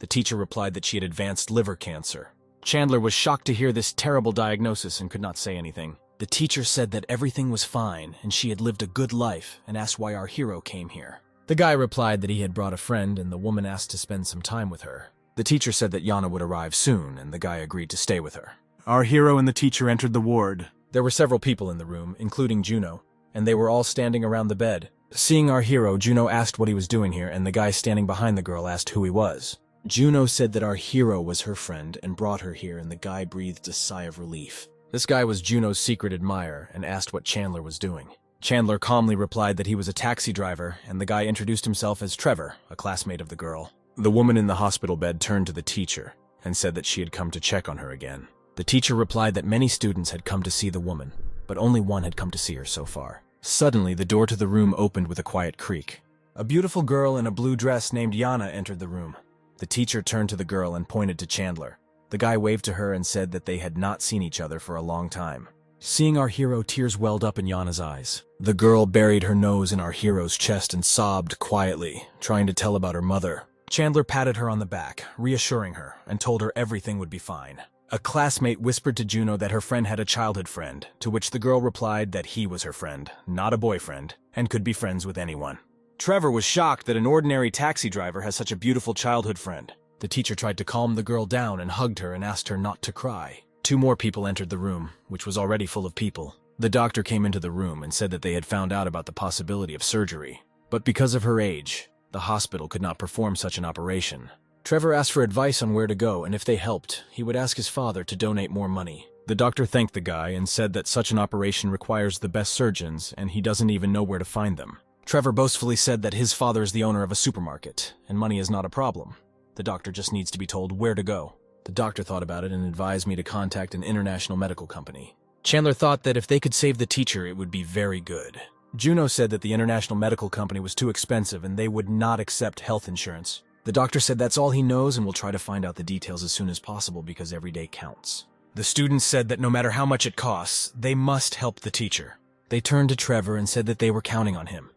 The teacher replied that she had advanced liver cancer. Chandler was shocked to hear this terrible diagnosis and could not say anything. The teacher said that everything was fine and she had lived a good life and asked why our hero came here. The guy replied that he had brought a friend and the woman asked to spend some time with her. The teacher said that Yana would arrive soon and the guy agreed to stay with her. Our hero and the teacher entered the ward. There were several people in the room, including Juno, and they were all standing around the bed. Seeing our hero, Juno asked what he was doing here and the guy standing behind the girl asked who he was. Juno said that our hero was her friend and brought her here and the guy breathed a sigh of relief. This guy was Juno's secret admirer and asked what Chandler was doing. Chandler calmly replied that he was a taxi driver and the guy introduced himself as Trevor, a classmate of the girl. The woman in the hospital bed turned to the teacher and said that she had come to check on her again. The teacher replied that many students had come to see the woman, but only one had come to see her so far. Suddenly, the door to the room opened with a quiet creak. A beautiful girl in a blue dress named Yana entered the room. The teacher turned to the girl and pointed to Chandler. The guy waved to her and said that they had not seen each other for a long time. Seeing our hero, tears welled up in Yana's eyes. The girl buried her nose in our hero's chest and sobbed quietly, trying to tell about her mother. Chandler patted her on the back, reassuring her, and told her everything would be fine. A classmate whispered to Juno that her friend had a childhood friend, to which the girl replied that he was her friend, not a boyfriend, and could be friends with anyone. Trevor was shocked that an ordinary taxi driver has such a beautiful childhood friend. The teacher tried to calm the girl down and hugged her and asked her not to cry. 2 more people entered the room, which was already full of people. The doctor came into the room and said that they had found out about the possibility of surgery, but because of her age, the hospital could not perform such an operation. Trevor asked for advice on where to go, and if they helped, he would ask his father to donate more money. The doctor thanked the guy and said that such an operation requires the best surgeons, and he doesn't even know where to find them. Trevor boastfully said that his father is the owner of a supermarket, and money is not a problem. The doctor just needs to be told where to go. The doctor thought about it and advised me to contact an international medical company. Chandler thought that if they could save the teacher, it would be very good. Juno said that the international medical company was too expensive and they would not accept health insurance. The doctor said that's all he knows and will try to find out the details as soon as possible because every day counts. The students said that no matter how much it costs, they must help the teacher. They turned to Trevor and said that they were counting on him.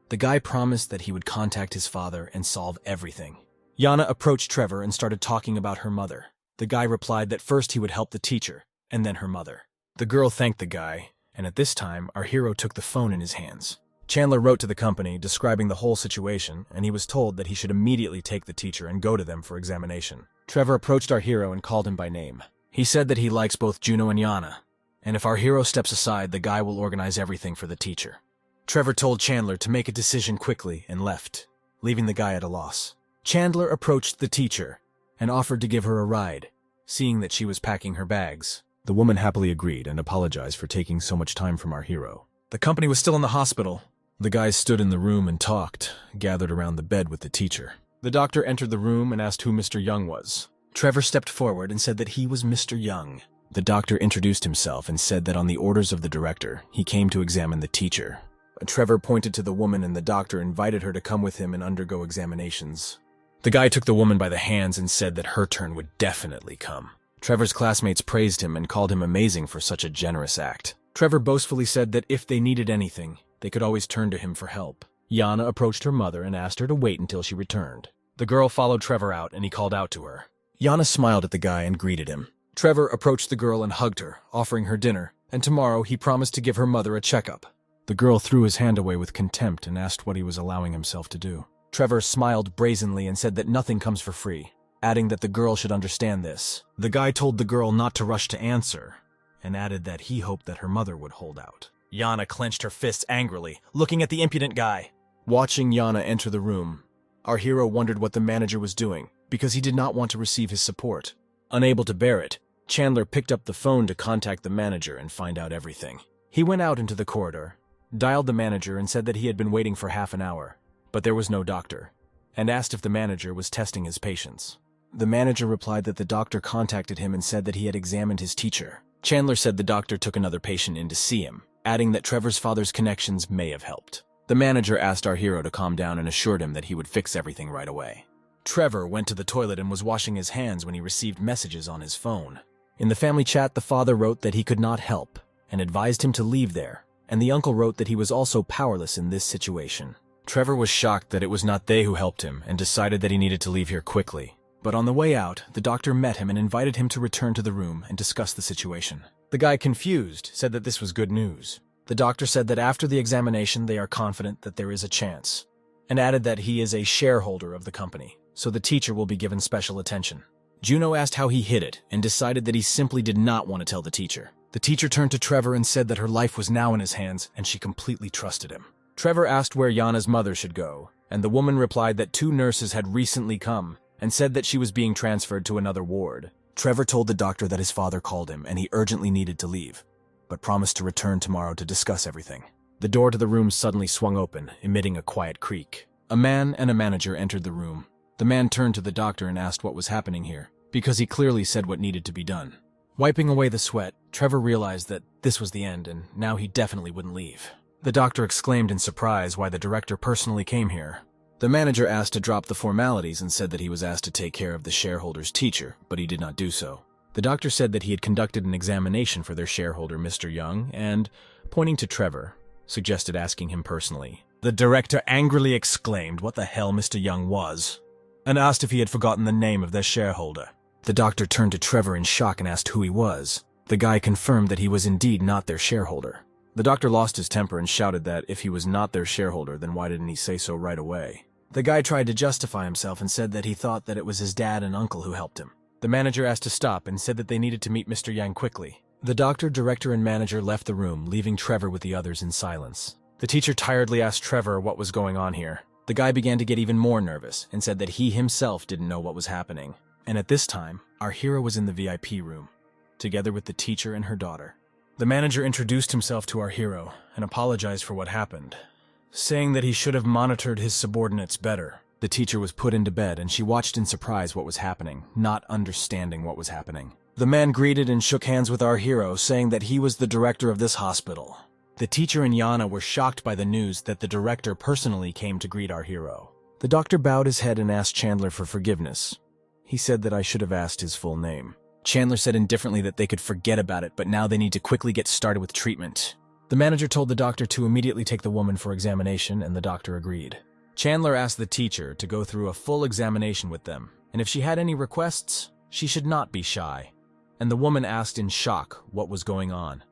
The guy promised that he would contact his father and solve everything. Yana approached Trevor and started talking about her mother. The guy replied that first he would help the teacher, and then her mother. The girl thanked the guy, and at this time, our hero took the phone in his hands. Chandler wrote to the company, describing the whole situation, and he was told that he should immediately take the teacher and go to them for examination. Trevor approached our hero and called him by name. He said that he likes both Juno and Yana, and if our hero steps aside, the guy will organize everything for the teacher. Trevor told Chandler to make a decision quickly and left, leaving the guy at a loss. Chandler approached the teacher and offered to give her a ride, seeing that she was packing her bags. The woman happily agreed and apologized for taking so much time from our hero. The company was still in the hospital. The guys stood in the room and talked, gathered around the bed with the teacher. The doctor entered the room and asked who Mr. Young was. Trevor stepped forward and said that he was Mr. Young. The doctor introduced himself and said that on the orders of the director, he came to examine the teacher. Trevor pointed to the woman and the doctor invited her to come with him and undergo examinations. The guy took the woman by the hands and said that her turn would definitely come. Trevor's classmates praised him and called him amazing for such a generous act. Trevor boastfully said that if they needed anything, they could always turn to him for help. Yana approached her mother and asked her to wait until she returned. The girl followed Trevor out and he called out to her. Yana smiled at the guy and greeted him. Trevor approached the girl and hugged her, offering her dinner, and tomorrow he promised to give her mother a checkup. The girl threw his hand away with contempt and asked what he was allowing himself to do. Trevor smiled brazenly and said that nothing comes for free, adding that the girl should understand this. The guy told the girl not to rush to answer, and added that he hoped that her mother would hold out. Yana clenched her fists angrily, looking at the impudent guy. Watching Yana enter the room, our hero wondered what the manager was doing, because he did not want to receive his support. Unable to bear it, Chandler picked up the phone to contact the manager and find out everything. He went out into the corridor, dialed the manager and said that he had been waiting for half an hour, but there was no doctor, and asked if the manager was testing his patients. The manager replied that the doctor contacted him and said that he had examined his teacher. Chandler said the doctor took another patient in to see him, adding that Trevor's father's connections may have helped. The manager asked our hero to calm down and assured him that he would fix everything right away. Trevor went to the toilet and was washing his hands when he received messages on his phone. In the family chat, the father wrote that he could not help and advised him to leave there, and the uncle wrote that he was also powerless in this situation. Trevor was shocked that it was not they who helped him and decided that he needed to leave here quickly. But on the way out, the doctor met him and invited him to return to the room and discuss the situation. The guy, confused, said that this was good news. The doctor said that after the examination they are confident that there is a chance, and added that he is a shareholder of the company, so the teacher will be given special attention. Juno asked how he hid it and decided that he simply did not want to tell the teacher. The teacher turned to Trevor and said that her life was now in his hands and she completely trusted him. Trevor asked where Yana's mother should go, and the woman replied that 2 nurses had recently come and said that she was being transferred to another ward. Trevor told the doctor that his father called him and he urgently needed to leave, but promised to return tomorrow to discuss everything. The door to the room suddenly swung open, emitting a quiet creak. A man and a manager entered the room. The man turned to the doctor and asked what was happening here, because he clearly said what needed to be done. Wiping away the sweat, Trevor realized that this was the end and now he definitely wouldn't leave. The doctor exclaimed in surprise why the director personally came here. The manager asked to drop the formalities and said that he was asked to take care of the shareholder's teacher, but he did not do so. The doctor said that he had conducted an examination for their shareholder, Mr. Young, and, pointing to Trevor, suggested asking him personally. The director angrily exclaimed what the hell Mr. Young was, and asked if he had forgotten the name of their shareholder. The doctor turned to Trevor in shock and asked who he was. The guy confirmed that he was indeed not their shareholder. The doctor lost his temper and shouted that if he was not their shareholder, then why didn't he say so right away? The guy tried to justify himself and said that he thought that it was his dad and uncle who helped him. The manager asked to stop and said that they needed to meet Mr. Yang quickly. The doctor, director, and manager left the room, leaving Trevor with the others in silence. The teacher tiredly asked Trevor what was going on here. The guy began to get even more nervous and said that he himself didn't know what was happening. And at this time, our hero was in the VIP room, together with the teacher and her daughter. The manager introduced himself to our hero and apologized for what happened, saying that he should have monitored his subordinates better. The teacher was put into bed and she watched in surprise what was happening, not understanding what was happening. The man greeted and shook hands with our hero, saying that he was the director of this hospital. The teacher and Yana were shocked by the news that the director personally came to greet our hero. The doctor bowed his head and asked Chandler for forgiveness. He said that I should have asked his full name. Chandler said indifferently that they could forget about it, but now they need to quickly get started with treatment. The manager told the doctor to immediately take the woman for examination, and the doctor agreed. Chandler asked the teacher to go through a full examination with them, and if she had any requests, she should not be shy. And the woman asked in shock what was going on.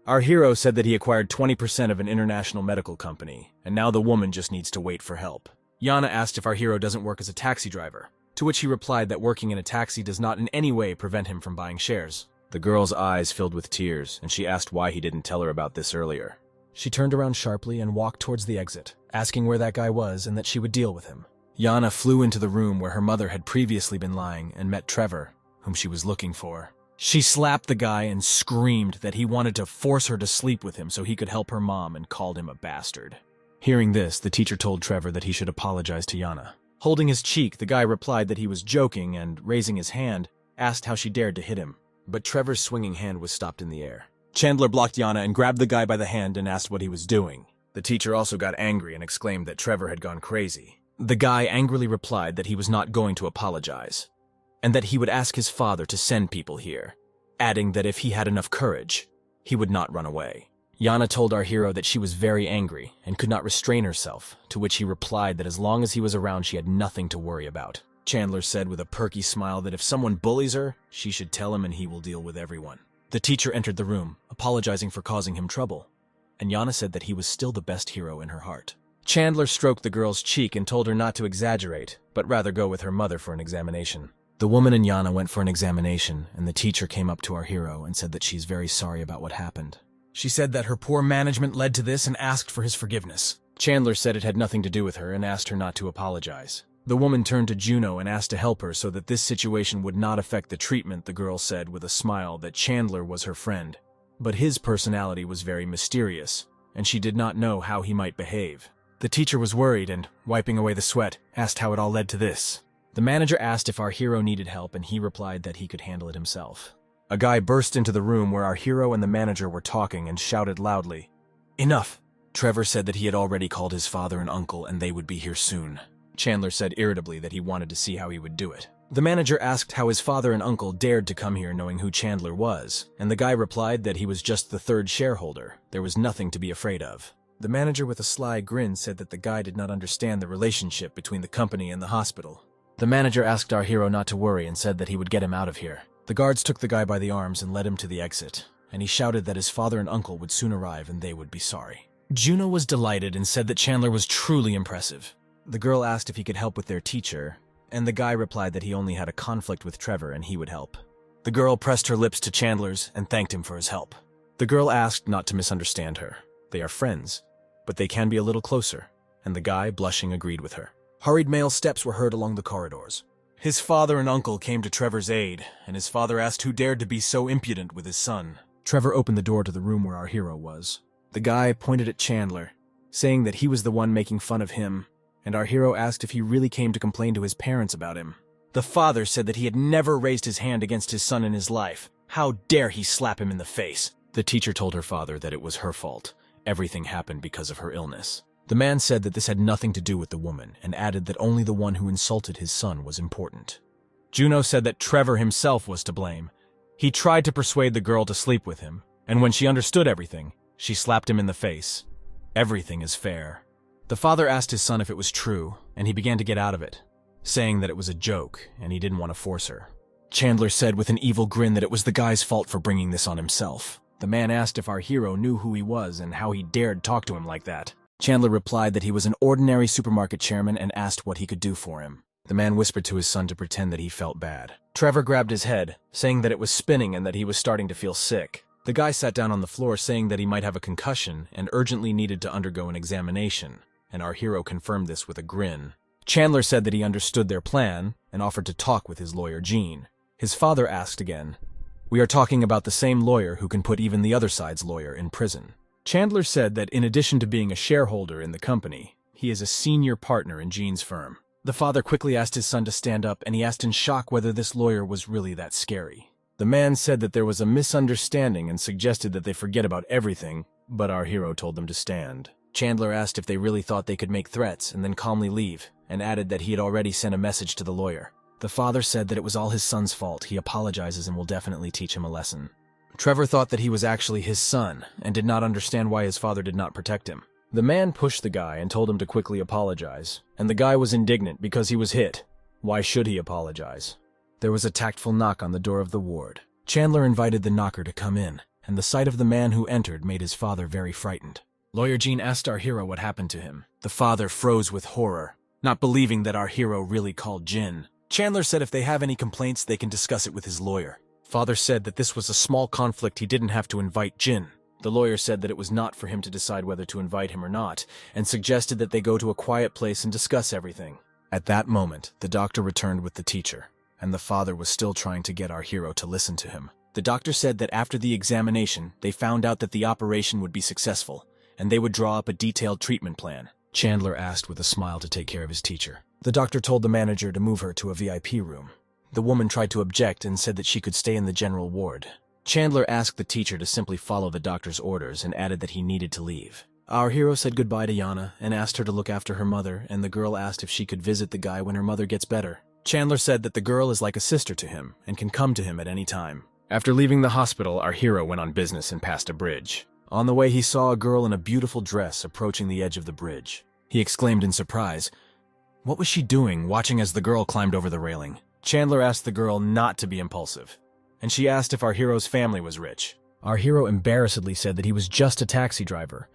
Our hero said that he acquired 20% of an international medical company, and now the woman just needs to wait for help. Yana asked if our hero doesn't work as a taxi driver, to which he replied that working in a taxi does not in any way prevent him from buying shares. The girl's eyes filled with tears, and she asked why he didn't tell her about this earlier. She turned around sharply and walked towards the exit, asking where that guy was and that she would deal with him. Yana flew into the room where her mother had previously been lying and met Trevor, whom she was looking for. She slapped the guy and screamed that he wanted to force her to sleep with him so he could help her mom, and called him a bastard. Hearing this, the teacher told Trevor that he should apologize to Yana. Holding his cheek, the guy replied that he was joking and, raising his hand, asked how she dared to hit him. But Trevor's swinging hand was stopped in the air. Chandler blocked Yana and grabbed the guy by the hand and asked what he was doing. The teacher also got angry and exclaimed that Trevor had gone crazy. The guy angrily replied that he was not going to apologize, and that he would ask his father to send people here, adding that if he had enough courage, he would not run away. Yana told our hero that she was very angry and could not restrain herself, to which he replied that as long as he was around, she had nothing to worry about. Chandler said with a perky smile that if someone bullies her, she should tell him and he will deal with everyone. The teacher entered the room, apologizing for causing him trouble, and Yana said that he was still the best hero in her heart. Chandler stroked the girl's cheek and told her not to exaggerate, but rather go with her mother for an examination. The woman and Yana went for an examination, and the teacher came up to our hero and said that she's very sorry about what happened. She said that her poor management led to this and asked for his forgiveness. Chandler said it had nothing to do with her and asked her not to apologize. The woman turned to Juno and asked to help her so that this situation would not affect the treatment. The girl said with a smile that Chandler was her friend, but his personality was very mysterious, and she did not know how he might behave. The teacher was worried and, wiping away the sweat, asked how it all led to this. The manager asked if our hero needed help, and he replied that he could handle it himself. A guy burst into the room where our hero and the manager were talking and shouted loudly, "Enough!" Trevor said that he had already called his father and uncle and they would be here soon. Chandler said irritably that he wanted to see how he would do it. The manager asked how his father and uncle dared to come here knowing who Chandler was, and the guy replied that he was just the third shareholder. There was nothing to be afraid of. The manager with a sly grin said that the guy did not understand the relationship between the company and the hospital. The manager asked our hero not to worry and said that he would get him out of here. The guards took the guy by the arms and led him to the exit, and he shouted that his father and uncle would soon arrive and they would be sorry. Juno was delighted and said that Chandler was truly impressive. The girl asked if he could help with their teacher, and the guy replied that he only had a conflict with Trevor and he would help. The girl pressed her lips to Chandler's and thanked him for his help. The girl asked not to misunderstand her. They are friends, but they can be a little closer, and the guy, blushing, agreed with her. Hurried male steps were heard along the corridors. His father and uncle came to Trevor's aid, and his father asked who dared to be so impudent with his son. Trevor opened the door to the room where our hero was. The guy pointed at Chandler, saying that he was the one making fun of him, and our hero asked if he really came to complain to his parents about him. The father said that he had never raised his hand against his son in his life. How dare he slap him in the face? The teacher told her father that it was her fault. Everything happened because of her illness. The man said that this had nothing to do with the woman and added that only the one who insulted his son was important. Juno said that Trevor himself was to blame. He tried to persuade the girl to sleep with him, and when she understood everything, she slapped him in the face. Everything is fair. The father asked his son if it was true, and he began to get out of it, saying that it was a joke and he didn't want to force her. Chandler said with an evil grin that it was the guy's fault for bringing this on himself. The man asked if our hero knew who he was and how he dared talk to him like that. Chandler replied that he was an ordinary supermarket chairman and asked what he could do for him. The man whispered to his son to pretend that he felt bad. Trevor grabbed his head, saying that it was spinning and that he was starting to feel sick. The guy sat down on the floor saying that he might have a concussion and urgently needed to undergo an examination, and our hero confirmed this with a grin. Chandler said that he understood their plan and offered to talk with his lawyer, Gene. His father asked again, "We are talking about the same lawyer who can put even the other side's lawyer in prison." Chandler said that in addition to being a shareholder in the company, he is a senior partner in Gene's firm. The father quickly asked his son to stand up, and he asked in shock whether this lawyer was really that scary. The man said that there was a misunderstanding and suggested that they forget about everything, but our hero told them to stand. Chandler asked if they really thought they could make threats and then calmly leave, and added that he had already sent a message to the lawyer. The father said that it was all his son's fault. He apologizes and will definitely teach him a lesson. Trevor thought that he was actually his son and did not understand why his father did not protect him. The man pushed the guy and told him to quickly apologize, and the guy was indignant because he was hit. Why should he apologize? There was a tactful knock on the door of the ward. Chandler invited the knocker to come in, and the sight of the man who entered made his father very frightened. Lawyer Gene asked our hero what happened to him. The father froze with horror, not believing that our hero really called Jin. Chandler said if they have any complaints, they can discuss it with his lawyer. Father said that this was a small conflict, he didn't have to invite Jin. The lawyer said that it was not for him to decide whether to invite him or not, and suggested that they go to a quiet place and discuss everything. At that moment, the doctor returned with the teacher, and the father was still trying to get our hero to listen to him. The doctor said that after the examination, they found out that the operation would be successful, and they would draw up a detailed treatment plan. Chandler asked with a smile to take care of his teacher. The doctor told the manager to move her to a VIP room. The woman tried to object and said that she could stay in the general ward. Chandler asked the teacher to simply follow the doctor's orders and added that he needed to leave. Our hero said goodbye to Yana and asked her to look after her mother, and the girl asked if she could visit the guy when her mother gets better. Chandler said that the girl is like a sister to him and can come to him at any time. After leaving the hospital, our hero went on business and passed a bridge. On the way, he saw a girl in a beautiful dress approaching the edge of the bridge. He exclaimed in surprise, "What was she doing, watching as the girl climbed over the railing?" Chandler asked the girl not to be impulsive, and she asked if our hero's family was rich. Our hero embarrassedly said that he was just a taxi driver.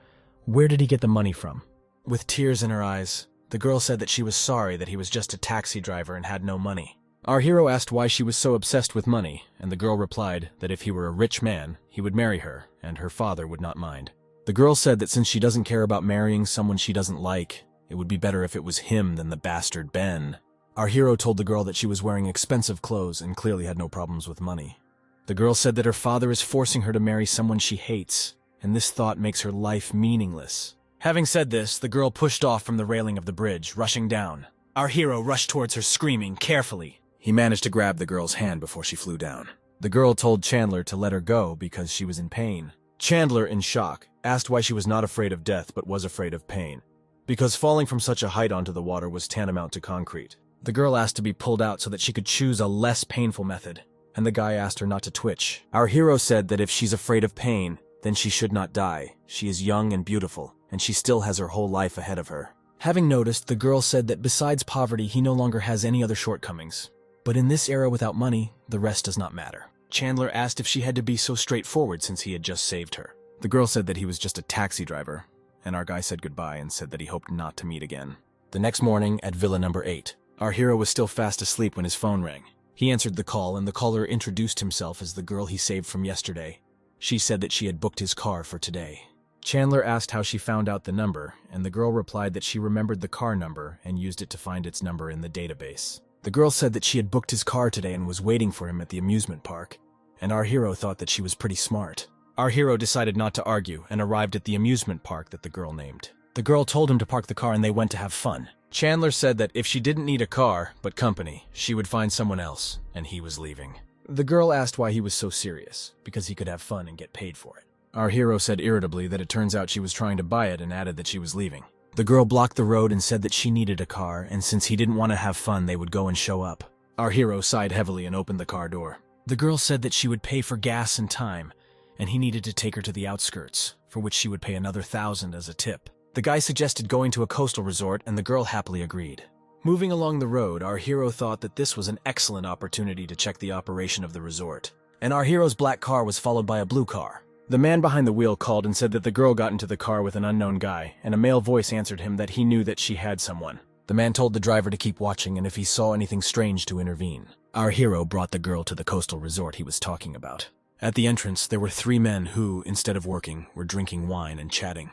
Where did he get the money from? With tears in her eyes, the girl said that she was sorry that he was just a taxi driver and had no money. Our hero asked why she was so obsessed with money, and the girl replied that if he were a rich man, he would marry her, and her father would not mind. The girl said that since she doesn't care about marrying someone she doesn't like, it would be better if it was him than the bastard Ben. Our hero told the girl that she was wearing expensive clothes and clearly had no problems with money. The girl said that her father is forcing her to marry someone she hates, and this thought makes her life meaningless. Having said this, the girl pushed off from the railing of the bridge, rushing down. Our hero rushed towards her screaming, carefully. He managed to grab the girl's hand before she flew down. The girl told Chandler to let her go because she was in pain. Chandler, in shock, asked why she was not afraid of death but was afraid of pain, because falling from such a height onto the water was tantamount to concrete. The girl asked to be pulled out so that she could choose a less painful method, and the guy asked her not to twitch. Our hero said that if she's afraid of pain, then she should not die. She is young and beautiful, and she still has her whole life ahead of her. Having noticed, the girl said that besides poverty, he no longer has any other shortcomings. But in this era without money, the rest does not matter. Chandler asked if she had to be so straightforward since he had just saved her. The girl said that he was just a taxi driver, and our guy said goodbye and said that he hoped not to meet again. The next morning at Villa number 8, our hero was still fast asleep when his phone rang. He answered the call, and the caller introduced himself as the girl he saved from yesterday. She said that she had booked his car for today. Chandler asked how she found out the number, and the girl replied that she remembered the car number and used it to find its number in the database. The girl said that she had booked his car today and was waiting for him at the amusement park, and our hero thought that she was pretty smart. Our hero decided not to argue and arrived at the amusement park that the girl named. The girl told him to park the car and they went to have fun. Chandler said that if she didn't need a car, but company, she would find someone else, and he was leaving. The girl asked why he was so serious, because he could have fun and get paid for it. Our hero said irritably that it turns out she was trying to buy it and added that she was leaving. The girl blocked the road and said that she needed a car, and since he didn't want to have fun, they would go and show up. Our hero sighed heavily and opened the car door. The girl said that she would pay for gas and time, and he needed to take her to the outskirts, for which she would pay another $1,000 as a tip. The guy suggested going to a coastal resort, and the girl happily agreed. Moving along the road, our hero thought that this was an excellent opportunity to check the operation of the resort. And our hero's black car was followed by a blue car. The man behind the wheel called and said that the girl got into the car with an unknown guy, and a male voice answered him that he knew that she had someone. The man told the driver to keep watching and if he saw anything strange to intervene. Our hero brought the girl to the coastal resort he was talking about. At the entrance, there were 3 men who, instead of working, were drinking wine and chatting.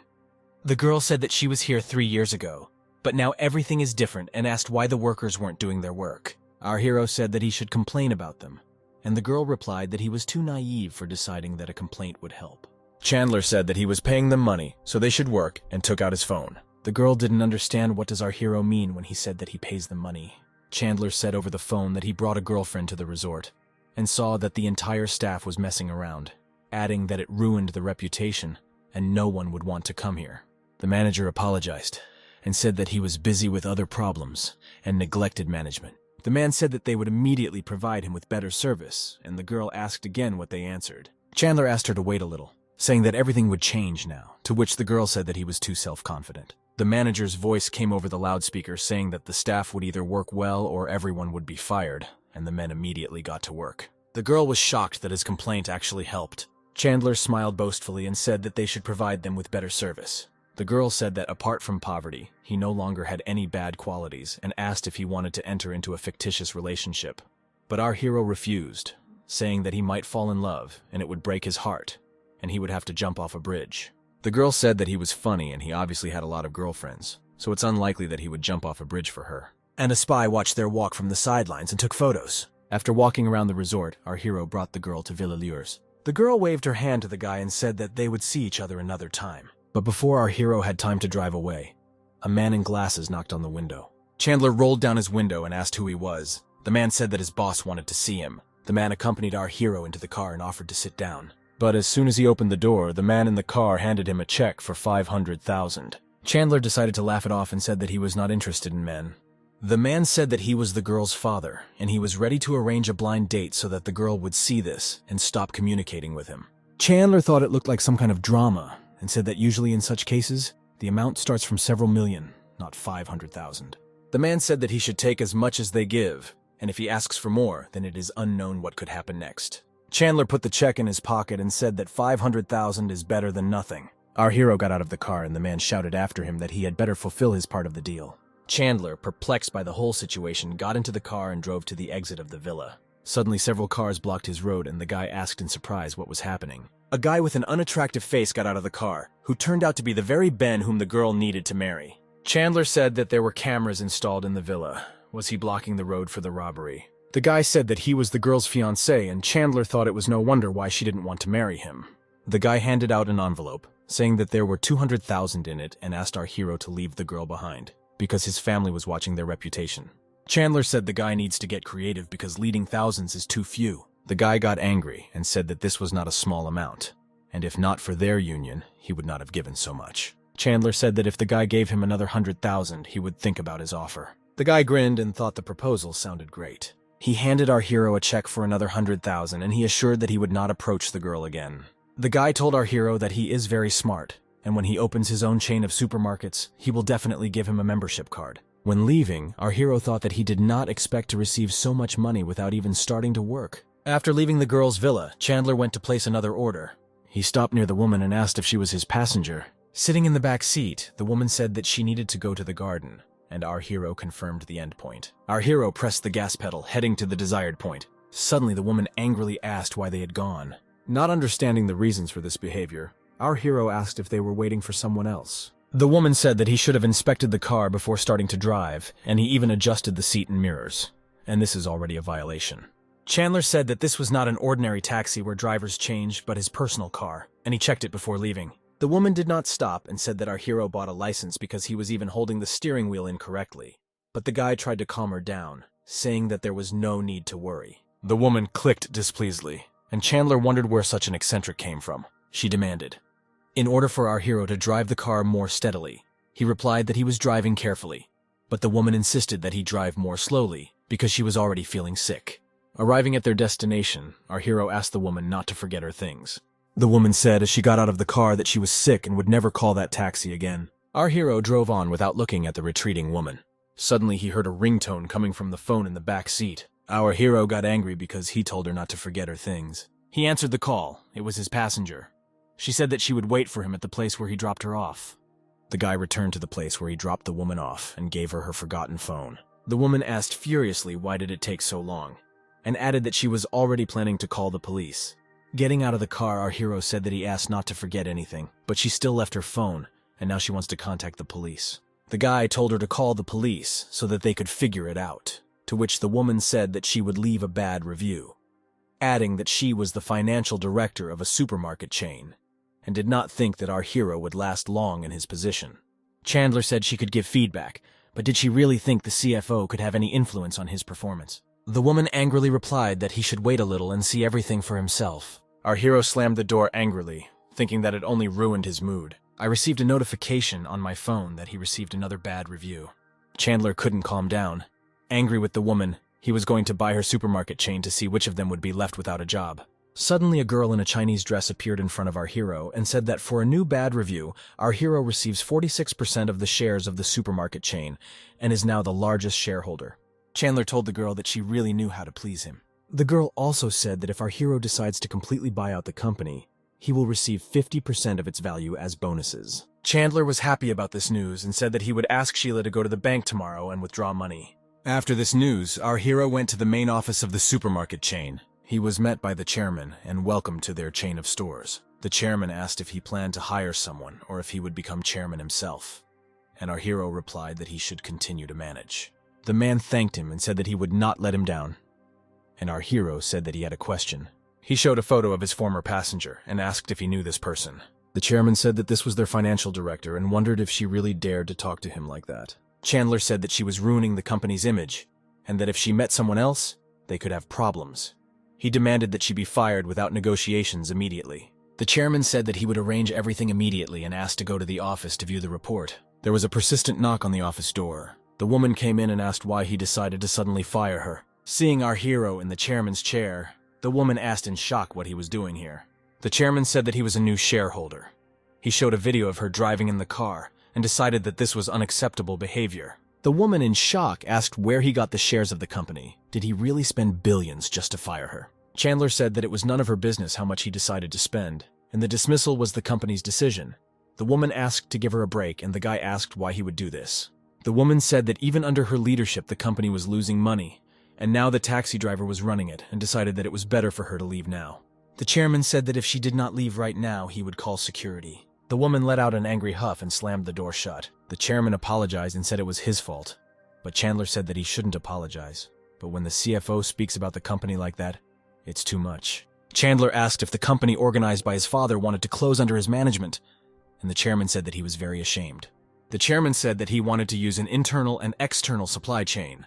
The girl said that she was here 3 years ago, but now everything is different and asked why the workers weren't doing their work. Our hero said that he should complain about them, and the girl replied that he was too naive for deciding that a complaint would help. Chandler said that he was paying them money, so they should work, and took out his phone. The girl didn't understand what does our hero mean when he said that he pays them money. Chandler said over the phone that he brought a girlfriend to the resort, and saw that the entire staff was messing around, adding that it ruined the reputation, and no one would want to come here. The manager apologized, and said that he was busy with other problems, and neglected management. The man said that they would immediately provide him with better service, and the girl asked again what they answered. Chandler asked her to wait a little, saying that everything would change now, to which the girl said that he was too self-confident. The manager's voice came over the loudspeaker saying that the staff would either work well or everyone would be fired, and the men immediately got to work. The girl was shocked that his complaint actually helped. Chandler smiled boastfully and said that they should provide them with better service. The girl said that apart from poverty, he no longer had any bad qualities and asked if he wanted to enter into a fictitious relationship. But our hero refused, saying that he might fall in love and it would break his heart, and he would have to jump off a bridge. The girl said that he was funny and he obviously had a lot of girlfriends, so it's unlikely that he would jump off a bridge for her. And a spy watched their walk from the sidelines and took photos. After walking around the resort, our hero brought the girl to Villa Lures. The girl waved her hand to the guy and said that they would see each other another time. But before our hero had time to drive away, a man in glasses knocked on the window. Chandler rolled down his window and asked who he was. The man said that his boss wanted to see him. The man accompanied our hero into the car and offered to sit down. But as soon as he opened the door, the man in the car handed him a check for $500,000. Chandler decided to laugh it off and said that he was not interested in men. The man said that he was the girl's father, and he was ready to arrange a blind date so that the girl would see this and stop communicating with him. Chandler thought it looked like some kind of drama, and said that usually in such cases, the amount starts from several million, not 500,000. The man said that he should take as much as they give, and if he asks for more, then it is unknown what could happen next. Chandler put the check in his pocket and said that 500,000 is better than nothing. Our hero got out of the car and the man shouted after him that he had better fulfill his part of the deal. Chandler, perplexed by the whole situation, got into the car and drove to the exit of the villa. Suddenly several cars blocked his road and the guy asked in surprise what was happening. A guy with an unattractive face got out of the car, who turned out to be the very Ben whom the girl needed to marry. Chandler said that there were cameras installed in the villa. Was he blocking the road for the robbery? The guy said that he was the girl's fiancé, and Chandler thought it was no wonder why she didn't want to marry him. The guy handed out an envelope, saying that there were 200,000 in it and asked our hero to leave the girl behind, because his family was watching their reputation. Chandler said the guy needs to get creative because leading thousands is too few. The guy got angry and said that this was not a small amount, and if not for their union, he would not have given so much. Chandler said that if the guy gave him another 100,000, he would think about his offer. The guy grinned and thought the proposal sounded great. He handed our hero a check for another 100,000 and he assured that he would not approach the girl again. The guy told our hero that he is very smart, and when he opens his own chain of supermarkets, he will definitely give him a membership card. When leaving, our hero thought that he did not expect to receive so much money without even starting to work. After leaving the girl's villa, Chandler went to place another order. He stopped near the woman and asked if she was his passenger. Sitting in the back seat, the woman said that she needed to go to the garden, and our hero confirmed the endpoint. Our hero pressed the gas pedal, heading to the desired point. Suddenly, the woman angrily asked why they had gone. Not understanding the reasons for this behavior, our hero asked if they were waiting for someone else. The woman said that he should have inspected the car before starting to drive, and he even adjusted the seat and mirrors. And this is already a violation. Chandler said that this was not an ordinary taxi where drivers change, but his personal car, and he checked it before leaving. The woman did not stop and said that our hero bought a license because he was even holding the steering wheel incorrectly. But the guy tried to calm her down, saying that there was no need to worry. The woman clicked displeasedly, and Chandler wondered where such an eccentric came from. She demanded, in order for our hero to drive the car more steadily, he replied that he was driving carefully, but the woman insisted that he drive more slowly because she was already feeling sick. Arriving at their destination, our hero asked the woman not to forget her things. The woman said as she got out of the car that she was sick and would never call that taxi again. Our hero drove on without looking at the retreating woman. Suddenly he heard a ringtone coming from the phone in the back seat. Our hero got angry because he told her not to forget her things. He answered the call. It was his passenger. She said that she would wait for him at the place where he dropped her off. The guy returned to the place where he dropped the woman off and gave her her forgotten phone. The woman asked furiously why did it take so long, and added that she was already planning to call the police. Getting out of the car, our hero said that he asked not to forget anything, but she still left her phone, and now she wants to contact the police. The guy told her to call the police so that they could figure it out, to which the woman said that she would leave a bad review, adding that she was the financial director of a supermarket chain, and did not think that our hero would last long in his position. Chandler said she could give feedback, but did she really think the CFO could have any influence on his performance? The woman angrily replied that he should wait a little and see everything for himself. Our hero slammed the door angrily, thinking that it only ruined his mood. I received a notification on my phone that he received another bad review. Chandler couldn't calm down. Angry with the woman, he was going to buy her supermarket chain to see which of them would be left without a job. Suddenly, a girl in a Chinese dress appeared in front of our hero and said that for a new bad review, our hero receives 46% of the shares of the supermarket chain and is now the largest shareholder. Chandler told the girl that she really knew how to please him. The girl also said that if our hero decides to completely buy out the company, he will receive 50% of its value as bonuses. Chandler was happy about this news and said that he would ask Sheila to go to the bank tomorrow and withdraw money. After this news, our hero went to the main office of the supermarket chain. He was met by the chairman and welcomed to their chain of stores. The chairman asked if he planned to hire someone or if he would become chairman himself, and our hero replied that he should continue to manage. The man thanked him and said that he would not let him down, and our hero said that he had a question. He showed a photo of his former passenger and asked if he knew this person. The chairman said that this was their financial director and wondered if she really dared to talk to him like that. Chandler said that she was ruining the company's image, and that if she met someone else, they could have problems. He demanded that she be fired without negotiations immediately. The chairman said that he would arrange everything immediately and asked to go to the office to view the report. There was a persistent knock on the office door. The woman came in and asked why he decided to suddenly fire her. Seeing our hero in the chairman's chair, the woman asked in shock what he was doing here. The chairman said that he was a new shareholder. He showed a video of her driving in the car and decided that this was unacceptable behavior. The woman in shock asked where he got the shares of the company. Did he really spend billions just to fire her? Chandler said that it was none of her business how much he decided to spend, and the dismissal was the company's decision. The woman asked to give her a break, and the guy asked why he would do this. The woman said that even under her leadership the company was losing money, and now the taxi driver was running it and decided that it was better for her to leave now. The chairman said that if she did not leave right now, he would call security. The woman let out an angry huff and slammed the door shut. The chairman apologized and said it was his fault, but Chandler said that he shouldn't apologize. But when the CFO speaks about the company like that, it's too much. Chandler asked if the company organized by his father wanted to close under his management, and the chairman said that he was very ashamed. The chairman said that he wanted to use an internal and external supply chain,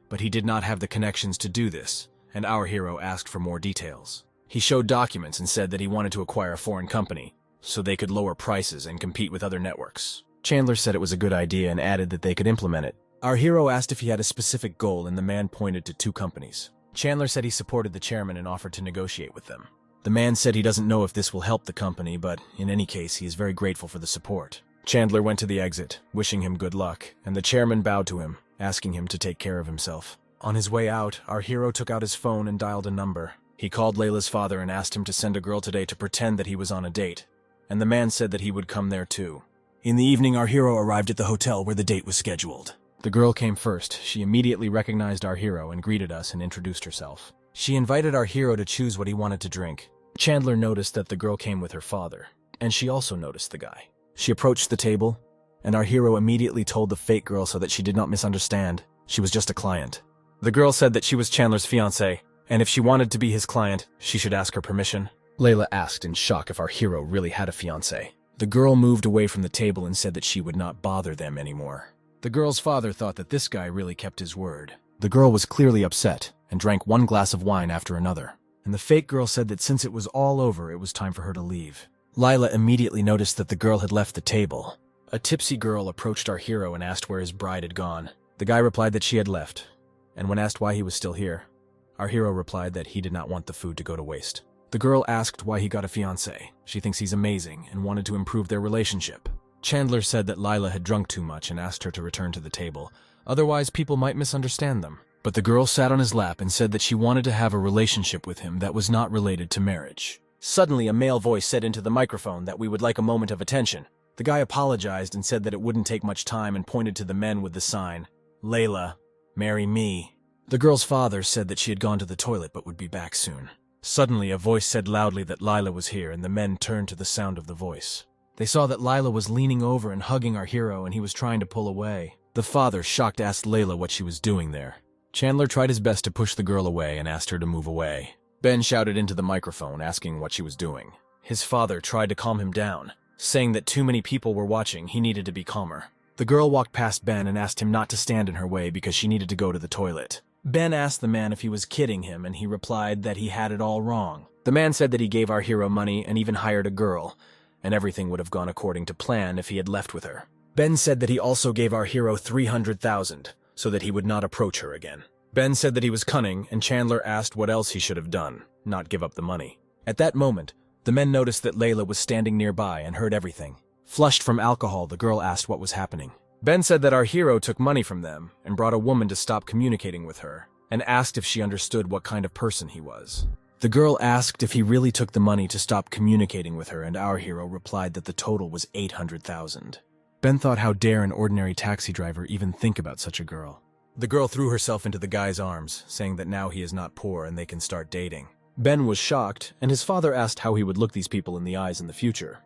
but he did not have the connections to do this, and our hero asked for more details. He showed documents and said that he wanted to acquire a foreign company, so they could lower prices and compete with other networks. Chandler said it was a good idea and added that they could implement it. Our hero asked if he had a specific goal, and the man pointed to two companies. Chandler said he supported the chairman and offered to negotiate with them. The man said he doesn't know if this will help the company, but in any case, he is very grateful for the support. Chandler went to the exit, wishing him good luck, and the chairman bowed to him, asking him to take care of himself. On his way out, our hero took out his phone and dialed a number. He called Layla's father and asked him to send a girl today to pretend that he was on a date, and the man said that he would come there too. In the evening, our hero arrived at the hotel where the date was scheduled. The girl came first. She immediately recognized our hero and greeted us and introduced herself. She invited our hero to choose what he wanted to drink. Chandler noticed that the girl came with her father, and she also noticed the guy. She approached the table, and our hero immediately told the fake girl so that she did not misunderstand. She was just a client. The girl said that she was Chandler's fiancée, and if she wanted to be his client, she should ask her permission. Layla asked in shock if our hero really had a fiancée. The girl moved away from the table and said that she would not bother them anymore. The girl's father thought that this guy really kept his word. The girl was clearly upset and drank one glass of wine after another, and the fake girl said that since it was all over, it was time for her to leave. Lila immediately noticed that the girl had left the table. A tipsy girl approached our hero and asked where his bride had gone. The guy replied that she had left, and when asked why he was still here, our hero replied that he did not want the food to go to waste. The girl asked why he got a fiancé. She thinks he's amazing and wanted to improve their relationship. Chandler said that Lila had drunk too much and asked her to return to the table. Otherwise, people might misunderstand them. But the girl sat on his lap and said that she wanted to have a relationship with him that was not related to marriage. Suddenly, a male voice said into the microphone that we would like a moment of attention. The guy apologized and said that it wouldn't take much time and pointed to the men with the sign, "Layla, marry me." The girl's father said that she had gone to the toilet but would be back soon. Suddenly, a voice said loudly that Lila was here, and the men turned to the sound of the voice. They saw that Lila was leaning over and hugging our hero, and he was trying to pull away. The father, shocked, asked Layla what she was doing there. Chandler tried his best to push the girl away and asked her to move away. Ben shouted into the microphone, asking what she was doing. His father tried to calm him down, saying that too many people were watching, he needed to be calmer. The girl walked past Ben and asked him not to stand in her way because she needed to go to the toilet. Ben asked the man if he was kidding him, and he replied that he had it all wrong. The man said that he gave our hero money and even hired a girl, and everything would have gone according to plan if he had left with her. Ben said that he also gave our hero $300,000 so that he would not approach her again. Ben said that he was cunning, and Chandler asked what else he should have done, not give up the money. At that moment, the men noticed that Layla was standing nearby and heard everything. Flushed from alcohol, the girl asked what was happening. Ben said that our hero took money from them and brought a woman to stop communicating with her, and asked if she understood what kind of person he was. The girl asked if he really took the money to stop communicating with her, and our hero replied that the total was $800,000. Ben thought, how dare an ordinary taxi driver even think about such a girl. The girl threw herself into the guy's arms, saying that now he is not poor and they can start dating. Ben was shocked, and his father asked how he would look these people in the eyes in the future.